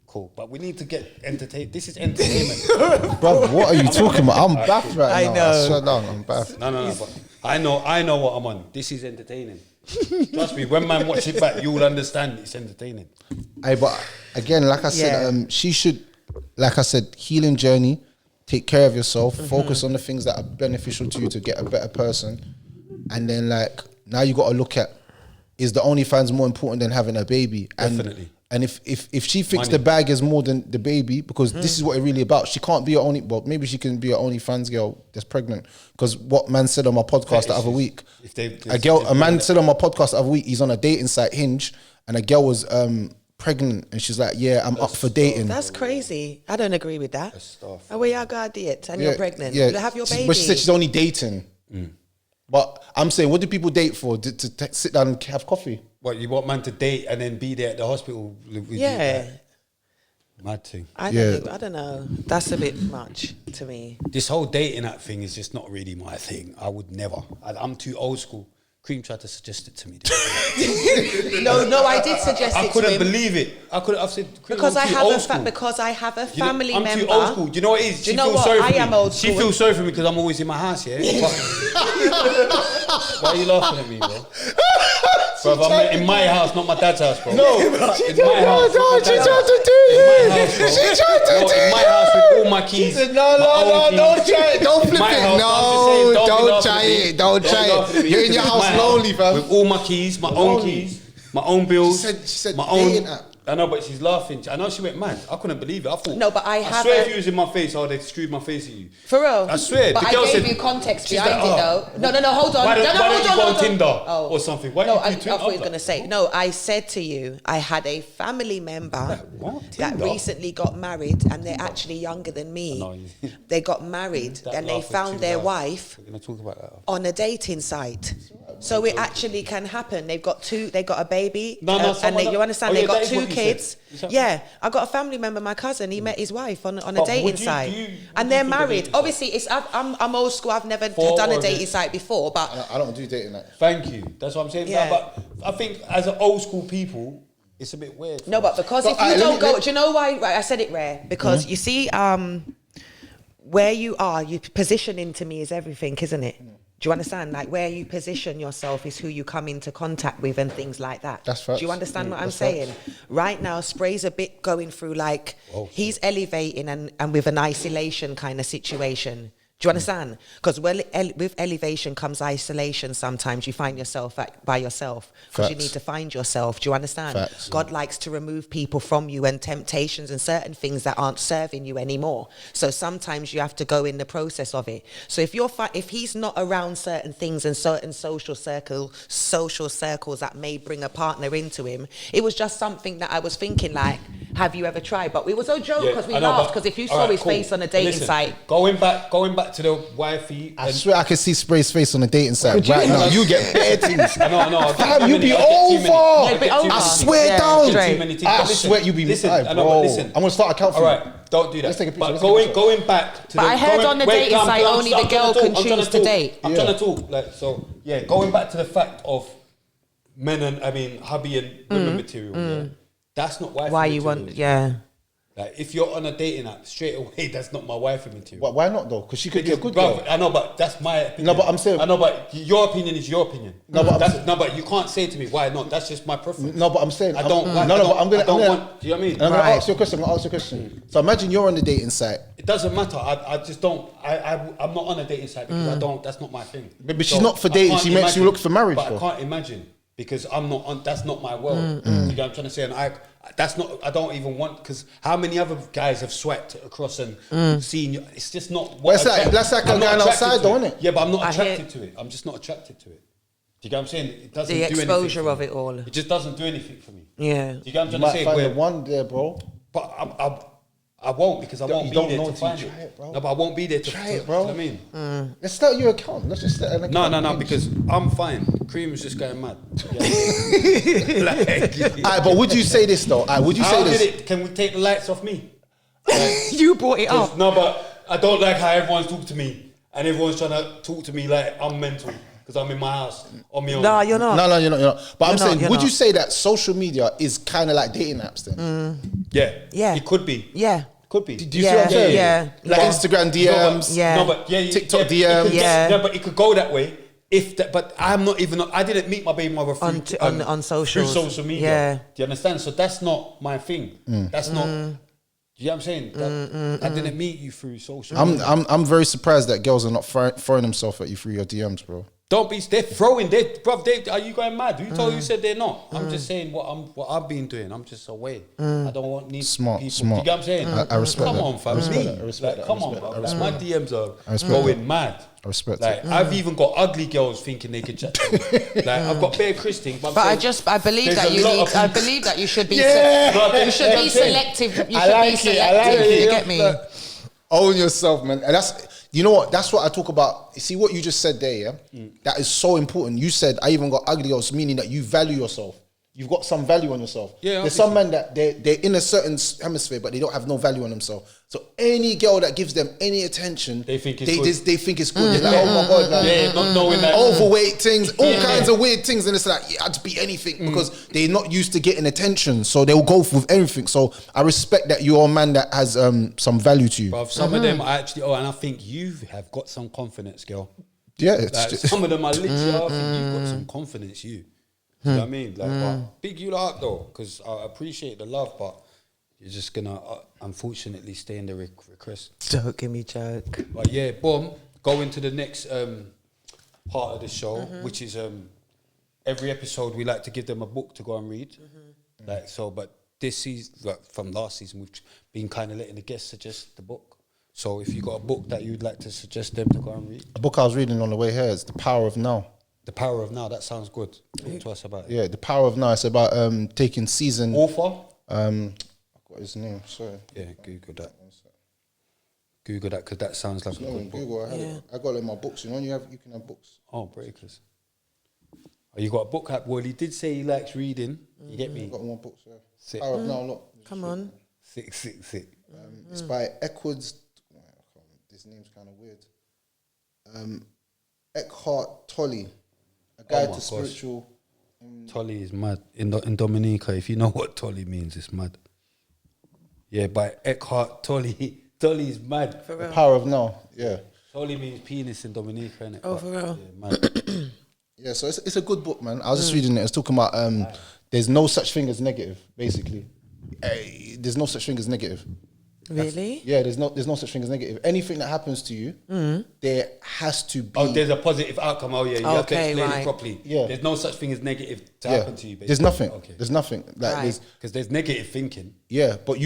Cool, but we need to get entertained. This is entertainment. Bro, what are you talking about? I'm baffed right now. I know. I swear down, I'm baffed. No. But I know what I'm on. This is entertaining. Trust me, when man watch it back, you will understand it's entertaining. Hey, but again, like I said, she should, like I said, healing journey. Take care of yourself. Focus on the things that are beneficial to you to get a better person. And then, like, now you got to look at, is the OnlyFans more important than having a baby? Definitely. And if she thinks the bag is more than the baby, because this is what it's really about. She can't be well, maybe she can be an OnlyFans girl that's pregnant. Because what man said on my podcast the other week, a man said on my podcast the other week, he's on a dating site, Hinge, and a girl was pregnant, and she's like, yeah, I'm up for dating. That's crazy. I don't agree with that. Oh, well, y'all got a date and you're pregnant. Yeah. You have your baby. But she said she's only dating. But I'm saying, what do people date for? To sit down and have coffee? What, you want man to date and then be there at the hospital with you? Mad thing. I don't know. That's a bit much to me. This whole dating app thing is just not really my thing. I would never. I'm too old school. Cream tried to suggest it to me. No, I did suggest it to him. I couldn't believe it. I've said, Cream, because I I'm have a family member. I'm too old school. Do you know what it is? Do you know what? I am old school. She feels sorry for me because I'm always in my house, yeah? Why are you laughing at me, bro? Bro, I'm in my house, not my dad's house, bro. No, in my house. She tried to do it. She tried to do it. In my house with all my keys. No, don't try it. Don't flip it. No, don't try it. Don't try it. You're in your house lonely, fam. With all my keys, my own keys, my own bills. She said my own dating app. I know, but she's laughing. I know she went mad. I couldn't believe it. I thought. No, but I swear if you was in my face, I would have screwed my face at you. For real? I swear. But the I girl gave said, you context she's behind like, it, though. No, hold on. Why don't you go on hold Tinder or something? Why no, don't you I do thought you were Tinder? going to say. No, I said to you, I had a family member that recently got married, and they're actually younger than me. They got married, and they found their wife on a dating site. So it actually can happen. They've got a baby, and you understand? They got 2 kids. Yeah, I got a family member, my cousin. He met his wife on a dating site, and they're married. Obviously, I'm old school. I've never done a dating site before, but I don't do dating that. Thank you. That's what I'm saying. Yeah. But I think as an old school people, it's a bit weird. No, but because if you don't go, do you know why? Right, I said it rare because you see, where you are, you positioning to me is everything, isn't it? Do you understand? Like where you position yourself is who you come into contact with and things like that. That's facts. Do you understand what I'm saying? Right now, Spray's a bit going through like he's elevating and with an isolation kind of situation. Do you understand? Because with elevation comes isolation. Sometimes you find yourself by yourself because you need to find yourself. Do you understand? Facts. God likes to remove people from you and temptations and certain things that aren't serving you anymore. So sometimes you have to go in the process of it. So if he's not around certain things and certain social circles that may bring a partner into him, it was just something that I was thinking like, have you ever tried? But it was a joke because we laughed because if you saw his face on a dating site. Going back to the wifey. I swear I can see Spray's face on the dating site right now. You get bare things. I know. Fam, you be over. I swear down. I swear you be. Listen, bro. I'm gonna start account for you. All right, don't do that. Let's take a picture. But going back to But I heard on the dating site only the girl can choose to date. I'm trying to talk. Going back to the fact of men and hubby and women material. Yeah, that's not wifey Why material. you want? Yeah. Like if you're on a dating app, straight away, that's not my wifey material. Why not though? Because she could be a good girl. I know, but that's my opinion. No, but I'm saying. I know, but your opinion is your opinion. No, but you can't say to me why not. That's just my preference. No, but I'm saying. I don't. But I'm gonna. Do you know what I mean? I'm gonna ask you a question. So imagine you're on the dating site. It doesn't matter. I just don't. I'm not on a dating site because I don't. That's not my thing. But she's not for dating. She makes you look for marriage. But I can't imagine because I'm not on. That's not my world. You know what I'm trying to say? And that's not. I don't even want because how many other guys have swept across and seen you? It's just not. Well, that's like a guy outside, though, isn't it? Yeah, but I'm not attracted to it. I'm just not attracted to it. Do you get what I'm saying? It doesn't do anything. The exposure of it all. It just doesn't do anything for me. Yeah. Do you get what I'm trying You to say? might find the one there, bro. But I won't because I won't be there to find it. No, but I won't be there to try it, bro. You know what I mean? Let's start your account. Let's just start an account. No, because I'm fine. Cream is just going mad. Alright, but would you say this though? Would you say this? Can we take the lights off me? You brought it up. No, but I don't like how everyone's talking to me and everyone's trying to talk to me like I'm mental because I'm in my house on my own. No, you're not. No, you're not. But I'm saying, would not. you say that social media is kind of like dating apps then? Yeah. It could be. Yeah. Could be. Do you see what I'm saying? Yeah. Like Instagram DMs. TikTok DMs. Yeah, but it could go that way. But I'm not even. I didn't meet my baby mother through on social. Through social media. Yeah. Do you understand? So that's not my thing. That's not. Do you know what I'm saying? I didn't meet you through social media. I'm very surprised that girls are not throwing themselves at you through your DMs, bro. Don't be. They're throwing. Are you going mad? Who told you said they're not? I'm just saying what I've been doing. I'm just away. I don't need smart. people. Do you get what I'm saying? I respect Come that. on, fam. I respect that. Come on, bro. My DMs are going mad. I respect like that. I've even got ugly girls thinking they could chat to me. Like I've got bare Christian, but I believe that you need. I believe that you should be. You should be selective. You should be selective. I like it. You get me? Own yourself, man. And you know what? That's what I talk about. You see what you just said there, yeah? That is so important. You said, I even got ugly girls, meaning that you value yourself. You've got some value on yourself. Yeah, there's some men that they're in a certain hemisphere, but they don't have no value on themselves. So any girl that gives them any attention, they think it's good. They think it's good. They're like, oh my God, like, not knowing that. Overweight things, all kinds of weird things. And it's like, yeah, I'd be anything because they're not used to getting attention. So they'll go with everything. So I respect that you're a man that has some value to you. Bruv, some of them are actually, and I think you have got some confidence, girl. Yeah. Like, some of them are literally, I think you've got some confidence, you. You know what I mean? Like, but big you lot up though, because I appreciate the love, but you're just gonna unfortunately stay in the request. Don't give me joke. But yeah, boom. Go into the next part of the show, which is every episode we like to give them a book to go and read. Like so, but this season, like from last season, we've been kind of letting the guests suggest the book. So if you got a book that you'd like to suggest them to go and read, A book I was reading on the way here is The Power of Now. The Power of Now. That sounds good. Talk to us about it. Yeah, The Power of Now. It's about taking season. Author. I got his name. Sorry. Yeah, Google that. Google that because that sounds like a No, good in book. Google, I got it in my books. You know, you can have books. Oh, breakers. Oh, you got a book app? Well, he did say he likes reading. You get I me? got more books. Yeah. Sick. Power of Now. Look. Come on. Sick. It's by Eckwood's. This name's kind of weird. Eckhart Tolle, A Guide to gosh. Spiritual. Tolle is mad. In Dominica, if you know what Tolle means, it's mad. Yeah, by Eckhart Tolle. Tolle is mad. The Power of Now. Yeah. Tolle means penis in Dominica, innit? Oh, for real? Yeah, mad. Yeah, so it's a good book, man. I was just reading it. It's talking about there's no such thing as negative, basically. There's no such thing as negative. Really? Yeah, there's no such thing as negative. Anything that happens to you, there has to be. Oh, there's a positive outcome. Oh, yeah, you have to Okay, explain right. it properly. Yeah. There's no such thing as negative to Yeah. happen to you, basically. There's nothing. Okay. There's nothing. Like Right. there's There's negative thinking. yeah, but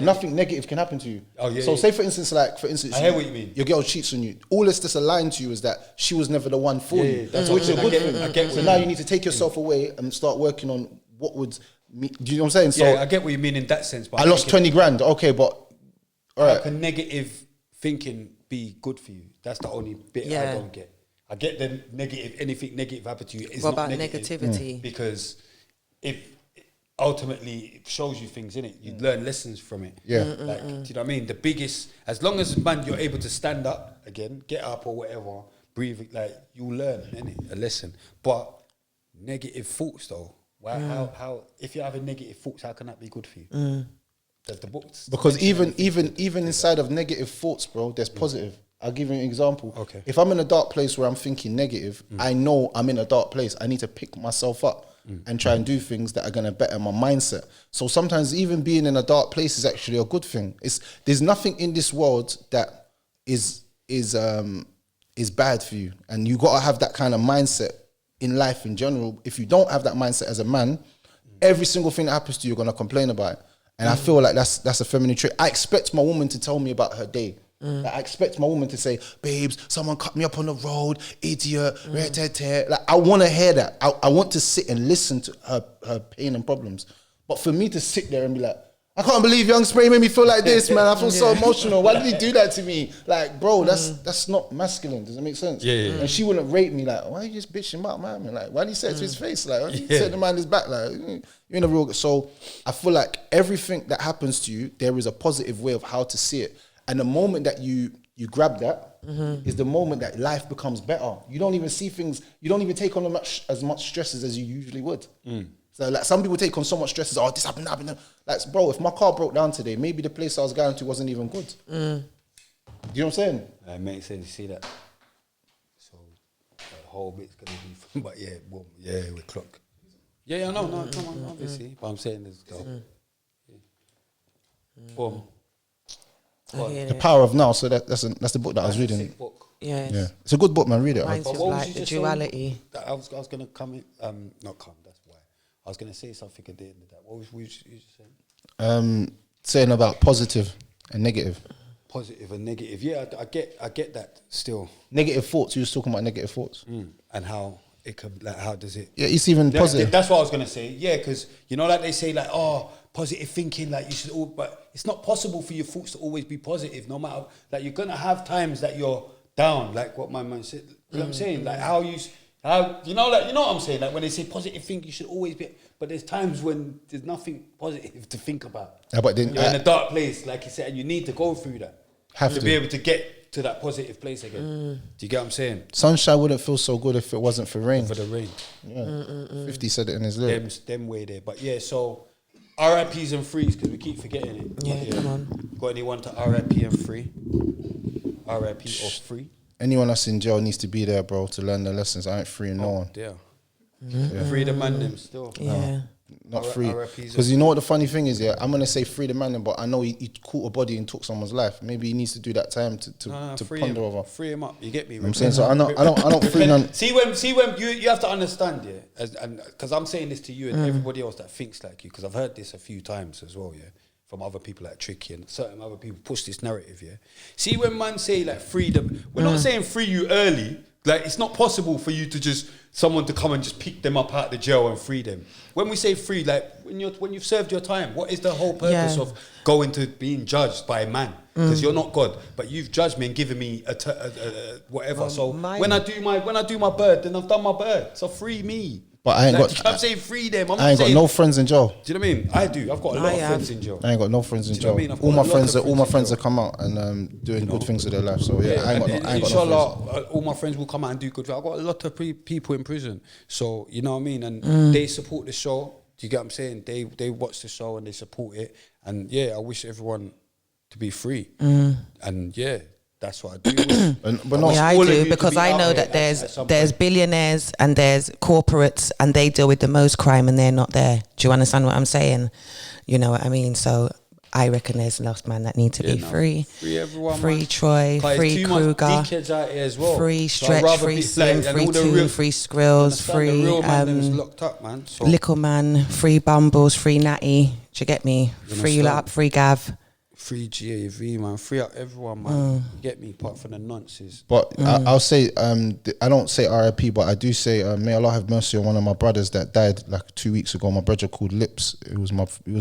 nothing negative can happen to you. Oh, yeah, So yeah. say for instance, I hear what you mean. Your girl cheats on you. All that's aligned to you is that she was never the one for Yeah, you. yeah, that's So what which is a I good get- thing. I get what So you now mean. you need to take yourself away and start working on what would. Do you know what I'm saying? So Yeah, I get what you mean in that sense. But I lost 20 grand. Okay, but all How right. can negative thinking be good for you? That's the only bit I Yeah. don't get. I get the negative, anything negative happen to you is What not about negative. negativity? Because if ultimately it shows you things, innit? You learn lessons from it. Yeah. Like, do you know what I mean? The biggest, as long as man you're able to stand up again, get up or whatever, breathe, like you learn, innit? A lesson. But negative thoughts though, why, how if you're having negative thoughts, how can that be good for you? Does the books Because mention even anything? inside of negative thoughts, bro, there's positive. I'll give you an example. Okay. If I'm in a dark place where I'm thinking negative, I know I'm in a dark place. I need to pick myself up and try and do things that are gonna better my mindset. So sometimes even being in a dark place is actually a good thing. There's nothing in this world that is bad for you, and you gotta have that kind of mindset in life in general. If you don't have that mindset as a man, every single thing that happens to you, you're gonna complain about it. And I feel like that's a feminine trait. I expect my woman to tell me about her day. Like, I expect my woman to say, babes, someone cut me up on the road, idiot, like I want to hear that. I want to sit and listen to her pain and problems. But for me to sit there and be like, I can't believe Young Spray made me feel like this, man. I feel so emotional. Why did he do that to me? Like, bro, that's not masculine. Does that make sense? Yeah. And she wouldn't rate me like, why are you just bitching about my man? Like, why did you say it to his face? Like, why did you say the man his back? Like, you're in a real. So I feel like everything that happens to you, there is a positive way of how to see it. And the moment that you grab that is the moment that life becomes better. You don't even see things. You don't even take on as much stresses as you usually would. So like some people take on so much stresses. Oh, this happened. Like, bro, if my car broke down today, maybe the place I was going to wasn't even good. Do you know what I'm saying? That makes sense. You see that? So the whole bit's gonna be, but yeah, boom, yeah, we clock. Yeah, no, come on, obviously. But I'm saying is go. Boom. The Power of Now. So that's the book that I was reading. Sick book. Yes. Yeah, it's a good book, man. Read it. Reminds you But of what was like you the just saying? duality. That I was gonna come in, not come. That's why I was gonna say something at the end of that. What was you just saying? Saying about positive and negative. Positive and negative. Yeah, I get that still. Negative thoughts. You was talking about negative thoughts. And how it could, like, how does it? Yeah, it's even positive. That's what I was gonna say. Yeah, because you know, like they say, like, oh, positive thinking, like you should all, but it's not possible for your thoughts to always be positive. No matter, like, you're gonna have times that you're down, like what my man said. You know what I'm saying? Like how you know what I'm saying? Like when they say positive thinking, you should always be. But there's times when there's nothing positive to think about. Yeah, but then you're in a dark place, like you said, and you need to go through that to be able to get to that positive place again. Do you get what I'm saying? Sunshine wouldn't feel so good if it wasn't for rain. For the rain. Yeah. 50 said it in his lyrics. Them way there. But yeah, so RIPs and frees, because we keep forgetting it. Yeah, come on. Got anyone to RIP and free? RIP or free? Anyone that's in jail needs to be there, bro, to learn the lessons. I ain't freeing no one. Yeah. Free the man them still. Yeah. not free. RIPs Because you know what the funny thing is, yeah, I'm gonna say free the man, but I know he caught a body and took someone's life. Maybe he needs to do that time to free ponder him, over. free him up. You get me? I'm saying, so I don't free none. See when you have to understand, yeah, and because I'm saying this to you and everybody else that thinks like you, because I've heard this a few times as well, yeah, from other people like Tricky and certain other people push this narrative, yeah. See when man say like freedom, we're not saying free you early. Like it's not possible for you to just someone to come and just pick them up out of the jail and free them. When we say free, like when you've served your time, what is the whole purpose of going to being judged by a man? Because you're not God, but you've judged me and given me whatever. So when I do my bird, then I've done my bird. So free me. But I ain't got. I'm saying free them. I ain't got no friends in jail. Do you know what I mean? I do. I've got a lot of friends in jail. I ain't got no friends in Do you know jail. what I mean? All my friends have come out and doing good things with their life. So yeah, I ain't got no friends. Inshallah, all my friends will come out and do good. I've got a lot of people in prison. So you know what I mean? And they support the show. Do you get what I'm saying? They watch the show and they support it. And yeah, I wish everyone to be free. And yeah. That's what I do. I do, because I know that there's billionaires and there's corporates and they deal with the most crime and they're not there. Do you understand what I'm saying? You know what I mean? So I reckon there's lost man that need to be free. Free everyone. Free man. Troy, free Kruger, dickheads out here as well. free Stretch, free Slim, free Toon, free Skrills, free locked up, man. So. Little Man, free Bumbles, free Natty. Do you get me? Free Lap, free Gav. Free GAV, man. Free up everyone, man. You get me? Apart from the nonsense. But I'll say, I don't say RIP, but I do say, may Allah have mercy on one of my brothers that died like 2 weeks ago. My brother called Lips. He was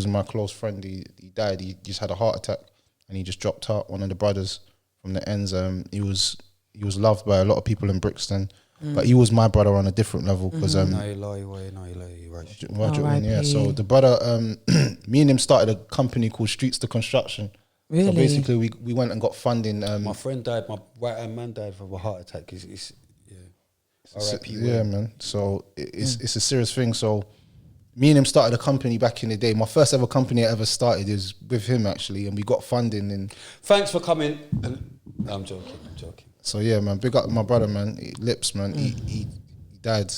my close friend. He died. He just had a heart attack and he just dropped out. One of the brothers from the ends. He was loved by a lot of people in Brixton, but he was my brother on a different level because right. Yeah. So the brother, me and him started a company called Streets to Construction. Really? So basically, we went and got funding. My friend died. My right hand man died from a heart attack. R.I.P. Yeah, man. So it's a serious thing. So me and him started a company back in the day. My first ever company I ever started is with him actually, and we got funding. And thanks for coming. I'm joking. So yeah, man. Big up my brother, man. Lips, man. He died.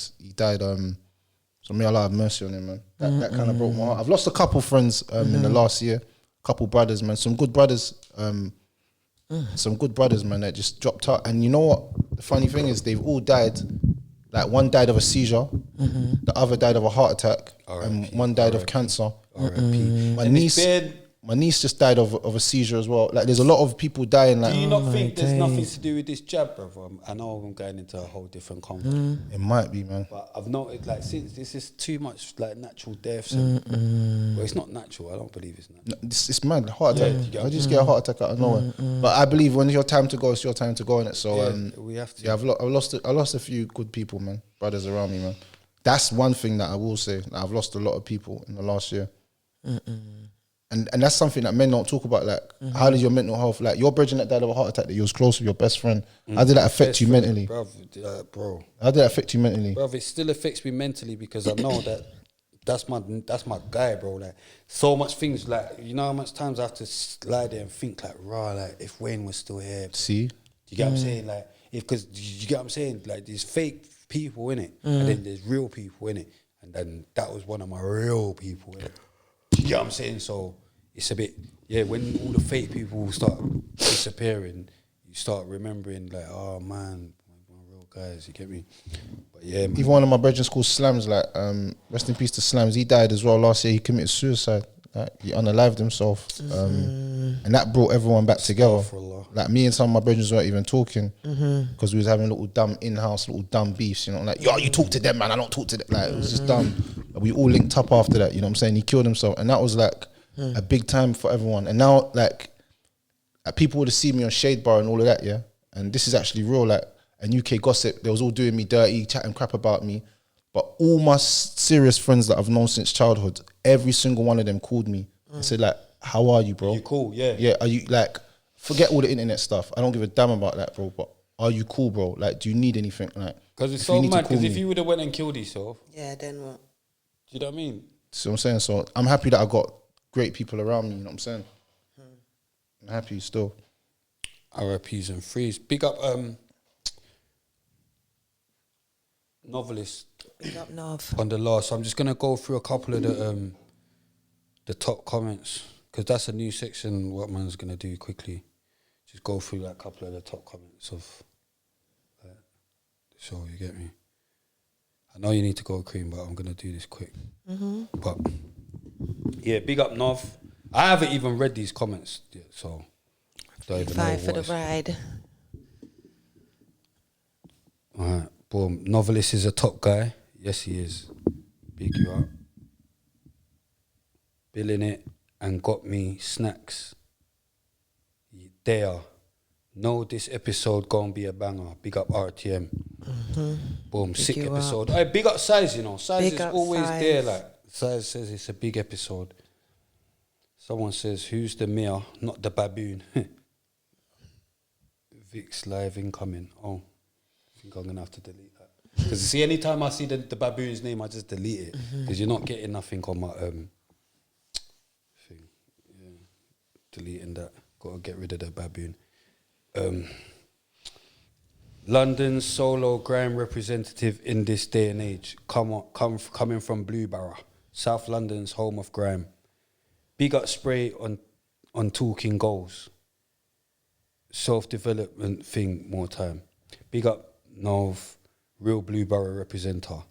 So may Allah have mercy on him, man. That kind of broke my heart. I've lost a couple friends in the last year. Couple brothers, man. Some good brothers, man, that just dropped out. And you know what? The funny thing is they've all died. Like one died of a seizure, the other died of a heart attack, and one died of cancer. My niece just died of a seizure as well. Like there's a lot of people dying. Like, do you not think there's nothing to do with this jab, brother? I know I'm going into a whole different convo. It might be, man. But I've noticed, like, since this is too much like natural deaths. Well, it's not natural. I don't believe it's natural. It's mad. Heart attack. I just get a heart attack out of nowhere. But I believe when it's your time to go, it's your time to go, innit? So we have to. Yeah, I lost a few good people, man. Brothers around me, man. That's one thing that I will say. I've lost a lot of people in the last year. And that's something that men don't talk about. Like, how does your mental health, like your brethren that died of a heart attack that you was close with your best friend, how did that affect you mentally? Bro. How did that affect you mentally? Bro, it still affects me mentally because I know that that's my guy, bro. Like, so much things, like, you know how much times I have to lie there and think, like, like, if Wayne was still here. See? You get what I'm saying? Like, because you get what I'm saying? Like, there's fake people in it, and then there's real people in it. And then that was one of my real people in it. You get what I'm saying? So it's a bit, when all the fake people start disappearing, you start remembering, like, oh man, my real guys, you get me? But yeah, man. Even one of my brethren called Slams, like, rest in peace to Slams, he died as well last year. He committed suicide. Like, he unalived himself. And that brought everyone back together. Like, me and some of my brethren weren't even talking because we was having little dumb beefs, you know, like, yo, you talk to them, man, I don't talk to them. Like, it was just dumb. We all linked up after that, you know what I'm saying? He killed himself, and that was like a big time for everyone. And now, like people would have seen me on Shadeborough and all of that, yeah? And this is actually real, like, and UK gossip, they was all doing me dirty, chatting crap about me. But all my serious friends that I've known since childhood, every single one of them called me and said, like, how are you, bro? You cool, yeah. Yeah, are you, like, forget all the internet stuff. I don't give a damn about that, bro, but are you cool, bro? Like, do you need anything? Like, because it's so mad, because if you would have went and killed yourself. Yeah, then what? Do you know what I mean? See what I'm saying? So I'm happy that I got great people around me, you know what I'm saying? I'm happy still. RIPs and frees. Big up, novelist Big up Nov. on the last. So I'm just gonna go through a couple of the top comments because that's a new section. What man's gonna do quickly? Just go through like a couple of the top comments of the show. You get me? I know you need to go, Cream, but I'm gonna do this quick. But yeah, big up Nov. I haven't even read these comments yet, so don't even know Five for what the it's- ride. Alright, boom. Novelist is a top guy. Yes, he is. Big you up. Billing it and got me snacks. There. Know this episode gonna be a banger. Big up RTM. Boom, Big sick you episode. Hey, big up Size, you know. Size Big is up always Size. there. Like Size says it's a big episode. Someone says, who's the mayor, not the baboon? Vic's live incoming. Oh, I think I'm gonna have to delete that. Because see, anytime I see the baboon's name, I just delete it. Because you're not getting nothing on my thing. Yeah. Deleting that. Gotta get rid of the baboon. London's solo grime representative in this day and age. Coming from Blueborough, South London's home of grime. Big up Spray on talking goals. Self-development thing more time. Big up Nov, real Blueborough representer.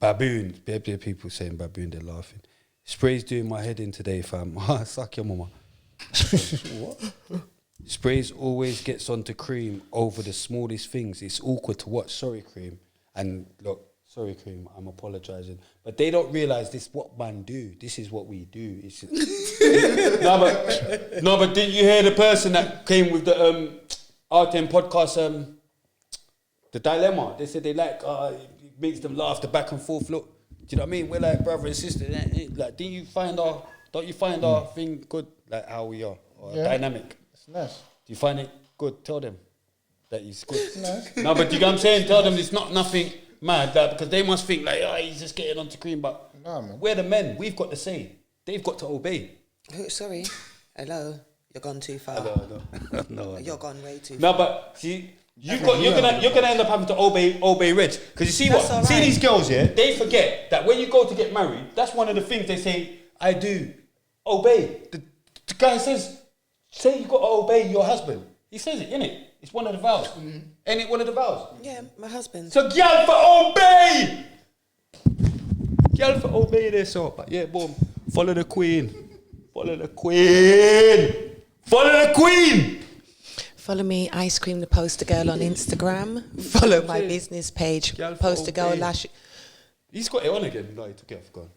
Baboon. People saying baboon, they're laughing. Spray's doing my head in today, fam. Suck your mama. What? Sprays always gets onto Cream over the smallest things. It's awkward to watch. Sorry, Cream. And look, sorry, Cream, I'm apologising. But they don't realise this what man do. This is what we do. It's no, but didn't you hear the person that came with the RTM podcast, the dilemma? They said they like, it makes them laugh, the back and forth look. Do you know what I mean? We're like brother and sister. Like, don't you find our thing good, like how we are, or dynamic? It's nice. Do you find it good? Tell them that it's good. It's nice. No, but you know what I'm saying? Tell them it's not nothing mad, that, because they must think like, he's just getting onto Cream, but Nah, man. we're the men. We've got to say. They've got to obey. Sorry. Hello. You're gone too far. No. You're gone way too No, far. but see, you're gonna end up having to obey Reg, because you see That's what? all See right. these girls, yeah? They forget that when you go to get married, that's one of the things they say. I do obey. The guy says, say you got to obey your husband. He says it, innit? It's one of the vows. Ain't it one of the vows? Yeah, my husband. So girl for obey. Girl for obey this so. But yeah, boom. Follow the queen. Follow the queen. Follow the queen. Follow me, Ice Cream the Poster Girl on Instagram. Follow my business page, Girl for Poster Girl obey. Lash. He's got it on again. No, he took it off. Go on.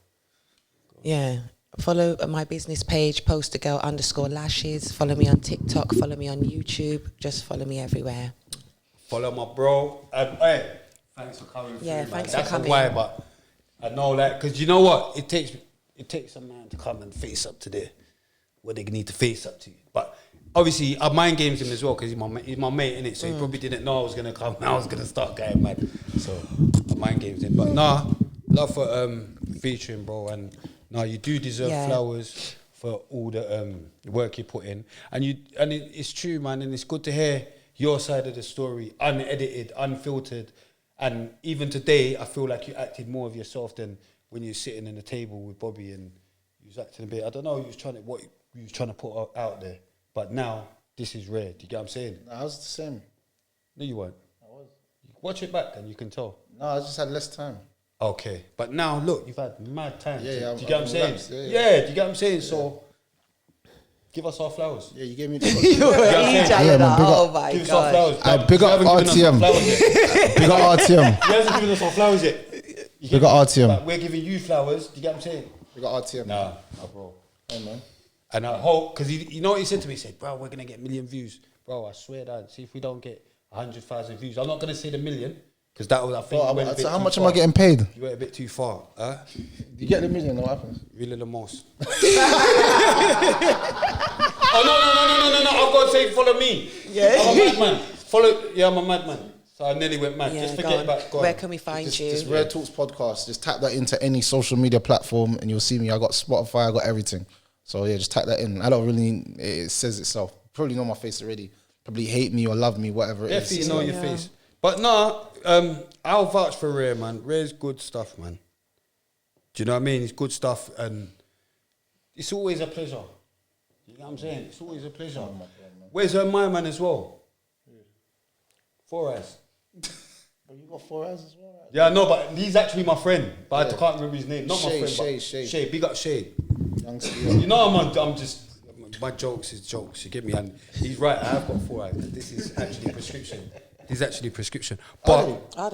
Yeah. Follow my business page, Poster Girl _lashes. Follow me on TikTok. Follow me on YouTube. Just follow me everywhere. Follow my bro. Hey, thanks for coming. Yeah, through, thanks man. for coming. That's a why, but I know that because you know what? It takes a man to come and face up to what they need to face up to. But obviously, I mind games him as well because he's my mate, innit? So he probably didn't know I was gonna come. I was gonna start going mad. So I mind games him. But nah, love for featuring, bro. And nah, you do deserve flowers for all the work you put in. And it's true, man. And it's good to hear your side of the story, unedited, unfiltered. And even today, I feel like you acted more of yourself than when you're sitting in the table with Bobby and you was acting a bit. I don't know. You was trying to put out there. But now this is rare. Do you get what I'm saying? No, I was the same. No, you weren't. I was. Watch it back and you can tell. No, I just had less time. Okay, but now look, you've had mad time. Yeah, do yeah, you get what I'm saying? relaxed, yeah. Yeah, do you get what I'm saying? So give us our flowers. Yeah, you gave me You were Yeah, man, big oh up. my Give us our God. flowers. Big You up haven't given us RTM. our flowers yet. Big up RTM. He hasn't given us our flowers yet. Big up RTM. But we're giving you flowers. Do you get what I'm saying? Big up RTM. Nah, bro. Hey, man. And I hope, because you know what he said to me? He said, bro, we're going to get 1 million views. Bro, I swear that. See if we don't get 100,000 views. I'm not going to say the million, because that was, I think, Bro, you went a bit so how too much far. am I getting paid? You went a bit too far. Huh? You get the million, what happens? Really the most. Oh, no. I've got to say, follow me. Yeah. I'm a madman. I'm a madman. So I nearly went mad. Yeah, Just go forget on. about God. Where can we find you? Just Rare Talks podcast. Just tap that into any social media platform and you'll see me. I got Spotify, I got everything. So yeah, just type that in. I don't really, it says itself. Probably know my face already. Probably hate me or love me, whatever it is. Definitely know your face. But nah, I'll vouch for Rare, man. Rare's good stuff, man. Do you know what I mean? It's good stuff, and it's always a pleasure. You know what I'm saying? It's always a pleasure. Where's my man as well? 4 Eyes. But you got 4 Eyes as well, right? Yeah, no, but he's actually my friend. But I can't remember his name. Not my friend, Shay. Big up Shay. Youngster. You know, I'm just... My jokes is jokes, you get me? And he's right, I have got 4 Eyes. This is actually prescription. But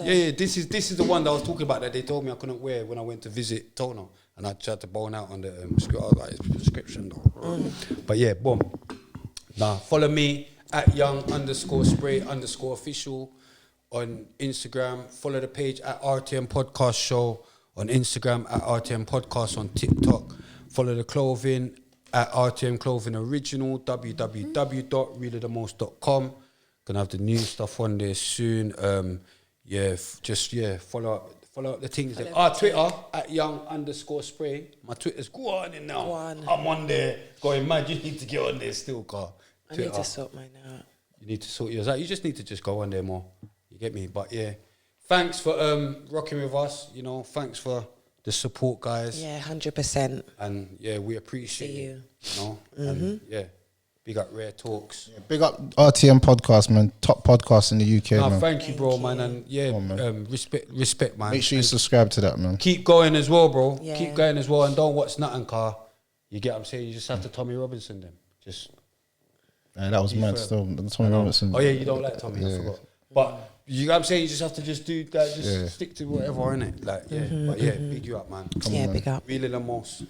yeah, this is the one that I was talking about that they told me I couldn't wear when I went to visit Tono, and I tried to bone out on the script. I was like, it's prescription though. But yeah, boom. Nah, follow me at young_spray_official on Instagram. Follow the page at RTM Podcast Show on Instagram, at RTM Podcast on TikTok. Follow the clothing at RTM Clothing Original, www.reallythemost.com. Gonna have the new stuff on there soon. Follow up the things there. Twitter at young_spray. My Twitter's go on in now. I'm on there going mad. You need to get on there still, car. I need to sort mine out. You need to sort yours out. You just need to just go on there more. You get me? But yeah, thanks for rocking with us. You know, thanks for the support, guys. Yeah, 100%. And yeah, we appreciate you. You know, and yeah. Big up Rare Talks. Yeah, big up RTM Podcast, man. Top podcast in the UK, man. Thank you, bro, man. And yeah, respect, man. Make sure you subscribe to that, man. Keep going as well, bro. Yeah. Keep going as well. And don't watch nothing, car. You get what I'm saying? You just have to Tommy Robinson them. Just. That was mad still. Tommy Robinson. Oh, yeah, you don't like Tommy. I forgot. But you know what I'm saying? You just have to just do that. Just stick to whatever, innit? Like, yeah. But yeah, big you up, man. Come on, big up. Really the most.